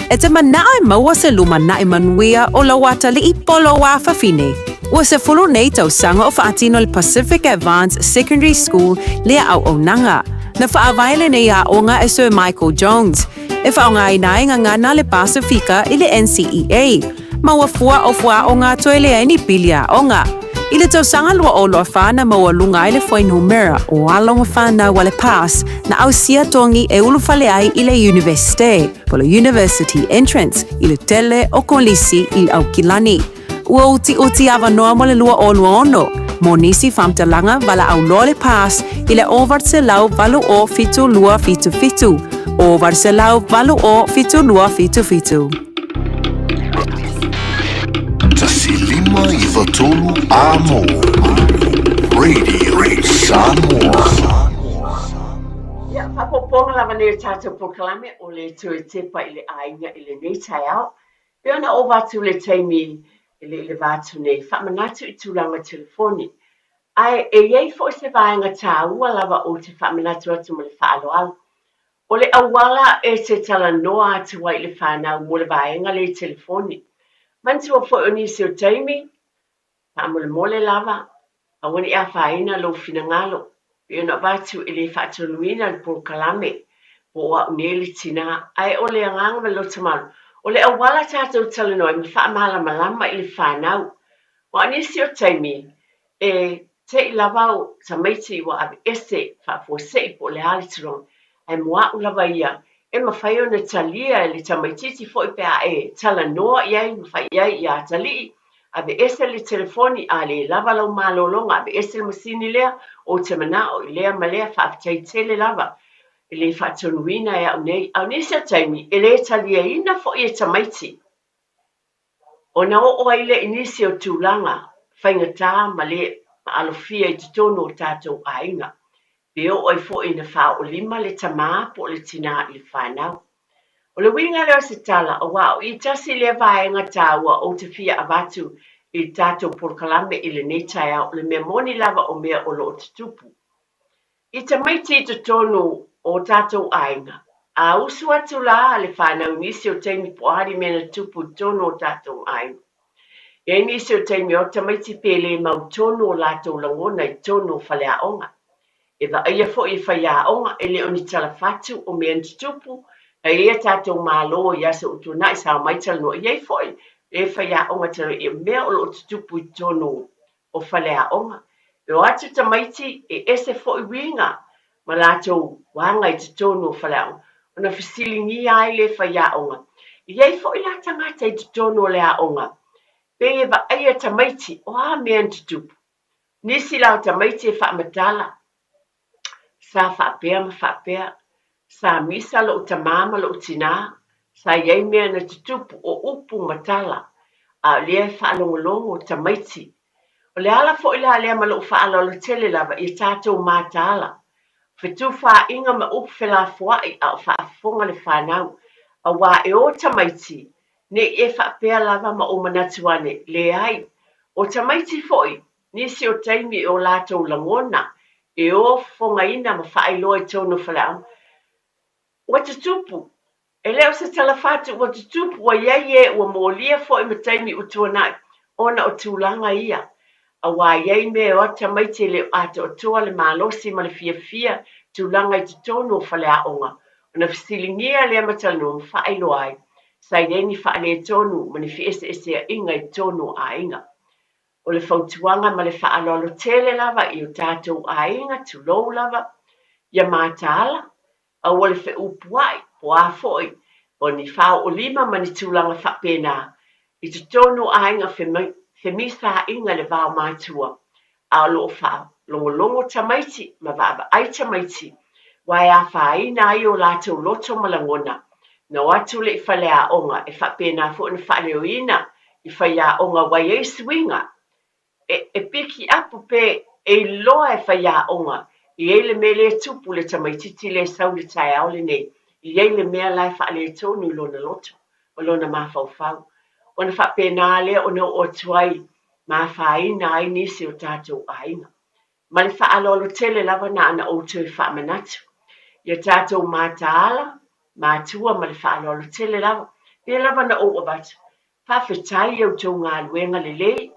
[SPEAKER 12] E te manae maua se luma nae manuia o la wata li I polo wa whawhine. Ua se fulu nei tau sanga o whaatino le Pacific Advanced Secondary School lea au o nanga. Na whaawaile nei a onga e Sir Michael Jones. E whaonga I nae ngana le Pasifika I le NCEA. Maua fua o fua o ngā toe lea ni pilia onga. I le tau sanga lua o loa whana maua lunga I le whainu mera o alonga whana wale pass na au sia tongi e ulufale ai I le universite, po le university entrance, I le tele o kolisi I au kilani. Ua uti ava noa mo le lua o lua ono, mo nisi whamtalanga wala au loa le pass I le ovart se lau valu o fitu lua fitu. Ovart se lau valu o fitu lua fitu.
[SPEAKER 22] Tasilima Ivatolu Amo Radio Samoa.
[SPEAKER 20] whakanea tātou pokalame o le tue tepa i le ainga i le nei tai au. Pea na o watu le taimi i le watu nei. Whamanatu i tūlanga telefoni. Ai e iei fo se vaenga tā ua lava o te whamanatu atu mo le whaaloalo. O le awala e te tala noa atu wai le whanau mo le vaenga le telefoni. Mantua fo o nisi o taimi. Whamole mole lava. A wani a whaina lo finangalo. Pea na watu i le whaatonuina le pokalame. Po a uneli tina. Ai o le anganga lo tamaru. O le awala tātou tala noa me whaamala malama i le whanau. Wa nisi o taimi e te i lavau sa meiti wa abe ese whaafosei po le hali turong. Ai mua ulava ia. E mawhai o na talia e le tamaititi fo i pea e tala noa iai mawhai iai i a talii. Abe ese le telefoni a le lava lau malolonga. Abe ese le masini lea o te mana o i lea malea whaafitai tele lava. I le whaatonuina e au nei. Au nisi o taimi e le talia ina fo i e tamaiti. O na o ai le inisi o tūlanga. Whaingatā ma le alofia i tutono o tātou ainga. Peo oi fo i na wha o lima le tamā po le tina i le whanau. O le winga leo se tala o wao i tasi le vaenga tāua o te fia avatu i tātou porkalame i le netai au le mea moni lava o mea o lo o te tupu. I te maiti i tutono o tātou ainga. A usu atu la le whanau nisi o teimi poari mena tupu tono o tātou ainga. E nisi o teimi o tamaiti pele mau tono o lātou langona i tono o whalea onga. E wa aia fo i whaia onga e le oni tala fatu o mea tupu e ia tātou mālo i asa utuna i sa maital no iei fo i e whaia onga tala i mea o lo tupu i tono o whalea onga. E o atu tamaiti e ese fo i winga ma lātou wanga i tono o whalea onga. Ona fisilingi ai le whaia onga. Iei fo i la tangata i tono o lea onga. Penge wa aia tamaiti o a mea tupu. Nisi lau tamaiti e whaamatala. Sa whaapea ma whaapea. Sa misa lo tamama lo tina. Sa iei mea na tupu o upu matala. A lea whaalongolongo tamaiti. O le ala fo ila lea ma lo whaalolo tele lava i tātou mātala. Whetu wha inga ma upu whela fuai a whaafonga le whanau. A wā e o tamaiti. Ne e whaapea lava ma o manatuane le ai. O tamaiti foi, nisi o taimi o lātou langona, e o fonga ina ma whaailoa i tono whalau. Wata tupu, e leo se talafatu wata tupu wa iei e ua molia foi ma taimi o tuanai, ona o tūlanga ia. A wā iei me o tamaiti le ato o tua le malosi ma le fia tūlanga i tono whaleaonga. Ona fisilingia le amatano ma whaailoa ai. Sai ni whaale tonu ma ni fiese ese inga i tonu a inga. O le whautuanga ma le whaalolo tele lava i o tātou a inga tu lou lava. Ia mātāla, a o le whe upuai po a foi. O ni whao o lima ma ni tūlanga whapena. I tu tonu a inga whemisa inga le vau mātua. A lo whao, longo tamaiti ma vava ai tamaiti. Wai a whaina ai o lātou loto malangona. Na watu le i whalea onga e whapena fo na whaleo ina i whaia onga wai e swinga. E piki apu pe e loa e whaia onga i eile me le tupu le tamaititi le sau le tai au le nei. I eile mea lai whaale tonu i lona loto o lona mawhauwhau. O na whapena le o na o tuai ma whaina ai nisi o tātou ainga. Ma le whaalolo tele lava na ana o tui whamanatu. Ia tātou mātaala. Mātua ma le whaalolo tele lava. Pea lava na o batu. Whawhetai au tau ngā luenga le lei.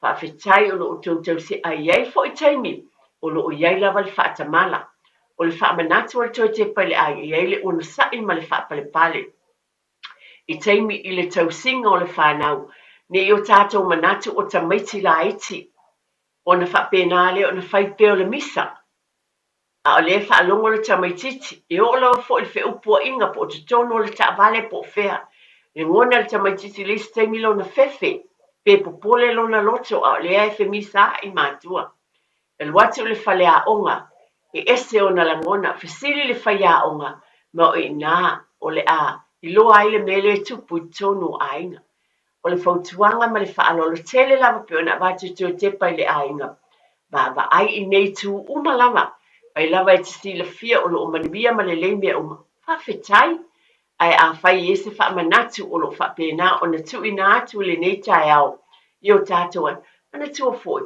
[SPEAKER 20] Whawhetai o lo o tau se ai ei fo i taimi. O lo o iei lava le whaatamala. O le whaamanatu al toi te pale ai. I ei le ono sai ma le whaapale pale. I taimi i le tau singa o le whanau. Ne i o tātou manatu o tamaiti la iti. O na whapena le o na whaipeo le misa. A o le whaalongo le tamaititi, e o lau fo il whe upua inga po te tono le ta vale po whea. E ngona le tamaititi le stemi lo na whewhe, pe popole lo na loto a o le ai whemisa i mātua. E luatu le whalea onga, e ese o na langona, whesili le whaia onga, ma o i nā o le a, i loa ai le mele tupu i tono a inga. O le whautuanga ma le whaalolo tele lava pe o na vatu teo tepa i le a inga. Va ai i nei tu umalava, ai lava e te sila fia o lo manibia ma le lei mea uma. Whawhetai, ai a whai e se wha manatu o lo wha pēnā o na tu ina atu le nei tai au. I o tātua, ana tua foi.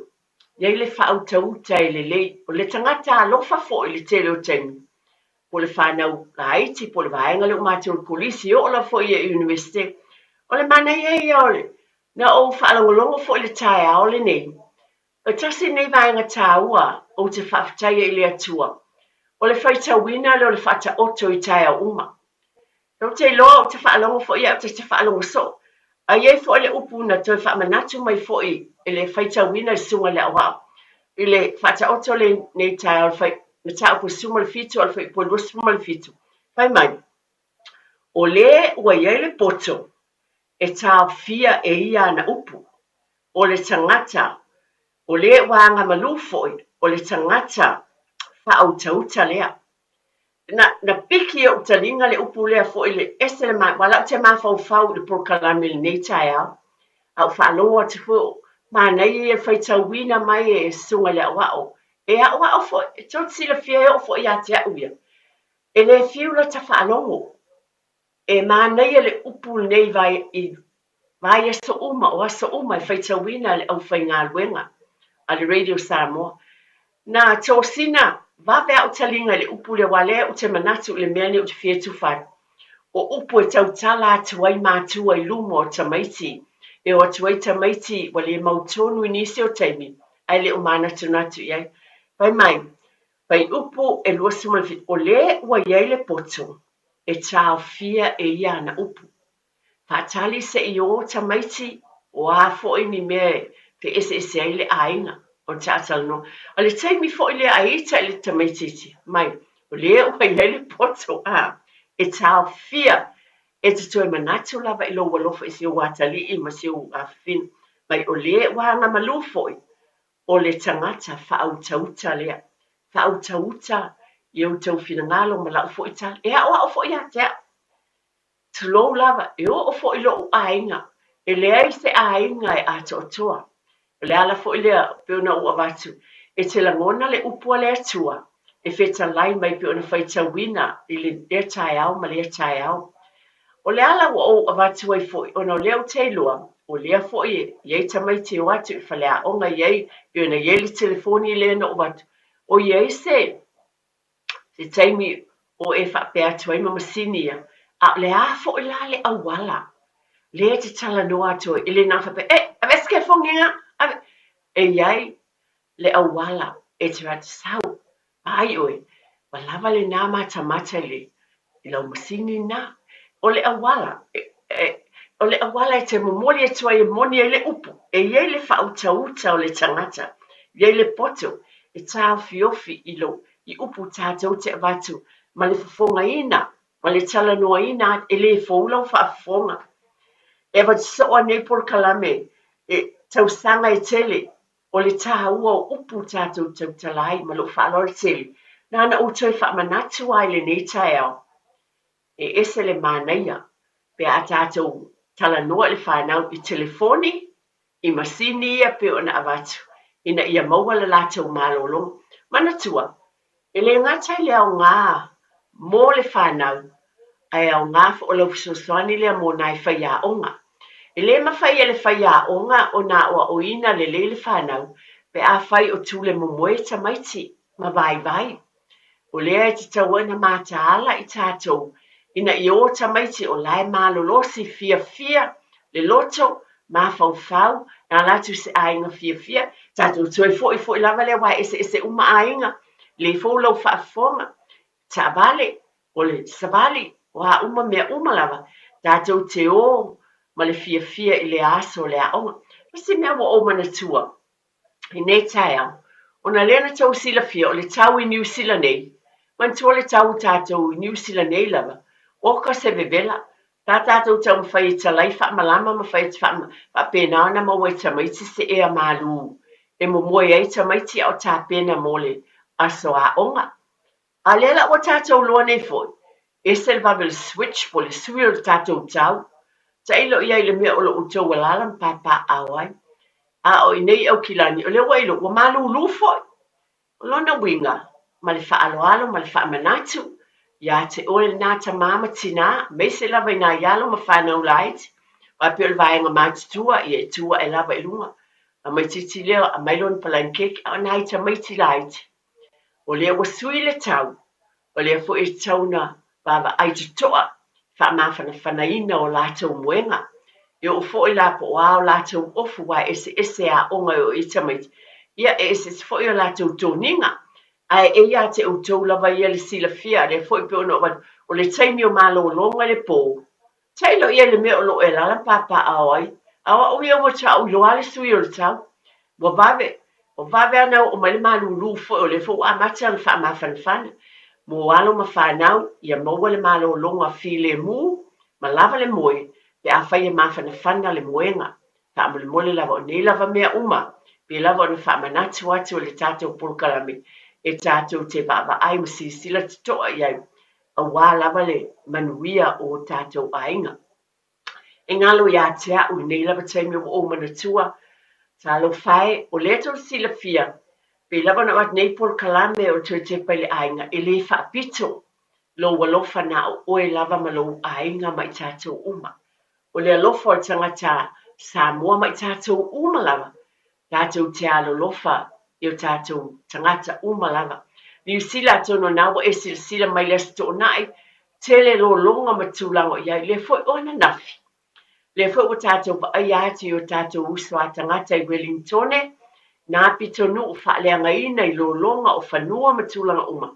[SPEAKER 20] Iei le wha au tauta e le lei, o le tangata alofa foi le tele o taimi. Po le whanau la haiti, po le vaenga le umate o polisi o la foi e universite. O le mana iei ole, na o whaalongolongo foi le tai au le nei. O tasi nei vaenga tāua o te whawhitai e le atua. O le whaitawina le o le whata oto i tai au uma. Nau te loa o te whaalongo foi e te whaalongo so. A iei foi le upu na toi whamanatu mai foi e le whaitawina i sunga le awa. I le whata oto le nei tai au whai. Na tau po suma le fitu al whai po lua suma le fitu. Whai mai. O le ua iei le poto e tau fia e ia na upu. O le tangata. O le wanga malufoi. O le tangata whautauta lea. Na piki o talinga le upu lea fo le ese le mai. Wala te maa fau le prokalame le nei tai au. Au whaaloa te fo. Ma nei e whaitawina mai e sunga le awao. E a wa fo tot sila fia o fo ia te uia. E le fiula ta whaaloa. E ma nei le upu nei vai so uma o so uma e whaitawina le au whainga luenga. A le Radio Samoa. Na tō sina, va vea o talinga le upu le wale o te manatu le meane o te fia tufai. O upu e tau tala atuai mātua I lumo o tamaiti. E o atuai tamaiti wale mautonu inisi o taimi. Ai le o mana tunatu iai. Pai mai, pai upu e lua sumalfit. O le ua iai le poto. E tau fia e ia na upu. Whaatali se I o tamaiti o a fo ni me te ese ai le ainga. O tātala no. A le taimi fo I le aita I le tamaititi. Mai, o le ua iai le poto a. E tau fia. E te toi manatu lava I lo walofa I se o watali I ma se o a fin. Mai, o le ua anga malufoi. O le tangata whautauta lea. Whautauta I o tau whingalo ma lau fo I tala. E a o fo I a tea. Tulou lava, e o fo I lo ainga. E lea I se ainga e ato toa. O le ala fo I lea peona ua watu. E te langona le upua le atua. E feta lai mai peona whaitawina I le tai au ma le tai au. O le ala ua o watu ai fo I ona leo te loa. O lea fo I iei tamai te watu I whalea onga iei peona iei le telefoni le na o watu. O iei se taimi o e whapea tuai ma masinia. A le a fo I la le awala. Le te tala noa atu I le na whapea. A veske fonginga. E iei le awala e te rata sau. Ai oi. Wa lava le nā mata le. I lau masini na. O le awala. O le awala e te momoli e tua e moni e le upu. E iei le whautauta o le tangata. Iei le poto. E tāo fiofi I lo. I upu tātou te avatu. Ma le fafonga ina. Ma le tala noa ina. E le fōlau whaafonga. E wat soa nei por kalame. E tausanga e tele. O le tāua o upu tātou tautalai. Ma lo whaalore tele. Nana o toi whaamanatu ai le nei tai au. E ese le mānaia. Pe a tātou tala noa le whanau I telefoni. I masini ia pe o na avatu. Ina ia maua le lātou mālolo. Mana tua. E le ngatai le au ngā. Mō le whanau. Ai au ngā fo o lau fisosoani le mō nai whaia onga. E le mawhai e le whaia onga o nā oa o ina le le whanau. Pe a whai o tūle momoe tamaiti. Ma vai. O lea e te tawana mata ala I tātou. Ina I o tamaiti o lai mālolosi fia. Le loto, mā fau. Nā latu se ainga fia. Tātou tue fo I lava le wai ese uma ainga. Le fo lau whaafonga. Ta vale, o le savali. Wa uma mea uma lava. Tātou te o, ma le fia I le aso le aonga. Pasi mea wa o manatua. I nei tai au. O na lena tau sila fia, o le tau I New Zealand nei. Mantua le tau tātou I New Zealand nei lava. Oka se vevela. Tā tātou tau mwhai I talai wha malama mwhai wha pēnā na maua I tamaiti se ea mālu. E mo moe ei tamaiti au tā pēna mole. Aso a onga. A lela o tātou loa nei foi. E sel vavel switch po le sui o tātou tau. Ta ilo ia I le mea o lo utou walalam papa awai. A o I nei au kilani. O le wailo, wa malu lu foi. O lona winga. ma le whaaloalo ma le whaamanatu. Ia te ole nā ta mama tina, me se lava i nā ialo ma whanau laiti. Wa pe ole vaenga mātutua i e tua e lava i lunga. A mai titi leo a mailon palankeki a nai ta maiti laiti. O lea wasui le tau, o lea fo e tau na baba ai tutoa, wha mawhana whanaina o lātou muenga. I o fo i la po wao lātou ofu wa ese a onga o i tamaiti. Ia ese fo i o lātou tōninga. Ai e ia te o tau lava ia le sila fia, le fo i pe ono o le taimi o malo longa le pō. Tailo ia le mea o lo e lala papa awai. Awa o ia wata o loa le sui o le tau. Wa vave ana o mai le malulu fo o le fo a mata le wha mawhanawhana. Mo alo ma whanau, ia maua le malo longa fi le mu, ma lava le moe, pe a whai e mawhanawhana le moenga. Ka mo le mole lava o ne lava mea uma, pe lava o na wha manatu atu o le tātou pulkalame, e tātou te baba ai masisila te toa iai, a wā lava le manuia o tātou ainga. E ngalo ia te au nei lava taimi o manatua, ta lo fai o leto sila fia, pe lava na wat nei pulkalame o te pele ainga, e le wha pito, lo walofa na o e lava ma lo ainga mai tātou uma. O le alofa o tangata Samoa mai tātou uma lava, tātou te alo lofa i o tātou tangata uma lava. Ni sila tono nawa e sila mai le sto nai, tele lo longa matulango iai, le foi ona nafi. Le foi o tātou pa ai ati o tātou uswa tangata i Wellingtone, nā pito nu o whaaleanga ina i lo longa o whanua matulanga uma.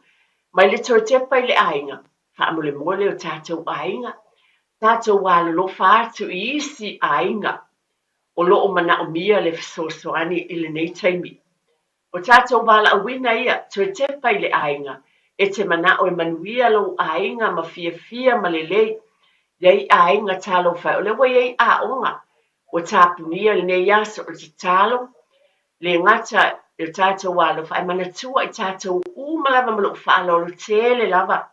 [SPEAKER 20] Mai le toi tepa i le ainga, whaamule mole o tātou ainga, tātou wālo lofa atu i isi ainga, o lo o mana o mia le fisosoani i le nei taimi. O tātou wala awina ia, toi tepa i le ainga, e te mana o e manuia lo ainga ma fia ma le lei, lei ainga talo fai, o le wai ei a onga, o tāpunia le nei aso o te talo, le ngata le tātou wala fai, mana tua i tātou umalava malo whaalo lo tele lava,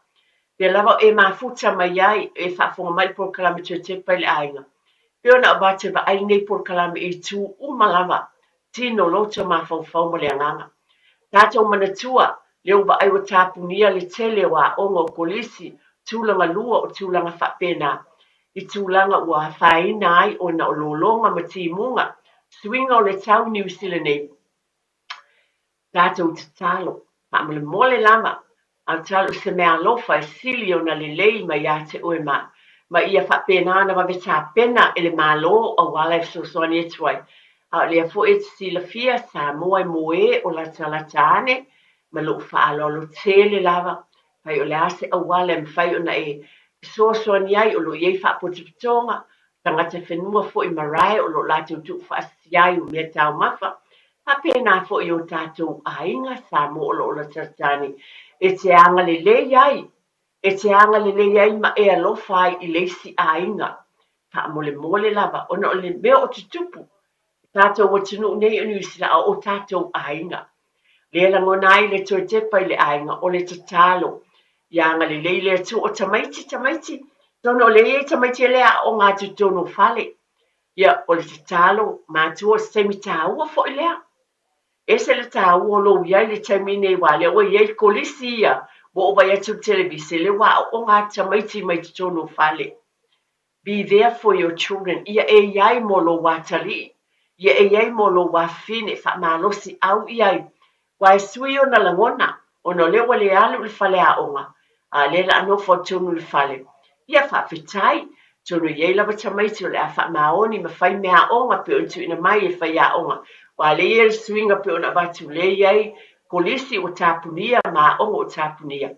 [SPEAKER 20] le lava e mafuta mai ai, e whaafonga mai por kalame toi tepa i le ainga. Peona o bate ba ai nei por kalame i tu umalava, tino loto mafau ma le anganga. Tātou manatua, leo ba ai o tāpunia le tele wa onga o kolisi, tūlanga lua o tūlanga whapena, i tūlanga ua whaina ai o na o lolonga ma timunga, swinga o le tau New Zealand nei. Tātou te talo, mole mole lama, a talo se mea lofa e sili o na le lei ma ia te oe ma ia whapena ana wawe tā pena e le malo o wala e sosoani e tuai. A lea fo e sila fia sa moa e moe o la talatane, ma lo whaalolo tele lava, pai o le ase a wale mwhai o na e sosoani ai o lo iei whaapotipitonga, tangata whenua fo i marae o lo lātou tuk whaasiai o mea tau mafa, a pēnā fo i o tātou ainga sa mo o lo la talatane, e te anga le lei ai, e te anga le lei ai ma e alofai i leisi ainga, ka mole mole lava, ona o le mea o te tupu, tātou o tunu nei o niusila o tātou ainga. Le langonai le toi tepa i le ainga o le tatalo. Ianga le lei le tu o tamaiti. Tono le e tamaiti lea o ngā tutono fale. Ia o le tatalo mātua semi tāua fo i lea. Ese le tāua lo iai le taimine wale o iai kolisi ia wo o vai atu televise le wa o ngā tamaiti mai tutono fale. Be there for your children. Ia e iai mo lo watali. Ia e iai mo lo wafine fa malosi au iai. Wai sui o na langona, o no lewa le alu le fale a onga, a le la ano fo tonu le fale. Ia fa fitai, tonu iei lava tamaiti o le a fa maoni ma fai mea onga pe untu ina mai e fai a onga. Wa le ia suinga pe ona batu le iei, polisi o tapunia ma onga o tapunia.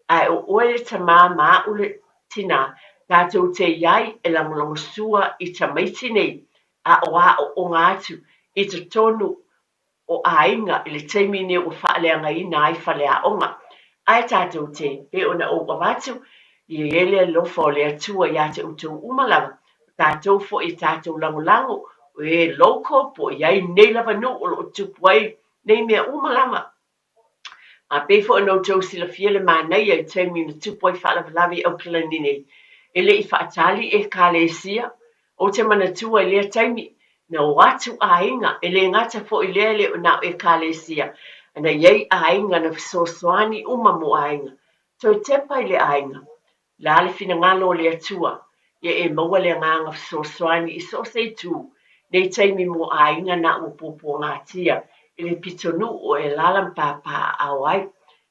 [SPEAKER 20] Ai o oe le tama ma ule tina, tātou te iai e langolongo sua i tamaiti nei, a oa o onga atu, i te tonu o ainga i le teimine o whaaleanga i nai whalea onga. Ai tātou te, pe ona o wawatu, i ele lofa o le atua i ate utou umalawa. Tātou fo i tātou langolango, o e loko po i ai nei lava no o lo tupuai nei mea umalawa. A pe fo ono tau sila fiele mānei ai teimine tupuai whalawalawi au kilanine. Ele i whaatali e kālesia, o te manatua i lea teimi, na o atu ainga, e le ngata fo i lele o na e kālesia. ana iai ainga na fesoasoani uma mo ainga toe tepa i le ainga la le finagalo o le atua ia e maua le agaga fesoasoani i so o seitū nei taimi mo ainga na ua puapuagatia i le pitonuu o e lala mapapāao ai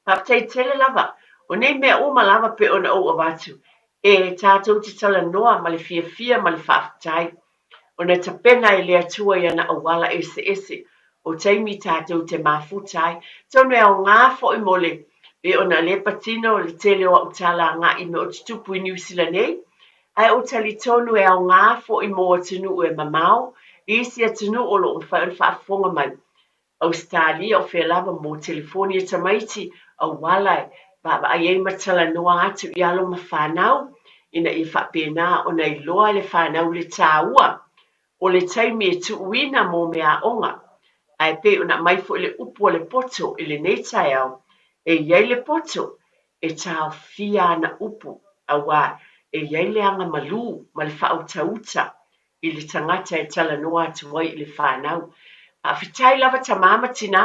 [SPEAKER 20] faafetaitele lava o nei mea uma lava pe ona ou avatu e tatou te talanoa ma le fiafia ma le faafetai ona tapena e le atua ia na auala ese o taimi tatou te mafuta ai tonu e aogā foʻi mo le e ona le patino o le tele o aʻu talagaʻi me o tutupu i niusila nei ae o talitonu e aogā foʻi mo atunuu e mamao isi atunuu o loo mafai ona faafofoga mai Australia o fea lava mo telefoni e tamaiti auala e vaavaai ai ma talanoa atu i alo ma fanau ina ia faapena ona iloa le fanau le tāua o le taimi e tuuina mo me aʻoga ae pei ona mai foʻi le upu o le poto i lenei taeao e iai le poto e taofia ana upu auā e iai le aga malū ma le faautauta i le tagata e talanoa atu ai i le fanau faafetai lava tamā ma tinā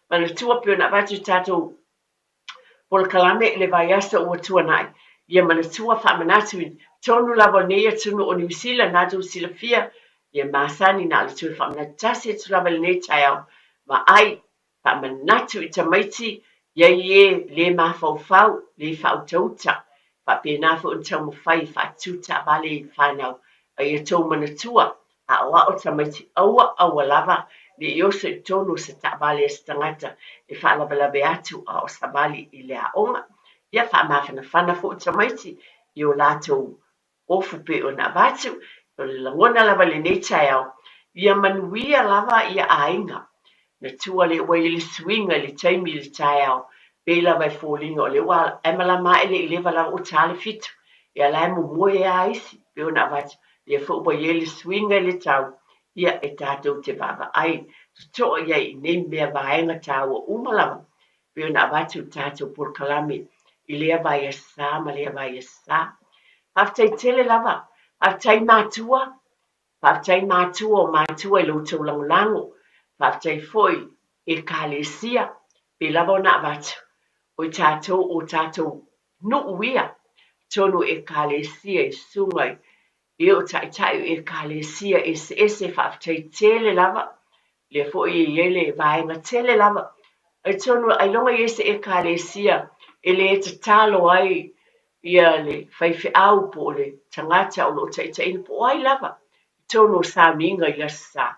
[SPEAKER 20] ma na tua pe ona avatu tatou polokalame i le vaiasa ua tuanaʻi ia manatua faamanatu i tonu lava nei atunu o niusila natou silafia ia masani na le tue faamanatu tasi atu lava lenei taeao ma ai faamanatu i tamaiti iai e lē mafaufau le faautauta faapena foʻi ona taumafai faatuta avale i fanau aia tou manatua aʻoaʻo tamaiti aua lava le oso i tonu se taavale e se tagata e faalavalave atu a o savali i le aʻoga ia faamafanafana foʻi tamaiti i o latou ofu pe ona avatu o le lagona lava lenei taeao ia manuia lava ia aiga na tua le ua i le suiga i le taimi i le taeao pei lava e foliga o le ua e malama e leʻi leva lava o talefitu ia la e mumua iā isi pe ona avatu ia foʻi ua iai le suiga i le tau ia e tatou te vaavaai totoʻi ai i nei mea vaega tāua uma lava pe ona avatu tatou polokalame i lea vaiasā ma lea vaiasā faafetaitele lava faafetai matua o matua i loutou lagolago faafetai foʻi e kalesia pe lava ona avatu o tatou nuu ia tonu e kalesia i suga ia o taʻitaʻi o e kalesia ese faafetaitele lava le foʻi e iai le vaega tele lava ai tonu ailoga i ese e kalesia e lē tatalo ai ia le faifeʻau po o le tagata o loo taʻitaʻina po ai lava tonu o samiga i lasa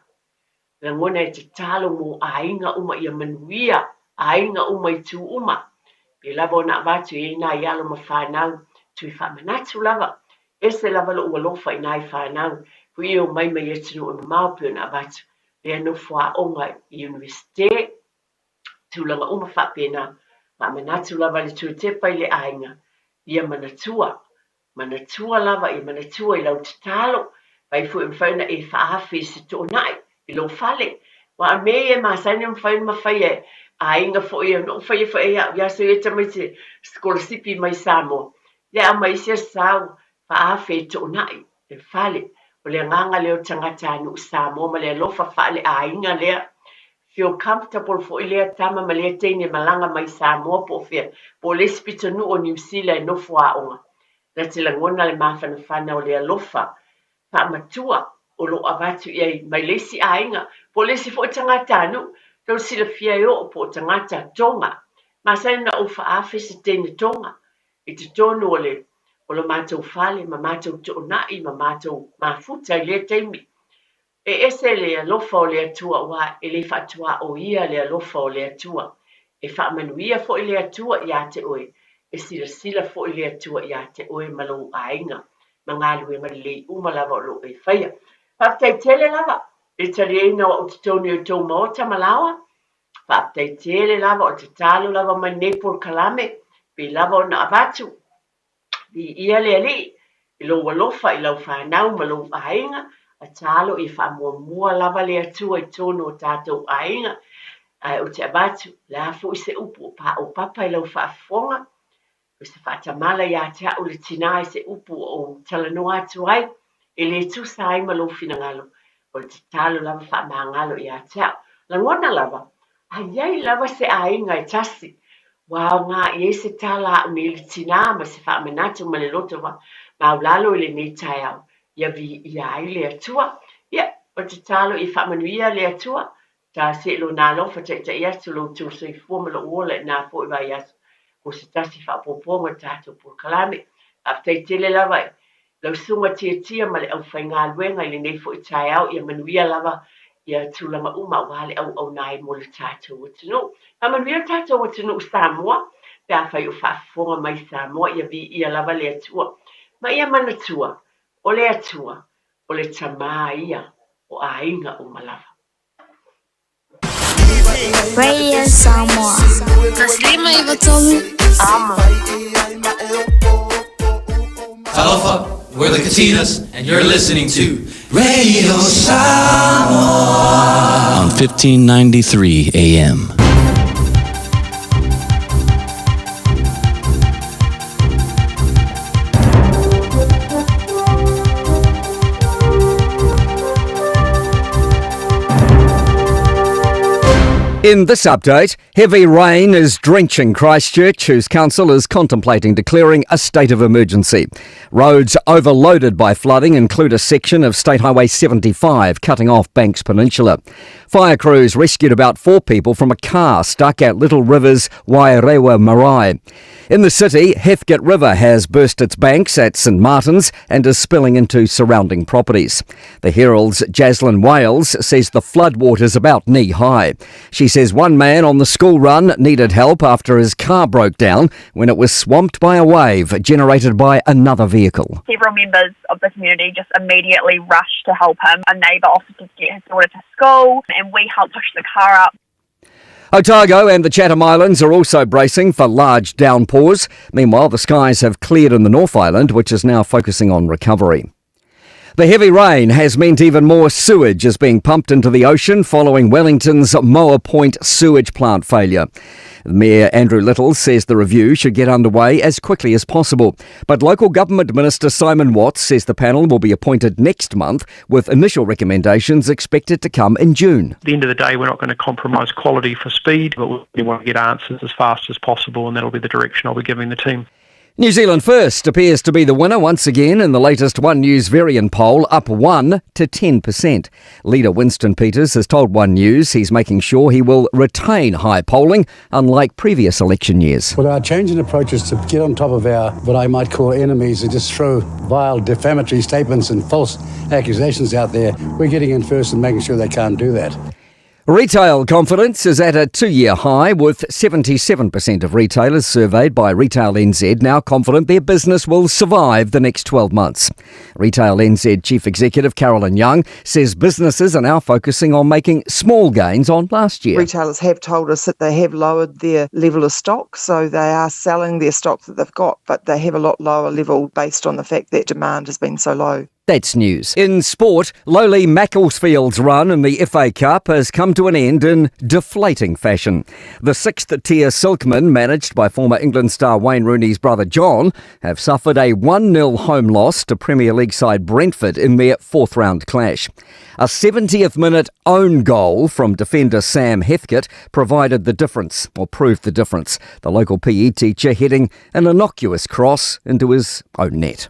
[SPEAKER 20] lagona e tatalo mo aiga uma ia manuia aiga uma i tuuma pe lava ona avatu e inā i alo ma fanau tui faamanatu lava ese lava loo ua lofa inā i fanau pui o mai mai atunuu e mamao pe ona avatu le anofo aʻoga i universite tulaga uma faapena faamanatu lava le tuetepa i le aiga ia manatua lava ia manatua i lau tatalo pai foʻi mafai ona e faafe i se toʻonaʻi i lou fale ua me e masani mafai ona mafai e aiga foʻi e noo faia foʻi aʻu ia so ia tamaiti skolasipi mai Samoa le a maisi asau faafe e toʻonaʻi e fale o le agaga lea o tagata anuu Samoa ma le alofa faaleaiga lea feel comfortable foʻi lea tama ma lea teine malaga mai Samoa po o le sipitanuu o niusila e nofo aʻoga na te lagona le mafanafana o le alofa faamatua o loo avatu iai mai leisi aiga po lesi foʻi tagata anuu tau silafia e oo po o tagata toga masani na ou faafe se teine toga i te tonu o lo matou fale ma matou toʻonaʻi ma matou mafuta i lea taimi e ese le alofa o le atua ua e lē faatuaʻo ia le alofa o le atua e faamanuia foʻi le atua iā te oe e silasila foʻi le atua iā te oe ma lou aiga ma galuega lelei uma lava o loo e faia faafetaitele lava le taliaina o aʻu totonu i outou maota ma laoa faafetaitele lava o tatalo lava mai nei polokalame pe lava ona avatu ia le alii i lou alofa i lau fanau ma lou aiga a talo i faamuamua lava le atua i tonu o tatou aiga ae o te avatu la foʻi se upu o paʻopapa i lau faafofoga o se faatamala iā te aʻu le tinā i se upu o talanoa atu ai e lē tusa ai ma lou finagalo o le tatalo lava faamagalo iā te aʻu lagona lava Ai lava se ainga e tasi. Wao ngā i se tala o ni tina ma se wha manatu ma le loto wa. Ma ulalo i le nei tai au. Ia vi ia ai le atua. Ia, o te talo i wha manuia le atua. Ta se lo nā lofa te te ia tu lo tu so i fua ma lo ola nā po i vai asu. Ko se tasi wha poponga tātou por kalame. A te tele lava i. Lau sunga tia ma le au whai ngā luenga i le nei fo i tai au. Ia manuia lava ia tūlanga uma wale au nai mo le tātou o tino. A manuia tātou o tino Samoa. Pea whai o whaafonga mai Samoa. Ia vi ia lava le atua. Ma ia mana tua. O le atua. O le tamā ia. O ainga o malava.
[SPEAKER 5] Radio Samoa. Taslima Ivatolu. Ama.
[SPEAKER 19] Aloha, we're the Katinas, and you're listening to Radio Samoa
[SPEAKER 9] on 1593 AM.
[SPEAKER 23] In this update, heavy rain is drenching Christchurch, whose council is contemplating declaring a state of emergency. Roads overloaded by flooding include a section of State Highway 75 cutting off Banks Peninsula. Fire crews rescued about 4 people from a car stuck at Little River's Wairewa Marae. In the city, Heathcote River has burst its banks at St Martin's and is spilling into surrounding properties. The Herald's Jaslyn Wales says the floodwater is about knee-high. She says one man on the school run needed help after his car broke down when it was swamped by a wave generated by another vehicle.
[SPEAKER 24] Several members of the community just immediately rushed to help him. A neighbour offered to get his daughter to school and we helped push the car up.
[SPEAKER 23] Otago and the Chatham Islands are also bracing for large downpours. Meanwhile, the skies have cleared in the North Island, which is now focusing on recovery. The heavy rain has meant even more sewage is being pumped into the ocean following Wellington's Moa Point sewage plant failure. Mayor Andrew Little says the review should get underway as quickly as possible. But local government minister Simon Watts says the panel will be appointed next month, with initial recommendations expected to come in June.
[SPEAKER 25] At the end of the day, we're not going to compromise quality for speed, but we want to get answers as fast as possible, and that'll be the direction I'll be giving the team.
[SPEAKER 23] New Zealand First appears to be the winner once again in the latest One News Varian poll, up 1 to 10%. Leader Winston Peters has told One News he's making sure he will retain high polling, unlike previous election years.
[SPEAKER 26] Well, our change in approach is to get on top of our, what I might call enemies, and just throw vile defamatory statements and false accusations out there. We're getting in first and making sure they can't do that.
[SPEAKER 23] Retail confidence is at a 2-year high, with 77% of retailers surveyed by Retail NZ now confident their business will survive the next 12 months. Retail NZ Chief Executive Carolyn Young says businesses are now focusing on making small gains on last year.
[SPEAKER 27] Retailers have told us that they have lowered their level of stock, so they are selling their stock that they've got, but they have a lot lower level based on the fact that demand has been so low.
[SPEAKER 23] That's news. In sport, lowly Macclesfield's run in the FA Cup has come to an end in deflating fashion. The 6th-tier Silkmen, managed by former England star Wayne Rooney's brother John, have suffered a 1-0 home loss to Premier League side Brentford in their 4th-round clash. A 70th-minute own goal from defender Sam Heathcote provided the difference, or proved the difference, the local PE teacher heading an innocuous cross into his own net.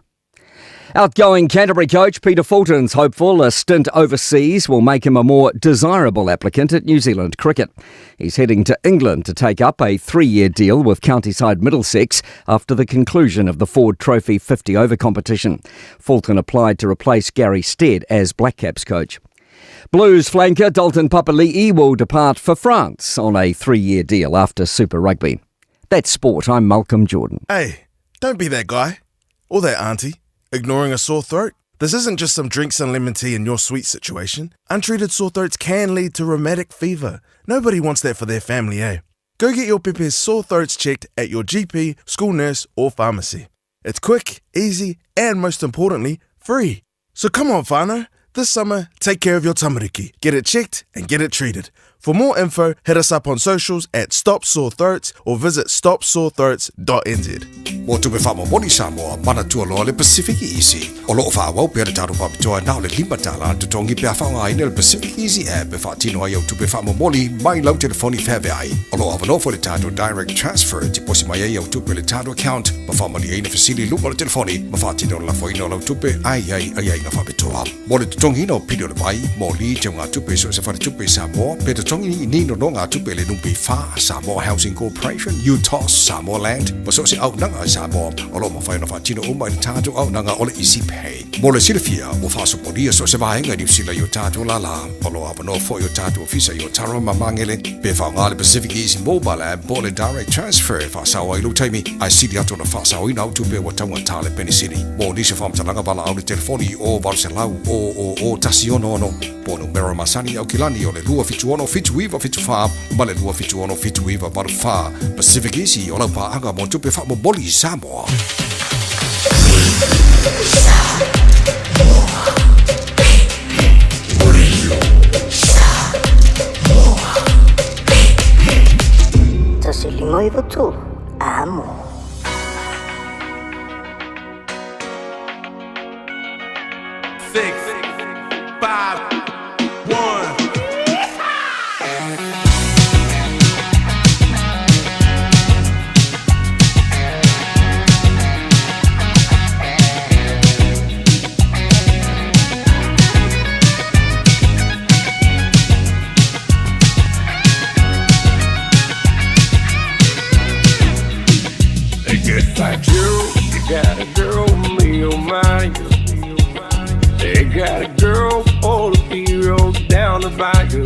[SPEAKER 23] Outgoing Canterbury coach Peter Fulton's hopeful a stint overseas will make him a more desirable applicant at New Zealand cricket. He's heading to England to take up a 3-year deal with county side Middlesex after the conclusion of the Ford Trophy 50-over competition. Fulton applied to replace Gary Stead as Black Caps coach. Blues flanker Dalton Papali'i will depart for France on a 3-year deal after Super Rugby. That's sport. I'm Malcolm Jordan.
[SPEAKER 18] Hey, don't be that guy or that auntie ignoring a sore throat. This isn't just some drinks and lemon tea in your sweet situation. Untreated sore throats can lead to rheumatic fever. Nobody wants that for their family, eh? Go get your Pepe's sore throats checked at your GP, school nurse or pharmacy. It's quick, easy and most importantly, free. So come on, whānau. This summer, take care of your tamariki. Get it checked and get it treated. For more info, hit us up on socials at Stop Sore Throats or visit stopsorethroats.nz.
[SPEAKER 3] Mo tupe whamo moni Samoa, mana tua loa le Pacific Easy. O loo whawau pia le taro whapitoa nao le limbatala te tongi pia whaunga ina le Pacific Easy app e whaatino ai au tupe whamo moni mai lau telefoni whewe ai. O loo awanofo le tato direct transfer ti posi mai ai au tupe le tato account ma whamani ai na fasili lupa le telefoni ma whaatino la foino lau tupe ai na whapitoa. Mo le tongi no pido le mai, mo li te ngā tupe so se whare tupe Samoa, pe te tongi ni no ngā tupe le numpi wha, Samoa Housing Corporation, UTOS, Samoa Land, ma so se au nanga Samoa, o lo ma whaina whaatino umai le tātou au nanga o le Easy Pay. Mo le silifia, mo whaasoporia so se wahenga ni usila yo tātou lala, o lo awano fo yo tātou ofisa yo taro mamangele, pe whaunga le Pacific Easy Mobile app, mo le direct transfer, whaasawa ilu taimi, ai sili ato na whaasawa ina au tupe wa taunga tāle penisini. Mo nisa whamtalanga wala au le telefoni o Valselau o Tasiono ono, po numero masani au kilani o le lua fitu ono fitu iwa fitu wha, ma le lua fitu ono fitu iwa waru wha, Pacific Easy o lau paanga mo tupe wha mo boli Samoa.
[SPEAKER 1] Tasilimo iwa tu, amo.
[SPEAKER 2] 6, 5, 1.
[SPEAKER 7] Just like you got a girl, me oh my. They got a girl for the heroes down the bayou.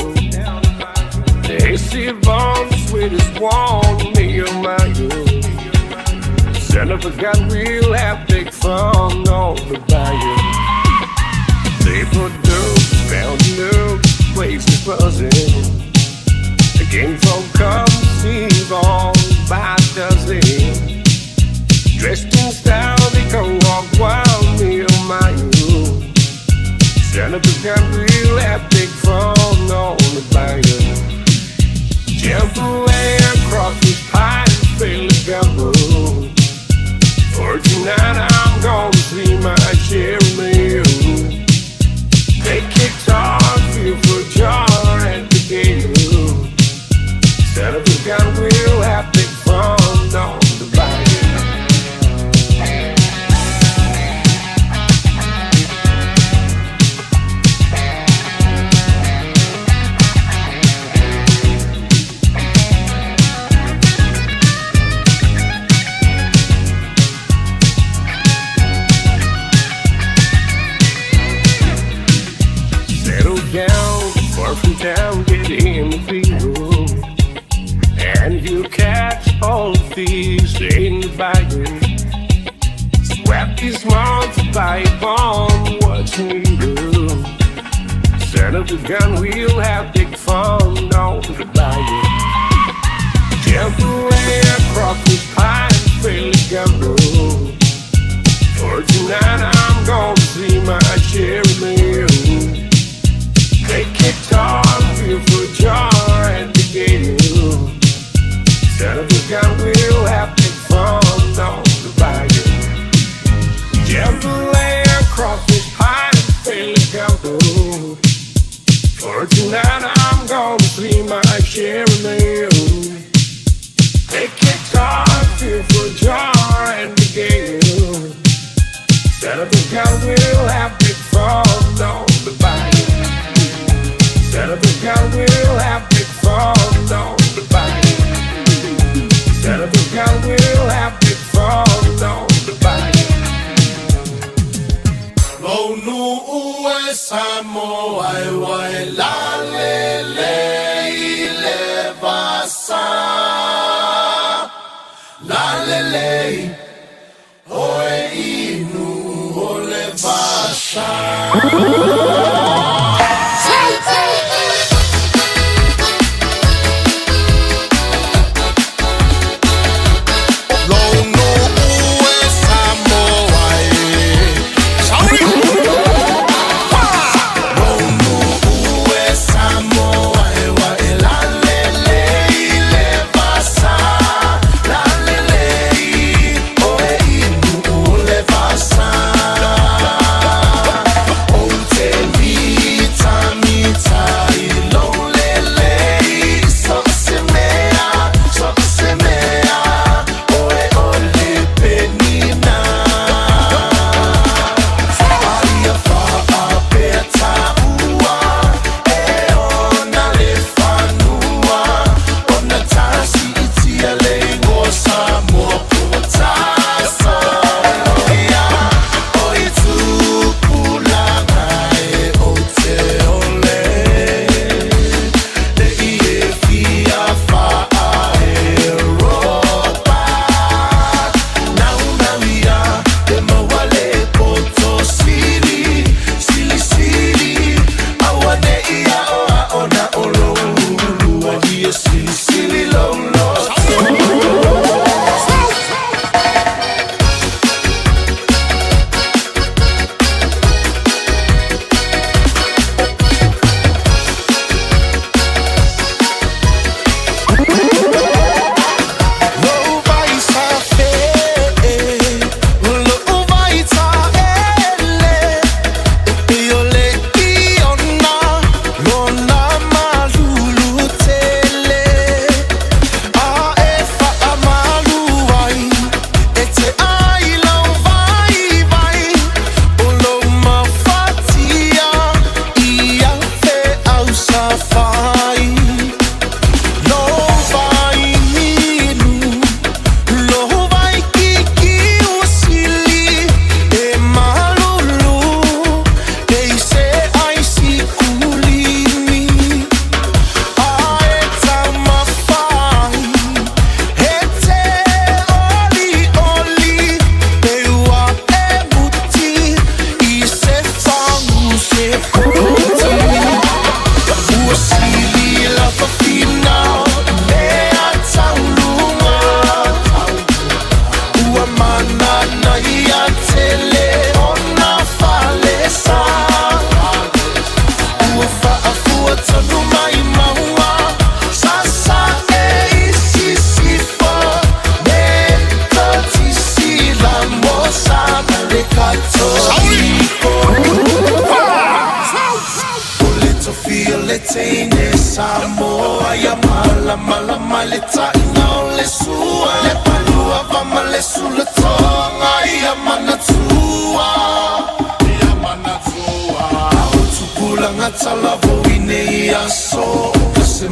[SPEAKER 7] They see Vaughn, the sweetest one, me oh my. Santa got real haptic fun on the bayou. They put dope, found new ways to buzzing. The game folk come see Vaughn by dozen. Dressed in style, they come walk wild, me oh my. Santa got real epic fun on the bayou. Jump away across the pine, fail to gamble. For tonight I'm gonna see my share of meal. Take guitar, feel for jar at the gate. Santa got real epic fun on the bayou. Down, far from town, get in the field, and you'll catch all the thieves in the bayou. Swap these months by a bomb, watch me do. Santa the gun, we'll have big fun on the bayou. Jump away across the pine, fail to gamble. For tonight I'm gonna see my share of meal. Take guitar, feel for jar and the gate. Santa got real happy fun on the bayou. Jump away across this pine, fail to gamble. For tonight I'm gonna see my share of meal. Take guitar, feel for jar and the gate. Santa got real happy fun on the bayou. Santa got real happy fun on the bayou. Santa got real happy fun on the bayou.
[SPEAKER 2] Lo nu ue Samoa wai la le le vasa. La le oe inu o le vasa. Samoa,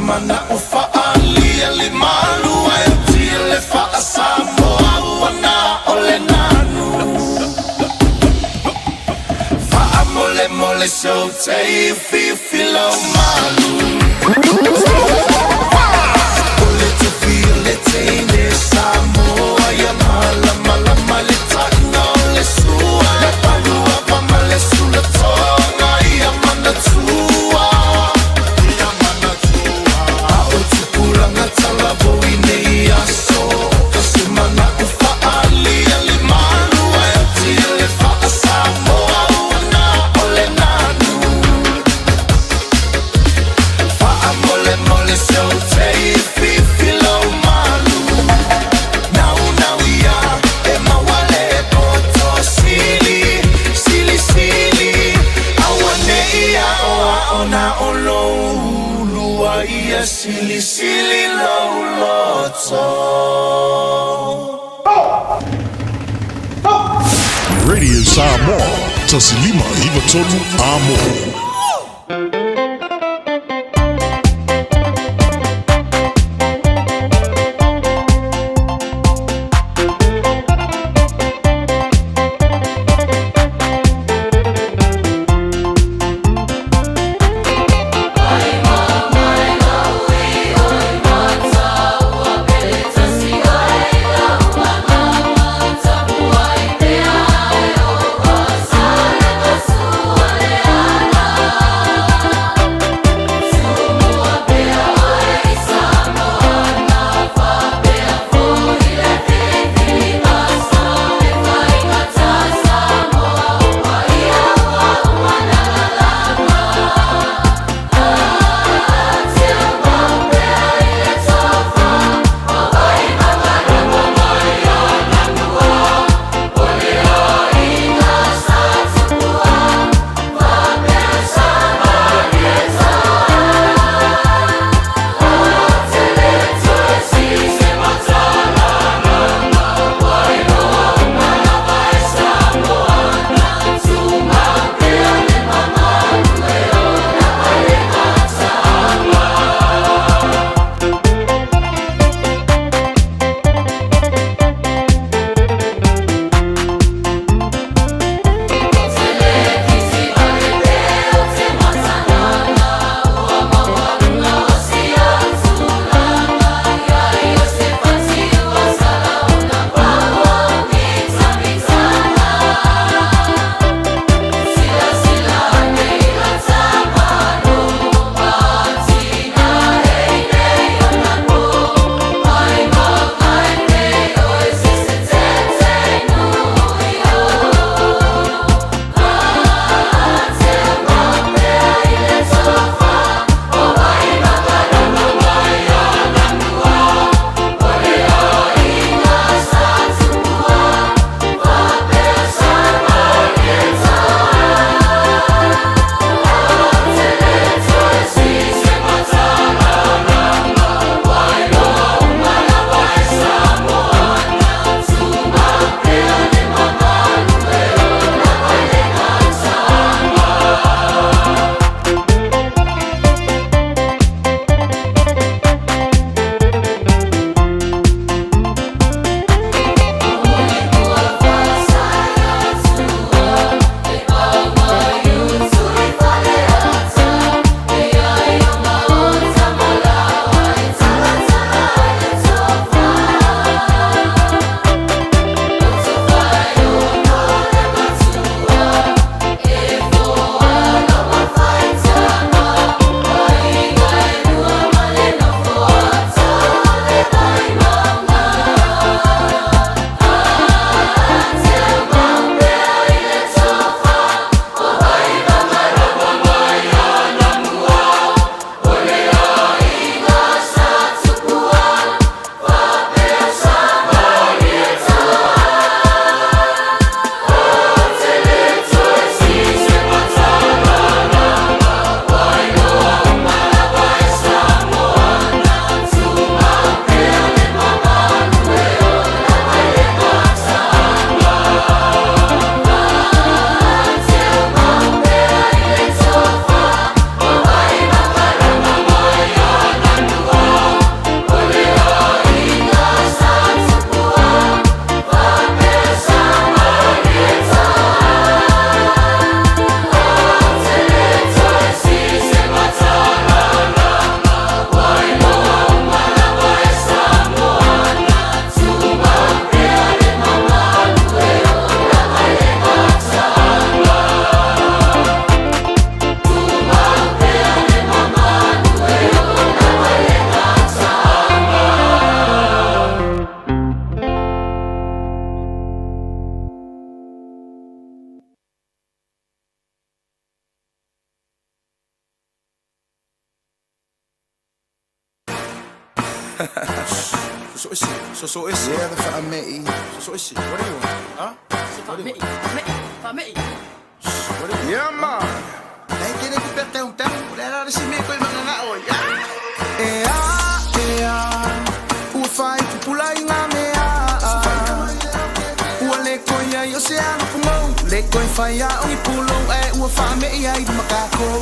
[SPEAKER 2] mana ufa alia li malu ai tile fa Samoa wana ole nanu fa mole mole so te filo malu ole te feel it in Samoa ya mala mala male tano le sua le palua pa male sulla tonga ya mana tua ya mana tua o te pulanga tala boine ya so kasimana ufa ali ali malu ai tile fa Samoa wana ole nanu fa mole mole so te filo malu now ya e mawale poto sili awane ya ona olo lua ia sili loto
[SPEAKER 4] Radio Samoa, tasilima iwa tonu amo.
[SPEAKER 2] Ala So is it? Yeah, the family. So is it? What do you want? Huh? Family. Yeah, man. Hey, kini kita tahu. Dah ada si Miko yang nak oi. Ufai pulai ngamea. Ule koya yo se ano kumo. Le koi faya ongi pulo u family ai makako.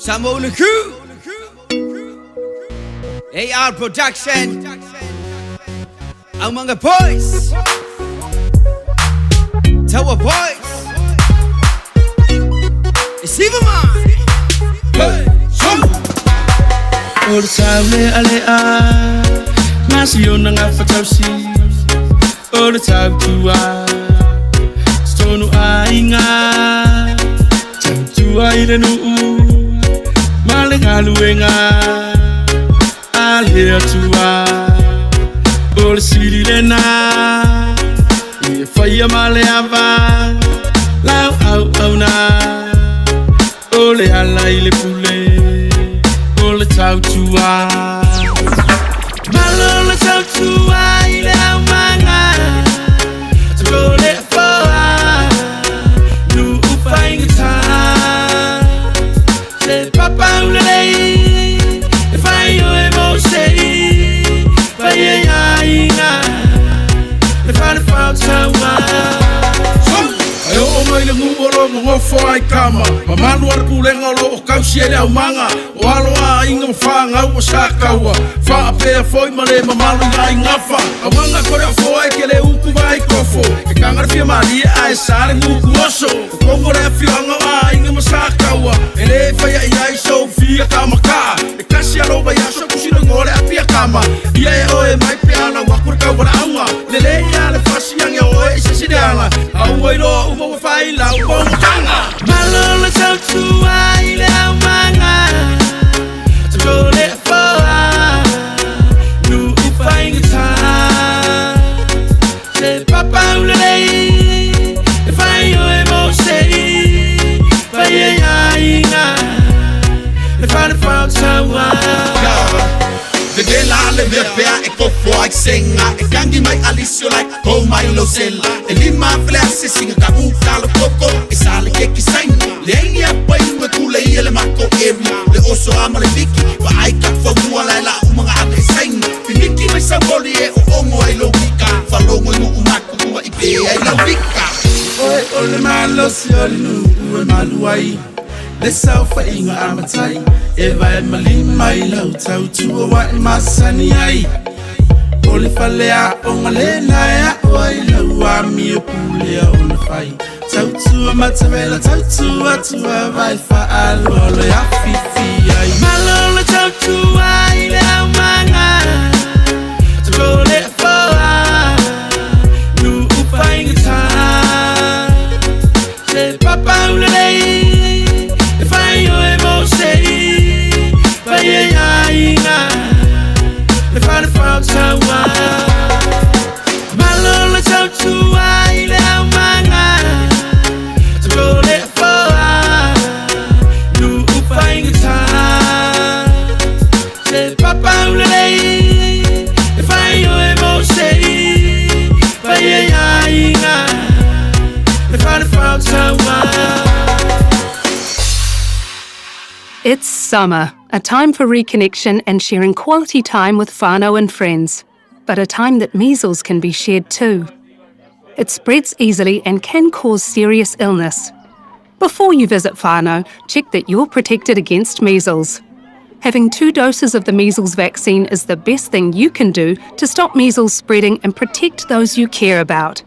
[SPEAKER 10] Samo Luku, AR Production, ang mga boys, Tawa Boys, Isivaman, hey,
[SPEAKER 11] Ol saule alea, masio na nga fatausi, ol tau tua, stonu ainga, tau tua ile nuu. Aluenga alhea tua ol sililena e faya maleava lau au na ole ala ile pule ole tau tua malole tau tua ile au manga tole foa nu upainga ta se papa Ngofo ai kama mamanu ar pulenga lo kausiele au manga o aloa inga mafanga o sakawa fa pe foi male mamanu ai ngafa awanga kore fo ai kele uku vai kofo e kangar fia maria ai sare muku oso kongore fia nga ai inga masakawa ele ia kamaka e kasi alo vai aso kusino ngole apia kama ia e oe mai peana wakur ka wala anga lele ia le fasi yang e oe se sidianga au oi lo uma wa fai la umo tanga malolo tau tua ile amanga to le fa nu ufai ngata se papa ulele e fai oe mo sei vai ia inga le fa le fa tawa Vedela le mepea e kofo ai senga e kangi mai alisio like oh my lo sella e lima flash singa kabu kalo koko e sale ke kisaina le ia pai me kule ia le mako area le oso ama le viki wa ai ka fo mua la umanga ane senga finiki mai saboli e o ongo ai lo vika falongo no umako kuma ipe ai lo vika oi ole malo sioli nu e maluai le saufa inga amatai e vai malima i lau tau tua wa i masani ai ole falea o ngalena ea o i lau a mia pulea o na fai tau tua matawela tau tua vai fa alo ole a fifi ai malolo tau tua i le amanga tuko le foa nu upa ingata se papa ulelei Yo emo sei vai ia inga le fare falta wa malolo tau tua ile amanga to le fa nu ufai ngata se papa ulei le fai yo emo sei vai ia inga le fare falta wa
[SPEAKER 6] It's summer, a time for reconnection and sharing quality time with whānau and friends, but a time that measles can be shared too. It spreads easily and can cause serious illness. Before you visit whānau, check that you're protected against measles. Having 2 doses of the measles vaccine is the best thing you can do to stop measles spreading and protect those you care about.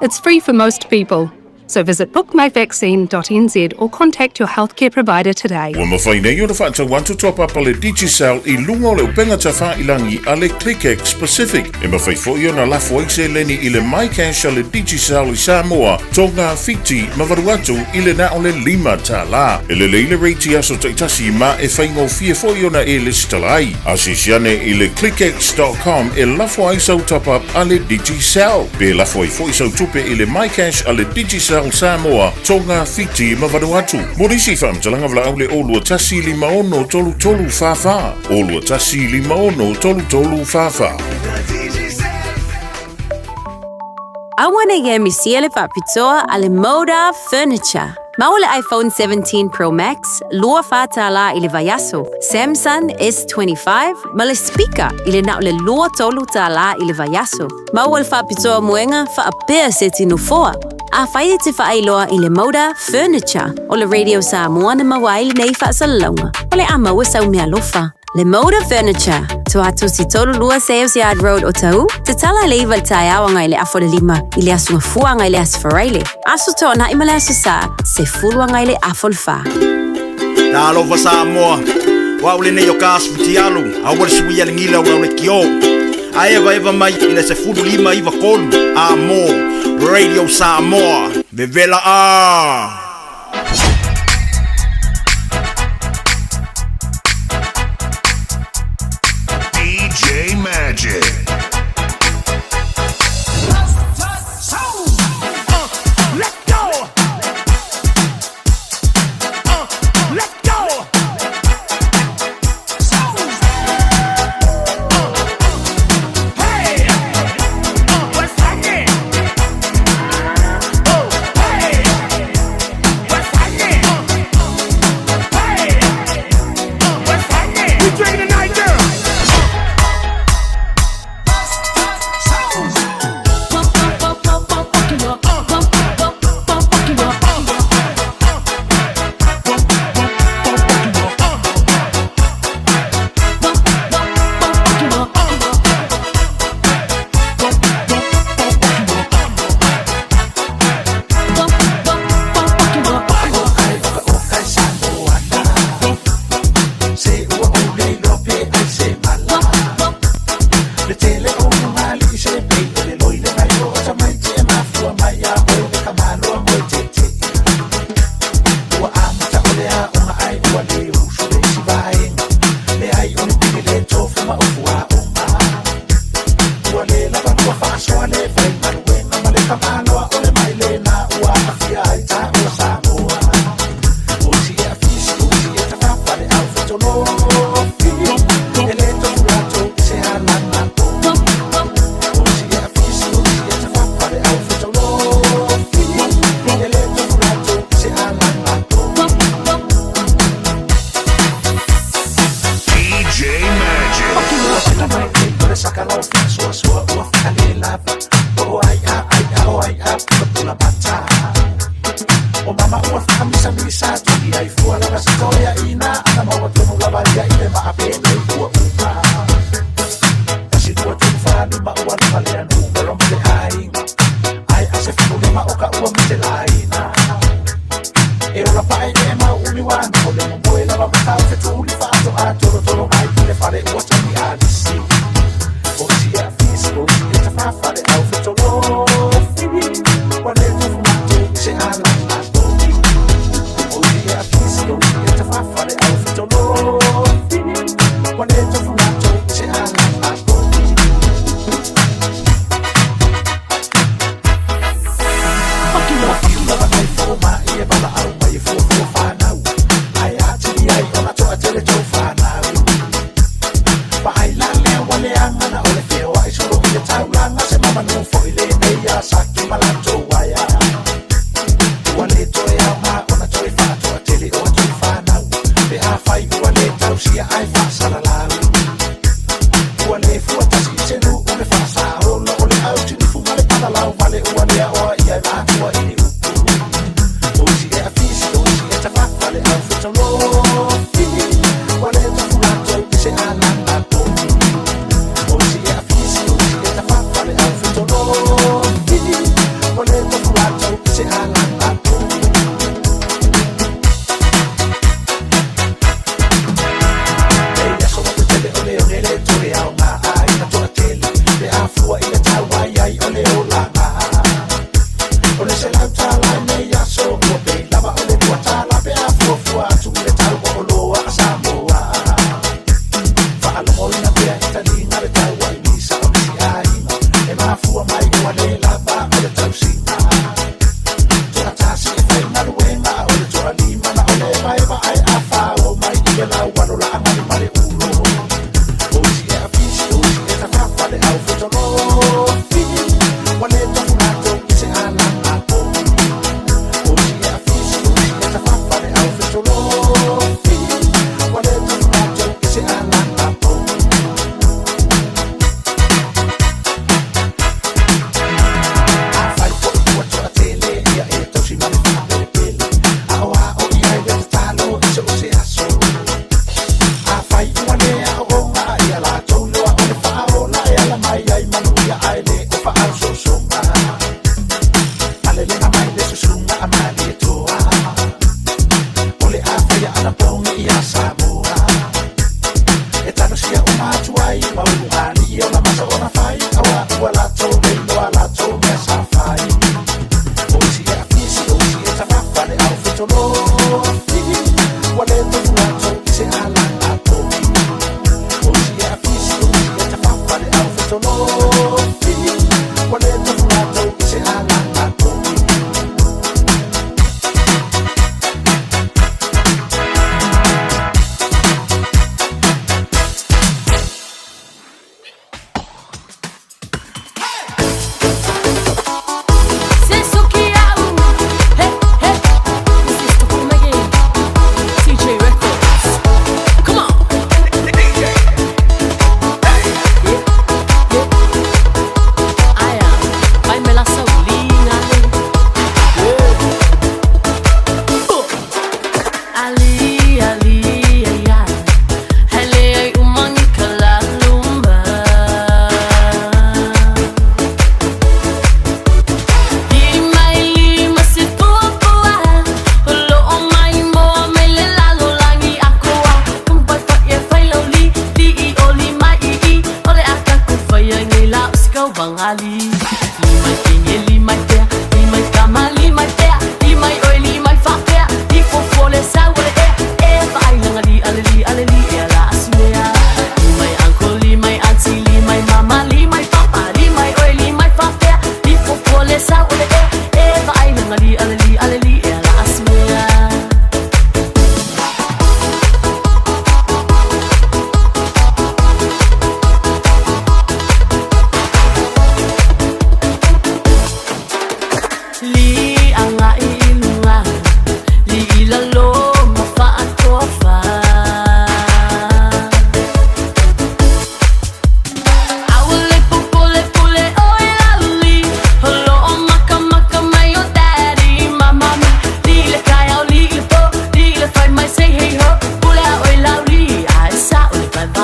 [SPEAKER 6] It's free for most people. So visit bookmyvaccine.nz or contact your healthcare provider today.
[SPEAKER 4] Ua mawhai nei o na whaatau wantu top up le Digicel I lunga o le upenga ta whailangi a le ClickX Pacific. E mawhai fo i o na lafo se leni I le MyCash a le Digicel I Samoa, Tonga, Fiji, Mavaruatu I le na o le 5 ta la. E le leile reiti aso taitasi ma e whaingo fia fo I o na e listalai. Asisiane I le clickx.com e lafo ai sau top up a le Digicel. Pe lafo ai fo I sau tupe I le MyCash a le Digicel Samoa, Tonga, Fiji, Mavanuatu. Morisi whamtalanga vla au le olua tasi 5 tolu fafa. Olua tasi 5 tolu fafa.
[SPEAKER 12] Awana ye misiele fa pitoa ale Moda Furniture. Maule iPhone 17 Pro Max, lua fata la ile vayaso. Samsung S25, male speaker ile na ole lua tolu ta la ile vayaso. Maule fa pitoa muenga fa apea seti nufoa. A whaia te whaailoa I le Moda Furniture o le Radio Samoa na mawaili nei whaasalaunga o le ama wasau mea lofa. Le Moda Furniture, to atu si tolu lua Sales Yard Road o tau, te tala le iwa tai awanga I le afo le 5, I le asunga fuanga I le asfaraile. Asu tona I male asu sa, se fuluanga I le afo le wha.
[SPEAKER 8] Na alofa Samoa, wa ule nei o kasu ti alu, a wale suia le ngila wa ule kio. A eva mai I le se fulu 5 iwa kolu, a mo. Radio Samoa, Vivela A.
[SPEAKER 22] DJ Magic.
[SPEAKER 2] What's happening?
[SPEAKER 22] DJ Magic.
[SPEAKER 2] O mama ua whakamisa misa tui ai fua lava sitoia ina ana maua tonu lavaria i le maa pene i fua upa kasi tua tunu whani ma ua na malea numero mele ainga ai ase funu lima oka ua mite laina e ora pae le ma umi wani o le momoe lava matau fetuli whaato a toro toro mai ki le whare ua tani alisi o si a fisi o si e ta whawhare au fetolo fini wane tufu matu se ana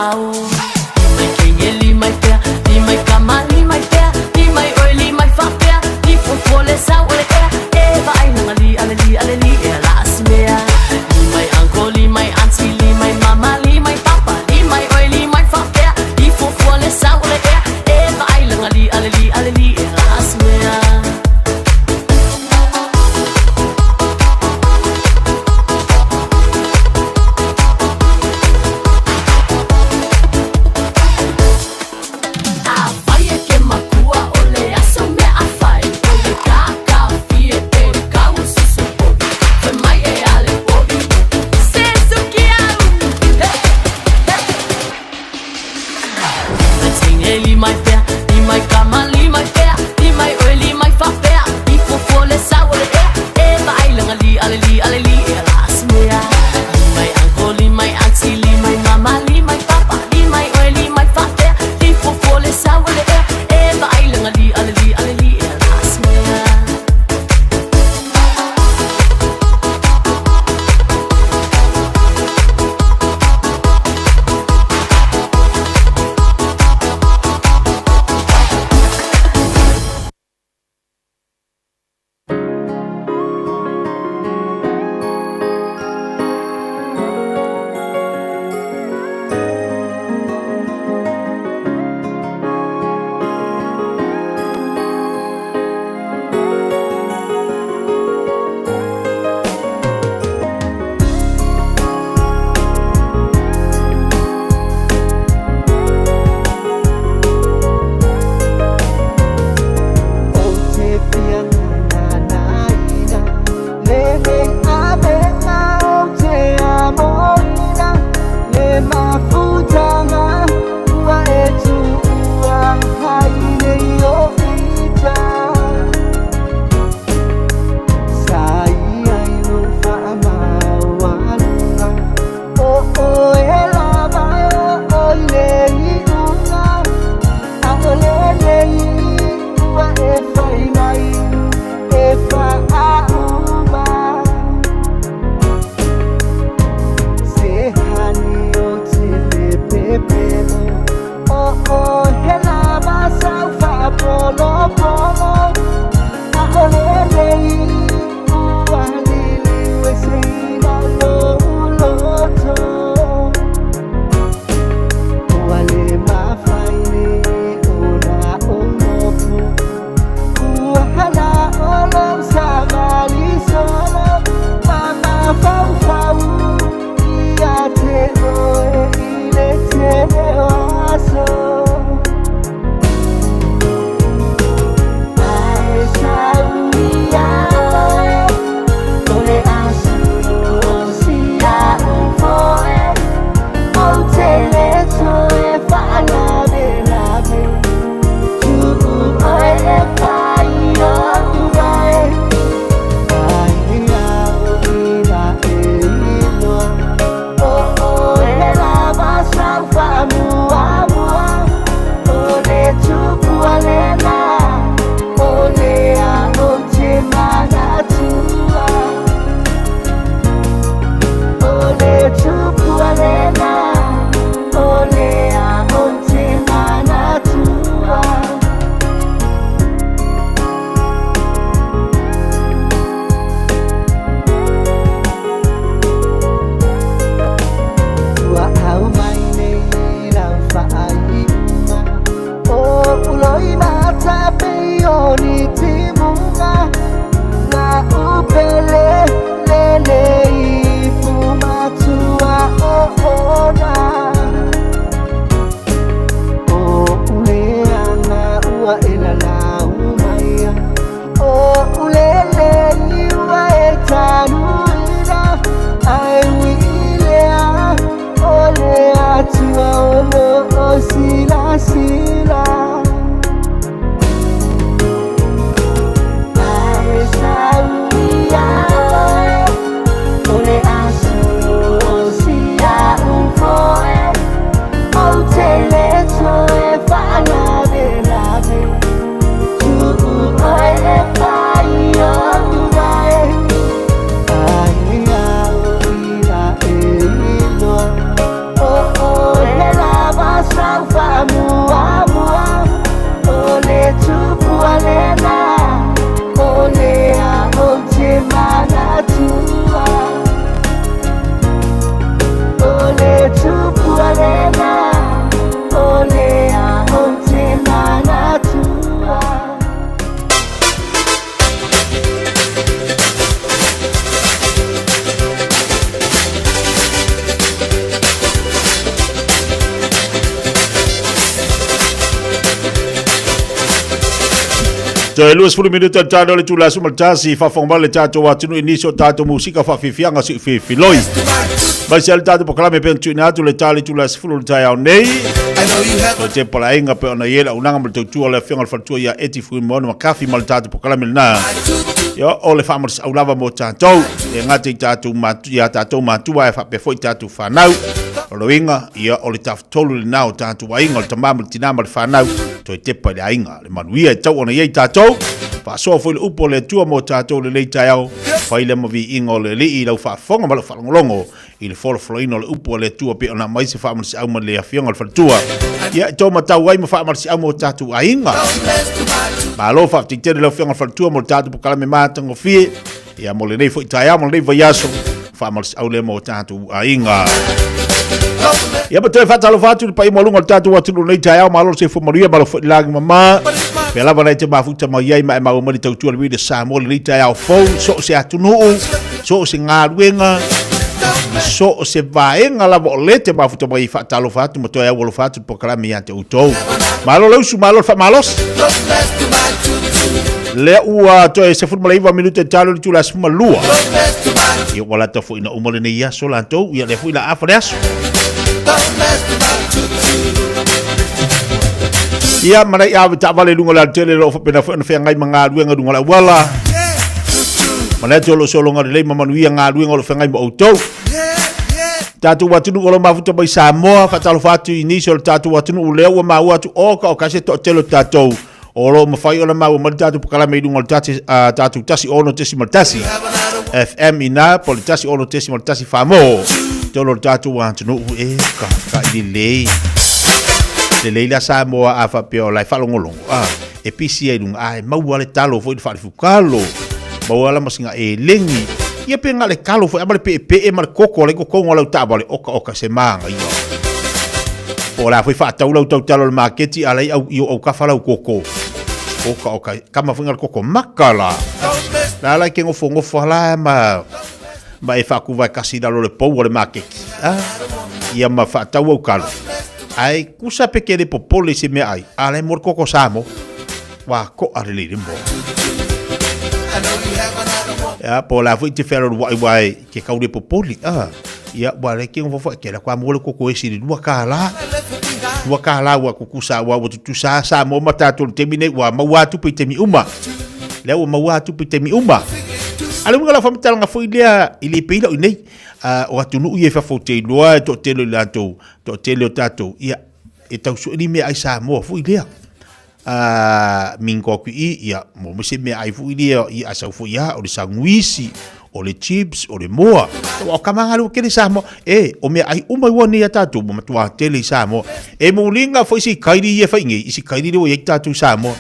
[SPEAKER 13] mau. Limai kenge, limai pea, limai kama, limai pea, limai oi, limai whapea, li fofole sa ole ea, e vai nangali, aleli, aleli, e la asmea. Limai uncle, limai auntie, limai mama, limai papa, limai oi, limai whapea, li fofole sa ole ea, e vai nangali, aleli, aleli, e la asmea.
[SPEAKER 2] Mua
[SPEAKER 5] Toi luas 10 minuta tano le tula sumal tasi fa fong le tato wa tunu inisio tato musika fa fifianga si filoi. Mai sel tato poklame pe tuna tu le tali tula sfulu tai au nei. O te pala inga pe ona yela unanga mal tu le fianga fa tu ya eti fu mo ma kafi mal tato poklame na. Yo ole fa mars au lava mo tato e ngati tato matu ya tato matu wa fa pe foi tato fa nau. O inga ia ole taf tolu le nau tato wa inga te mamu tinama le fa nau. Toi te pa le ainga le manuia e tau ona yei tātou pa soa foi le upo le tua mo tātou le lei tai au fai le mavi inga o le li i lau whaafonga ma le whalongolongo i le wholofloino le upo le tua pe ona mai se whaamarisi au ma le awhionga le whalatua ia e tau matau ai ma whaamarisi au mo tātou ainga ma alo whaaftitere le awhionga le whalatua mo le tātou pukalame mātango fie ia mo le nei foi tai au mo le nei vai aso whaamarisi au le mo tātou ainga ia pa toi fatalo fatu pa imo lunga tatu watu nei tai au malo se fomaria malo fo lagi mama pe lava nei te mafuta mai ai mai mau mali tau tuale de samo nei tai au fo so se atunu so se ngaruenga so se vaenga la volete mafuta mai fatalo fatu mo toi au fatu po kala mi ante utou malo lo su malo fa malos le ua toi se fuma leiva minuto talo tu la suma lua ia wala to fo ina umole nei ya so lanto ia le fo ila afreas ia mana ia ta vale lunga la tele lo pena fa ngai manga luenga lunga la wala mana tolo solo ngai le mama nuia nga luenga lo ngai mo auto tatu watu no lo mafuta bai Samoa fa talo fatu initial tatu watu no le wa ma watu o ka se to telo tatu o lo ma fai ona ma o tatu pakala me lunga tatu tasi ono tesi maltasi FM ina politasi ono tesi maltasi famo tolo tatu watu no e ka ile le leila Samoa afa pe o lai falongolongo e pisi e lunga ai mau wale talo foi fa fukalo mau wala masinga e lengi ia pe ngale kalo foi amale pe e mar koko le koko ngola ta bale oka se manga ia ora foi fa tau talo le marketi alai au ka fala koko oka kama funga koko makala la ke ngofo la ma e fa ku vai kasi dalo le pou le marketi ia ma fa tau au kalo ai kusa pekele popole se me ai ale mor koko samo wa ko arele limbo ya pola foi te fero wai ke kaude popole ya wale ke ngofo ke la kwa mo koko esi di dua kala wa kukusa wa tu sa mo mata tu termine wa mawatu pe temi uma le wa mawatu pe temi uma ale mo la famita nga foi dia ili pe ilo nei o atunu ie fa fote loa to telo lato to telo tato ia e tau su ni me ai sa mo fu idea mingo ku ia mo me se me ai fu idea i asa fu ia o le sanguisi o le chips o le moa o kamanga lu ke sa mo o me ai uma woni tato mo tua tele sa mo e mo linga foi si kairi ia fa ingi si kairi o ia tato sa mo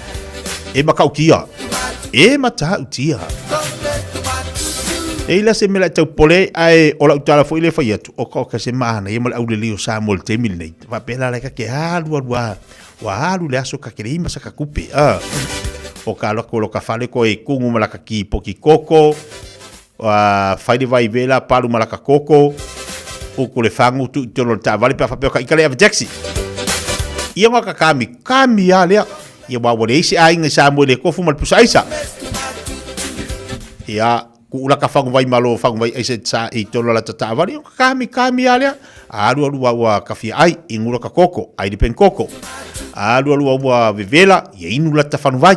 [SPEAKER 5] e makau kia e mata utia e la se mela tau pole ai o la utala foi le fai atu o ka se mana e mal aule lio sa mol te mil nei va pela la ka ke halu wa halu le aso ka ke ima sa ka kupe o ka lo ka fale ko e kungu mala ka ki poki koko fai de vai vela palu mala ka koko o ko le fangu tu tolo ta vale pa fa ka ikale ave jaxi ia ma ka kami ale ia wa wole isi ai ngi sa mo le ko fu mal pusaisa ia ku ula ka fangu vai malo fangu vai ese sa i tolo la tata vale kami ale alu wa ka fi ai ingura ka koko ai dipen koko alu wa vivela ia inu la ta fanu vai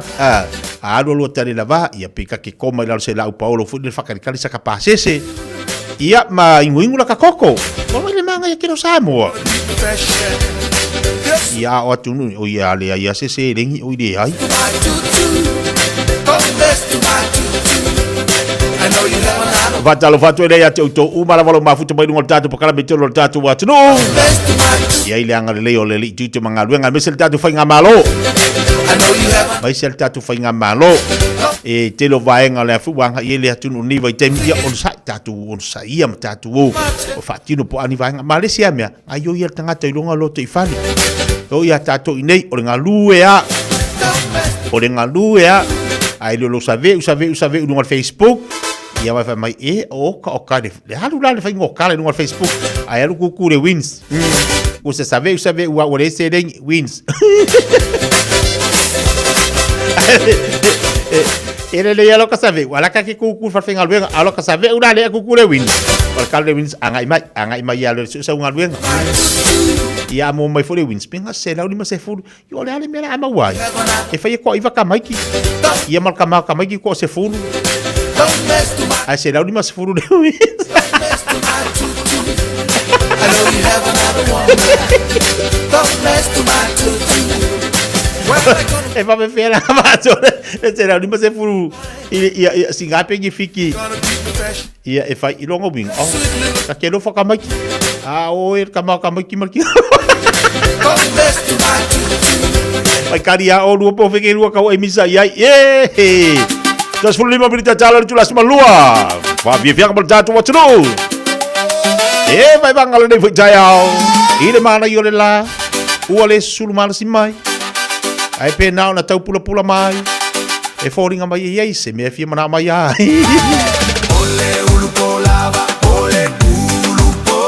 [SPEAKER 5] alu tale lava ia pika ke koma la se la Paulo fu del fakari sa ka pasese ia ma ingu la ka koko mo le manga ia kino Samoa ia o tunu o ia le ia se lengi o ide ai Vatalo fatu ele ya to umala valo mafuta mai ngol tatu pakala betolo tatu watu no ya ile anga le o le tu manga luenga mesel tatu fa ngamalo mai sel tatu fa ngamalo e te lo vaenga le fu wanga ile atu no ni vai temia on sa tatu on sa ia tatu o fatino po ani vaenga Malaysia mea ayo ia tanga te longa lo te fani o ia tatu nei o ngalu ea ai lo save no Facebook ia vai mai o ka le halu la le fa ngoka le no Facebook ai alu ku le wins o se save wa le se den wins Ele le alo ka save wala ka ke kuku fa fenga luenga alo ka save una le kuku le win wal kal le wins anga mai alo su sa unga luenga ia mo mai fo le wins pinga se la uli ma se fu yo le ale mera ama wai e fa ko iva ka mai ki ia mal ka mai ki ko se fu ai se la uli ma se fu le wins
[SPEAKER 2] I know you have another one. Don't mess to my tutu.
[SPEAKER 5] E fa me fera ma se la uli ma se fu ia singape ki fiki ia e fa i longo wing oh ka ke lo fa ka mai ki o e ka mai ki mal ki Ai karia o lua po feke lua kau ai misa ia e tas fulu lima berita jalan tulas malua fa via berjatu wacru e vai bangalo nei jaya ile mana yo la uale sul mal simai ai pe nau na tau pula mai e foringa mai ia se me fia mana mai ai
[SPEAKER 2] Ole ulupo lava ole ulupo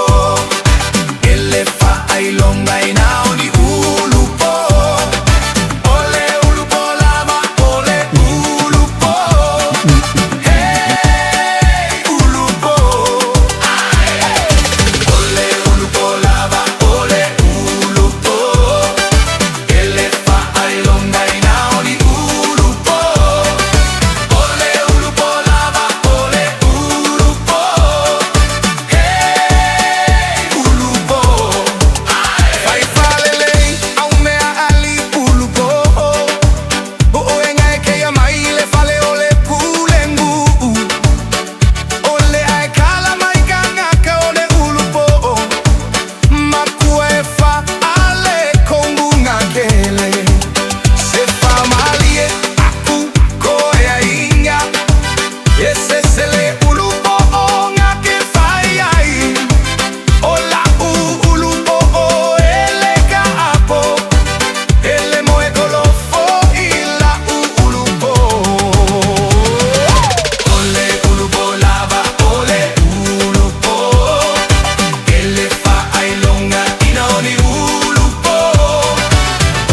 [SPEAKER 2] ele fa ai longa ina oni ulupo ole ulupo lava ole ulupo hey ulupo ole ulupo lava ole ulupo ele fa ai longa ina oni ulupo ole ulupo lava ole ulupo hey ulupo fai falele au mea ali ulupo o enga ke ya mai le fale ole pulengu ole ai kala mai kanga ka ole ulupo makue fa ale kongunga kele se fa malie aku ko ya inga ese se le ulupo onga ke fai ai ola ulupo o ele ka apo ele moe kolofo ila ulupo ole ulupo lava ole ulupo ele fa ai longa ina oni ulupo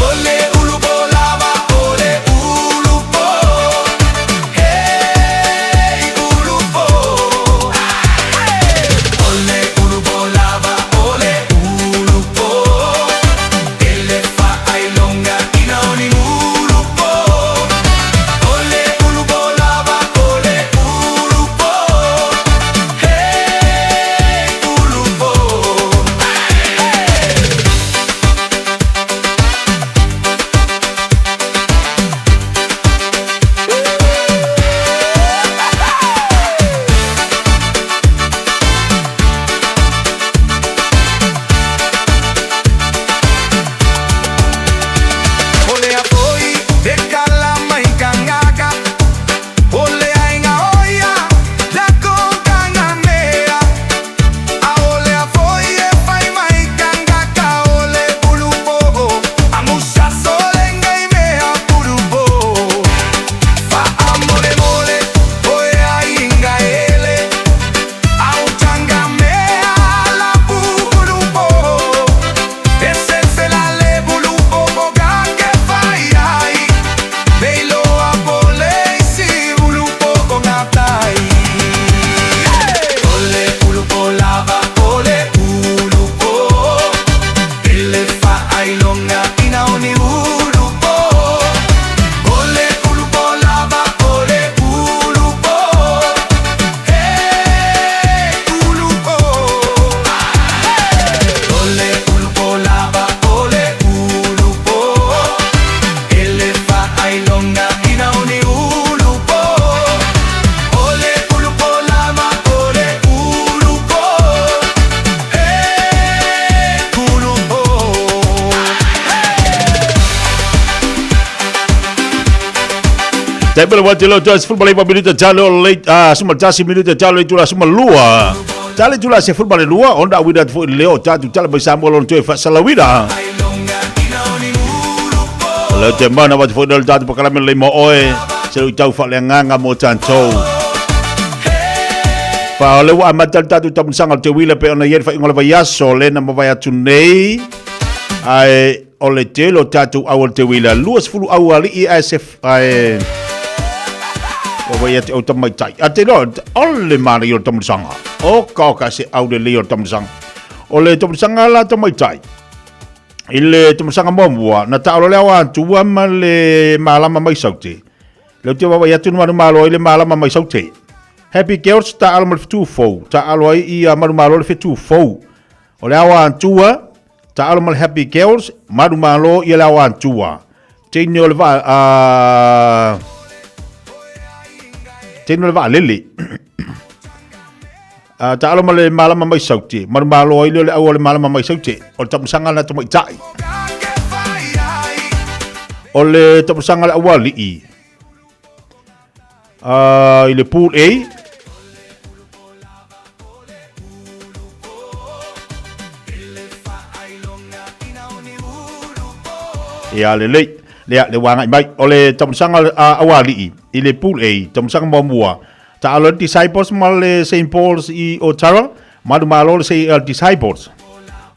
[SPEAKER 2] ole ulupo lava ole ulupo hey ulupo ole ulupo lava ole ulupo ele fa ai longa ina oni ulupo ole ulupo lava ole ulupo hey ulupo Ole a foi de calama y cangaga Ole a inga oya la conga mea A ole a foi e fai mai cangaga Ole ulupo a musa solenga y mea ulupo Fa amore mole oe a inga ele A uchanga mea la ulupo Ese se la le ulupo boga que fai ai Veilo a pole si ulupo con atai Ole ulupo lava ole ulupo Ele fa ai longa ina oni ulupo Ole ulupo lava ole ulupo Hey ulupo Ole ulupo lava ole ulupo ele fa ai longa ina oni ulupo ole ulupo lava ole ulupo hey ulupo
[SPEAKER 5] Tapi buat jelo jas football 5 minit jalo late semua jasi minit jalo itu lah semua lua. Jalo itu lah se football lua onda widat fo leo jatu jalo bersama lon tu fa salawida. Lalu temana buat football jatu pekalaman lima oe selu jauh fa lenganga mo chancho. Fa lewa amat jatu tam sangal te wila pe ona yer fa ngola bayaso le na mabaya tunei. Ai o le te lo tātou awal te wila luas fulu awali i ASF o vai ate o tamai tai a te lo ole mara i o tamusanga o ka se au le leo tamusanga o le tamusanga la tamai tai i le tamusanga momua na ta alo le awa tua ma le malama mai saute le te vai ate numanu malo i le malama mai saute Happy Girls ta alo mal fitu fou ta alo i a maru malo le fitu fou o le awa tua ta alo mal Happy Girls maru malo i le awa tua tini o le va tino le va lele ta alo male malama mai sauti maru malo ile le au le malama mai sauti o tamusanga na tomai tai o le tamusanga le awali i ile pool A ya le wanga mai o le tamusanga awali i le pool A tamusanga momua ta alo disciples mal le St Paul's i Otara maru malo le disciples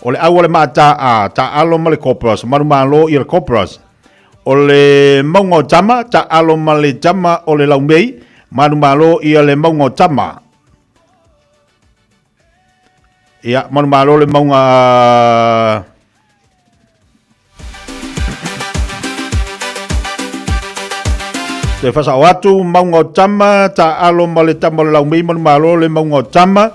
[SPEAKER 5] o le awale mata a ta alo mal corporals maru malo i le corporals o le mongo tama ta alo mal le tama o le laumei maru malo i le mongo tama ya maru malo le monga te fasa watu maungo tama ta alo male tama le laumei manu malo le maungo tama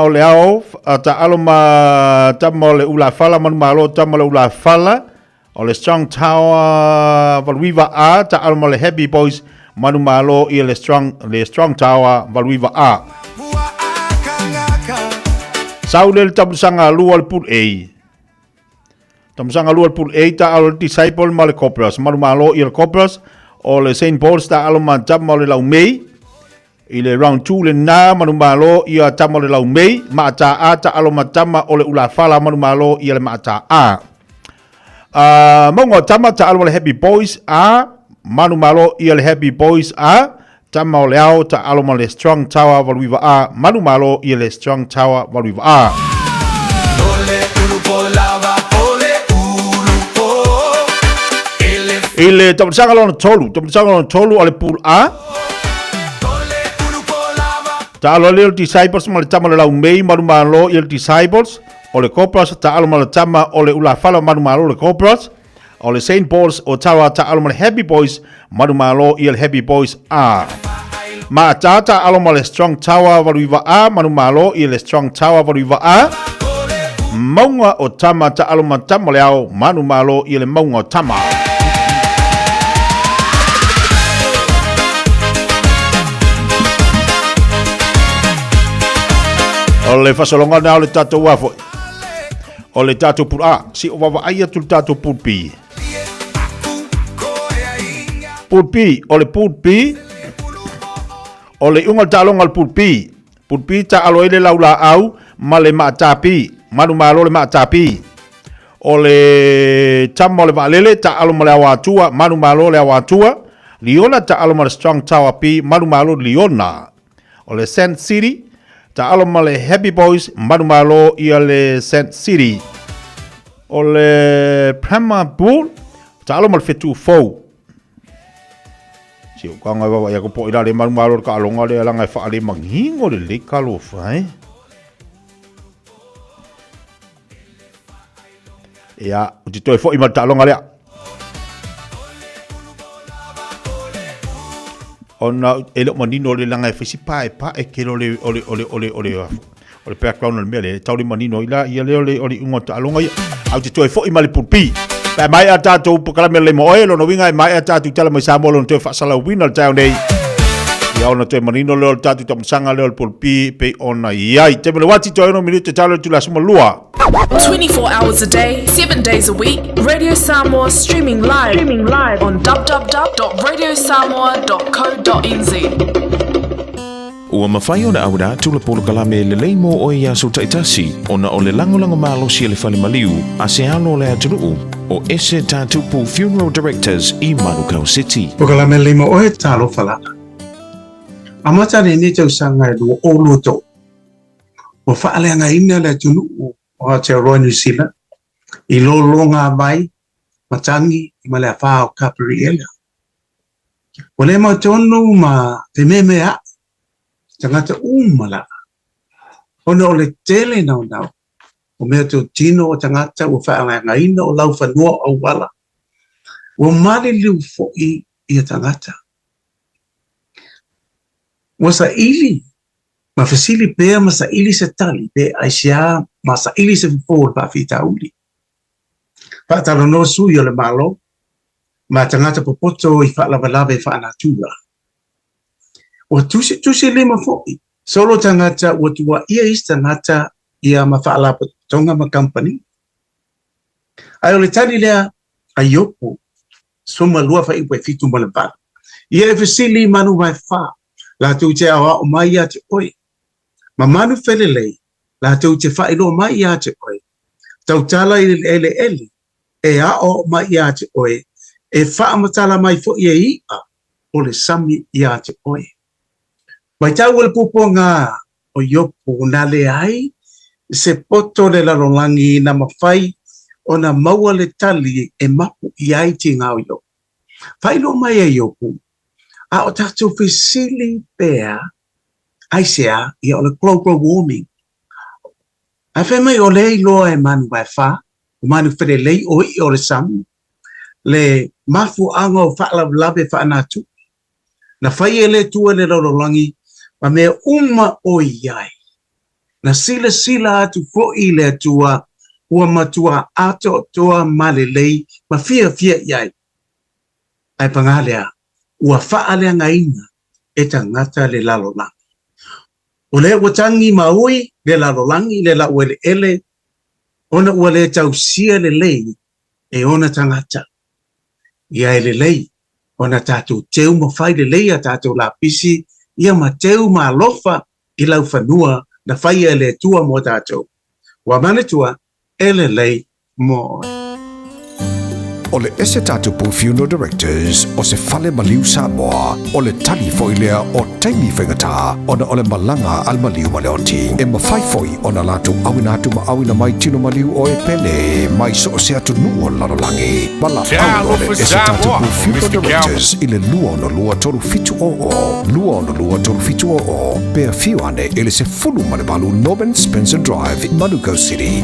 [SPEAKER 5] o le ao ta alo ma tama le ula fala manu malo tama le ula fala o le strong tower valwiva a ta alo male happy boys manu malo i le strong tower valwiva a saule le tamusanga lua le put A tamusanga lua le put A ta alo disciple male corporals manu malo i le corporals o le St. Paul's ta alo ma tama le laumei i le round 2 le na manu malo i a tama le laumei ma ta a ta alo ma tama o le ula fala manu malo i le ma ta a mongo tama ta alo le happy boys a manu malo i le happy boys a tama o le ao ta alo ma le strong tower valwiva a manu malo i le strong tower valwiva a ile tamusanga lona tolu ale pool A ta alo le disciples ma le tama le laumei maru malo i le disciples o le corporals ta alo ma le tama o le ula fala maru malo le corporals o le St. Paul's o tawa ta alo ma le happy boys maru malo i le happy boys A ma ta alo ma le strong tower valuiva A maru malo i le strong tower valuiva A maunga o tama ta alo ma tama le ao maru malo i le maunga o tama o le fasolonga na o le tatou wafo o le tatou pul A si o wawa aia tu le tatou pul P o le pul P o le unga talonga le pul P ta alo ele laula au ma le maatapi manu malo le maatapi o le tamo le valele ta alo ma le awatua manu malo le awatua liona ta alo ma le strong tower P manu malo liona o le Sand City ta alo ma le happy boys manu malo i le Sand City o le Prema Bull ta alo ma le fetu fou si o kanga wa ya ko po ira le manu malo ka alonga le langa fa ale mangingo le kalo fa ya o ti toi fo i mata alonga le ona ele manino le langa fisi pa e kelo le ole background le mele tau le manino ila ia le ole ngota alonga au te toi fo i mali pupi pa mai ata to pokala mele mo elo no winga mai ata tu tala mai samolo to fa sala winner town day ia ona toi manino le tatu tam sanga le pupi pe ona ia te mele wati to no minute talo tu la suma lua
[SPEAKER 14] 24 hours a day, 7 days a week. Radio Samoa streaming live on www.radiosamoa.co.nz.
[SPEAKER 4] Ua mawhai o na aura tula polo kalame le leimo o ia so taitasi o na o le langolango malo si le whale maliu a se alo le atunuu o ese tātupu Funeral Directors i Manukau City.
[SPEAKER 15] O kalame leimo o e talo whalaka. Amata re ni tau sanga e lua o loto. O whaale anga ina le atunuu o Aotearoa New Zealand, I longa mai, matangi, I male a whao kapiri ela. O le mau tonu ma te meme a, tangata umala. Ona o le tele nau nau, o mea tō tino o tangata o whaanga ina o lau whanua o wala. O mali liu fo'i I a tangata. O sa ili, ma fasili pea ma sa ili se tali, pe aisia ma sa ili se fōr pa fita uli. Pa talo no sui o le malo, ma tangata popoto I whaalawalawe whaanatura. O tusi lima fo'i. Solo tangata o tua ia is tangata ia ma whaalapo tonga ma company. Ai o le tani lea a yopo, soma lua wha iwe fitu ma le bala. Ia e fasili manu mai wha, la tu te awa o mai ia te oi. Ma manu whelelei, la tu te wha ilo mai ia te oi. Tau tala I ele ele, e a o mai ia te oi, e wha amatala mai fo ia ia, o le sami ia te oi. Mai tau le pupo ngā o yopo na le ai, se poto le lalolangi na mawhai o na maua le tali e mapu I ai ti ngā o yopo. Whailo mai e yopo, a o tātou whisili pēr, aisea I o le global warming. A whai mai o le loa e manu mai wha, o manu where lei o I o le samu, le mafu anga o whaalawe whaanatu. Na whai e le tua le lalolangi, ma mea o iai. Na sila atu fo'i le atua, ua matua ato toa malelei, ma fia iai. Ai pangalea, ua whaalea ngaina, e tangata le lalolangi. O le watangi maui, le lalolangi, le la uele ele, ona ua le tausia le lei, e ona tangata. Ia le lei, ona tātou teu mawhai le lei a tātou la pisi, ia ma teu ma alofa I lau whanua na whaia le tua mo tātou. Wa manatua, ele lei mo.
[SPEAKER 3] O le ese tātou po funeral directors o se fale maliu Samoa o le tali foilea o taimi whengata o na o le malanga al maliu maleoti e mawhai foi o na latu awina atu ma awina mai tino maliu o e pele mai so o se atu nuo lalolangi mala au o le ese tātou po funeral directors I le lua o na lua toru fitu o pea fiu ane ele se fulu manebalu Norman Spencer Drive Manuka City.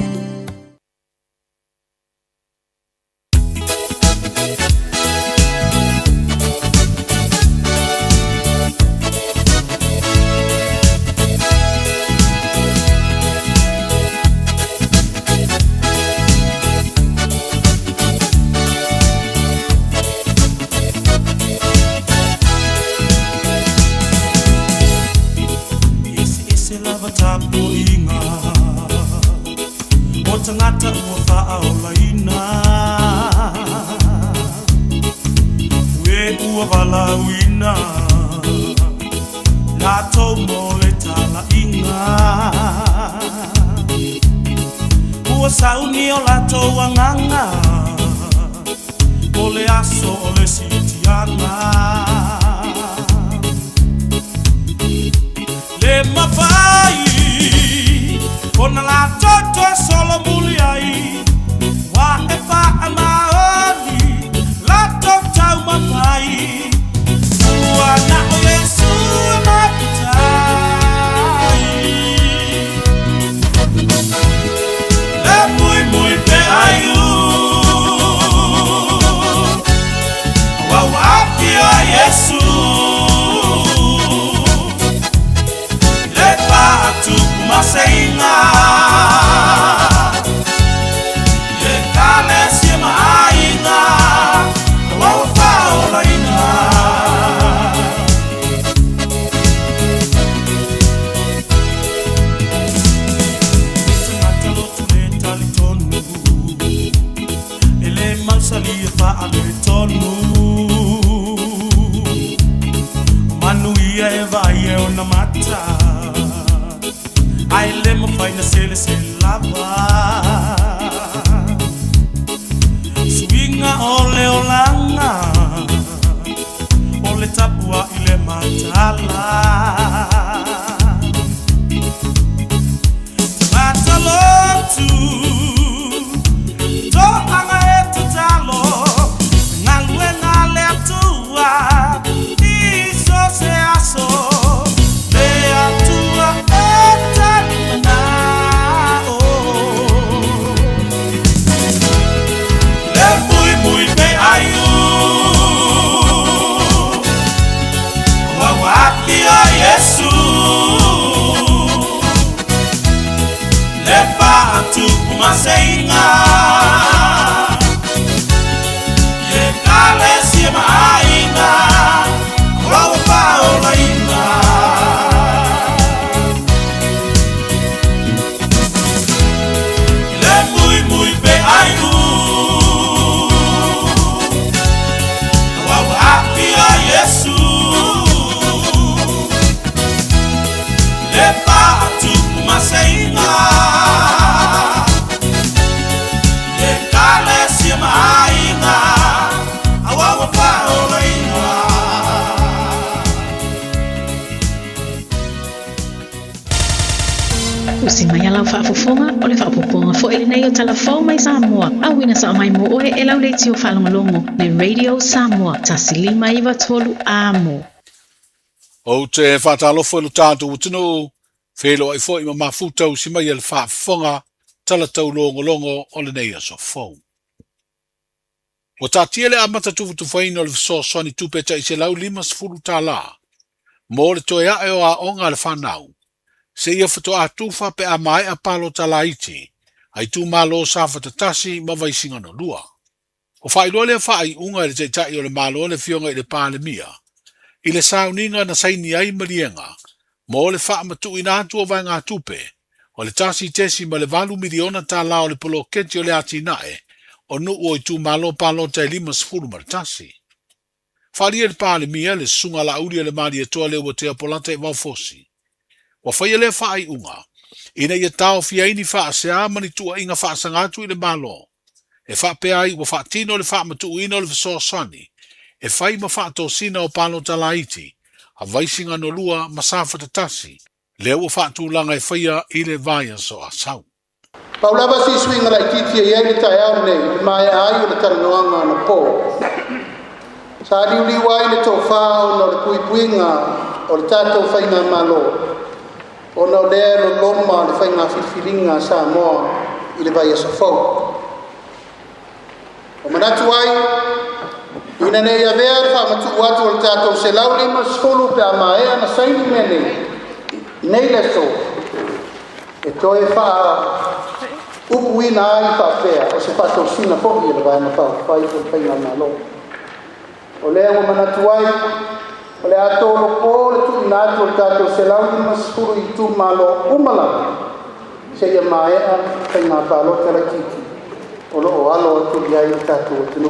[SPEAKER 9] lau whaafofonga o le whaapoponga fo ele nei o talafau mai Samoa. Awina sa mai mo oe e lau leiti o whalongalongo le Radio Samoa tasilima iwa tolu amo.
[SPEAKER 16] O te whātalofo e lo tātou utino, whelo ai fo i ma mafutau si mai e le whaafonga tala tau longo o le nei aso fau. O tātia le amata tufu tufaina o le fesosoni tupeta i se lau 5 tā la. Mo le toe ae o a onga le whanau. Se ia whato a tufa pe a mai a palo tala iti. Ai tu malo sa whatatasi ma vaisinga no lua. O whailua le whai unga le teitai o le malo le fionga i le pāle mia. I le sauninga na saini ai marienga. Mo le wha matu ina atu o vai ngā tupe. O le tasi tesi ma le 2 miliona tā la o le polo keti o le ati nae. O nu o i tu malo palo tai 5 maritasi. Whalia le pāle mia le sunga la uri le mari e toa leo o te apolata e waufosi. Wa whaia le whaai unga. Ina ia tau fia ini wha se amani tua inga wha sangatu i le malo. E wha peai wa wha tino le wha matu ina le fesosani. E whai ma wha tosina o palo talaiti. A vaisinga no lua masafa tatasi. Leo wa wha tūlanga e whaia i le vaya so a sau.
[SPEAKER 17] Paulava si swinga la titi e yei ta au nei, mai ai le taranoanga na po. Sa liuli wai le tō whao no le puipuinga o le tātou whainga malo. O no lea no loma le whainga whiwhiringa sa moa i le vai asa fau. O manatu ai, ina nei a vea le whamatu watu o le tātou se lau 5 pe a maea na saini mea nei. Nei le so. E toi wha upu ina ai whawhea o se whatou sina poki i le vai na whai o whainga malo. O lea o manatu ai, o le atolo po le tu inatu o le tātou se lau 5 i tu malo umala. Se ia maea whainga palo tala kiki. O lo o alo atu li ai o tātou o tinu.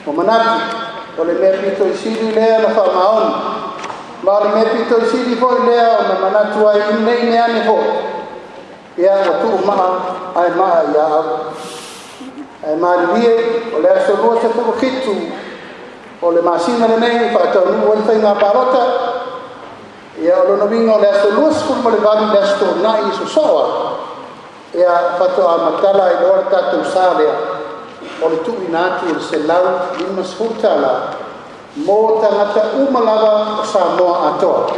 [SPEAKER 17] O manatu, o le mea pito i siri lea na whamaoni. Ma o le mea pito i siri fo i lea o na manatu ai nei mea ne fo. Ia o tu maa ai maa ia au. Ai maa lie, o le aso lua se puro kitu. O le masina le nei, whaatau nu o le whainga parota. Ia o lono winga o le aso lua se puro ma le vanu le aso nai iso soa. Ia whato a matala i loa tātou sārea. O le tu inatu o le se lau 5 tala. Mō tangata umalawa o Samoa atoa.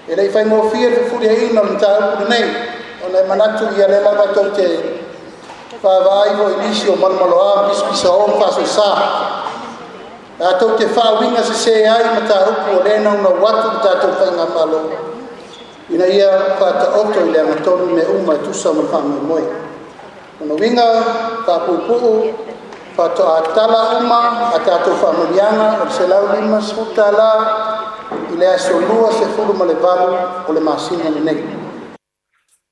[SPEAKER 17] E lei whaingo fia te furia ino le tāu nei. O nei manatu ia le lava tau te whawaivo inisi o malmaloa pispisa o whaso sā. A tau te whawinga se ai ma tā upu o lena una watu tātou whainga malo. Ina ia whata oto i le angatonu me uma e tusa ma whamai moe. Ona winga, whapupu, whato a tala uma, a tātou whamurianga, o se lau 5 tala, i le aso lua se furu ma le valu o le masina le nei.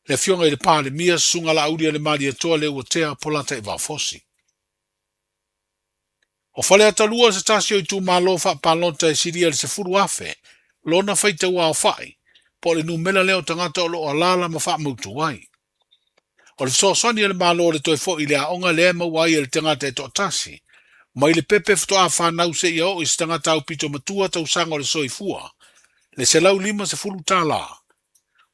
[SPEAKER 16] Le fionga i le pāle mia sunga la uri le mari e toa leo o tea polata e waufosi. O whale atalua se tasio i tu malo wha palonta e siria le se furu afe, lona whaita ua o whai, po le numela leo tangata o lo alala ma wha mautu wai. O le sosoni e le malo le toi fo i le aonga le ema wai e le tangata e to tasi, ma i le pepe fto a whanau se i o i se tangata au pito matua tau sanga o le soifua, le se lau 5 se furu tala.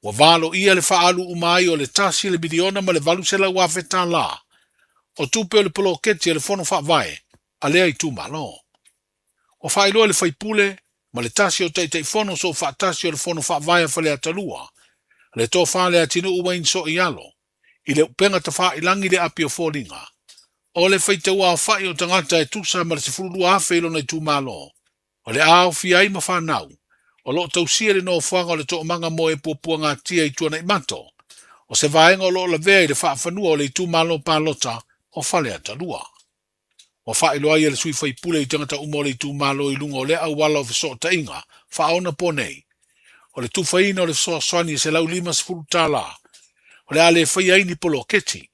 [SPEAKER 16] Wa valo ia le whaalu umai o le tasi le miliona ma le valu se lau afe tala. O tupe o le poloketi e le fono wha vai, a lea i tu malo. O whailo le whaipule, ma le tasi o teitei fono so wha tasi o le fono wha vai a whale atalua, le tō whale atinu uwain so i alo, i le upenga ta wha ilangi le api o fōringa. O le whaiteua o whai o tangata e tusa ma le se furu afe ilo nei tu malo. O le ao fiai ma whanau, o lo tausia le no whanga o le tō manga mo e pōpua ngā tia i tuana i mato, o se vaenga o lo la vea i le whaafanua o le tu malo pālota o whale atalua. O whaeloa i le sui whaipule i tangata umo le tu malo i lunga o le au wala o fiso ta inga, whaona po nei. O le tu whaina o le fiso swani se lau 5 tala, o le ale whaiaini polo keti,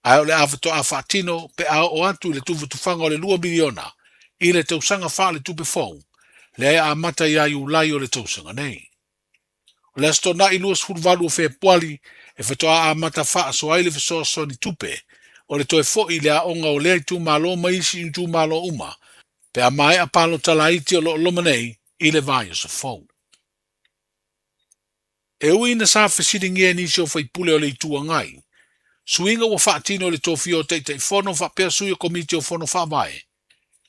[SPEAKER 16] ai o le awhato a whaatino pe a o atu i le tu whatufanga o le 2 miliona, i le tausanga wha le tupe fong, le ai a mata ia i ulai o le tausanga nei. O le asto na i luas furvalu o whea puali, e whatoa a mata wha so ai le fiso swani tupe, o le toe fo i le a onga o lea i tu malo maisi i tu malo uma, pe a mai a palo talaiti o lo lomanei i le vai o sa fau. E ui na sa fesiringia ni sio fai pule o le itua ngai. Suinga wa whaatino le tofi o te fono whapea sui o komiti o fono whawae.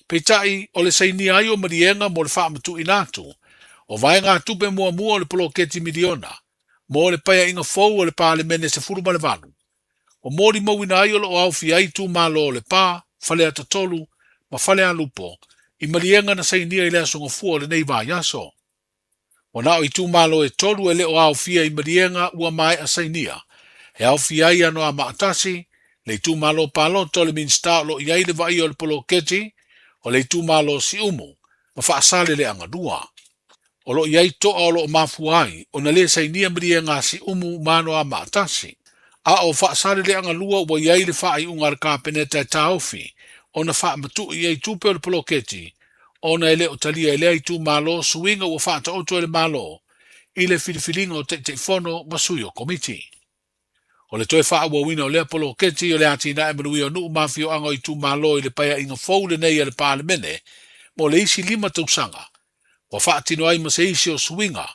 [SPEAKER 16] Peitai o le saini ai o marienga mo le whaamatu inatu. O vai ngā tupe mua o le poloketi miliona. Mo le paya inga fau o le pā le mene se furu le valu. O mori mawina ai o le o au fi ai tu malo o le pā, fale ata tolu, ma fale a lupo. I marienga na saini ai le asonga fua o le nei vai aso. O na o i tu malo e tolu e le o au fi ai marienga ua mai a sainia. E au fi ai ano a maatasi, le tu malo palo tole min sta lo i ai le vai o le poloketi, o le tu malo si umu, ma whaasale le anga dua. O lo iai toa o lo mafu ai, o na le sainia marienga si umu mano a maatasi. A o whaasale le anga lua ua iai le whaai unga le kāpeneta e taofi, o na wha matu iai tupe o le poloketi, o na ele o talia ele ai tu malo suinga ua whaata oto ele malo, i le filifilinga o te fono masui o komiti. O le toe wha ua wina o le poloketi o le atina e manui o nuu mafio anga i tu malo i le paya inga foule nei e le pālemene, mo le isi 5 tausanga. Wa whaatino ai ma se isi o suinga,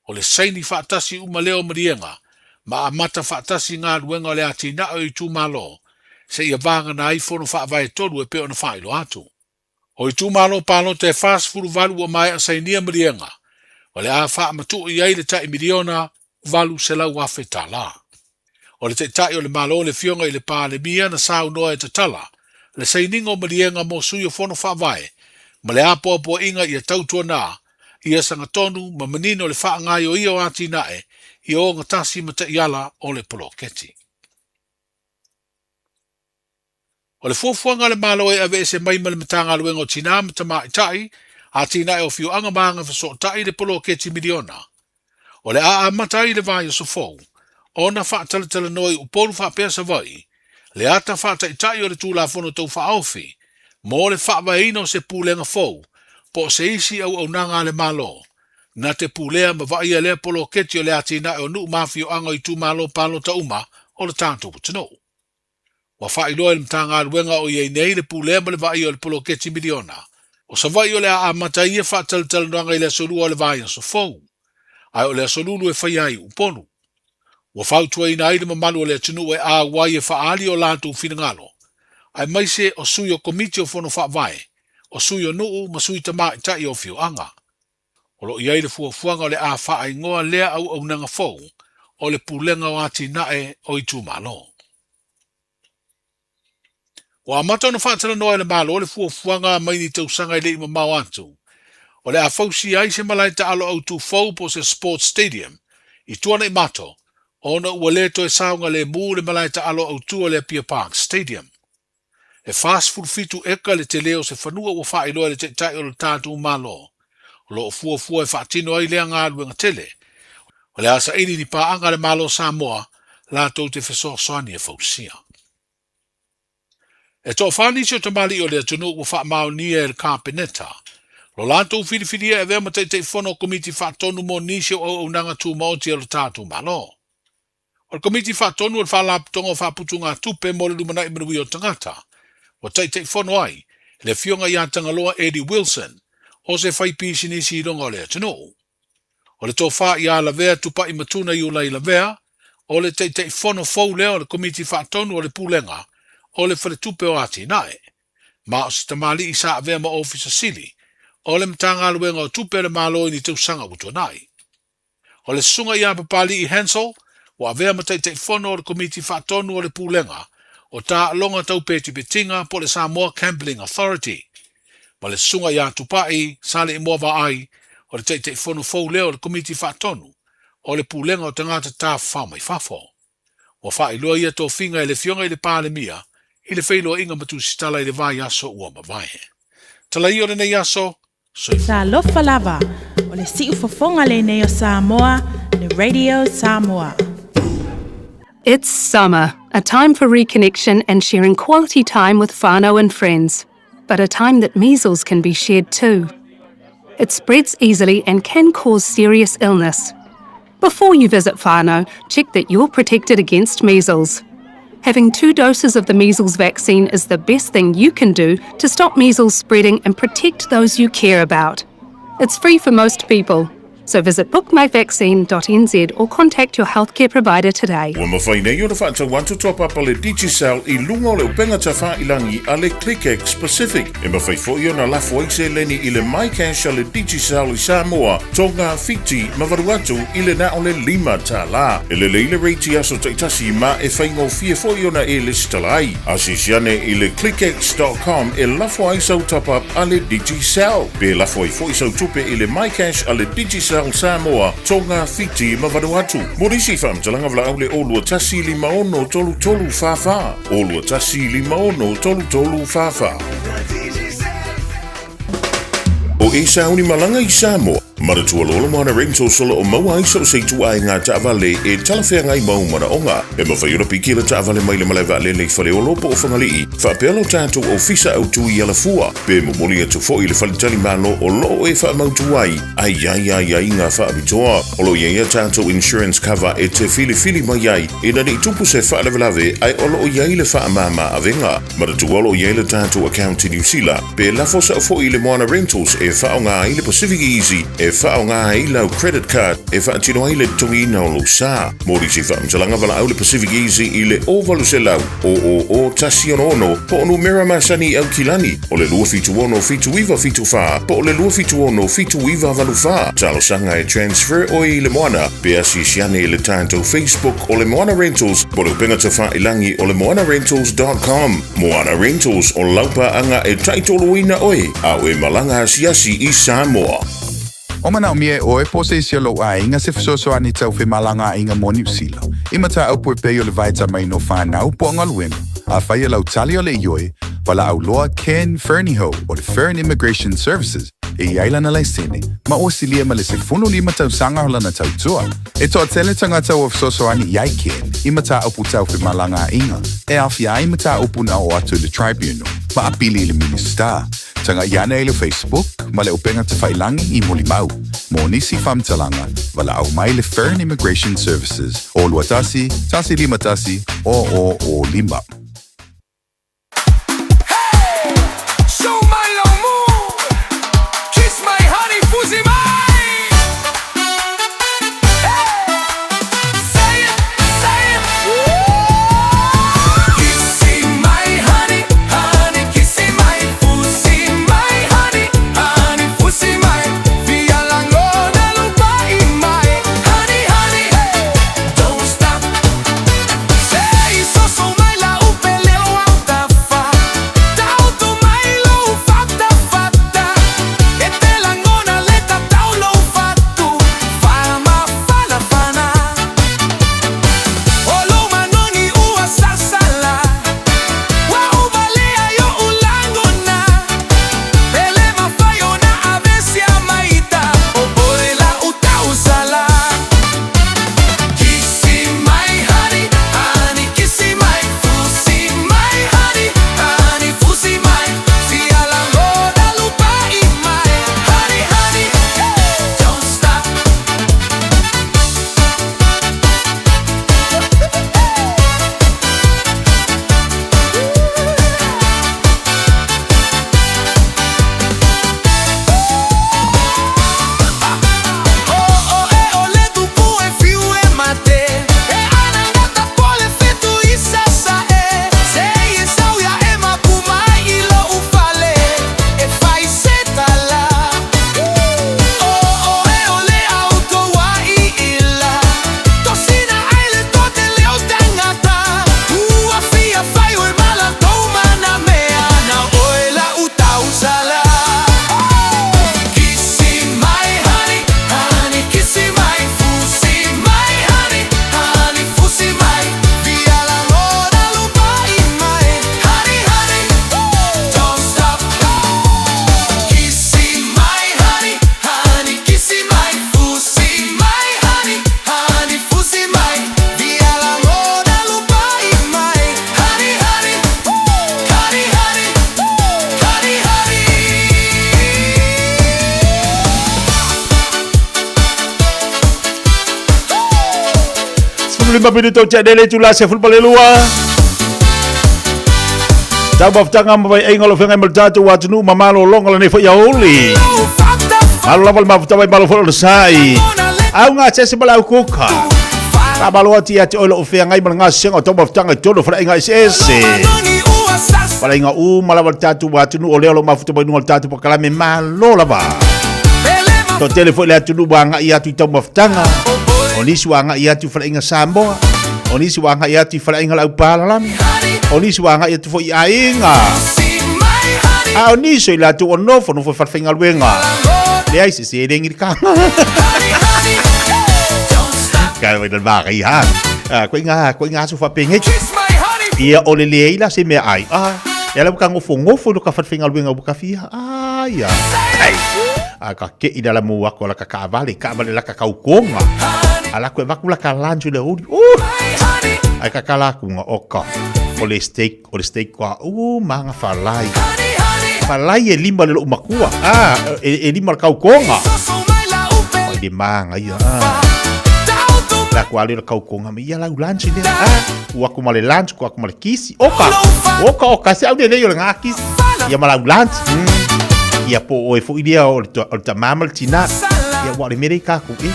[SPEAKER 16] o le saini whaatasi uma leo marienga, ma a mata whaatasi ngā ruenga o le atina o i tu malo, se ia vanga na ai fono whaavae tolu e peo na whailo atu. O i tu malo palo te fast furu valu o mai a sainia marienga, o le a wha matu i ai le tai miliona, valu se lau wafe tala. O le tai o le malo le fionga i le pāle mia na sau noa e te tala, le sainingo marienga mo sui o fono whaavae, ma le apo inga i a tautua nā, i a sanga tonu ma manino le wha ngai o ia o ati nae, i o ngatasi ma te iala o le poloketi. O le fuafuanga le malo e ave se mai ma le matanga luenga o tina ma tama itai, a tina e o fio anga maanga faso tai le poloketi miliona. O le a matai le vai o sofou, o na wha talatala noi upolu wha pesa vai, le ata wha itai o le tūla fono tau wha aufi, mo le wha vaina o se pūlenga fou, po se isi au nanga le malo, na te pūlea ma vai le poloketi o le atina e o nuu mafio anga i tu malo palo ta uma o le tātou putino. Wa wha iloa le mtanga ruenga o iei nei le pūlea ma le vai o le poloketi miliona. O sa vai o le a mata ia wha talatala noanga i le solua o le vai so fou. Ai o le solulu e whai ai uponu. Wa whautua ina ai le mamalu o le atinu e a wai e wha ali o lātou whingalo. Ai maise o sui o komiti o fono wha vai, o sui o nuu ma sui tama i tai o fio anga. O lo iai le fuafuanga o le a wha ai ngoa lea au nanga fou, o le pūlenga o ati nae o i tū malo. O a mata o na whaatala noa le malo o le fuafuanga mai ni tausanga i le ima mau atu. O le a fausi ai se malai ta alo au tū fou po se sports stadium, i tuana i mato, o na ua le to e saunga le mū le malai ta alo au tū o le Pier Park Stadium. E fast food fitu eka le te leo se whanua ua wha iloa le te tai o le tātou malo. O lo o fuafua e whaatino ai lea ngā ruenga tele. O le asa ini ni pāanga le malo Samoa, lātou te whesoasoani e fausia. E tō whanisi o tamali o le atunu ua wha mao ni e le kāpeneta. Lo lātou whiriwhiria e vea ma te whono komiti whaatonu mo nisi o au nanga tū maoti o le tātou malo. O le komiti whaatonu o le whalaputonga o whaputunga tupe mo le lumana i manui o tangata. O tai whono ai, le fionga i Tangaloa Eddie Wilson, o se whai pisi nisi i ronga o le atunu. O le tō wha i a lavea tupa i matuna i ulai lavea, o le te whono fau leo le komiti whaatonu o le pūlenga, o le whare tupe o ati nae. Ma o se tamali i sa avea ma ofisa sili, o le mtanga luenga o tupe le malo i ni tausanga uto nai. O le sunga i a papali i Hansel, o avea ma te whono o le komiti whaatonu o le pūlenga, o tā longa tau peti petinga po le Samoa Gambling Authority. Ma le sunga i a tupai, sale i moa ai, o le te whono fau leo le komiti whaatonu, o le pūlenga o tangata tā whao mai whafo. O wha iloa ia tō whinga i le fionga i le pāle mia, i le whailoa inga matu sitala i le vai aso ua mawaihe. Tala i o le nei aso,
[SPEAKER 19] Sa lofa lava, o le si ufofonga le nei o Samoa, le Radio Samoa.
[SPEAKER 6] It's summer, a time for reconnection and sharing quality time with whānau and friends, but a time that measles can be shared too. It spreads easily and can cause serious illness. Before you visit whānau, check that you're protected against measles. Having 2 doses of the measles vaccine is the best thing you can do to stop measles spreading and protect those you care about. It's free for most people, So visit bookmyvaccine.nz or contact your healthcare provider today.
[SPEAKER 4] Wa mawhai nei o na whaatau top up le Digicel I lunga o le upenga ta whailangi a le ClickX Pacific. E mawhai fo I ona lafu aise leni I le MyCash a le Digicel I Samoa, Tonga, Fiji, Mavaruatu I le na o le 5 ta la. E le leile reiti aso taitasi ma e whaingo fia fo I ona e le stalai. Asisiane I le clickx.com e lafu aisau top up a le Digicel. Pe lafu ai fo isau tupe I le MyCash a le Digicel Samoa, Tonga, Fiji, Mavaruatu. Morisi whamtalanga vla au le olua tasi 5 tolu tolu fafa. Olua tasi 5 tolu tolu fafa. O e sauni malanga I Samoa. Maratua lolo mana rento solo o maua ai so sei tu ai ngā taavale e talawhea ngai mau mana onga. E mawhaiora piki la taavale mai le malaiva le nei whare o lopo o whangalii. Whapelo tātou o fisa au tu I ala fua. Pe momoli atu fo I le whalitali malo o loo e whamautu ai. Ai ngā whaabitoa. Olo iea tātou insurance cover e te fili mai ai. E nani tupu se whaalawelawe ai olo o iei le whaamama avenga. Maratua olo iei le tātou account I New Zealand. Pe lafo sa o fo I le moana rentals e whaonga ai le Pacific Easy. E whaonga ai lau credit card e whaatino ai le tongi na o lo sa. Mori si whaamtalanga wala au le Pacific Easy I le ovalu se lau. O tasi ono po onu mera masani au kilani. O le lua fitu ono fitu iwa fitu wha. Po o le lua fitu ono fitu iwa valu wha. Talo sanga e transfer o I le moana. Pea si siane le tātou Facebook o le Moana Rentals. Po le upenga te whailangi o le moanarentals.com. Moana Rentals o laupa anga e taitoloina oe. Au e malanga siasi I Samoa.
[SPEAKER 20] O mana o mie o e pose I sialo a inga se fisoso ani tau whi malanga inga moni usila. Ima ta au pue peo le vaita mai no whanau po ngaluenga. A whai lau tali o le ioi, wala au loa Ken Fernieho o le Fern Immigration Services. E iaila na lai sene, ma o silia ma le se funu 5 tau sanga hola na tau tua. E toa tele tangata o fisoso ani iai Ken, ima ta au pu tau whi malanga inga. E awhia ima ta upu na o atu le tribunal, ma apili le minister. Tanga iana e le Facebook, ma le upenga te whailangi I Molimau. Mo nisi whamtalanga, wala au mai le Fern Immigration Services. O lua tasi 5 tasi, o 5.
[SPEAKER 5] Lima minuto cek dele tula se football lua. Tabaf tanga mai engolo fenga meltatu watnu mamalo longola ne fa yauli. Malo lava mafuta vai malo folo sai. Au nga se bala kuka. Ta balo ati ati olo fe ngai mal senga to mafutanga todo fra inga ese. Para inga malava tatu watu nu ole lo mafuta vai nu tatu pakala me malo lava. To telefone atu nu banga ia tu to mafutanga. Onisi wanga ia tu fra inga Samoa. Onisi wanga ia tu fra inga lau palalami. Onisi wanga ia tu fo ia inga. Onisi la tu ono fo no fo farfinga luenga. Le ai se rengi ka. Kalau dah bagi hang. Ko inga so fa penge. Ia ole leila se me ai. Ela bukan ngofo no ka farfinga luenga buka fia. Ya. Ka ke i dalam wako la ka vale la ka kaukonga. Ala ko vakula ka lanju le udi. Ai ka kala ku nga oka. Ole steak kwa manga falai. Falai e lima le makua. E lima kaukonga. Oi di manga ia. La kwa le kaukonga mi ia la lanju le. Wako male lanju ko male kisi. Oka se au de yo nga kisi. Ia mala lanju. Ia po o fo idea o ta mamal tina. Ia wa le mereka ku e.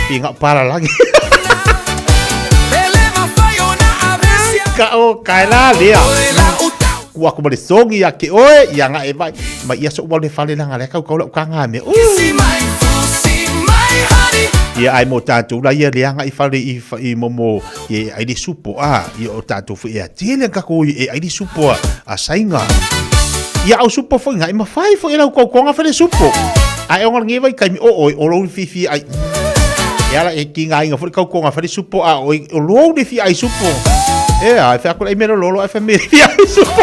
[SPEAKER 5] Ingat para lagi. Kau kaila dia. Ku aku boleh songi ya ke oi yang ai vai. Ma ia so boleh fale lang ale kau la ukanga me. Ia ai mo tatu la ia lianga i fale i momo ia ai di supo ia o tatu fu ia tele ka ko ai di supo sainga. Ia au supo fo ngai ma fai fo ila ko konga fale supo. Ai ongol ngi vai kai mi o lo fifi ai. Ela e kinga inga fo ko nga fale supo o lo de fi ai supo. Ai fa ko ai mero lolo ai fa me fi ai supo.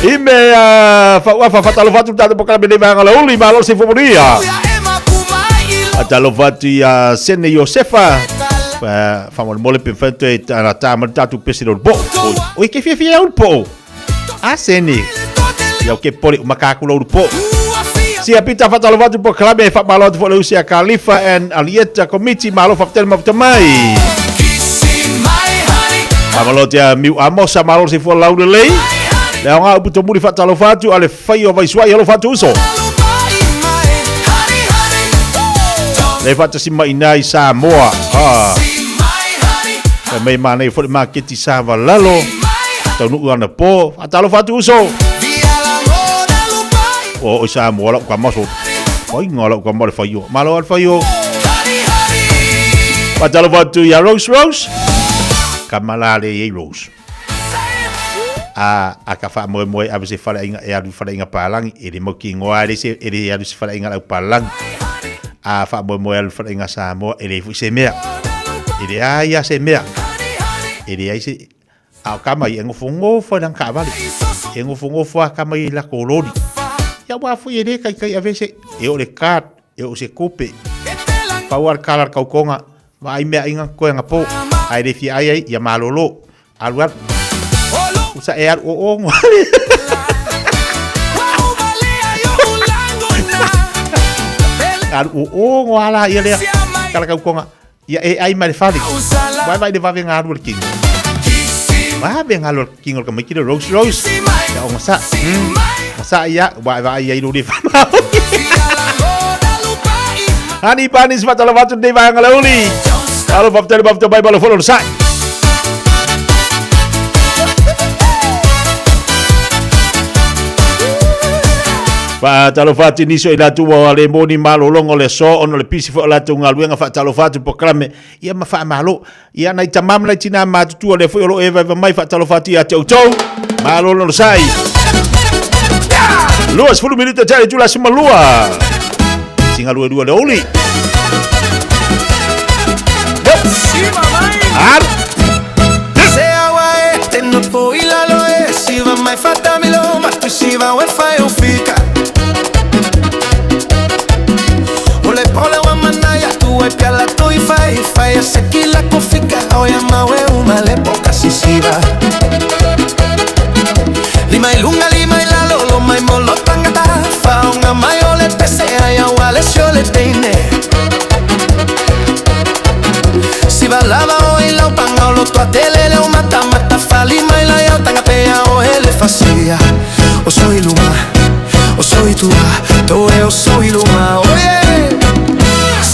[SPEAKER 5] Ime fa talo fatu tatu pokala bele vanga lo li malo se fomoria. Talo fatu ya Sene Josefa. Fa mole perfetto e ta tatu pesi do bo. O que fi un po. Sene. Ya que poli macaco lo po. Si apita fatalo vatu po klabe fa malo fo Lucia Khalifa and Alieta committee malo fa tel maftamai. Malo tia miu amosa malo si fo laude lei. Le nga uputo muri fatalo vatu ale fai o vai suai lo fatu uso. Le fatu si mai nai Samoa. Mai mana fo marketi sava lalo. Tonu ana po fatalo vatu uso. O Samoa la kwa maso. Oi ngola kwa mo fayo. Malo al fayo. Patalo vatu ya Rose. Kamalale ye Rose. Akafa mo abse fala inga e adu fala inga palang ele mo kingo ale se ele adu fala inga la palang. Fa mo al fala inga Samoa ele fu se mea. Ele ya se mea. Ele ai se kama yengo fungo fo dan ka vale. Yengo fungo fo kama la koloni. Ya wa fu yede kai a veces eu le cat eu se coupe power color kau konga ma ai me inga ko nga po ai de fi ai ya malolo alwa usa e o ngala ya le kala kau konga ya ai mai fali vai de va venga working va venga working ko me kilo Rose ya o sa ya wa ya ilu di fama. Hani panis fatalo vatu de va ngalauli. Alo bafta bai balo follow sai. Fatalo fatu ni so ila tu wa le moni malo longo le so ono le pisi fo la tu ngaluenga fatalo fatu proclame ia ma fa malo ia na tamam la tina ma tu le fo lo eva mai fatalo fatu ya tau malo lo sai. Luas 10 minutos jari jula semalua. Singa dua-dua le oli.
[SPEAKER 2] Sea este no puoi la lo è, si va mai fatamelo, ma tu si va e fai un fica. Ole pole wa manaya tu e piala tu i fai se chi la cofica, oya ma we uma le poca si va. Lima lunga lima la lo mai molo tangata fa una mai ole pese ya wale shole teine. Si va lava o la panga lo to atele le mata fali mai la ya tanga pe o ele fasia. O soy luma, o soy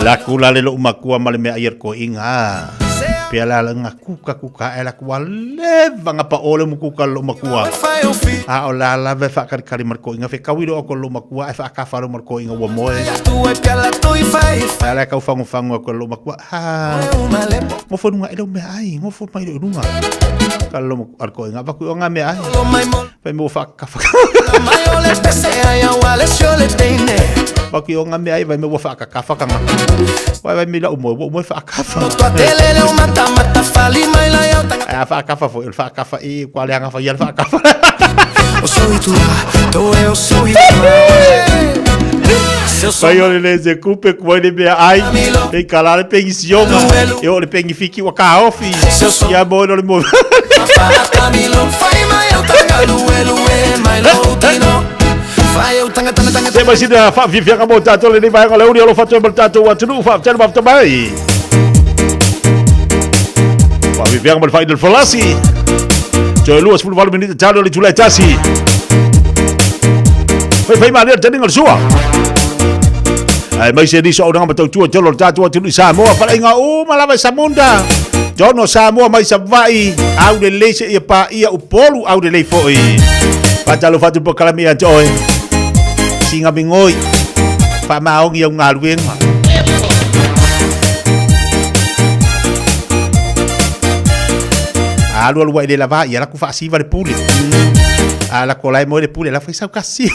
[SPEAKER 5] La kula le lo umakua male me ayer ko inga. Pela la ngakuka kuka ela kwa leva ngapa ole mukuka lo makua. A ola la ve fa kari marko inga fe kawiro ko lo makua fa ka fa lo marko inga wa moe. Ala ka fangu ko lo makua. Ha. Mo fo nga ilo me ai, mo fo mai lo nga. Kalau marko inga ba ku nga me ai. Fa mo fa ka fa. Baki o nga me ai vai me wo fa ka fa ka nga. Vai me la umo wo fa ka fa. Fa ka fa fo il fa ka fa e quale nga fa yel fa ka fa. O soy tu eu soy Pai ole le se kupe kwa ni me ai. Pe kala le pengi sioma. E ole pengi fiki wa ka ofi. Ya bo no le mo. Se mai sida fa vivia ka bota to le ni vai ka le uri lo fa to bota wa tu fa tel ba to mai. Fa vivia ka final falasi. Jo luas ful valu menit talo le julai tasi. Fai ma le tending al sua. Ai mai se di so orang betul tua jolor tatu tu Samoa fa inga o malava Samunda. Jono Samoa mai savai au de lese ia pa ia upolu au de lei foi. Patalo fatu pokalami joy. Singa bingoi pa maong yung ngalwing alo alwa de lava ia la ku fa siva de puli ala kolai mo de puli la fa sa kasi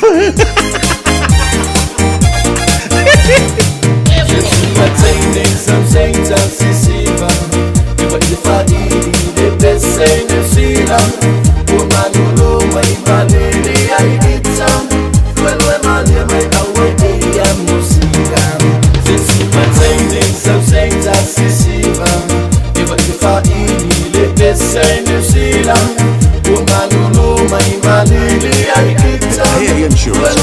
[SPEAKER 2] Hey, insurance.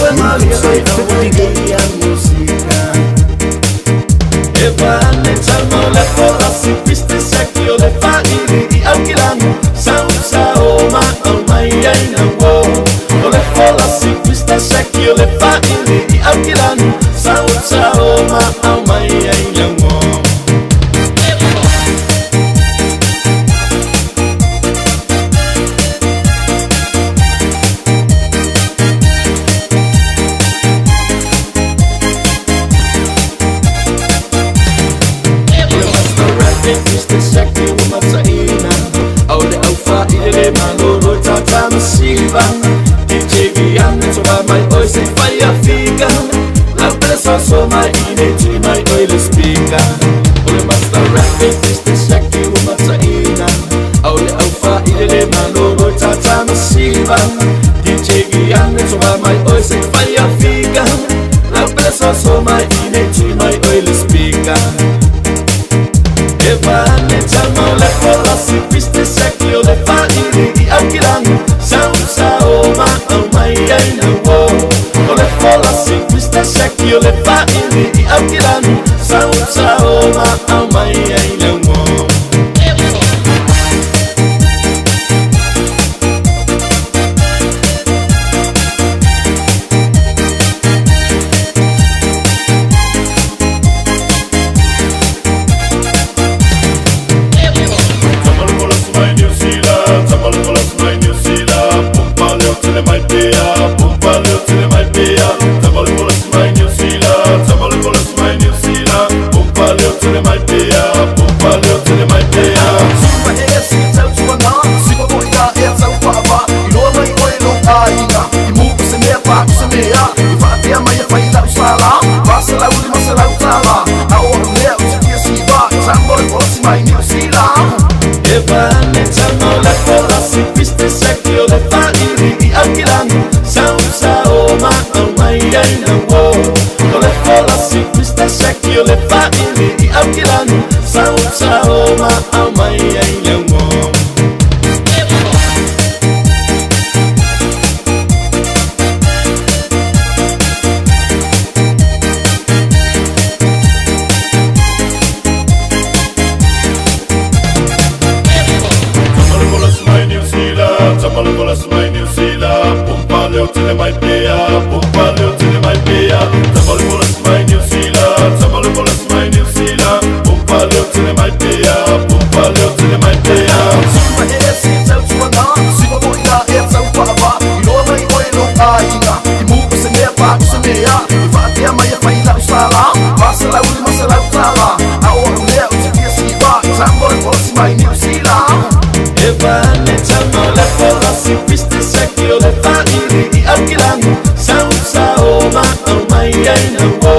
[SPEAKER 2] ai nango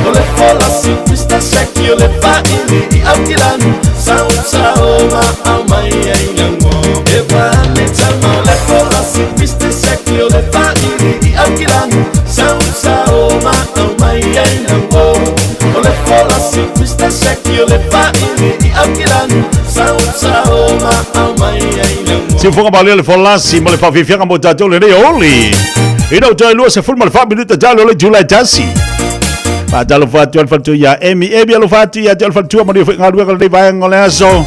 [SPEAKER 2] o le fola si pista seki o le faili I au kilani Sao sao ma au mai ai nango E pane tama o le fola si pista seki o le faili I au kilani Sao sao ma au mai ai nango o le fola si pista seki o le faili I au kilani Sao sao ma au mai ai nango
[SPEAKER 5] Si fonga bale le fola si mo le fa fianga mo tato le oli Ina utai lua se fulma le fa minuta jalo le July Jasi Pa jalo fatu alfatu ya Emi alo fatu ya jalo fatu mo ni ngalua kala ni bayang ngole aso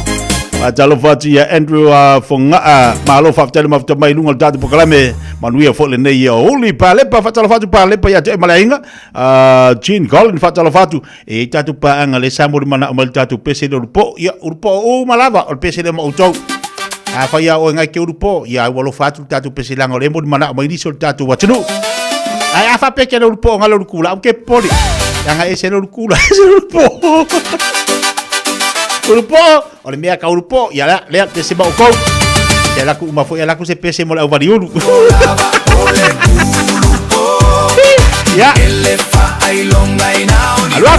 [SPEAKER 5] Pa jalo fatu ya Andrew fonga malo fakta le mafta mai lungal tatu pokalame manuia fo le nei oli pa le pa fatalo fatu pa le pa ya te malainga Jean Colin fatalo fatu e tatu pa anga le samuri mana amal tatu pese do po ya urpo o malava o pese le mo utou fa ya o ngai ke urupo ya walo fatu tatu pese lango le mo mana mai ni sol tatu watunu ai afa peke no urupo ngalo urukula ke poli yanga ese no urukula ese urupo urupo o le mea ka urupo ya la le pese ba ko ya la ku ma fo ya la ku se pese mo la variulu ya
[SPEAKER 2] ele fa ai longa ina
[SPEAKER 5] alwa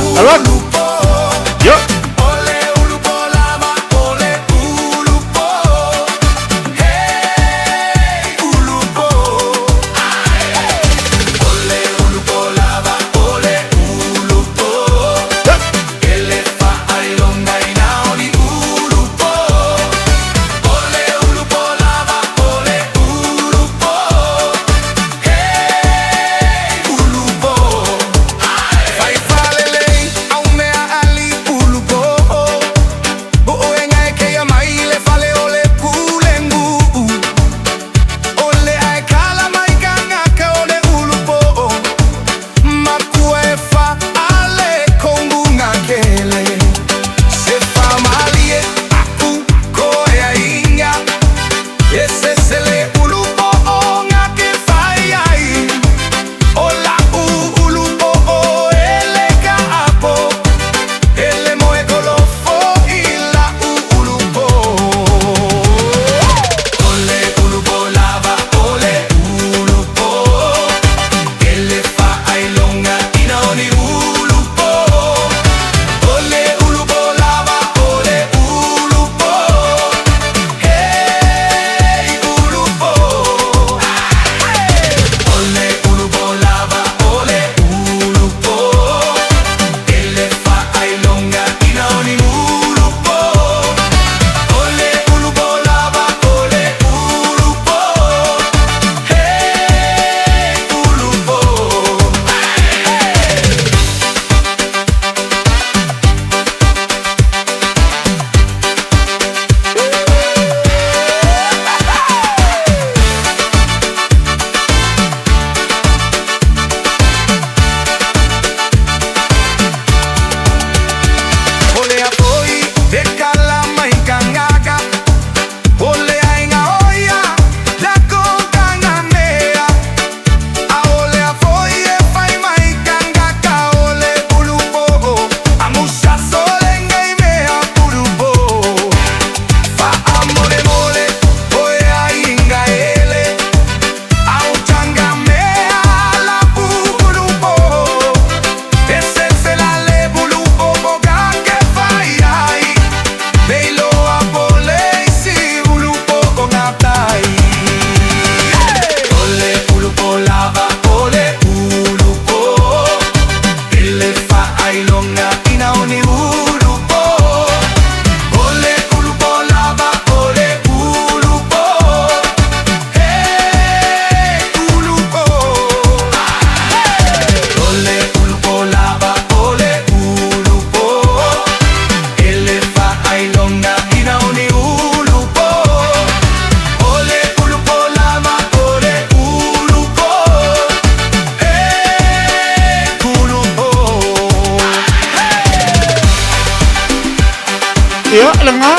[SPEAKER 5] yo langa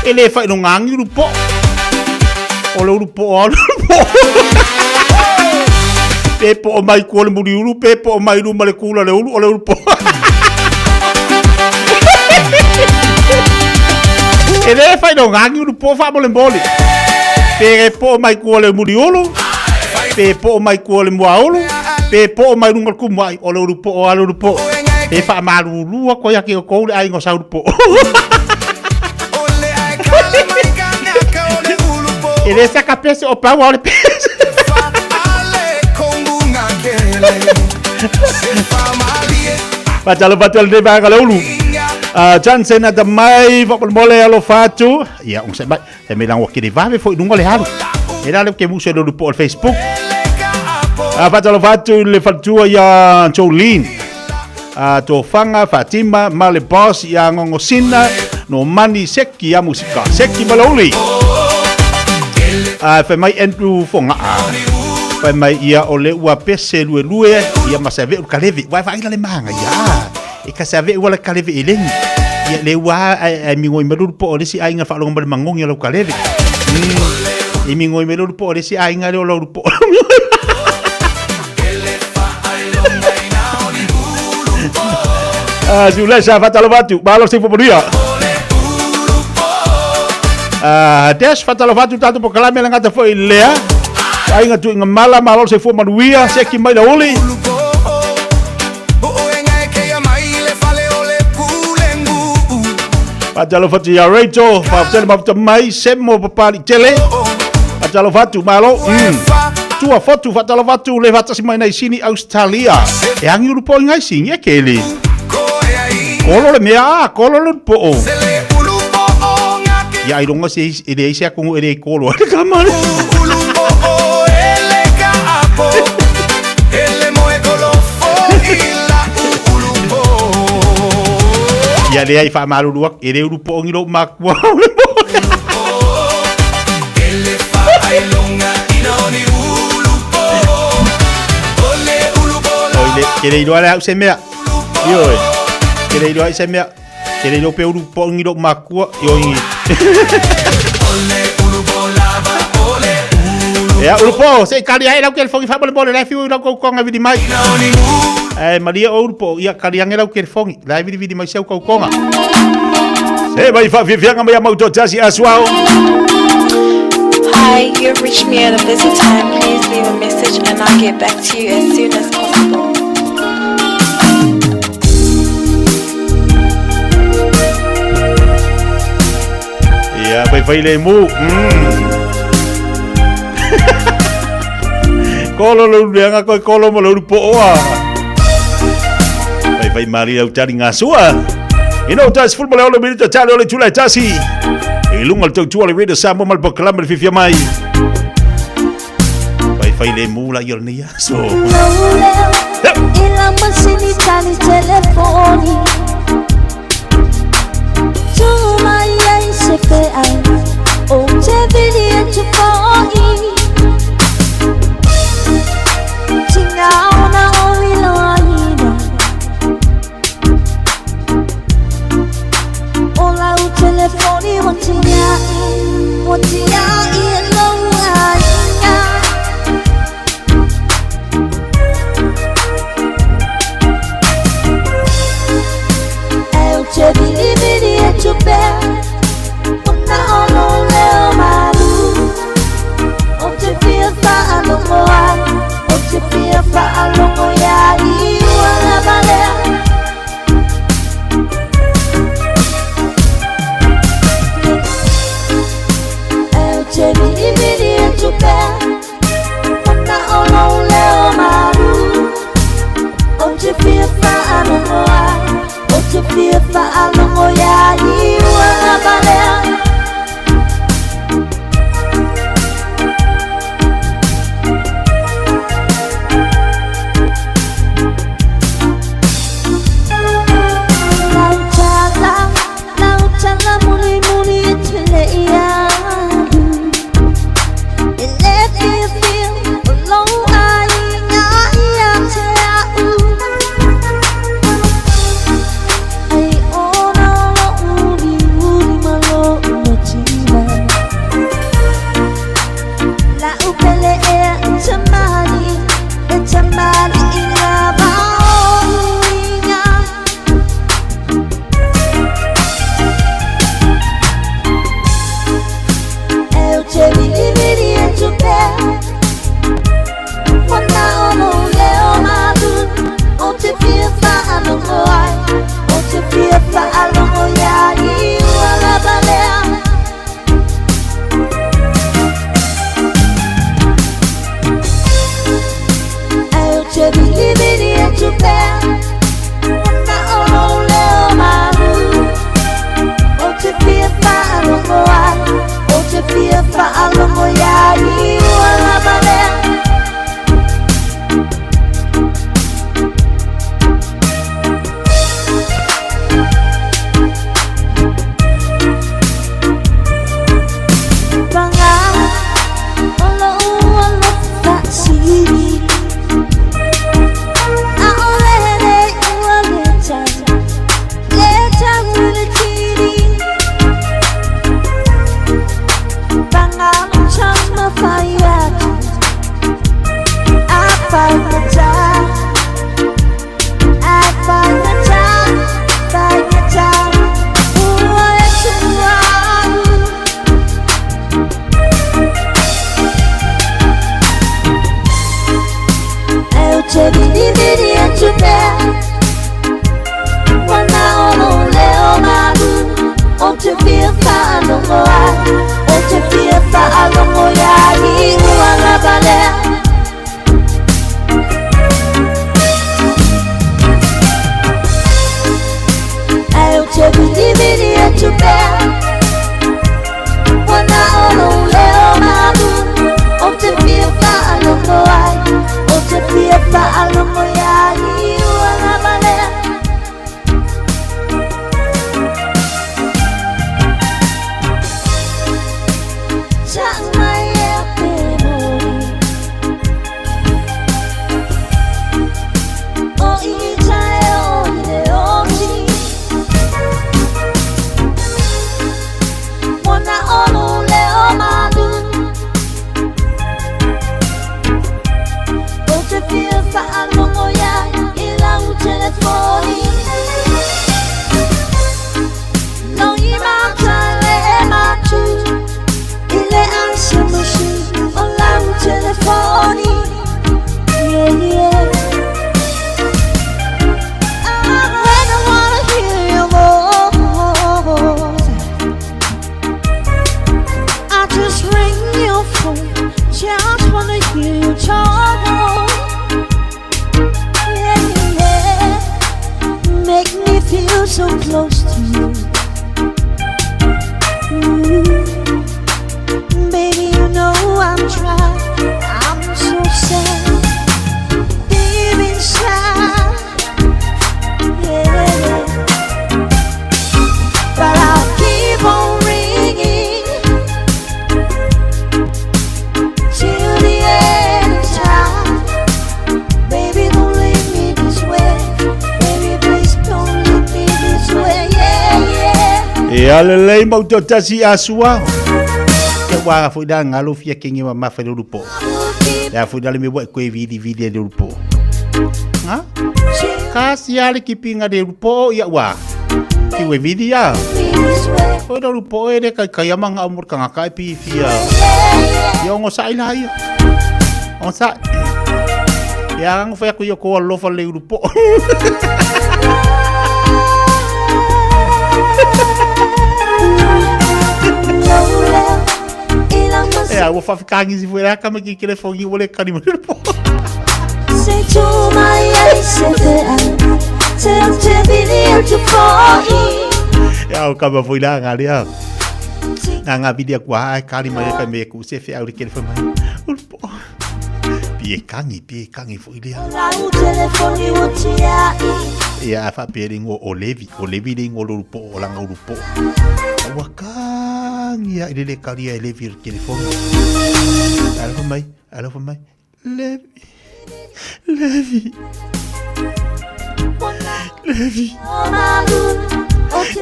[SPEAKER 5] ele fai no ngangi rupo o le rupo pepo o mai ko le muri uru pepo o mai ru male kula le uru o le rupo ele fai no ngangi rupo fa mo le mboli pepo o mai ko le muri uru pe po mai ko le muaulu pe po mai lungal ku mai o lo rupo o alo rupo e fa malu lua ko ya ke ko le ai ngo sa rupo ele sa kapese o pa o le pese Pacalo batul de ba kalau lu. Jansen ada mai va mole alo fatu. Ya un se ba e me lang wakili va me foi dungo le halu. Era le ke muso do po Facebook. Pacalo fatu le fatu ya Jolene. To fanga Fatima male boss ya ngongosina no mani seki ya musika. Seki maloli. Fa mai Andrew fonga. Pai mai ia ole ua pese lue ia masave u kalevi wa vai le manga ya e ka save u le kalevi ileng ia le wa ai mi ngoi melu po ole si ai nga fa lo ngol mangong ia lo kalevi e mi ngoi melu po ole si ai nga lo po Jula sa fatalo batu balo si poporia des fatalo batu tanto po kalame la ngata foi lea ai nga tu nga mala malo se fu manuia se ki mai la oli Pajalo fatu ya Rachel fa tele ma mai semo papali tele Pajalo fatu malo tua foto fatalo fatu le fata si mai nei sini Australia e angi urupo ngai sini e kele kolo le mea kolo le po ya i ronga se ide ise ko ide kolo ka male Ya le ai fa malu luak ere urupo ngiro makwa Oile kere iro ala se mea yo kere iro se mea kere iro pe urupo ngiro makwa yo ngi Ya urupo se kali ai lau ke fongi fa bole la fiu lau ko nga vidi mai Maria urupo ia kali ang lau ke fongi la vidi mai seu ko nga Se vai fa fianga mai mau to jasi aswao
[SPEAKER 18] Hi, you've reached me at a busy time. Please leave a message and I'll get back to you as soon as possible.
[SPEAKER 5] Ya vai le mu Kolo lo leanga ko kolo mo lo po oa. Vai mari au tari ngasua. Ino tas full mo lo minute tali ole tula tasi. Ilungal tau tua le radio samo mal proclam le fifia mai. Vai le mula yor nia so.
[SPEAKER 21] Ilang masini tali telefoni. Cuma yang sepean. Oh, cevili yang cepoi. Telefoni watinya ilong ainya Eu te vidi e tu pe Una olo leo malu O te fia fa alongo ai O te fia fa alongo ya iwa la balea feel so close to you. Baby, you know I'm trying. I'm so sad, deep inside. Yeah, but I'll keep on ringing till the end of time. Baby, don't leave me this way. Baby, please don't leave me this way. Yeah, yeah.
[SPEAKER 5] E ale lei mau te tasi asua. Ke wa fu da ngalo fia kingi ma ma fa lupo. Ya fu da le me wa ko vidi de lupo. Ha? Kasi ale ki pinga de lupo ya wa. Ki we vidi ya. O da lupo e de ka yamanga amur ka ka pi fia. Yo ngo sai la ya. On sa. Ya ngo fa ko yo ko lo fa le lupo. É, eu vou ficar aqui se for a cama que quer foguinho, vou ler carinho.
[SPEAKER 21] Say to my eyes, tell to be there to fall in.
[SPEAKER 5] É, o cama foi lá, galera. Na vida com a carinho, mas é meio que você fez o que ele foi mais. Pie cangue foi lá.
[SPEAKER 21] Lá o telefone o tia.
[SPEAKER 5] E a fa peringo o levi ringo lupo lang lupo. Wakang ya ile kalia levi o telefone. Alô mai. Levi.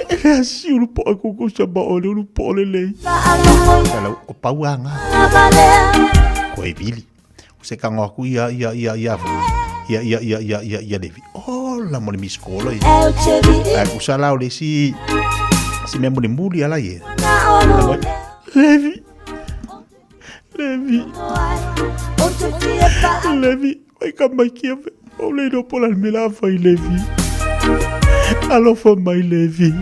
[SPEAKER 5] Ele assim o lupo ko chama o lupo lele. Alô o pauanga. Ko e vili. Você cango aku ya Levi. Oh, la mo mi scola. Aku sala o si mesmo de muli ala ye. Levi. Vai camar aqui. Olha no pola me lá vai Levi. Alô foi mai Levi.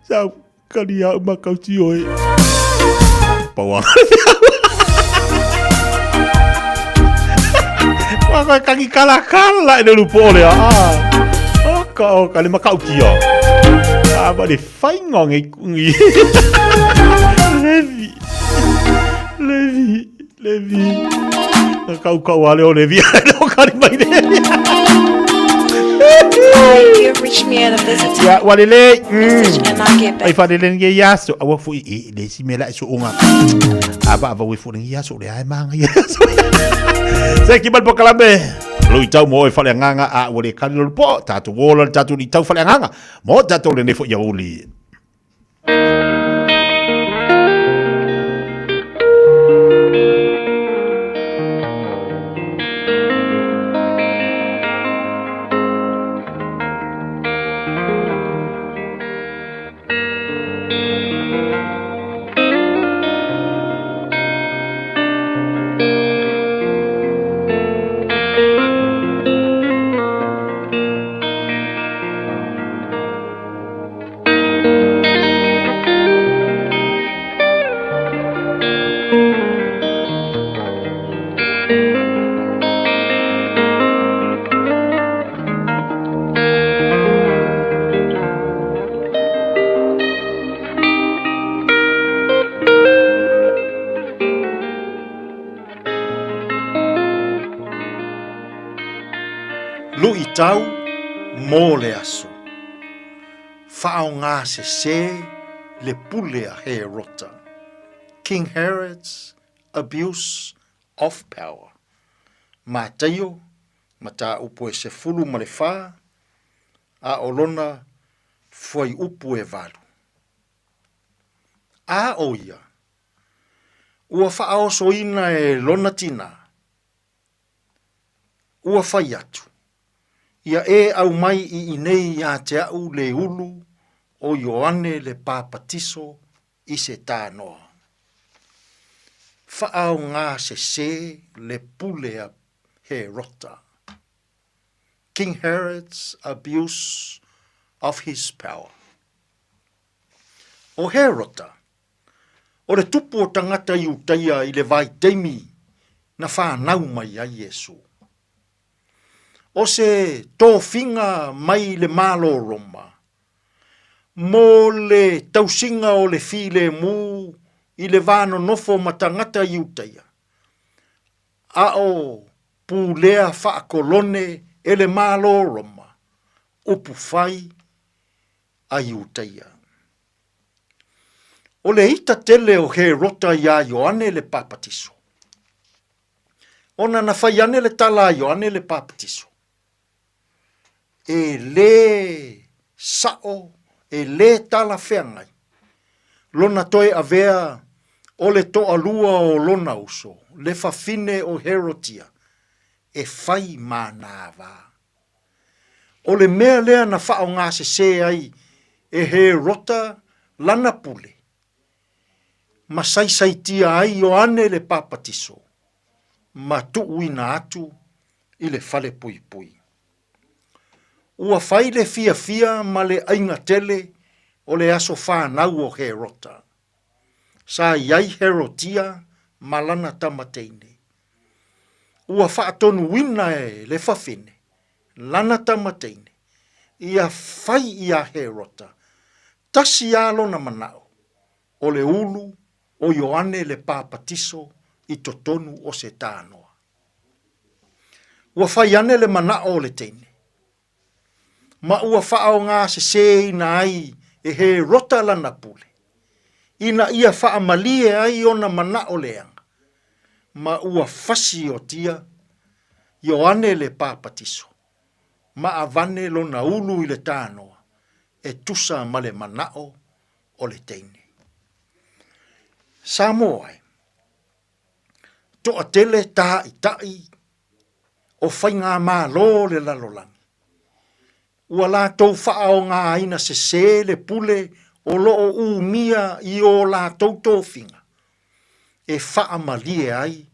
[SPEAKER 5] Sao kalia uma kauti oi. Pawang. Wah, kaki kala ini lupa oleh kau kali makau kia. Apa dia fine ngong ngi. Levi. Kau wale Levi. Kali mai Levi.
[SPEAKER 18] You've reached me at a busy time.
[SPEAKER 5] Ya, walele.
[SPEAKER 18] Message and I'll get back.
[SPEAKER 5] Ai fadele nge yaso, awa fu le si mela so unga. Aba fu nge yaso le ai manga yaso. Se kibal pokalambe. Lui tau mo e fale nganga a wole kanilo po, tatu wola tatu ni tau fale nganga. Mo tatu le nefo ya uli. Tau mo le aso. Whao ngā se le pule a he rota. King Herod's abuse of power. Mā taio, ma tā upo e se fulu ma le whā, a olona foi upu e valu. A o ia, ua whao soina e lona tina, ua whai atu. Ia e au mai I nei ia te au le ulu o Ioane le pāpatiso I se tānoa. Whaau ngā se le pulea he rota. King Herod's abuse of his power. O he rota, o le tupu o tangata I utaia I le vai teimi na whanau mai a Yesu.
[SPEAKER 1] o se tōwhinga mai le malo roma. Mō le tausinga o le file mū i le vāno nofo matangata iutaia. A o pūlea whaakolone e le malo roma, upu whai a iutaia. O le ita tele o he rota ia Ioane le papatiso. Ona na whai ane le tala Ioane le papatiso. E le sao, e le tala whengai. Lona toe avea o le toa lua o lona uso, le whawhine o Herodia, e whai mānāwa. O le mea lea na whao ngā se ai, e he rota lana pule. Ma saisaitia ai o ane le papatiso, ma tuuina atu i le whale pui pui. Ua whai le fia fia ma le ainga tele o le aso whānau o he rota. Sa iai Herodia ma lana tamateine. Ua whaatonu wina e le whawhine, lana tamateine. Ia whai ia he rota. Tasi alo na manao, o le ulu o Ioane le papatiso i totonu o se tānoa. Ua whai ane le manao o le teine. Ma ua whaao ngā se ina ai e he rota lana pule. Ina ia wha malie ai ona manao leanga. Ma ua whasi o tia Ioane le papatiso. Ma avane lona ulu i le tānoa e tusa ma le manao o le teine. Samoa toa tele tā i tai o whai ngā mā lo le lalolangi. Ua la tau whaao ngā aina se le pule o loo umia i o la tau tōwhinga. E wha malie ai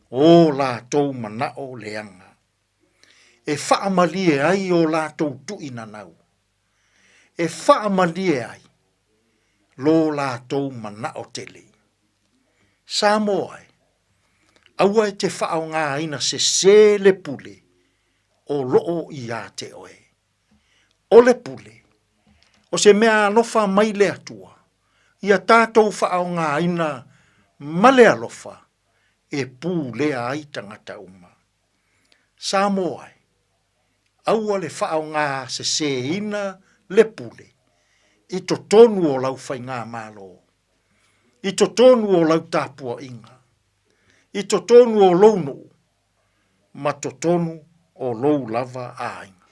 [SPEAKER 1] o la tau manao leanga. E wha malie ai o la tau tuina nau. E wha malie ai lo la tau manao tele. Samoa aua e te whaao ngā aina se le pule o loo i a te oe. O le pule, o se mea alofa mai le atua, ia tātou whaao ngā aina ma le alofa e pū lea ai tangata uma. Samoa aua le whaao ngā se ina le pule, i to tonu o lau whai ngā mālo. I to tonu o lau tāpua inga. I to tonu o launo, ma to tonu o lou lava a inga.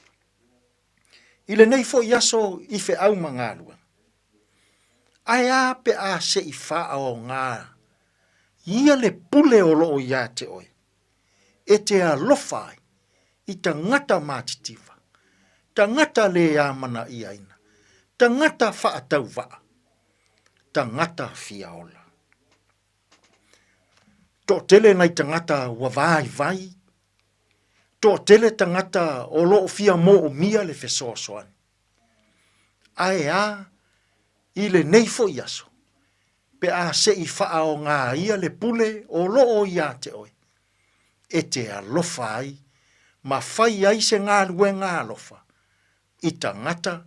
[SPEAKER 1] I le nei fo iaso i fe au mangalua. Ai a pe a se i wha o ngā. Ia le pule o loo ia te oi. E te a lofai i ta ngata mātitiva. Ta ngata le a mana i aina. Ta ngata wha atau waa. Ta ngata fiaola. Tō tele nei ta ngata wawai vai. Tō tele ta ngata o loo fia mo o mia le fesoasoani. Ai a i le nei fo iaso. Pe a se i wha o ngā ia le pule o loo ia te oi. E te alofa ai, ma whai ai se ngā lue ngā alofa. I ta ngata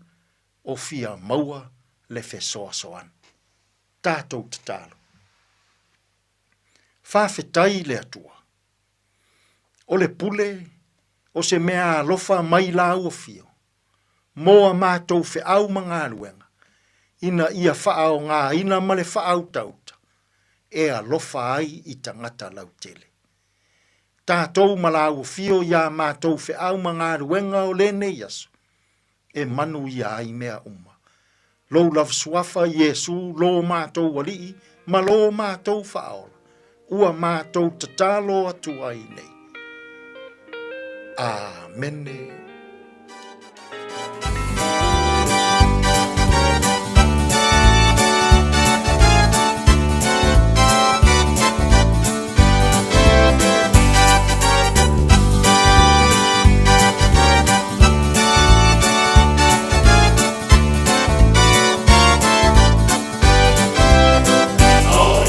[SPEAKER 1] o fia maua le fesoasoani. Tātou te talo. Whawhetai le atua. O le pule, o se mea alofa mai la ua fio. Moa mātou fe au mga luenga. Ina ia whaao ngā ina male whaau tauta. E alofa ai i tangata lau tele. Tātou mala ua fio ia mātou fe au mga luenga o lene yaso. E manu ia ai mea uma. Lou lav suafa Yesu lo mātou walii, ma lo mātou whaola. Ua mātou tatalo atu ai nei. Amene.
[SPEAKER 2] Oh,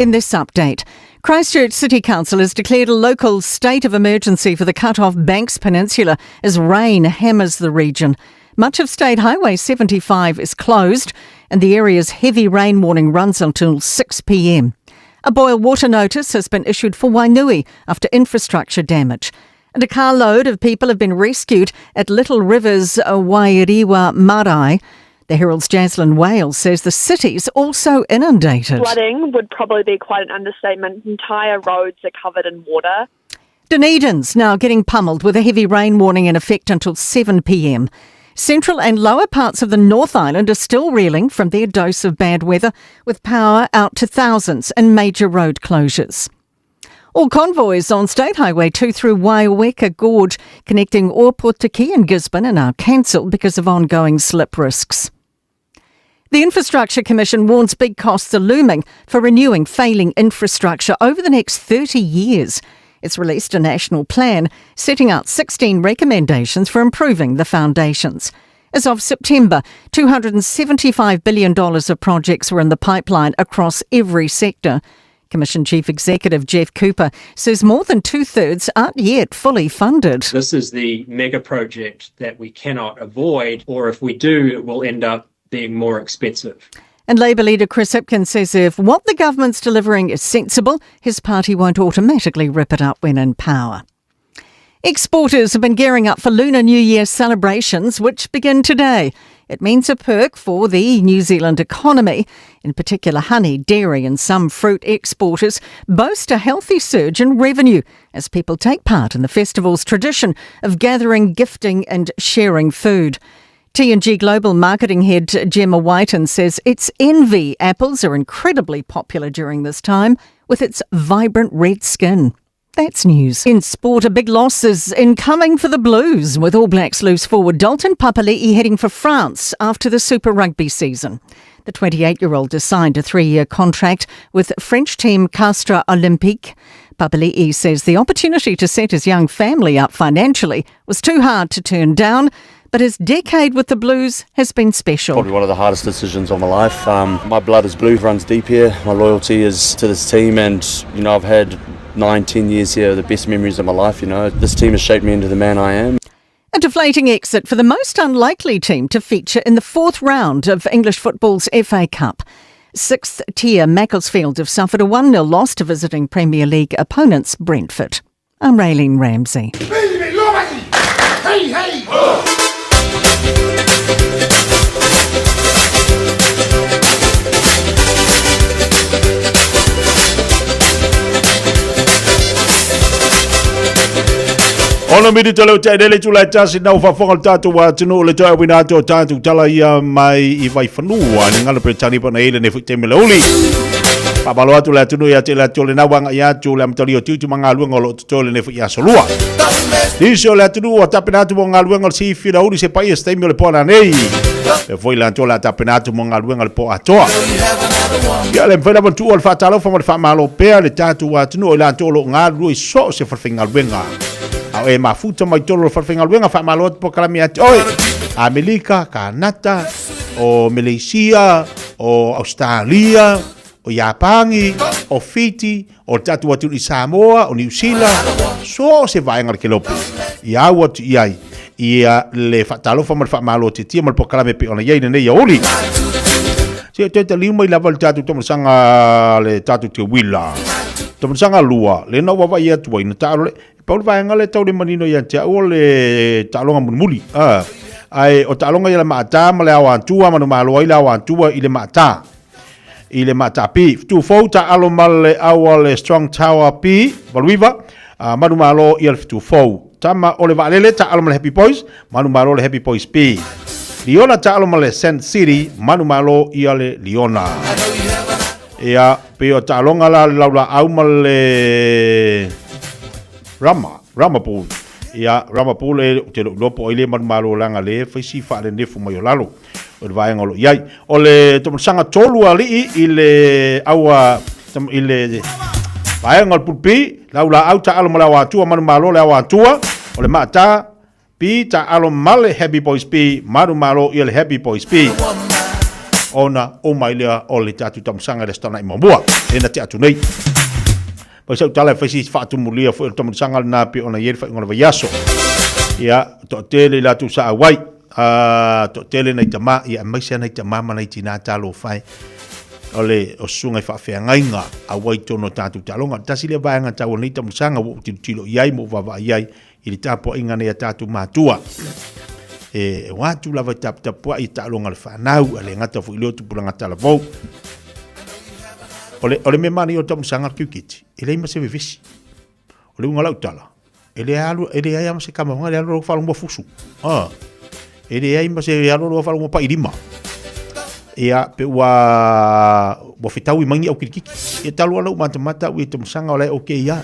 [SPEAKER 7] In this update, Christchurch City Council has declared a local state of emergency for the cut-off Banks Peninsula as rain hammers the region. Much of State Highway 75 is closed and the area's heavy rain warning runs until 6 p.m. A boil water notice has been issued for Wainui after infrastructure damage. And a carload of people have been rescued at Little River's Wairiwa Marae. The Herald's Jaslyn Wales says the city's also inundated.
[SPEAKER 10] Flooding would probably be quite an understatement. Entire roads are covered in water.
[SPEAKER 7] Dunedin's now getting pummeled with a heavy rain warning in effect until 7 p.m. Central and lower parts of the North Island are still reeling from their dose of bad weather, with power out to thousands and major road closures. All convoys on State Highway 2 through Waiweka Gorge connecting Opotiki and Gisborne are now cancelled because of ongoing slip risks. The Infrastructure Commission warns big costs are looming for renewing failing infrastructure over the next 30 years. It's released a national plan setting out 16 recommendations for improving the foundations. As of September, $275 billion of projects were in the pipeline across every sector. Commission Chief Executive Jeff Cooper says more than two-thirds aren't yet fully funded.
[SPEAKER 23] This is the mega project that we cannot avoid, or if we do, it will end up being more expensive.
[SPEAKER 7] And Labour leader Chris Hipkins says if what the government's delivering is sensible, his party won't automatically rip it up when in power. Exporters have been gearing up for Lunar New Year celebrations, which begin today. It means a perk for the New Zealand economy. In particular, honey, dairy and some fruit exporters boast a healthy surge in revenue as people take part in the festival's tradition of gathering, gifting and sharing food. T&G Global Marketing Head Gemma Whiten says it's envy apples are incredibly popular during this time with its vibrant red skin. That's news. In sport, a big loss is incoming for the Blues, with All Blacks loose forward Dalton Papali'i heading for France after the Super Rugby season. The 28-year-old has signed a 3-year contract with French team Castres Olympique. Papali'i says the opportunity to set his young family up financially was too hard to turn down, but his decade with the Blues has been special.
[SPEAKER 24] Probably one of the hardest decisions of my life. My blood is blue, runs deep here. My loyalty is to this team, and I've had 9-10 years here, the best memories of my life. This team has shaped me into the man I am.
[SPEAKER 7] A deflating exit for the most unlikely team to feature in the fourth round of English football's FA Cup. Sixth tier Macclesfield have suffered a 1-0 loss to visiting Premier League opponents Brentford. I'm Raylene Ramsey.
[SPEAKER 2] Hey, hey!
[SPEAKER 5] Ona midi tole te dele tula tasi na ufafonga tatu wa tunu le toa wina to tatu tala ia mai I vai fanua ni ngala pretani pa na ile ne fute melauli. Pabalo atu la tunu ia tela tole na wanga ia tu la mtali o tiu manga luenga lo tole ne fu ia solua. Diso la tunu o tapenatu mo ngaluenga si fira uri se pai este me le pona nei. E foi la tola tapenatu mo ngaluenga le po atoa. Ya le mfela tu al fatalo fa mo fa malo pe le tatu wa tunu la tolo ngalu I so se fa finga luenga. Au e mafuta mai tolo farfenga luenga fa malot po kalami ati oi Amerika, Kanata, o Malaysia, o Australia, o Japani, o Fiji, o tatu watu I Samoa, o New Zealand, so se vai ngar kelopi. Ia watu iai, ia le fatalo fa malot tia mal po kalami pe ona iai ne ia oli. Se te lima I lava le tatu tomo sanga le tatu te wila. Tomo sanga lua, le no wa ia tu ina talo Paul vai ngale tau le manino ia te o le talonga munmuli. Ai o talonga ia le mata ma le awa tua manu malo ia le awa tua I le mata. I le mata pi tu fouta alo male awa le strong tower pi Valwiva manu malo ia le tu fou. Tama o le valele ta alo male happy boys manu malo le happy boys pi. Liona ta alo male Sand City manu malo ia le Liona. Ia pe o talonga la laula au male Ramapool. Ia Ramapool e te lopo ile malo langa le faisi fa le nefu mai lalo. O vai ngolo iai. O le to sanga tolu ali ile awa ile vai ngol pupi laula auta alo malawa tua malo le awa tua o le mata pi ta alo male happy boys pi malo ile happy boys pi. ona o mai lea o le tatu tamasanga le stana i mamua e na te atu nei pa sa tala fa si fa tu mulia fo tamasanga na pe ona yer fa ngona vayaso ia to tele la tu sa wai to tele nei tama ia mai sa nei tama mai tina talo fai ole o sunga fa fe ngainga a wai tono tatu talonga tasi le vaanga tau nei tamasanga wo tilo iai mo va iai i le tapo inga nei tatu matua e watu lava tap i talonga le whanau ale ngata fu ilo tu pulanga talavou ole me mani o tamusanga kiukiti ele ima se vivisi ole unga lau tala ele ai ama se kamahonga ele alo whalunga fusu ele ai ima se alo whalunga pa irima ia pe wa fitau i mangi au kirikiki e talu alau mata ui tamusanga ole oke ia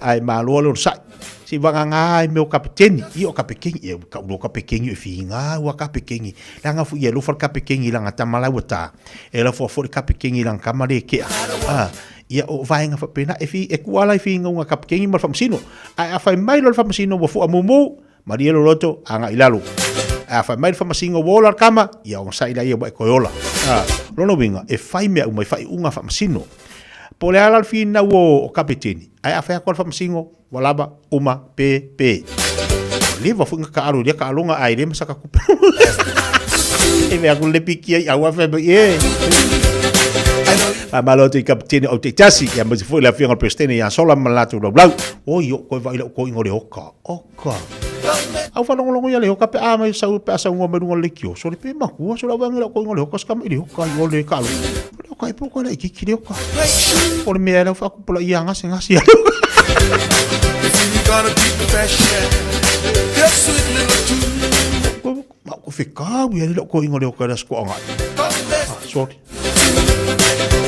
[SPEAKER 5] ai malo le sai si vanga me o kapiteni i o kapiteni e ka o kapiteni e finga o kapiteni langa fu ye lo for kapiteni langa tamala wata e la for kapiteni langa kamale ke ia o vainga fa pena e fi e kuala e finga un kapiteni mal famsino a fa mai lo famsino wo fu amumu marielo loto anga ilalo a fa mai famsino wo la kama ia o sai la ia ba koyola lo no vinga e fai me o mai fai unga famsino pole ala fina wo kapiteni ai a fa ko famsino walaba uma pe liva funga ka aru dia ka alunga ai dem saka ku e me aku le piki ai awa fe a malo te kapiteni o te tasi ya mo foi la fianga prestene ya sola malato blau o yo ko vai ko ngore oka au fa longo ya le oka pe a mai sau pe sa ngombe ngol lekio so le pe ma ku so la vanga ko ngole oka ska mai oka yo le ka lo ko ai poko le ki ki oka por me era fa ku pola ia ngasi ya
[SPEAKER 2] Gotta keep the fashion. Yes, sweet little tune.
[SPEAKER 5] Ko fica, we lo ko ingole o kada sko nga. Sorry.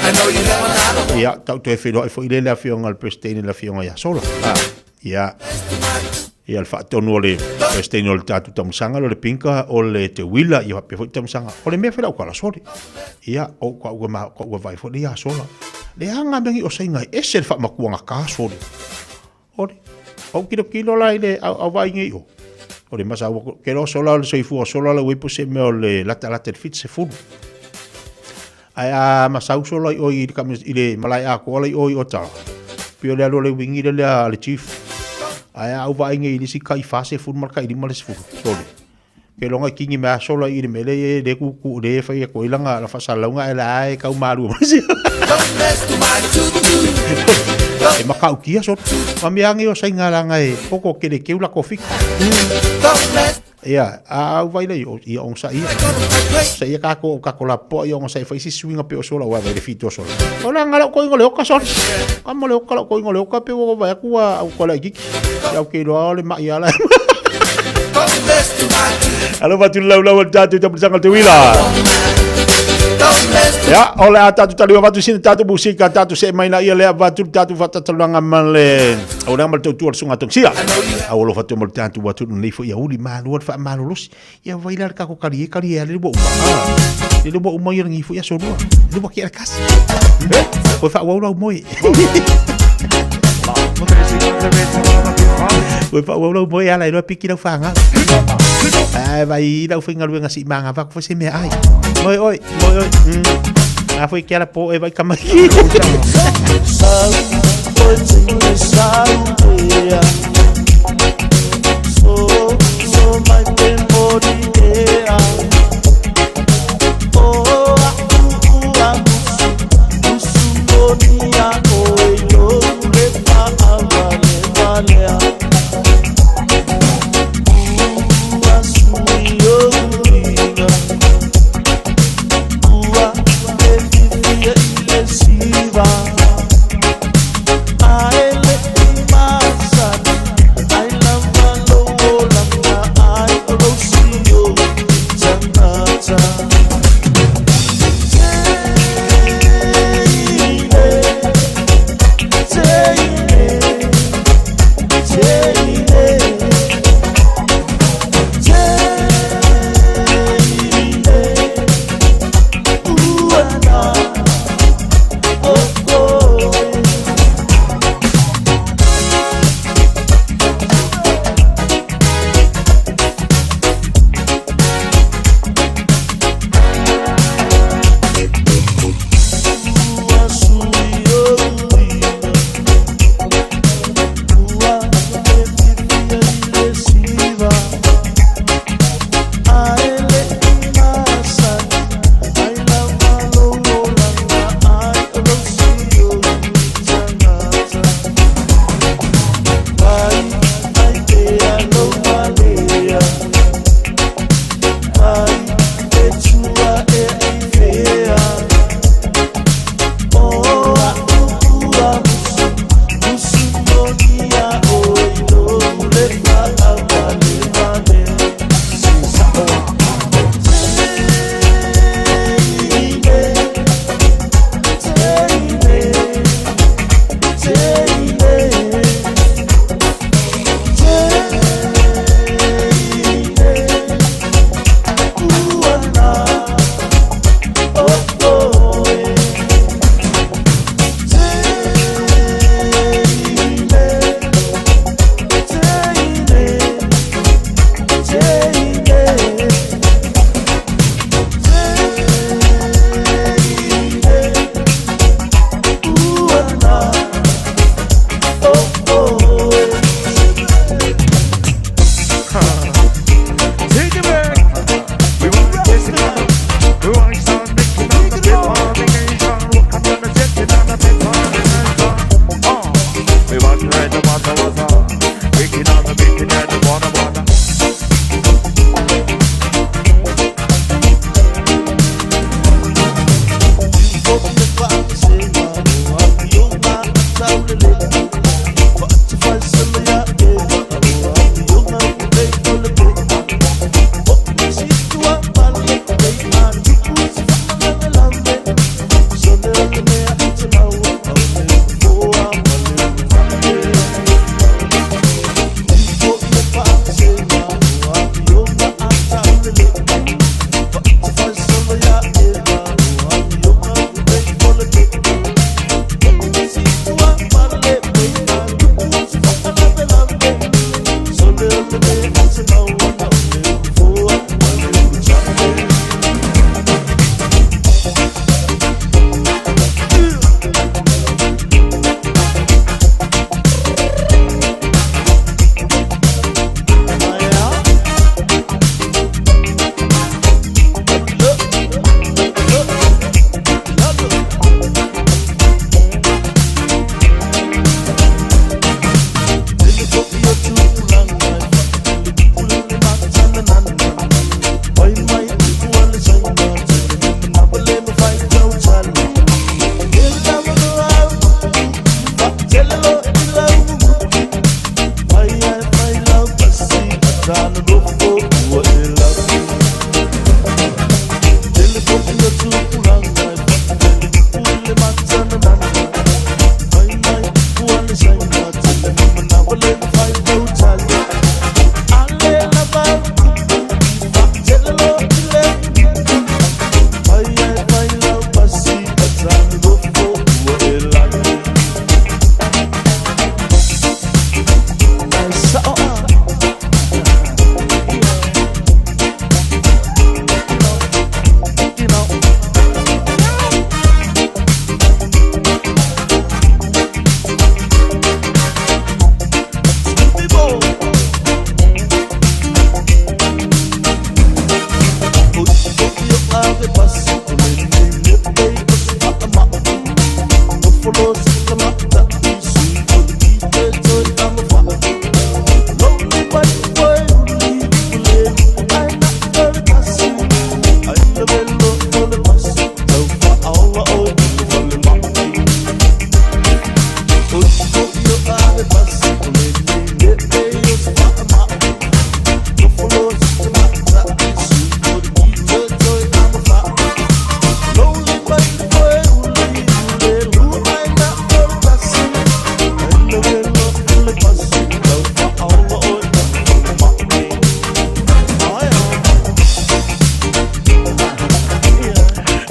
[SPEAKER 2] I know you have another one.
[SPEAKER 5] Ya, tau te filo fo ile la fionga al prestene la fionga ya sola. Ya. Ya al fatto no le prestene ol tatu tamsanga lo le pinka o le te wila ya pe fo tamsanga. O le me fela ko la sorry. Ya, o ko vai fo ya sola. Le hanga mengi o sainga ese fa makuanga ka sorry. Ori. Au kilo la ile au vai ngi o. Ori masa o ke lo sola le soifu sola le wipo se me o le lata fit se fu. Ai masa u sola o i ka ile malai a ko le o ta. Pio le lo le wingi le chief. Ai au vai ngi ile si kai fa se fu marka ile male se fu. Sole. Ke longa kingi ma sola ile mele de ku de fa ko ilanga la fa salonga ele ai ka maru. E makau kia so mamiangi o sainga langa e poko kele keula kofi ia au vai le i on sa ia ka ko la po i on sa fa si swinga pe o sola wa le fito sola ola ngala ko ngole o ka so kamo le o ka ko ngole o ka pe o va ku au ko la giki ya ke lo le ma ia la alo va tu la tatu te sanga te wila ya oleh tatu tali watu sini tatu musika tatu se mai na ia le watu tatu fata talanga male ora mal tu sunga toksia awolo fatu mal tatu watu ni fo ya uli malu fa malulus ya vailar ka ko kali le bo le bo mo yang ifu ya sono le bo ki kas ko fa wala mo we fa wala mo ya la no piki no fanga vai đâu phải ngồi ngasi mang va ko se me ai oi foi que ela pô vai camar aqui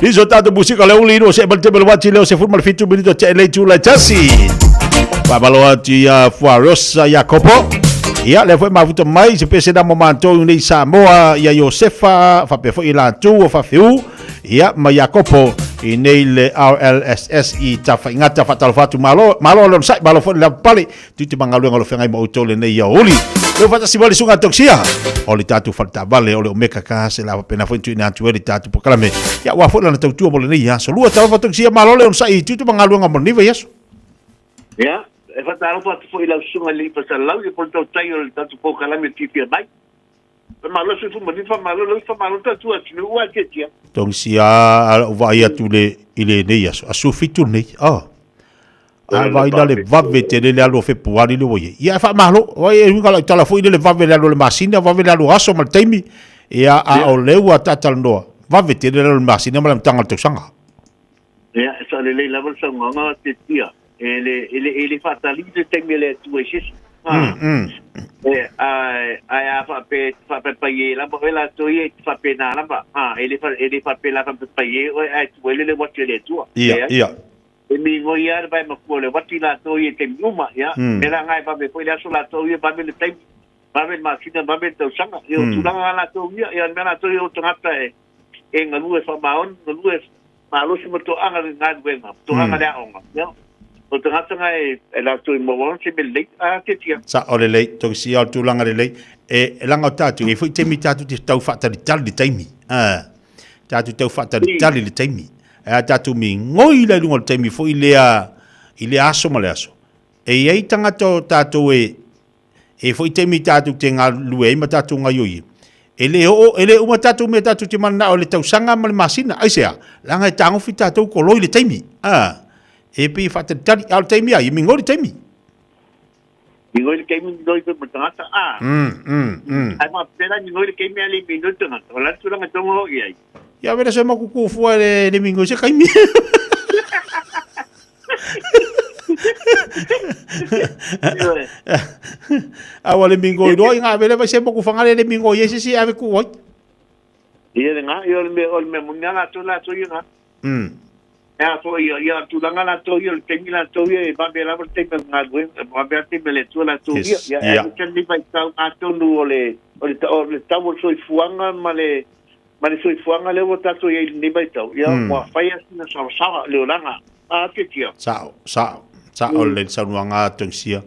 [SPEAKER 5] Iso tātou musika le uli no se malte melo wati leo se furma le fitu minito te le tu la chasi. Pabaloa ti Fuarosa Jacopo. Ia le foi mafuta mai se pese da momento nei Samoa ia Josefa fa pe foi la tu fa fiu. Ia ma Jacopo i nei le RLSS i tafa ingata fa talfatu malo lo sai malo foi la pali tu te mangalu ngalo fengai mo tole nei ia uli. Lo fata si vale sunga toksia. Oli tatu falta vale ole o meka ka se la pena foi tu na tu eli tatu pokalame. Ya wa foi la tatu mo le nei ya so lua talfa toksia malo le sai tu te mangalu ngamo ni ve yeso.
[SPEAKER 8] Ya, e fatalo fa foi la sunga li pa salau e porto tai o tatu pokalame tipi mai. Malo se fu mani fa malo tatu atu wa ketia.
[SPEAKER 5] Donc si vai atu le ile nei yaso asu fitu nei vai da le vavete le alo fe puari le woye ia fa malo vai ngala tala foi le vavete le masina vavete le aso mal taimi ia o lewa tatal no vavete le masina mal tangal tosanga
[SPEAKER 8] ia sa le level sa nganga tetia ele fatali de temele tu esis ai fa pe paye la bela toye fa pena la ba ele fa pela fa paye ai tu ele wati le tu
[SPEAKER 5] ia
[SPEAKER 8] e mi ngoia ba ma ko le wati la toye te muma ya mera ngai ba be ko la so la toye ba be le tem ba be ma sina ba be to sanga yo tu la la toye ya mera toye o tangata e ngalu e fa maon ngalu e malo se mo to anga ngai wenga to anga le onga ya o tangata ngai e la toye mo won se be le te tia
[SPEAKER 5] sa ole le to si al tu langa le e langa tatu e foi temi tatu te tau fa tali tali taimi tatu tau fa tali tali le taimi tatu mi ngoi le lungo taimi foi ile aso male aso e ai tanga to tatu e foi temi tatu te nga lue ma tatu nga yoi ele uma tatu me tatu te mana o le tau sanga male masina ai sea langa e tango fi tatu ko loi le taimi e pi fa tali al taimi ai mi ngoi taimi
[SPEAKER 8] ngoi ke mi ngoi ko tangata ai ma pena ngoi ke mi ali minuto na la tu nga tongo ai
[SPEAKER 5] ya vera se makuku fua le mingo se kaimi awale mingo do nga vele va se makuku fanga le mingo yesi si ave ku oi
[SPEAKER 8] ia nga yo me munya la tu nga ya so ya tu nga la tu yo te mi la tu ye ba be la te nga duen ba be te me le tu la tu ya ke ni vai ta ato no ole tamo so fuanga male mari soi fuanga le wotatu ye ni bai tau ya mo faia na sa le langa ke tia
[SPEAKER 5] sa ole sa nuanga tongsia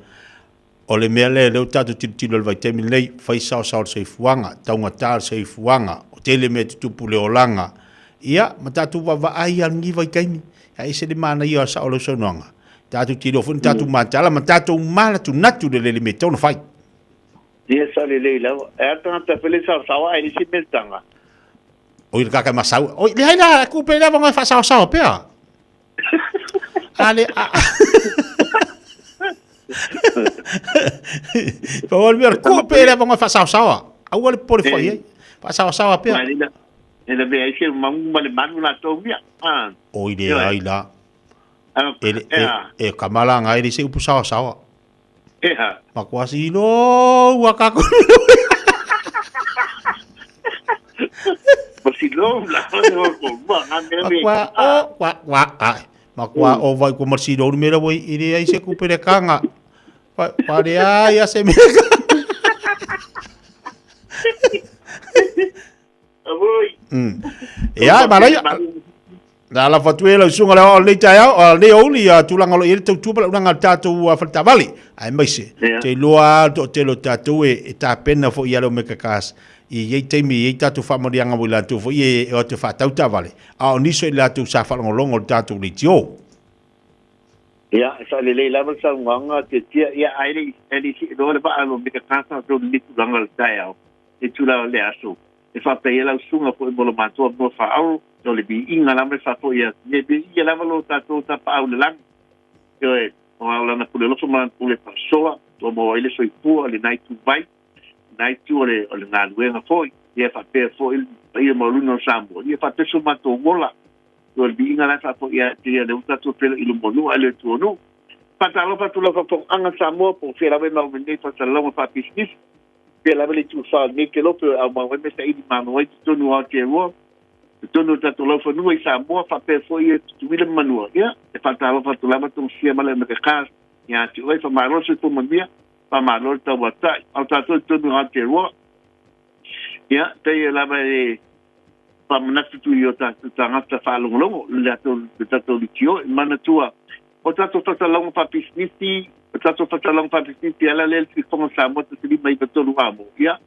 [SPEAKER 5] ole mele le tatu tilo le vai temi lei fai sa soi fuanga taunga tar soi fuanga o tele me tu pule olanga ia matatu va ai al ni vai kaimi ai se de mana ia sa ole so nuanga tatu tilo fun tatu matala matatu mala tu natu de le me tonu fai
[SPEAKER 8] ia sa le la e tanta feliz sa ai si meltanga
[SPEAKER 5] oi kaka masau oi le haina ku pe la vanga fa sa pea ale pa ol ver ku pe la vanga fa sa awal por foi fa sa pea
[SPEAKER 8] ele be ai mang male manu la to via
[SPEAKER 5] oi de ai la ele kamala ngai se upu sa makwasi no wakako makwa o vai ko marsido mera voi iri ai se kupere kanga pare ai se mega ya malai la fatuela sunga la le taia le oli tulanga lo ile tu pala nga tatu falta vale ai mai se te loa te lo tatu e ta pena fo ia lo mekakas i ye temi ye tatu fa morianga mo la tu fo ye o te fa tauta vale a ni so la tu sa fa longo tatu li tio
[SPEAKER 8] ya sa le la sa nganga te tia ya ai ele si do le ba lo mekakas do li tu langa taia e tu la le aso e fa pe la sunga po mo lo mato mo fa au do le bi inga la me fa po ya le bi ya la lo tatu ta pa au le lang yo e o la na pule lo so man pule pa soa to mo ele so i pu le night to vai nai tu ole nga luenga foi ia fa pe foi ia mo luno sambo ia fa pe suma to mola do bi nga la fa foi ia ia de uta to pe ilu monu ale tu no fa ta lo fa tu lo fa anga samo po fe la be no me fa sa lo fa pisnis pe la be tu fa ni ke lo pe a mo me sa i ma no i tu no a ke wo Tono tato lau whanua I Samoa, whape foi e tuwile manua, ia. E whatalo whatulama tong sia mala me kakas, ia ti oi whamaro se pumania, whamaro ta watai, au tato tono hate roa. Ia, te e lama e whamanatu tu I o tato tangata whalongolongo, le tato likio, mana tua. O tato whatalongo whapisniti, o tato whatalongo whapisniti, ala lel ki whonga Samoa, ta sili mai batolu amo, ia.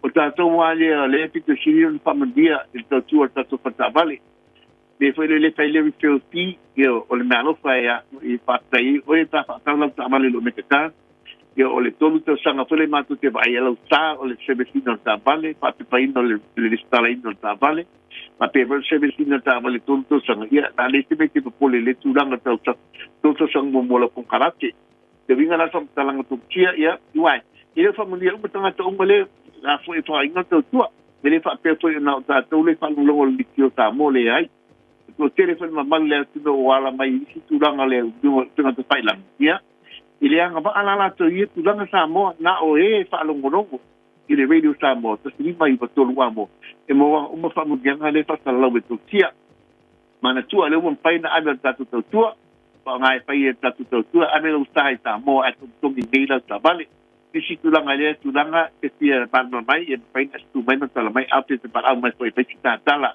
[SPEAKER 8] O tātou wale le pito siri on whamandia I tātou o tātou whatabale. Me whaile le whaile mi whiwhi o le mea lofa I whatai o e tā whatalau tāmale lo me kataan. O le tolu tau sanga whale mātou te vai alau tā o le sebesina o tāmale, whapepaina o le stalaina o tāmale. Ma pewa sebesina tāmale tolu tau sanga ia. Nā le te me te papole le tūranga tau sanga momola kong karate. Te winga nasa mtalanga tō kia ia, iwai. Ile whamandia umatanga ta umale la foi to inga to tua me le fa pe foi na ta to le fa longo le tio ta mole ai to telefone ma mal le to wala mai si tu ranga le do tanga to pai lang ya ile anga ba ala to ye tu ranga sa mo na o e fa longo longo ile radio sa mo to si mai ba to lu amo e mo uma fa mo ganga le fa ta lo to tia mana tua le un pai na ame ta to tua pa ngai pai ta to tua ame lo sta ta mo at to ngi la ta vale si tulanga le tulanga e tia palma mai e pai tu mai no tala mai ape te para mai foi pe ta tala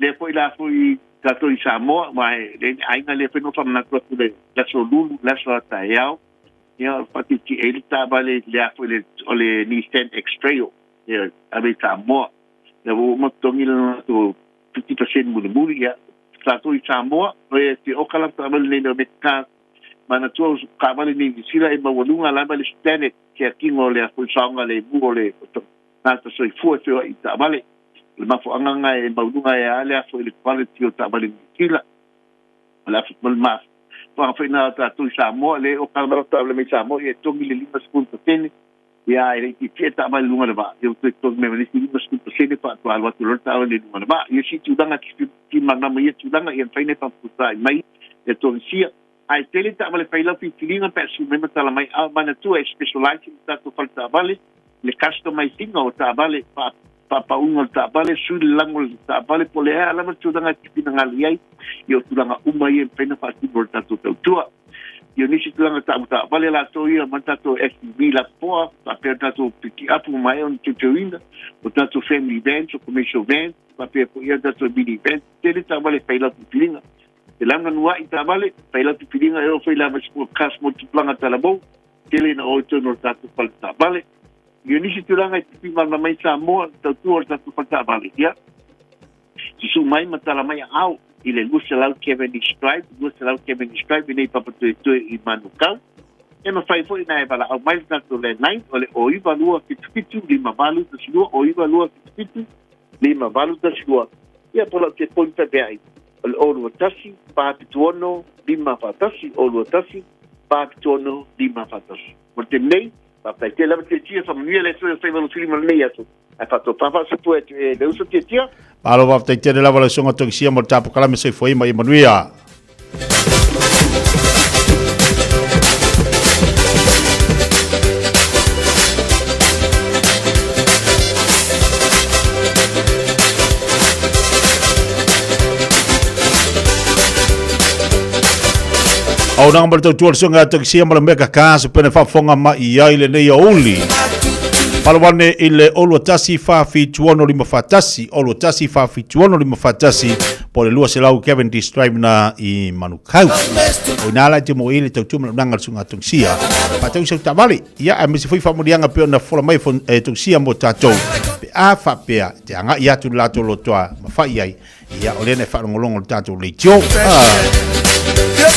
[SPEAKER 8] le foi la foi tato I Samoa mai le ainga le foi no fa na to le la solulu la so ta yao ia pati ki ele ta vale le foi le ole ni stand extrail ia ave Samoa le mo tongi le to 50% mu ia tato I Samoa e te okala ta vale le meka mana tu ka vale ni sila e mawalunga la vale stand ke kingo le fu sanga le bu le na to soi fu te I ta vale le mafo anga e mawalunga e ale fu le quality o ta vale kila la fu mal pa fa na ta tu Samoa le o ka ta le mi Samoa e to mi le lima spunto tene ya e ti ta vale lunga ba yo to me le lima spunto tene pa to alwa to ta vale lunga ba yo si tu danga ki manga mai tu danga e fa ne pa puta mai e to sia ai tele ta vale faila fi filinga pe su me tala mai a mana tu e specialize ta to falta vale le customizing o ta vale pa un ta vale su lango ta vale pole ala ma tu danga ki pinanga liai yo tu danga umai e pena fa ti volta to tua yo ni si tu danga ta vale la to ia ma ta to SB la po pa per ta to piki up mai on tutuina o ta to family event o commercial event pa per po ia ta to mini event tele ta vale faila fi filinga e langa nua I ta vale faila tu filinga e o faila mas ko kas mo tu planga talabo tele na o to no tatu falta vale yo ni si tu langa ti ma mai Samoa tu tatu falta vale ya si su mai matala mai au ile luselau Kevin Stripe nei papa tu I manukau e ma fai foi na e bala au mai tatu le nai ole o I valua fitu lima valu tu silua o I valua fitu lima valu tu silua ia pola te pointa bei olu tasi pa pituono lima fatasi olu tasi pa pituono lima fatasi mo te nei pa pa te lava te tia família le so sei valo filma nei aso a fato papa se tu e de uso te tia
[SPEAKER 5] palo va te te lava le songa to sia mo tapo kala me se foi mai manuia au nang ber tu songa to sia mo meka ka se pene fa fonga ma ia ile nei oli palwane ile olo tasi fa fi tuono lima fatasi olo tasi fa fi tuono lima fatasi pole lua se lau Kevin D Stripe na I manukau o nala te mo ile tu nanga sunga tung sia pa tu se tabali ia a me se foi fa mo dianga pe na fola mai fon tung sia mo tatou pe a fa pe te anga ia tu lato lo toa ma fa ia ia ole ne fa ngolongo tatou le tio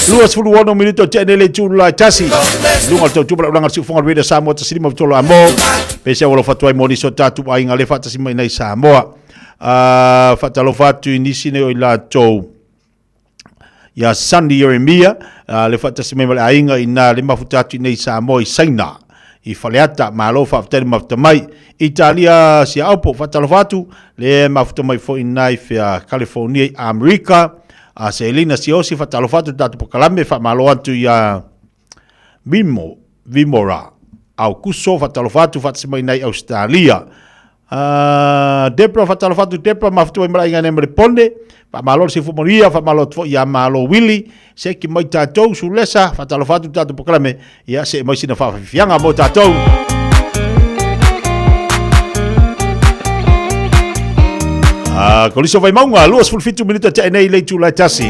[SPEAKER 5] Luas fulu wono minuto tenele tula tasi. Lunga to tupla ulanga si fonga reda Samoa tasiri mo tolo amo. Pese wala fatwa moni so tatu ai ngale fata sima nei Samoa. Fata lo fatu inisi ne ila to. Ya Sandy Yeremia le fata sima mala ainga ina le mafutatu nei Samoa isaina. I faleata malo fata mafta mai Italia si aupo fata lo fatu le mafta mai fo inai fa California America. A Selina Siosi fatalofatu tatu pokalame fa malo atu ya Vimora au kuso fatalofatu fatsima inai Australia Depra fatalo fatu Depra maftu imra inga nemre pone pa malo si fumoria fa malo tfo ya malo Willy se ki mai tatou sulesa fatalo fatu tatu poklame ya se mai sina fa fianga mo tatou koliso vai maunga luas fulfitu minuta ta nei le tula tasi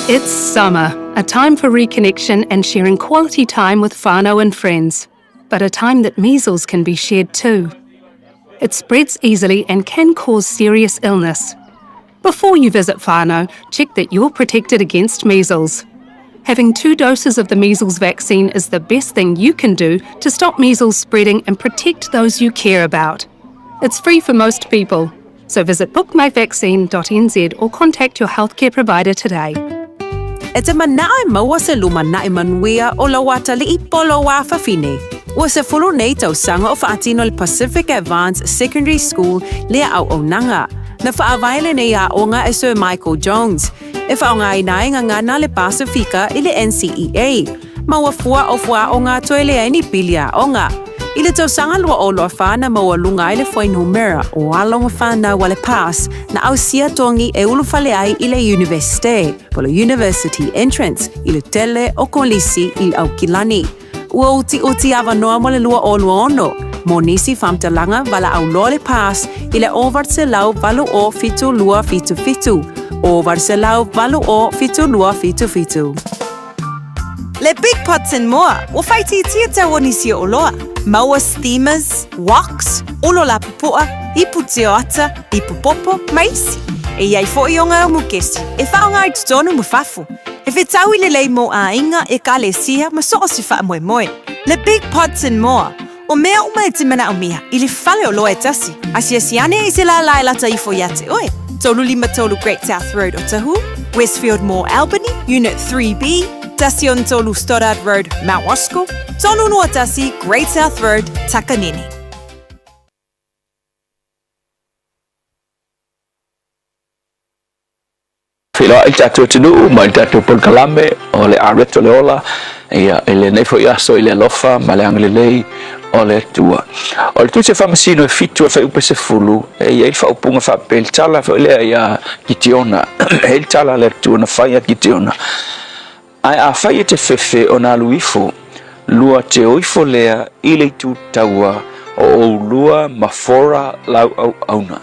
[SPEAKER 6] It's summer, a time for reconnection and sharing quality time with whānau and friends. but a time that measles can be shared too. It spreads easily and can cause serious illness. Before you visit whānau, check that you're protected against measles. Having 2 doses of the measles vaccine is the best thing you can do to stop measles spreading and protect those you care about. It's free for most people, so visit bookmyvaccine.nz or contact your healthcare provider today.
[SPEAKER 11] E te manae maua se luma nae manuia o la wata li I polo wa whawhine. Ua se fulu nei tau sanga o whaatino le Pacific Advanced Secondary School lea au o nanga. Na whaawaile nei a onga e Sir Michael Jones. E whaonga I nae ngana le Pasifika I le NCEA. Maua fua o fua o ngā toe lea ni pilia onga. I le tau sanga lua o loa whana maua lunga I le whainumera o alonga whana wale pass na au sia tongi e ulu whale ai I le universite, polo university entrance, I le tele o kolisi I au kilani. Ua uti awa noa mo le lua o ono, mo nisi whamtalanga wala au loa le pass I le over se lau valu o fitu lua fitu fitu, over se lau valu o fitu lua fitu fitu.
[SPEAKER 12] Le Big Pots and More, o whaiti tia te wonisi o loa. Maua steamers, woks, olo la pupua, ipu te ata, ipu popo, maisi. E iai fo I o ngā mukesi, e whaonga I tutonu mu whafu. E whetau I le lei mo a inga e ka le sia ma so o si wha moe moe. Le Big Pots and More, o mea uma e te mana o miha, I le whale o loa e tasi. Asia siane I se la lai lata I fo iate oe. Tolu lima tolu Great South Road o Tahu, Westfield Mall Albany, Unit 3B, Tasi on tolu Stoddard Road, Mount Wasco, tolu noa tasi Great South Road, Takanini.
[SPEAKER 13] Whila I tātou tinu, mai tātou pon kalame, o le areto le ola, ia ele neifo iaso I le lofa, ma le anglelei, o le tua. O le tuse whamasino e fitu e whaupe se fulu, e ia I whaupunga whapel tala whaulea ia kitiona, e tala le tua na whaia kitiona. Ai a whai e te whewhe o nā luifo, lua te oifo lea I le tū taua o lua mafora lau au auna.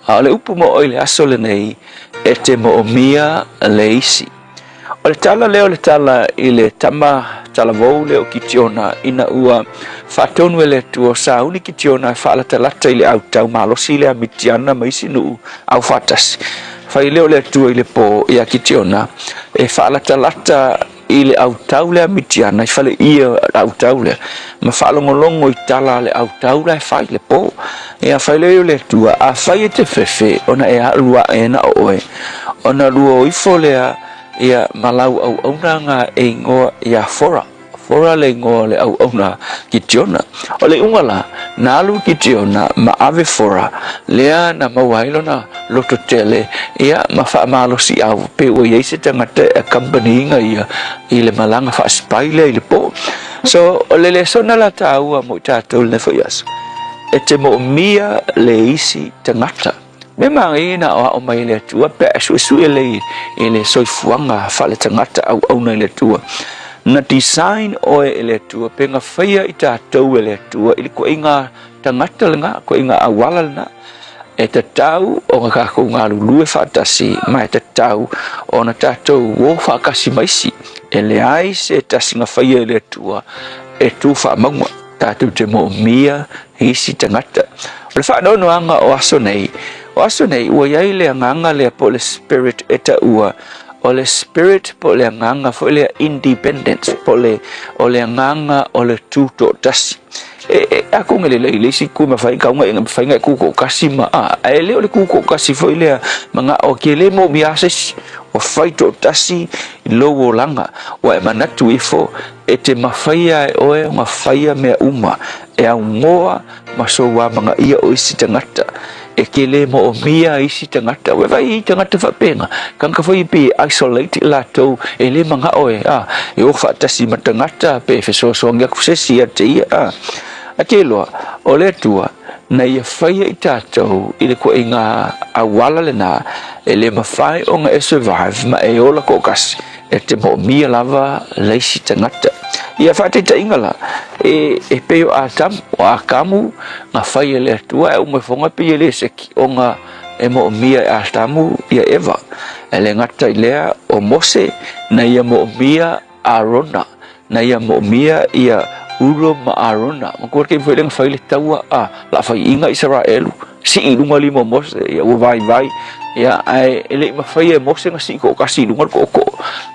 [SPEAKER 13] A le upu mo o le aso le nei e te mo o mia le isi. O le tala leo le tala I le tama tala vou leo kitiona ina ua whatonu e le tua sa uni kitiona e whaala talata I le au tau malosi le amitiana maisi nuu au whatasi. Whai leo le tua I le po ia kitiona e whaala talata I le au tau le amitiana I whale ia au tau le ma whaalongolongo I tala le au tau le whai le po e a whai leo le tua a whai e te whewhe ona e alua e na oe ona lua o ifo lea ia malau au auna ngā e ngoa ia fora le ngoa le au auna kitiona o le ungala na alu kitiona ma ave fora lea na mawailo na loto tele ia ma wha malo si au pe o yeise tangata a company inga ia I le malanga wha spaile I le po so o le sona la taua mo tātou le whaiaso e te mo mia le isi tangata memang ina o mai le tua pe su e le soifuanga wha le tangata au auna le tua na design o le tua penga whaia I tātou le tua I ko inga tangata lenga ko inga awala lena e te tau o ngā kako ngā lulu e whatasi mai te tau o na tātou o whakasi maisi e le ai se tasi ngā whaia le tua e tū whamaunga tātou te mo mia hisi tangata o le whanau anga o aso nei ua iai le anganga le po le spirit e ta ua o le spirit po le anganga fo le independence po le o le anganga o le tūto tasi ako ngele le si ku ma fai ka nga fai nga ku ko kasi ma a le o le ku ko kasi fo le manga o ke le mo biases o fai to tasi lo o langa o e manatu ifo e te mawhaia e oe ma whaia mea uma e au ngoa ma so wa manga ia o isi tangata e ke le mo o mia isi tangata we vai tangata whapenga kan ka whai pe isolate la tau e le manga oe e o whatasi ma tangata pe feso so ngia kusesi a te ia a ke loa o le tua na ia whaia I tātou I le ko e ngā awala le nā e le mawhai o ngā e survive ma e ola ko kasi e te mo mia lava leisi tangata ia whate ta ingala e peo a tam o a kamu ngā whaia le tua e ume whonga pia le seki o ngā e mo mia a tamu ia eva e le ngata I lea o Mose na ia mo mia a Rona na ia mo mia ia uro maarona ko ke foi leng fai le taua la fai inga Israel si ilunga limo mos ya vai ya ai ele ma fai mos nga si ko kasi lunga ko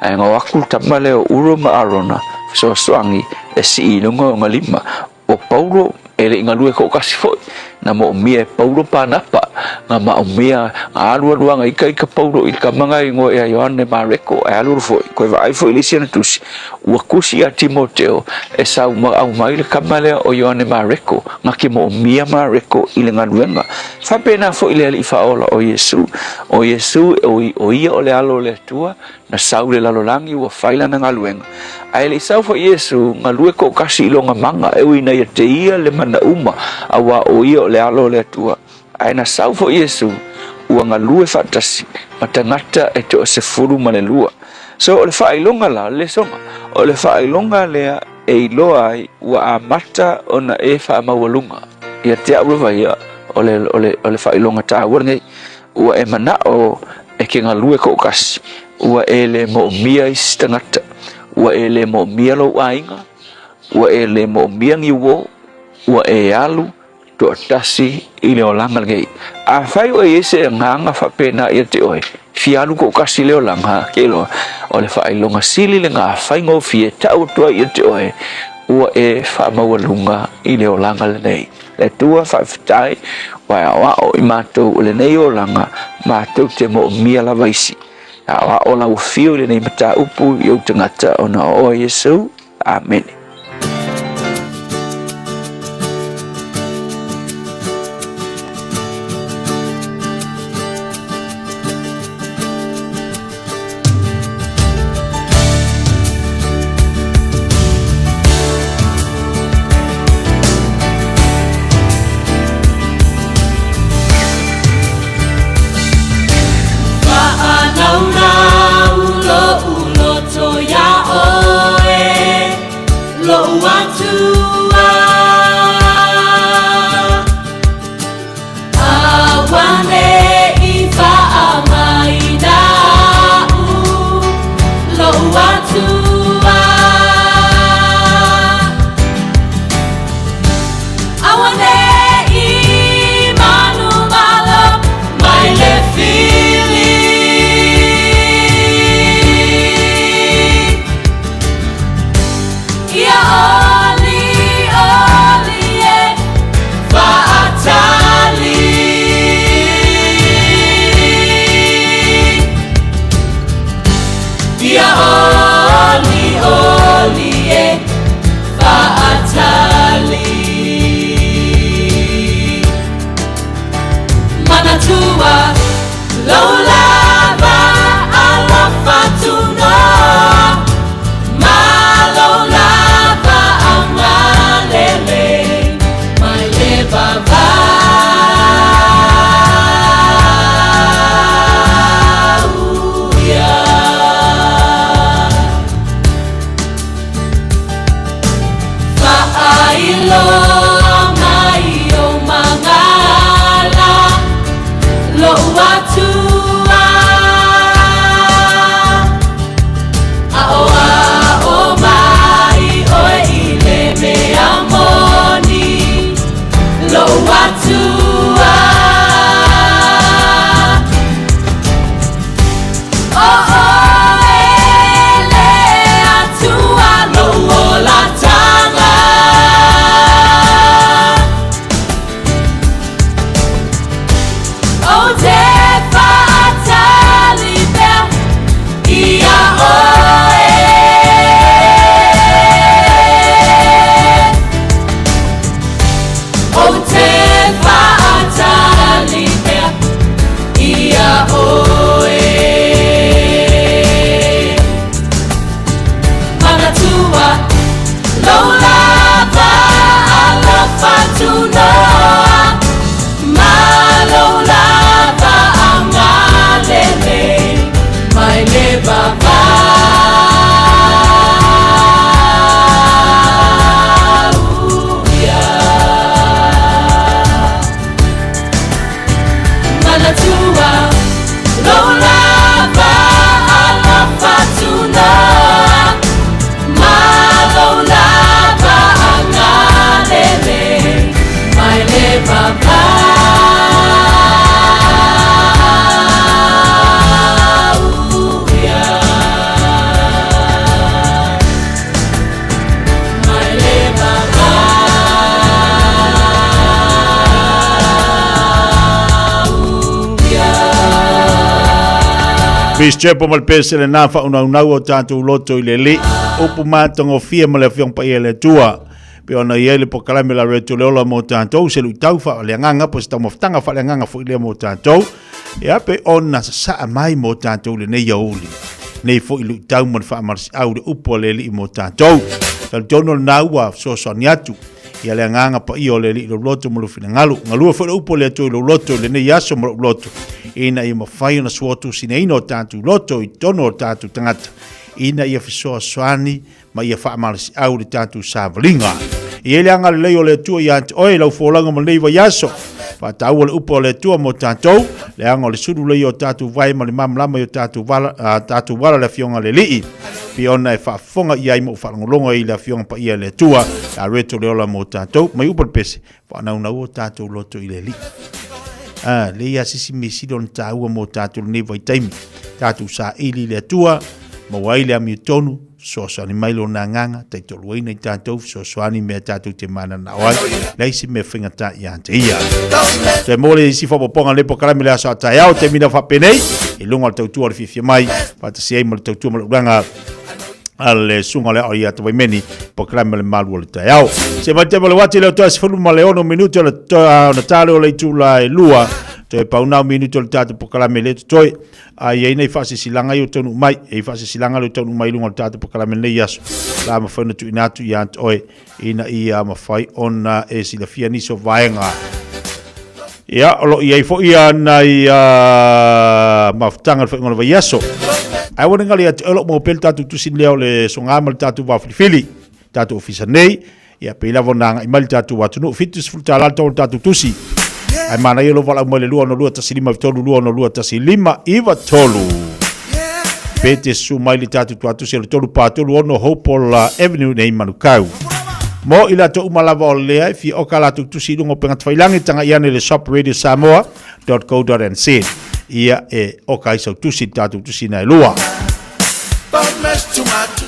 [SPEAKER 13] ai nga aku tamale uro maarona so swangi si ilunga ngalima o Paulo ele ngalue ko kasi foi na mo mie Paulo panapa nga ma mia alu ngai kai ka Paulo il ka mangai ngo ya Yohane Mareko alu foi ko vai foi lisiana tusi wa kusi a Timoteo e sa ma au mai le kamale o Yohane Mareko nga ki mo mia Mareko ile ngaluenga fa pena foi le ali fa ola o Yesu o ia ole alo le tua na saule la lolangi wa faila na ngaluenga ai le sa foi Yesu ngalue ko kasi longa manga e wina ia te ia le mana uma awa o ia ole alo le tua ai na sau fo Yesu ua ngalue fatasi matangata e to se furu manelua so ole failonga la le songa ole failonga le e loa ua amata ona e fa mawalunga ia te aurava ia ole failonga ta wernge ua e mana o e ke ngalue ko kasi ua ele mo mia istangata ua ele mo mia lo ainga ua ele mo mia ngiwo ua e alu to tasi ile olanga ngai a fai o ese nganga fa pena ia te oi fialu ko kasi le olanga kelo ole fa ilonga sili le nga fai ngo fie tau to ia te oi ua e fa mawalunga ile olanga nei le tua fa fitai wa o imato le nei olanga mato te mo mia la vaisi wa ola o fio le nei mata upu yo tangata ona o Yesu amen.
[SPEAKER 5] Mr. Pomal Pesele na fa una o tanto loto ile le upu matongo fia male fiong pa ile tua pe ona ile po kala me la reto le ola mo tanto se lu tau fa le nganga po sta mo tanga fa le nganga fo ile mo tanto ya pe ona sa mai mo tanto le ne yauli nei fo ilu tau mo fa mar au de upo le li mo tanto tal tono na wa so soniatu ia le nganga pa io le li loto mo lu fina ngalu fo upo le to loto le ne yaso mo loto ina ia mawhai na suotu sine ino tātu loto i tono tātu tangata. Ina ia fisoa soani ma ia whaamalisi au le tātu sāvalinga. I ele anga le leo le tua i ante oe lau fōlanga ma leiva yaso. Whātau le upo le tua mo tātou, le anga le suru leo tātu vai ma le mamlama i tātu wala le fionga le lii. Piona e whaafonga i ai mo whalangolonga i le fionga pa ia le tua, a reto leo la mo tātou, mai upo le pese, whanaunau o tātou loto i le lii. Le ia sisi misi don taua mo tātou ne vai taimi. Tātou sa ili le tua, ma waile a miutonu, soasani mailo na nganga, tai tolu ina i tātou, soasani mea tātou te mana na oai, leisi me whingata i ante ia. Te mole isi whapoponga lepo karami le aso a tai au, te mina whapenei, i lunga le tautua le fifia mai, patasi ei ma le tautua ma le uranga, ale sunga le ai atu meni proclame le malu le tau se vai te wati le toa sifulu ma le ono minuto le toa na talo le tula e lua te pauna minuto le tatu proclame le toi ai nei fasi silanga yo tonu mai e fasi silanga le tonu mai lunga le tatu proclame le yaso la ma fona tu inatu yant oi ina ia ma fai ona e sila fia ni so vaenga ia lo ia fo ia nai maftanga le ngol yaso ai wona ngali at elo mo pel tatu tusin leo le songa mal tatu wa fili tatu ofisa nei ia pela vonanga i mal tatu watu no fitus fulta la tatu tusi ai mana yelo vala mo le lua no lua tasilima vitolu lua no lua tasilima iva tolu pete su mai le tatu se le tolu patolu ono Hopola Avenue nei Manukau mo ila to umalava o lea fi okala tusi lungo penga tfailangi tanga iane le shop radio samoa.co.nz ia e okai sau tusi tatu tusi na lua.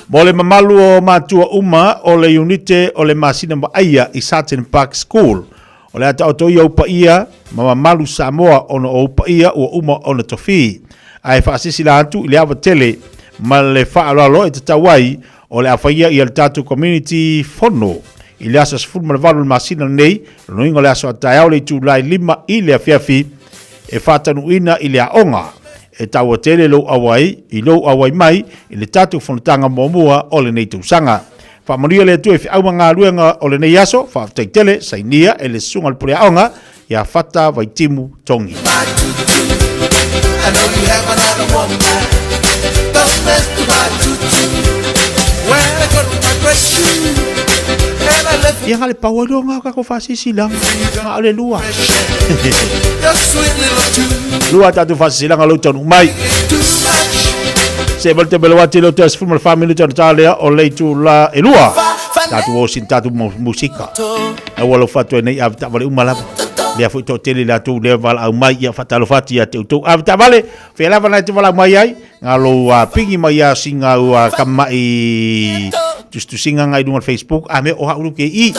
[SPEAKER 5] Mole mamalu o matua uma o le unite o le masina maaia i Sutton Park School. O le ata o toia upa ia mamalu Samoa ono o upa ia o uma ono tofi. Ai whaasisi la antu ili awa tele ma le whaalalo e tatawai o le awhaia i al tatu community fono. I le asas fulma le valu le masina nei, no ingo le aso a taiao le tu lai lima i le afiafi e whatanu ina i le aonga. E tau tele lo awai, i lo awai mai, i le tatu whanutanga momua o le nei tausanga. Whamaria le tu e whiauma ngā ruenga o le nei aso, whaaftaitele, sainia, e le sunga le pule aonga, ia whata vai timu tongi. Ia ngale pawaru ngā kako whasisi lang, ngā ole lua. Lua tatu whasisi lang alo tonu mai. Se valte belawati lo tes fulma family tonu talea o leitu la e lua. Tatu o sin tatu musika. E walo fatu e nei avita vale umalava. Lea fu to tele la tu le val au mai ia fatalo fati ia te tu avita vale. Fe lava na te vala mai ai. Ngalo pingi mai a singa ua kamai. Just to singa ngai dunga Facebook ame o hauru ke i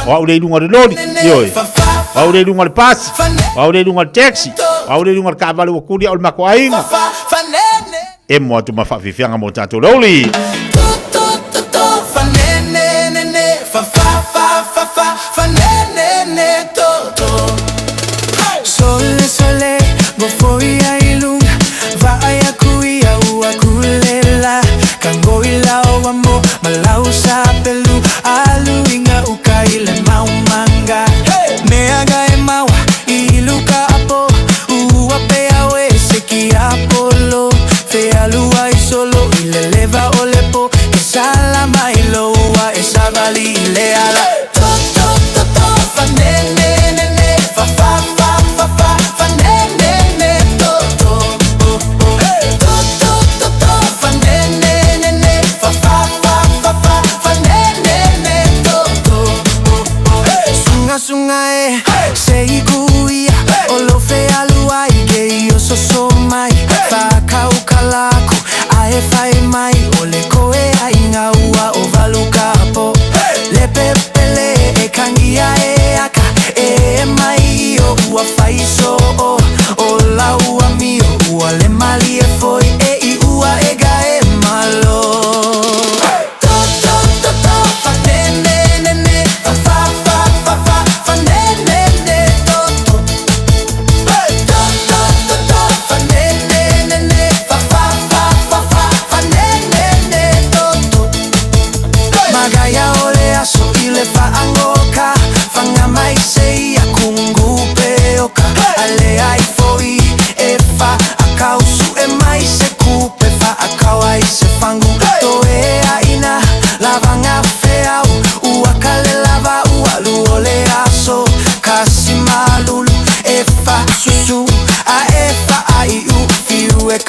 [SPEAKER 5] o haure dunga de lori yoi o haure dunga de pass o haure dunga de taxi o haure dunga de kabale o kuri o mako ainga e mo atu mafafifianga mo tatu loli
[SPEAKER 2] Sole sole bofoia ilunga va aya kuia ua kulela kango ila o amo malau sa pelu alu inga ukaile mau manga meaga e maua iluka apo ua pea we seki apolo fe alua i solo ile leva o lepo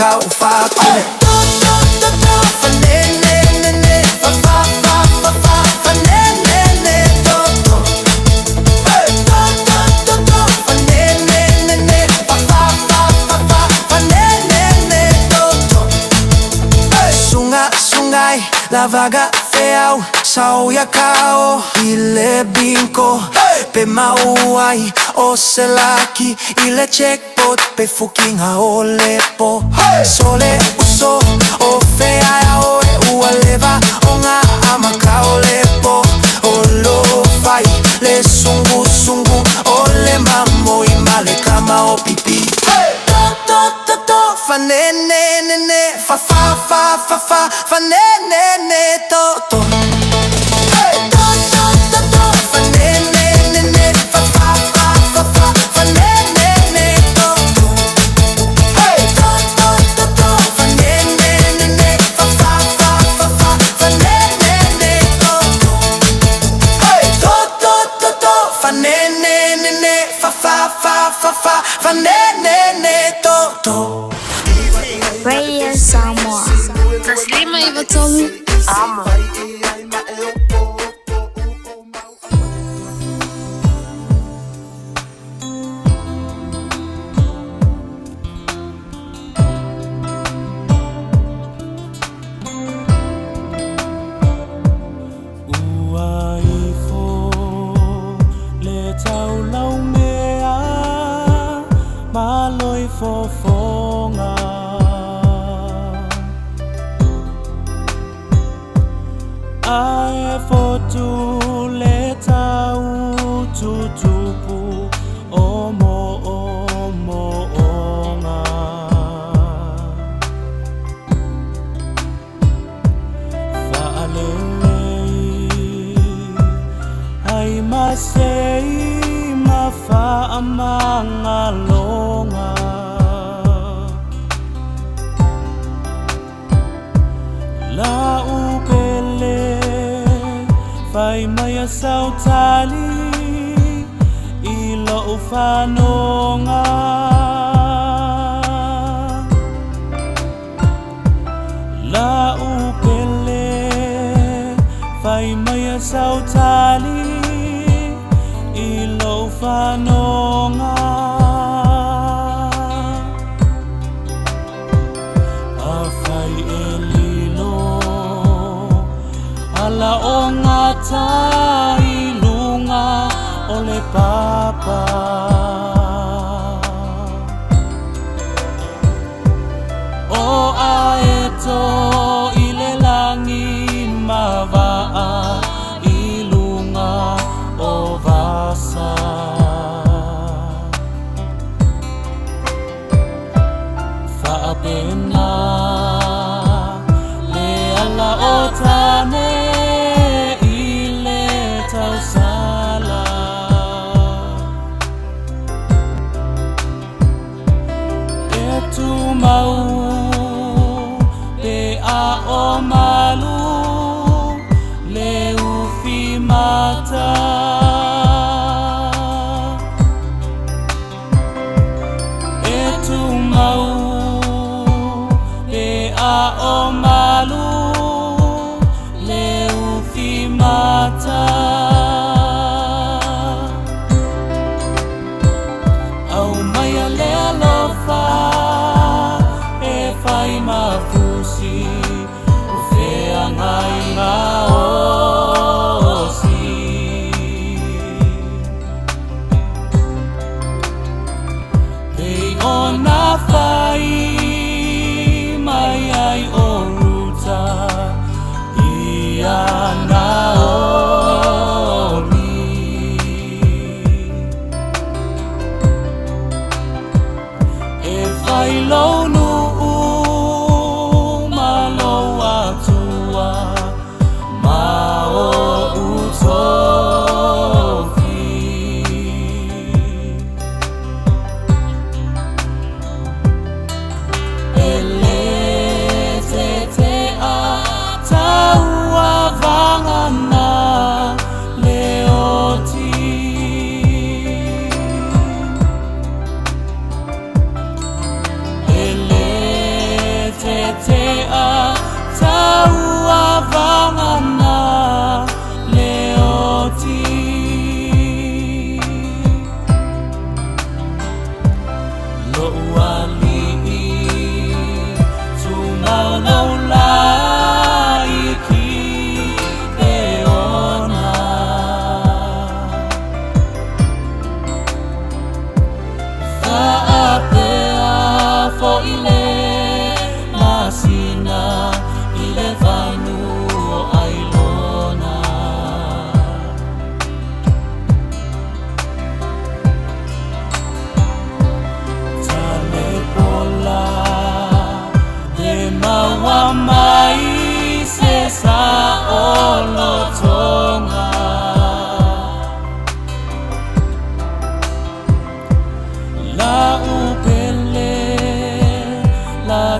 [SPEAKER 2] ka o fa kule fa ne ne ne ne fa fa fa fa fa fa ne ne ne to to fa ne ne ne ne fa fa fa fa fa fa ne ne ne to to sunga sungai la vaga feau sao ya kao ile binko pe mauai o selaki ile checkpot pe fucking olepo sole uso o fea o ualeva onga amaka olepo olo fai le sungu sungu ole mamo imale kama o pipi to fa ne ne ne ne fa fa fa fa fa fa ne ne ne to to
[SPEAKER 21] Radio Samoa. Taslima Ivatolu. Amo.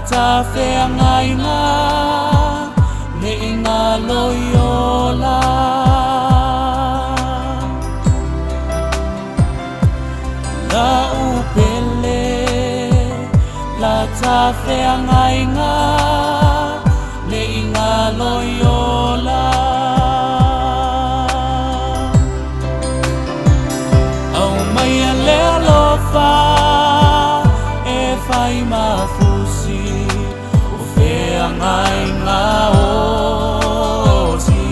[SPEAKER 2] ta whea ngai ngā le i ngā loiola. La upele la ta whea ngai ngā le i ngā loiola. Au mai a le alofa e whai mafusi o whea ngai ngā oti.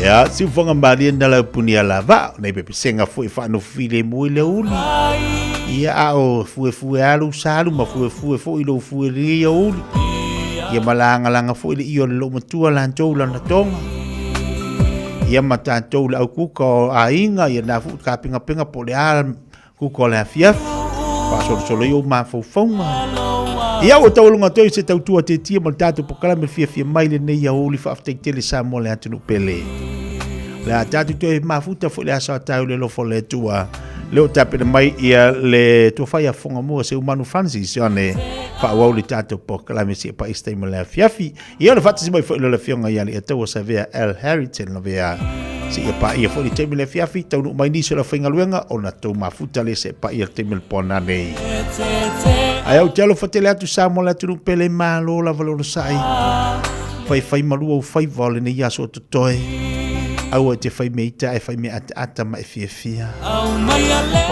[SPEAKER 5] Ea, si whanga maria na lau puni a lava, nei pepe senga fui whano file mui le uli. Ia ao fue alu salu ma fue lo fue ria uli. Ia malanga fue le ion lo matua lantou lana tonga. Ia matatou la au kuka o a inga, ia na fu ka pinga po le alam kuka o le afiaf. Solo yo ma fofonga. Ia o taulunga toi se tautua te tia mal tatu pokala me fia mai le nei ia uli fa aftek tele sa mo le atunu pele. Le tatu toi ma futa fo le asa tau le lo fo le tua. Le o tape le mai ia le to fai a fonga mo se umanu Francis ane fa wau le tatu pokala me se pa istai mo le fiafi. Ia le fata se mai fo le fionga ia le tau sa vea El Harrington la vea. Si ia pa ia fo le temi le fiafi tau no mai ni se la finga luenga o na tau ma futa le se pa ia temi le pona nei. Ai au telo fatele atu sa mo la tunu pele malo la valoro sai. Fai malu au fai vale ne yaso to toi. Au te fai meita e fai me ata ma e fia.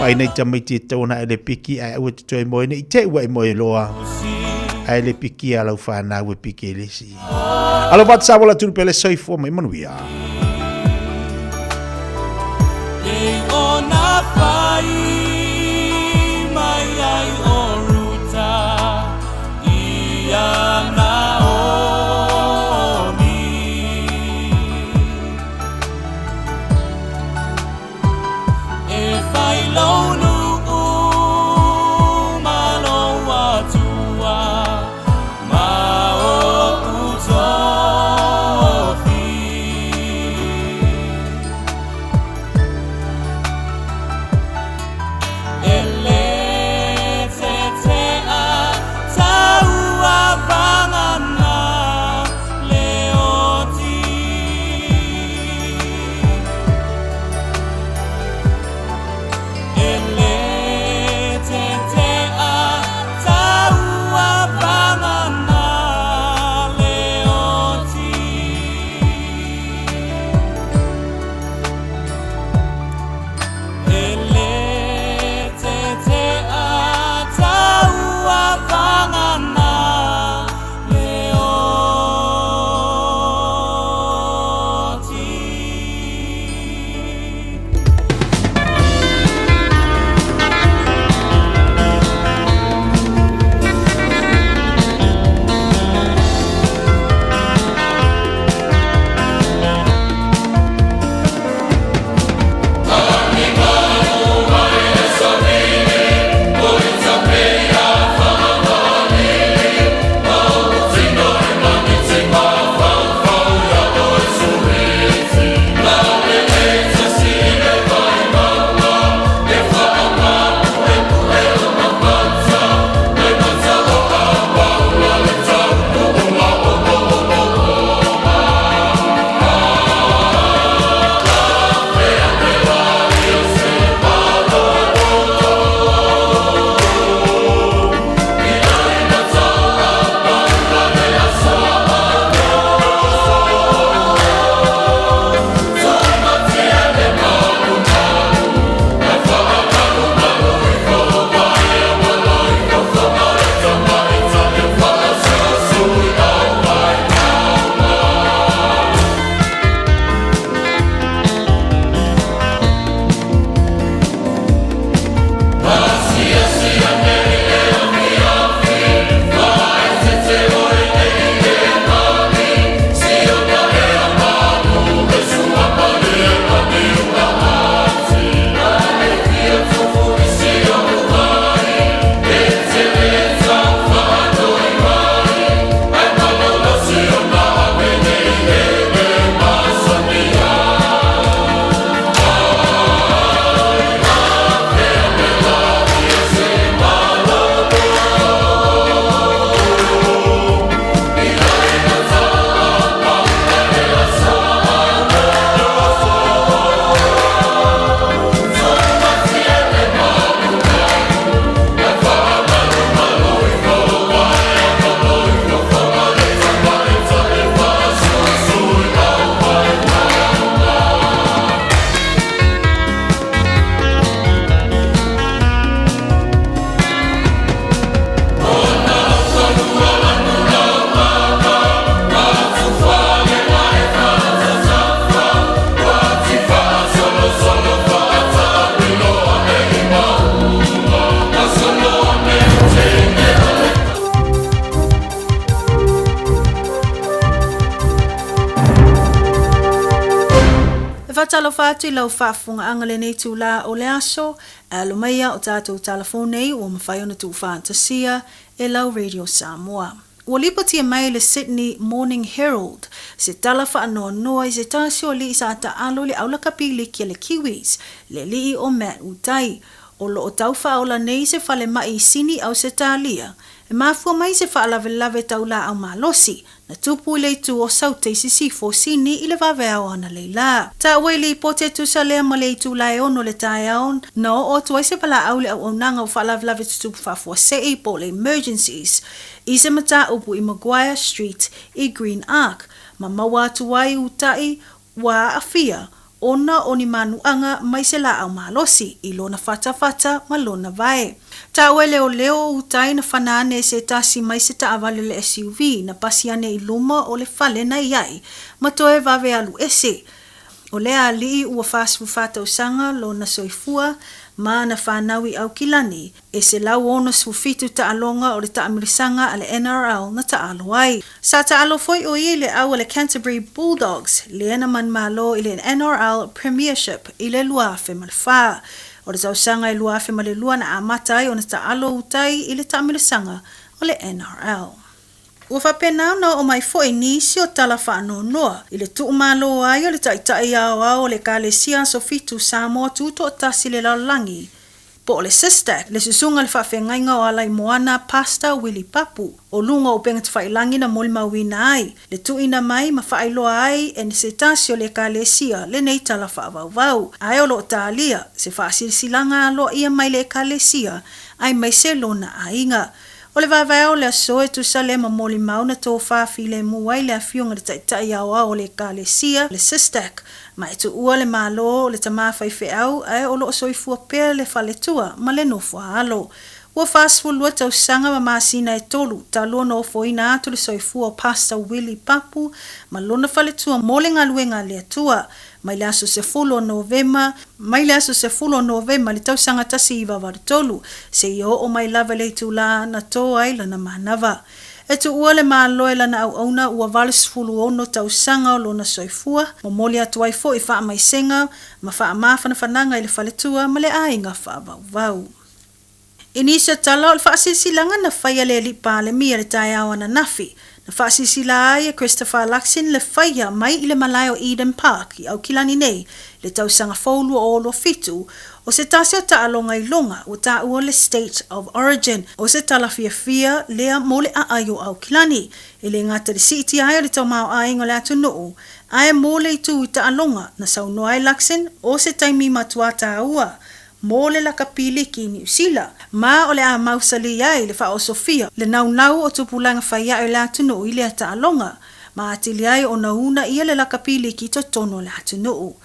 [SPEAKER 5] Ai nei ta mai te tona ele piki ai au te toi mo nei te wa mo loa. Ai le piki ala fa na we piki le si. Alo vat sa mo la tunu pele sai fo mai manuia.
[SPEAKER 2] Dei ona fai mai ai oruta ia Naomi. E fai lonu malo atua ma o utofi.
[SPEAKER 3] talo fatu I lau whaafunga angale nei tūla o le aso, alumaya o tātou telefone nei o mawhai ona tū fantasia e lau Radio Samoa. Ua lipatia mai le Sydney Morning Herald, se tala whaanoa noa I se tāsio li I sa ata alo le aulaka pili kia le Kiwis, le li o Matt Utai, o lo o tau whaola nei se whale mai sini au se tālia, e mafua mai se whaalave taula au malosi, na tupu le tu o saute si sifo sini I le vavea o ana leila. Ta wele pote tu sa lea ma le tu lai ono le tae aon, na o tuai se pala au le au onanga o whaalave tutupu whafua se I po le emergencies, I se mata upu I Maguire Street I Green Arc, ma maua tuai utai wa afia, ona oni manuanga mai se la au malosi I lona fata ma lona vai. Ta wele o leo utai na whanane se tasi mai se ta avale le SUV na pasiane I luma o le fale na iai, ma toe vave alu ese. O lea li ua fasfu fata usanga lona soifua, ma na whanawi au kilani, e se lau ono sufitu ta alonga o le ta amirisanga ale NRL na ta alo ai. Sa ta alo foi o I le au le Canterbury Bulldogs, le ena man malo I le NRL Premiership I le luafe malfa. O le tausanga I luafe ma le lua na amatai o na ta alo utai I le ta amirisanga o le NRL. Ua whapena na o mai foi nisi o tala whaano noa. I le tuu malo ai o le taitai au le kalesia sofitu Samoa tuto o tasi le laulangi. Po o le sistak, le susunga le whawhengainga o alai moana Pastor Willie Papu. O lunga o penga te whailangi na moli mawina ai. Le tuina mai ma whailoa ai e ni se tasi o le kalesia le nei tala whaavau. Ai o lo o talia, se whaasilisilanga alo ia mai le kalesia, ai mai se lona ainga. O le vavao le asoe tu sa le mamoli mauna tō whaafi le muai le awhionga le taitai awa o le kalesia, le sistak, ma e tu ua le malo le tamawhai whiau, ai o lo soifua pēr le whaletua, ma le nofua alo. Ua whaasfu lua tau sanga ma maasina e tolu, ta lua no foina atu le soifua o Pastor Willie Papu, ma lona whaletua mole ngā luenga le atua, mai le aso se fulo Novema, le tau sanga tasi I Vavartolu, se io o mai lava le tula na tō ai lana manava. E tu ua le māloe lana au auna ua valis fulu ono tau sanga o lona soifua, mo moli atu ai fo I wha mai senga, ma wha mawhana whananga I le whaletua, ma le ainga wha vau. Inisio tala o le whaasisilanga na whaia le li pāle mia le tai awana nafi, na whaasisila ai e Christopher Luxon le whaia mai I le malai o Eden Park I au kilani nei, le tausanga fōlua o lo fitu, o se tasio ta alonga I longa o ta ua le State of Origin, o se tala fia lea mole a ayo au kilani, e le ngata le siti ai le tau mao aingo le atu noo, ai mole I tu I ta alonga na sauno ai Luxon o se taimi matua ta ua, mole la kapili ki New Zealand, ma o le a mausali ai le wha o Sofia, le nau o tupulanga whaia o le atu noo I le ata alonga, ma atili ai o nauna ia le la kapili ki to tono le atu noo.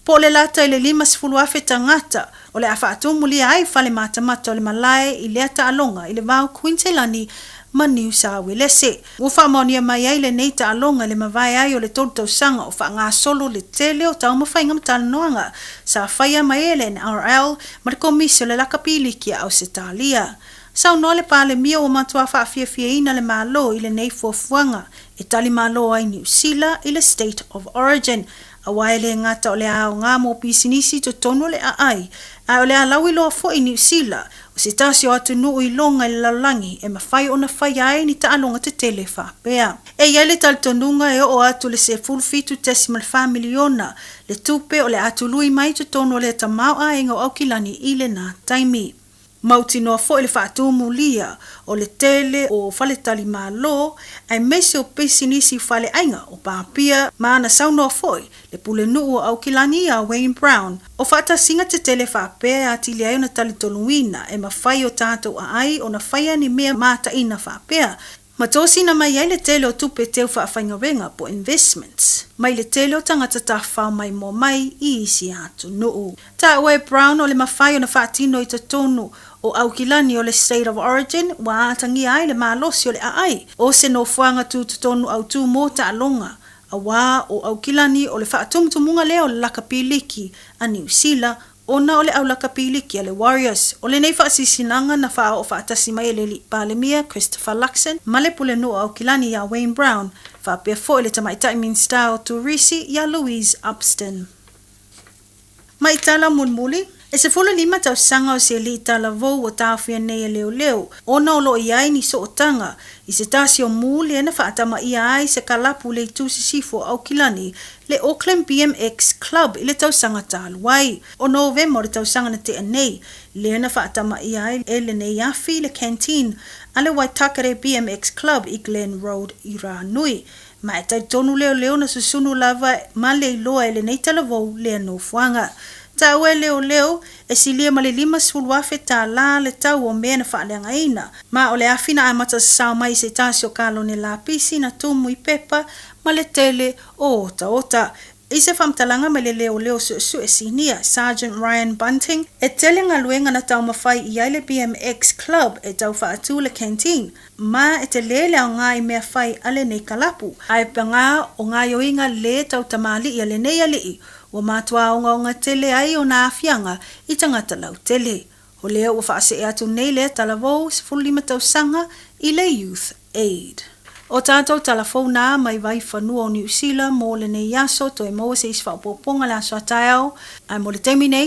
[SPEAKER 3] Po le lata I le 5 tangata, o le a whaatumulia ai whale matamata o le malae I le ata alonga I le vau Quintelani ma New South Wales. Ua whaamonia mai ai le nei ta alonga le mawai ai o le tolu sanga o wha ngā solo le tele o tau mawhainga matanoanga sa whaia mai e le NRL ma le komisi o le lakapili kia au se talia. Sau no le pāle mia o matua whaafia ina le malo I le nei fuafuanga e tali malo ai New Zealand I le State of Origin. A waele ngata o le ao ngā mō pisinisi to tono le ai, a o le a lawi loa fo I New Zealand, o se tasio atu nuu I longa I lalangi e mawhai o na whai ai ni ta alonga te tele whapea. E iai le talitonunga e o atu le se fulfitu tesimal 5 miliona, le tupe o le atu lui mai to tono le tamau a ingo au kilani I le nā taimi. Mauti noa fo le whaatumu lia o le tele o whale tali malo ai mese o pesinisi whale ainga o pāpia maana sau noa foi le pule nuu au kilani a Wayne Brown o whaata singa te tele whapea a tili ai o na tali toluina e mawhai o tātou a ai o na whaia ni mea mata ina whapea. Matosi na mai ai le tele o tupe teo whaafaingawenga po investments. Mai le tele o tangata ta whao mai mo mai I isi atu nuu. Ta Wayne Brown o le mawhai o na whaatino I tonu o au kilani o le State of Origin wa atangi ai le malosi o le ai. O se no fuanga tu tonu au tu mo ta alonga. A wā o au kilani o le whaatumutumunga leo le lakapiliki a New Zealand ona o le au lakapiliki a le Warriors. O le nei whaasisinanga na wha o whaatasi mai le li palemia Christopher Luxon ma le pule no au kilani a Wayne Brown. Wha pia fo le tamaitai min star o turisi ya Louise Upston. Mai tala mulmuli, e se 15 tausanga o se li tala vou o tāwhia nei e leo. Ona o lo iai ni so otanga, i se tasi o muli e na whaatama ia ai se kalapu le tu si sifo au kilani, le Auckland BMX Club i le tausanga tāluai. O November le tausanga na te anei, le na whaatama ia ai e le nei afi le canteen, a le Waitakere BMX Club i Glen Road i Rānui. Ma e tai tonu leo na susunu lava ma le iloa e le nei talavou le anō fuanga. Ta ue leo e silia ma le 5 ta la le tau o mea na whaaleanga ina. Ma o le awhina a mata sa mai se tasi o kalo ne la pisi na tumu i pepa ma le tele o ota. I se whamtalanga ma le leo su e sinia, Sergeant Ryan Bunting, e tele ngā luenga na tau mawhai i aile BMX Club e tau whaatu le canteen. Ma e te lele au ngā i mea whai ale nei kalapu. Ai panga o ngā yoinga le tau tamali i ale nei alii. Wa matua o ngā tele ai o nā awhianga i tangata lau tele. Ho leo ua whaase e atu nei le talavou se 15 tausanga i le Youth Aid. O tātou talafona mai vai whanua o New Zealand mō le nei aso to e maua se iswha poponga le aso ataiao. Ai mo le temi nei,